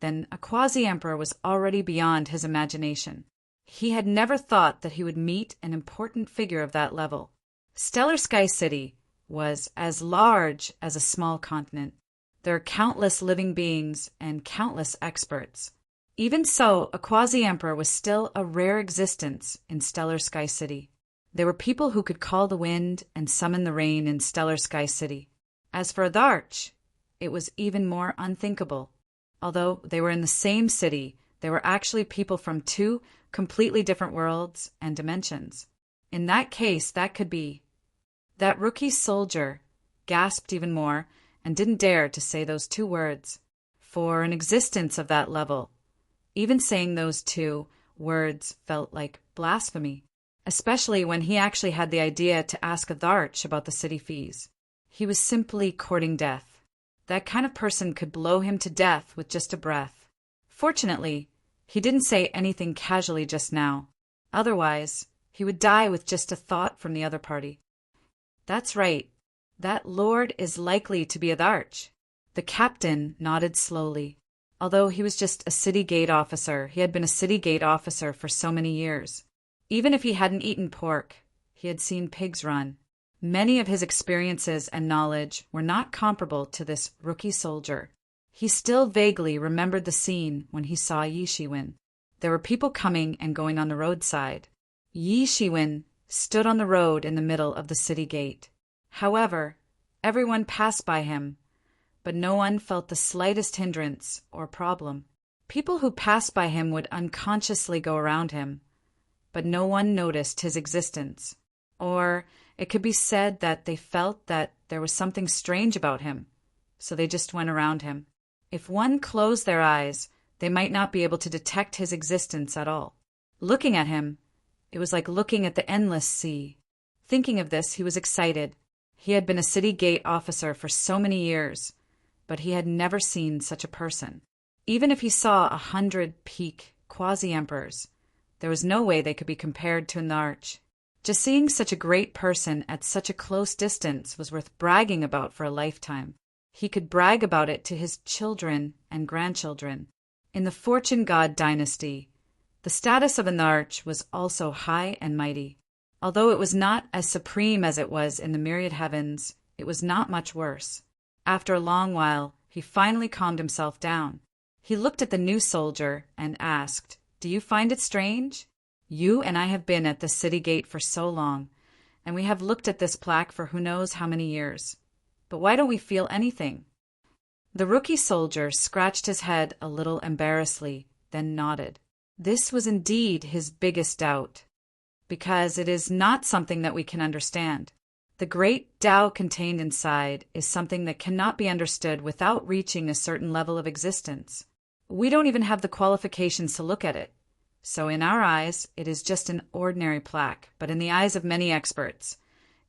then a quasi-emperor was already beyond his imagination. He had never thought that he would meet an important figure of that level. Stellar Sky City was as large as a small continent. There are countless living beings and countless experts. Even so, a quasi-emperor was still a rare existence in Stellar Sky City. There were people who could call the wind and summon the rain in Stellar Sky City. As for Adarch, it was even more unthinkable. Although they were in the same city, they were actually people from 2 completely different worlds and dimensions. In that case, that could be. That rookie soldier gasped even more and didn't dare to say those 2 words. For an existence of that level, even saying those 2 words felt like blasphemy, especially when he actually had the idea to ask Adarch about the city fees. He was simply courting death. That kind of person could blow him to death with just a breath. Fortunately, he didn't say anything casually just now. Otherwise, he would die with just a thought from the other party. That's right. That lord is likely to be Adarch. The captain nodded slowly. Although he was just a city gate officer, he had been a city gate officer for so many years. Even if he hadn't eaten pork, he had seen pigs run. Many of his experiences and knowledge were not comparable to this rookie soldier. He still vaguely remembered the scene when he saw Yi Shiwen. There were people coming and going on the roadside. Yi Shiwen stood on the road in the middle of the city gate. However, everyone passed by him, but no one felt the slightest hindrance or problem. People who passed by him would unconsciously go around him, but no one noticed his existence. Or it could be said that they felt that there was something strange about him, so they just went around him. If one closed their eyes, they might not be able to detect his existence at all. Looking at him, it was like looking at the endless sea. Thinking of this, he was excited. He had been a city gate officer for so many years, but he had never seen such a person. Even if he saw 100 peak quasi-emperors, there was no way they could be compared to an arch. Just seeing such a great person at such a close distance was worth bragging about for a lifetime. He could brag about it to his children and grandchildren. In the Fortune God dynasty, the status of an arch was also high and mighty. Although it was not as supreme as it was in the myriad heavens, it was not much worse. After a long while, he finally calmed himself down. He looked at the new soldier and asked, "Do you find it strange? You and I have been at the city gate for so long, and we have looked at this plaque for who knows how many years. But why don't we feel anything?" The rookie soldier scratched his head a little embarrassedly, then nodded. This was indeed his biggest doubt, because it is not something that we can understand. The great Tao contained inside is something that cannot be understood without reaching a certain level of existence. We don't even have the qualifications to look at it. So in our eyes, it is just an ordinary plaque, but in the eyes of many experts,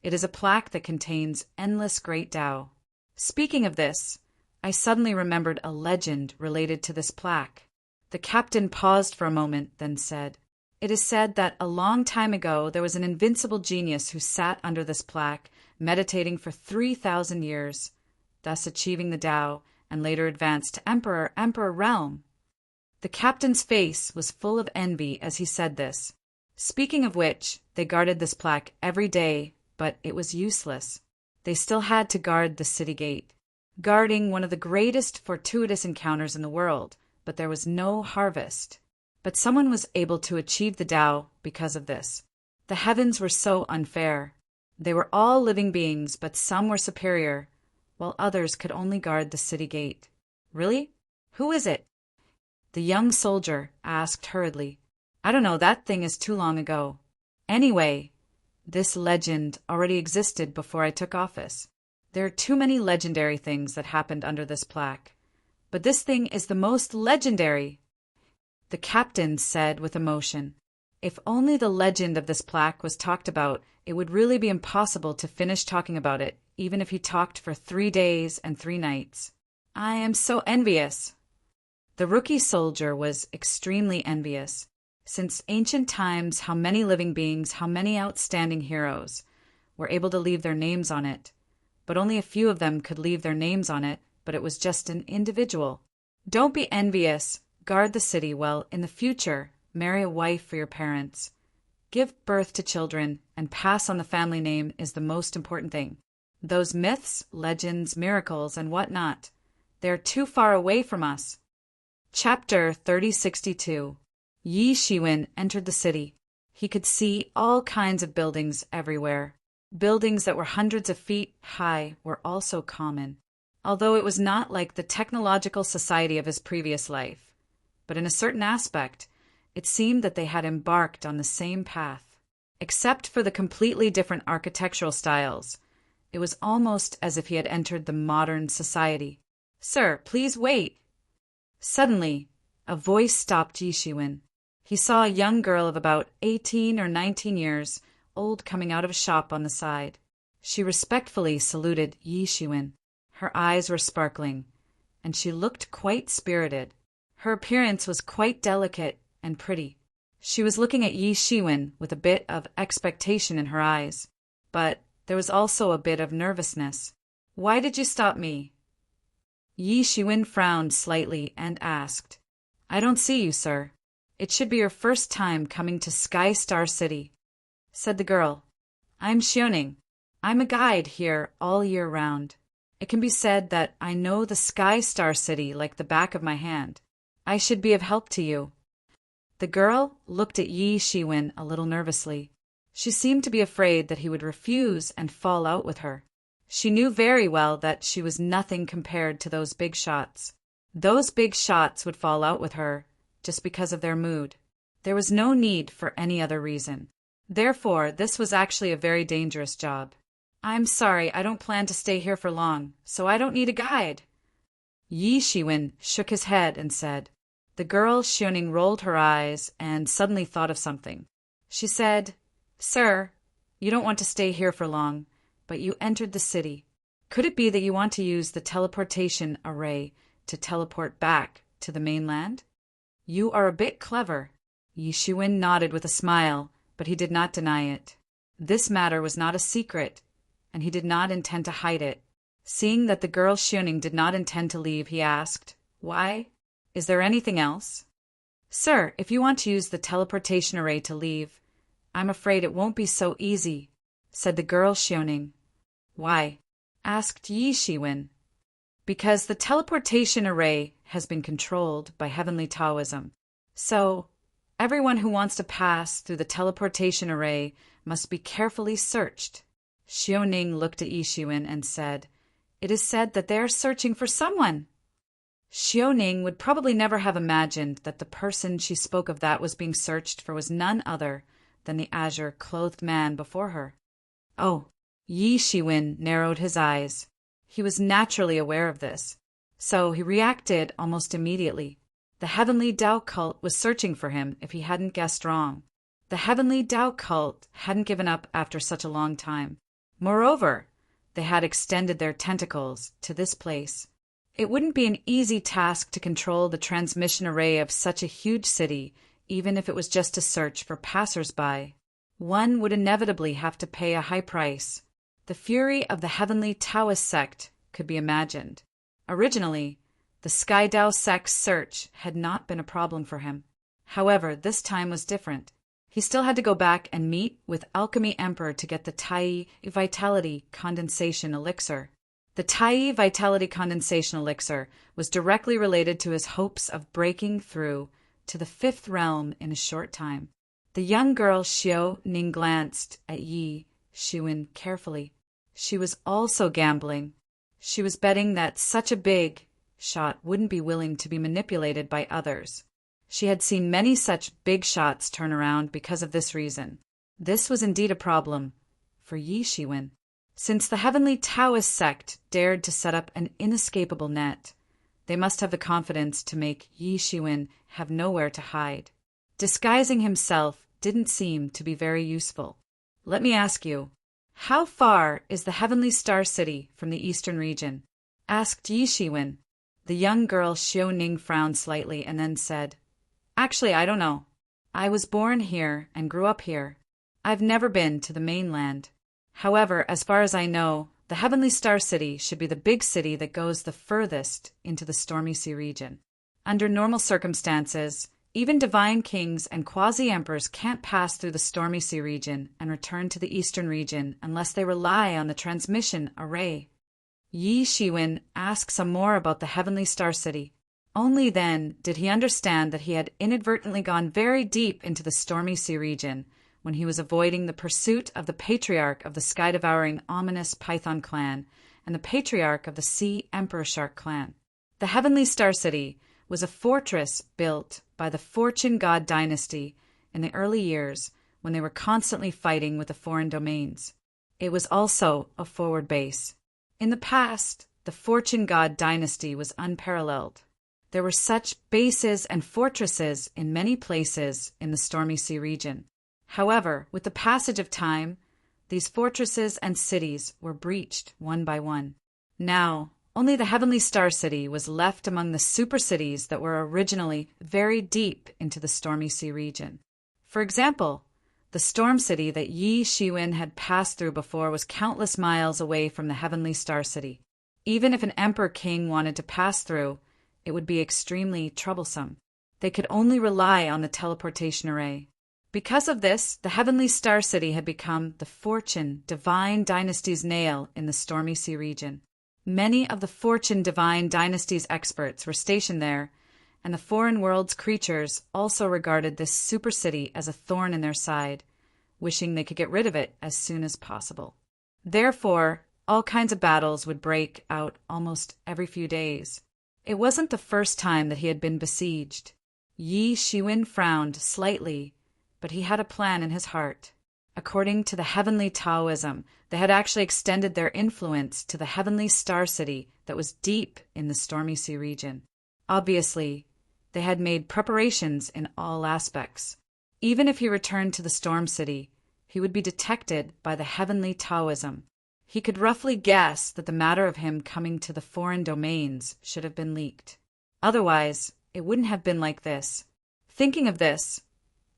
It is a plaque that contains endless great Tao. Speaking of this, I suddenly remembered a legend related to this plaque. The captain paused for a moment, then said, "It is said that a long time ago there was an invincible genius who sat under this plaque, meditating for 3,000 years, thus achieving the Tao, and later advanced to emperor realm." The captain's face was full of envy as he said this. Speaking of which, they guarded this plaque every day, but it was useless. They still had to guard the city gate, guarding one of the greatest fortuitous encounters in the world, but there was no harvest. But someone was able to achieve the Tao because of this. The heavens were so unfair. They were all living beings, but some were superior, while others could only guard the city gate. "Really? Who is it?" The young soldier asked hurriedly. "I don't know, that thing is too long ago. Anyway, this legend already existed before I took office. There are too many legendary things that happened under this plaque. But this thing is the most legendary," the captain said with emotion. If only the legend of this plaque was talked about, it would really be impossible to finish talking about it, even if he talked for 3 days and 3 nights. "I am so envious." The rookie soldier was extremely envious. Since ancient times, how many living beings, how many outstanding heroes were able to leave their names on it. But only a few of them could leave their names on it, but it was just an individual. Don't be envious. Guard the city well. In the future, marry a wife for your parents. Give birth to children and pass on the family name is the most important thing. Those myths, legends, miracles, and whatnot, they're too far away from us. Chapter 3062. Yi Shiwen entered the city. He could see all kinds of buildings everywhere. Buildings that were hundreds of feet high were also common, although it was not like the technological society of his previous life. But in a certain aspect, it seemed that they had embarked on the same path. Except for the completely different architectural styles, it was almost as if he had entered the modern society. "Sir, please wait." Suddenly, a voice stopped Yi Shiwen. He saw a young girl of about 18 or 19 years old coming out of a shop on the side. She respectfully saluted Yi Shiwen. Her eyes were sparkling, and she looked quite spirited. Her appearance was quite delicate and pretty. She was looking at Yi Shiwen with a bit of expectation in her eyes, but there was also a bit of nervousness. "Why did you stop me?" Yi Shiwen frowned slightly and asked, "I don't see you, sir. It should be your first time coming to Sky Star City," said the girl. "I'm Xioning. I'm a guide here all year round. It can be said that I know the Sky Star City like the back of my hand. I should be of help to you." The girl looked at Yi Shiwen a little nervously. She seemed to be afraid that he would refuse and fall out with her. She knew very well that she was nothing compared to those big shots. Those big shots would fall out with her just because of their mood. There was no need for any other reason. Therefore, this was actually a very dangerous job. "I'm sorry, I don't plan to stay here for long, so I don't need a guide." Yi Shiwen shook his head and said. The girl Xioning rolled her eyes and suddenly thought of something. She said, "Sir, you don't want to stay here for long, but you entered the city. Could it be that you want to use the teleportation array to teleport back to the mainland? You are a bit clever." Yi Shiwen nodded with a smile, but he did not deny it. This matter was not a secret, and he did not intend to hide it. Seeing that the girl Xioning did not intend to leave, he asked, "Why? Is there anything else?" "Sir, if you want to use the teleportation array to leave, I'm afraid it won't be so easy," said the girl Xioning. "Why?" asked Yi Shiwen. "Because the teleportation array has been controlled by heavenly Taoism. So, everyone who wants to pass through the teleportation array must be carefully searched." Xioning looked at Yi Shiwen and said, "It is said that they are searching for someone." Xioning would probably never have imagined that the person she spoke of that was being searched for was none other than the azure-clothed man before her. Oh, Yi Shiwen narrowed his eyes. He was naturally aware of this, so he reacted almost immediately. The Heavenly Tao cult was searching for him if he hadn't guessed wrong. The Heavenly Tao cult hadn't given up after such a long time. Moreover, they had extended their tentacles to this place. It wouldn't be an easy task to control the transmission array of such a huge city, even if it was just to search for passers-by. One would inevitably have to pay a high price. The fury of the heavenly Taoist sect could be imagined. Originally, the Sky Dao sect's search had not been a problem for him. However, this time was different. He still had to go back and meet with Alchemy Emperor to get the Tai Vitality Condensation Elixir. The Tai Vitality Condensation Elixir was directly related to his hopes of breaking through to the fifth realm in a short time. The young girl Xiao Ning glanced at Yi Shiwen carefully. She was also gambling. She was betting that such a big shot wouldn't be willing to be manipulated by others. She had seen many such big shots turn around because of this reason. This was indeed a problem for Yi Shiwen. Since the heavenly Taoist sect dared to set up an inescapable net, they must have the confidence to make Yi Shiwen have nowhere to hide. Disguising himself didn't seem to be very useful. Let me ask you, how far is the heavenly star city from the eastern region? Asked Yi Shiwen. The young girl Xiao Ning frowned slightly and then said, Actually, I don't know. I was born here and grew up here. I've never been to the mainland. However, as far as I know, the Heavenly Star City should be the big city that goes the furthest into the Stormy Sea region. Under normal circumstances, even divine kings and quasi-emperors can't pass through the Stormy Sea region and return to the eastern region unless they rely on the transmission array. Yi Shiwen asked some more about the Heavenly Star City. Only then did he understand that he had inadvertently gone very deep into the Stormy Sea region when he was avoiding the pursuit of the patriarch of the sky-devouring ominous Python clan and the patriarch of the Sea Emperor Shark clan. The Heavenly Star City was a fortress built by the Fortune God dynasty in the early years when they were constantly fighting with the foreign domains. It was also a forward base. In the past, the Fortune God dynasty was unparalleled. There were such bases and fortresses in many places in the Stormy Sea region. However, with the passage of time, these fortresses and cities were breached one by one. Now, only the Heavenly Star City was left among the super cities that were originally very deep into the Stormy Sea region. For example, the Storm City that Yi Shiwen had passed through before was countless miles away from the Heavenly Star City. Even if an Emperor King wanted to pass through, it would be extremely troublesome. They could only rely on the teleportation array. Because of this, the Heavenly Star City had become the Fortune Divine Dynasty's nail in the Stormy Sea region. Many of the Fortune Divine Dynasty's experts were stationed there, and the foreign world's creatures also regarded this super city as a thorn in their side, wishing they could get rid of it as soon as possible. Therefore, all kinds of battles would break out almost every few days. It wasn't the first time that he had been besieged. Yi Shiwen frowned slightly, but he had a plan in his heart. According to the heavenly Taoism, they had actually extended their influence to the heavenly star city that was deep in the Stormy Sea region. Obviously, they had made preparations in all aspects. Even if he returned to the Storm City, he would be detected by the heavenly Taoism. He could roughly guess that the matter of him coming to the foreign domains should have been leaked. Otherwise, it wouldn't have been like this. Thinking of this,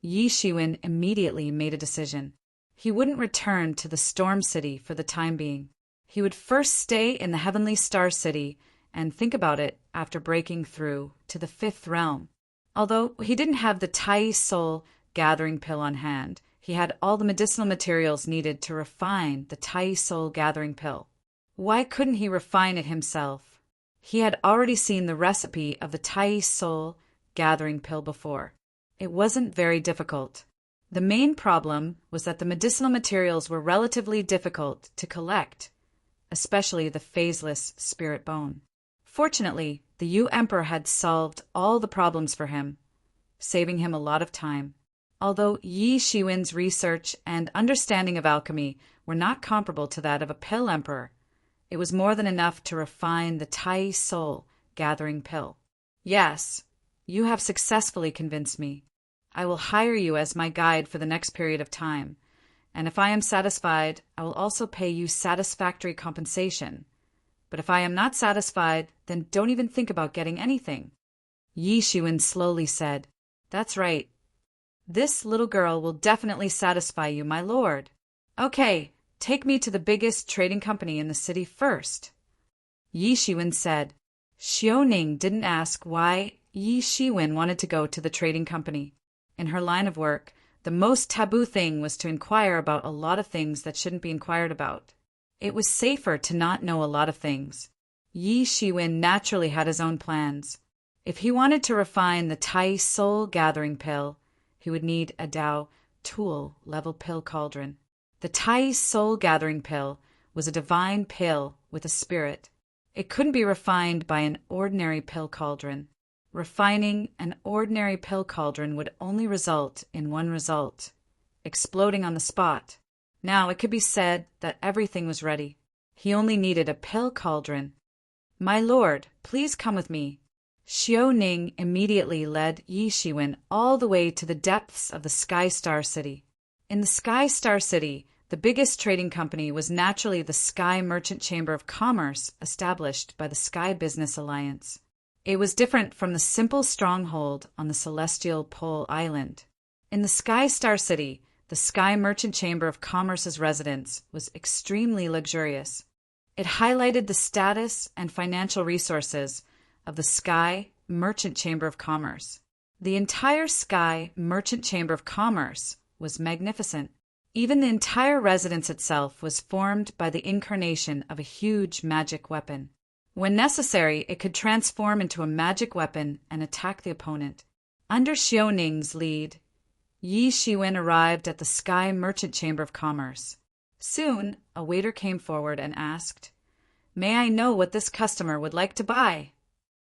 Yi Shiwen immediately made a decision. He wouldn't return to the Storm City for the time being. He would first stay in the Heavenly Star City and think about it after breaking through to the fifth realm. Although he didn't have the Tai Soul gathering pill on hand, he had all the medicinal materials needed to refine the Tai Soul gathering pill. Why couldn't he refine it himself? He had already seen the recipe of the Tai Soul gathering pill before. It wasn't very difficult. The main problem was that the medicinal materials were relatively difficult to collect, especially the phaseless spirit bone. Fortunately, the Yu Emperor had solved all the problems for him, saving him a lot of time. Although Yi Shiwen's research and understanding of alchemy were not comparable to that of a pill emperor, it was more than enough to refine the Tai Soul gathering pill. Yes, you have successfully convinced me. I will hire you as my guide for the next period of time, And if I am satisfied, I will also pay you satisfactory compensation. But if I am not satisfied, then don't even think about getting anything." Yi Shiwen slowly said, "That's right. This little girl will definitely satisfy you, my lord. Okay, take me to the biggest trading company in the city first." Yi Shiwen said. Xiaoning didn't ask why Yi Shiwen wanted to go to the trading company. In her line of work, the most taboo thing was to inquire about a lot of things that shouldn't be inquired about. It was safer to not know a lot of things. Yi Shiwen naturally had his own plans. If he wanted to refine the Tai Soul Gathering Pill, he would need a Dao Tool level pill cauldron. The Tai Soul Gathering Pill was a divine pill with a spirit. It couldn't be refined by an ordinary pill cauldron. Refining an ordinary pill cauldron would only result in one result: exploding on the spot. Now it could be said that everything was ready. He only needed a pill cauldron. "My lord, please come with me." Xiaoning immediately led Yi Shiwen all the way to the depths of the Sky Star City. In the Sky Star City, the biggest trading company was naturally the Sky Merchant Chamber of Commerce established by the Sky Business Alliance. It was different from the simple stronghold on the Celestial Pole Island. In the Sky Star City, the Sky Merchant Chamber of Commerce's residence was extremely luxurious. It highlighted the status and financial resources of the Sky Merchant Chamber of Commerce. The entire Sky Merchant Chamber of Commerce was magnificent. Even the entire residence itself was formed by the incarnation of a huge magic weapon. When necessary, it could transform into a magic weapon and attack the opponent. Under Xiaoning's lead, Yi Shiwen arrived at the Sky Merchant Chamber of Commerce. Soon, a waiter came forward and asked, "May I know what this customer would like to buy?"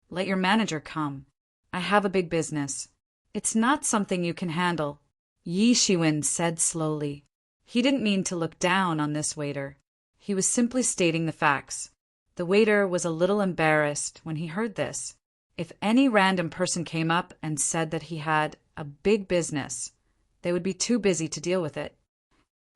"Let your manager come. I have a big business." "It's not something you can handle," Yi Shiwen said slowly. He didn't mean to look down on this waiter. He was simply stating the facts. The waiter was a little embarrassed when he heard this. If any random person came up and said that he had a big business, they would be too busy to deal with it.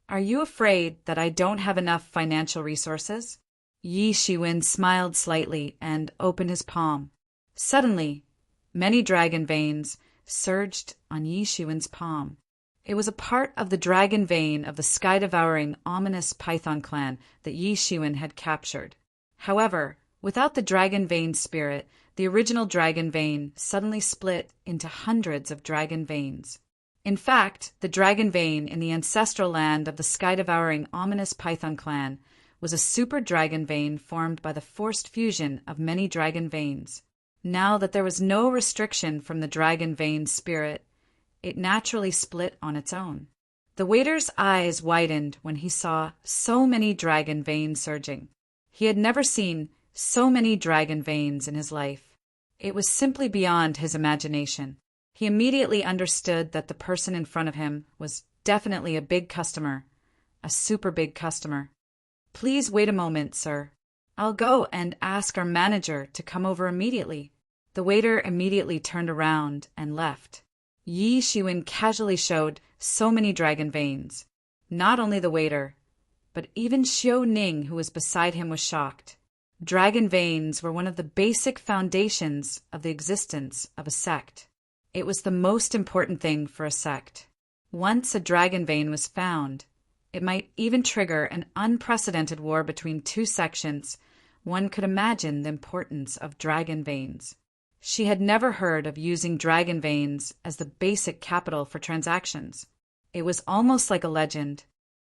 "Are you afraid that I don't have enough financial resources?" Yi Shiwen smiled slightly and opened his palm. Suddenly, many dragon veins surged on Yi Shiwen's palm. It was a part of the dragon vein of the sky-devouring, ominous python clan that Yi Shiwen had captured. However, without the dragon vein spirit, the original dragon vein suddenly split into hundreds of dragon veins. In fact, the dragon vein in the ancestral land of the sky-devouring, ominous python clan was a super dragon vein formed by the forced fusion of many dragon veins. Now that there was no restriction from the dragon vein spirit, it naturally split on its own. The waiter's eyes widened when he saw so many dragon veins surging. He had never seen so many dragon veins in his life. It was simply beyond his imagination. He immediately understood that the person in front of him was definitely a big customer, a super big customer. "Please wait a moment, sir. I'll go and ask our manager to come over immediately." The waiter immediately turned around and left. Yi Shiwen casually showed so many dragon veins. Not only the waiter, but even Xiaoning, who was beside him, was shocked. Dragon veins were one of the basic foundations of the existence of a sect. It was the most important thing for a sect. Once a dragon vein was found, it might even trigger an unprecedented war between two sections. One could imagine the importance of dragon veins. She had never heard of using dragon veins as the basic capital for transactions. It was almost like a legend.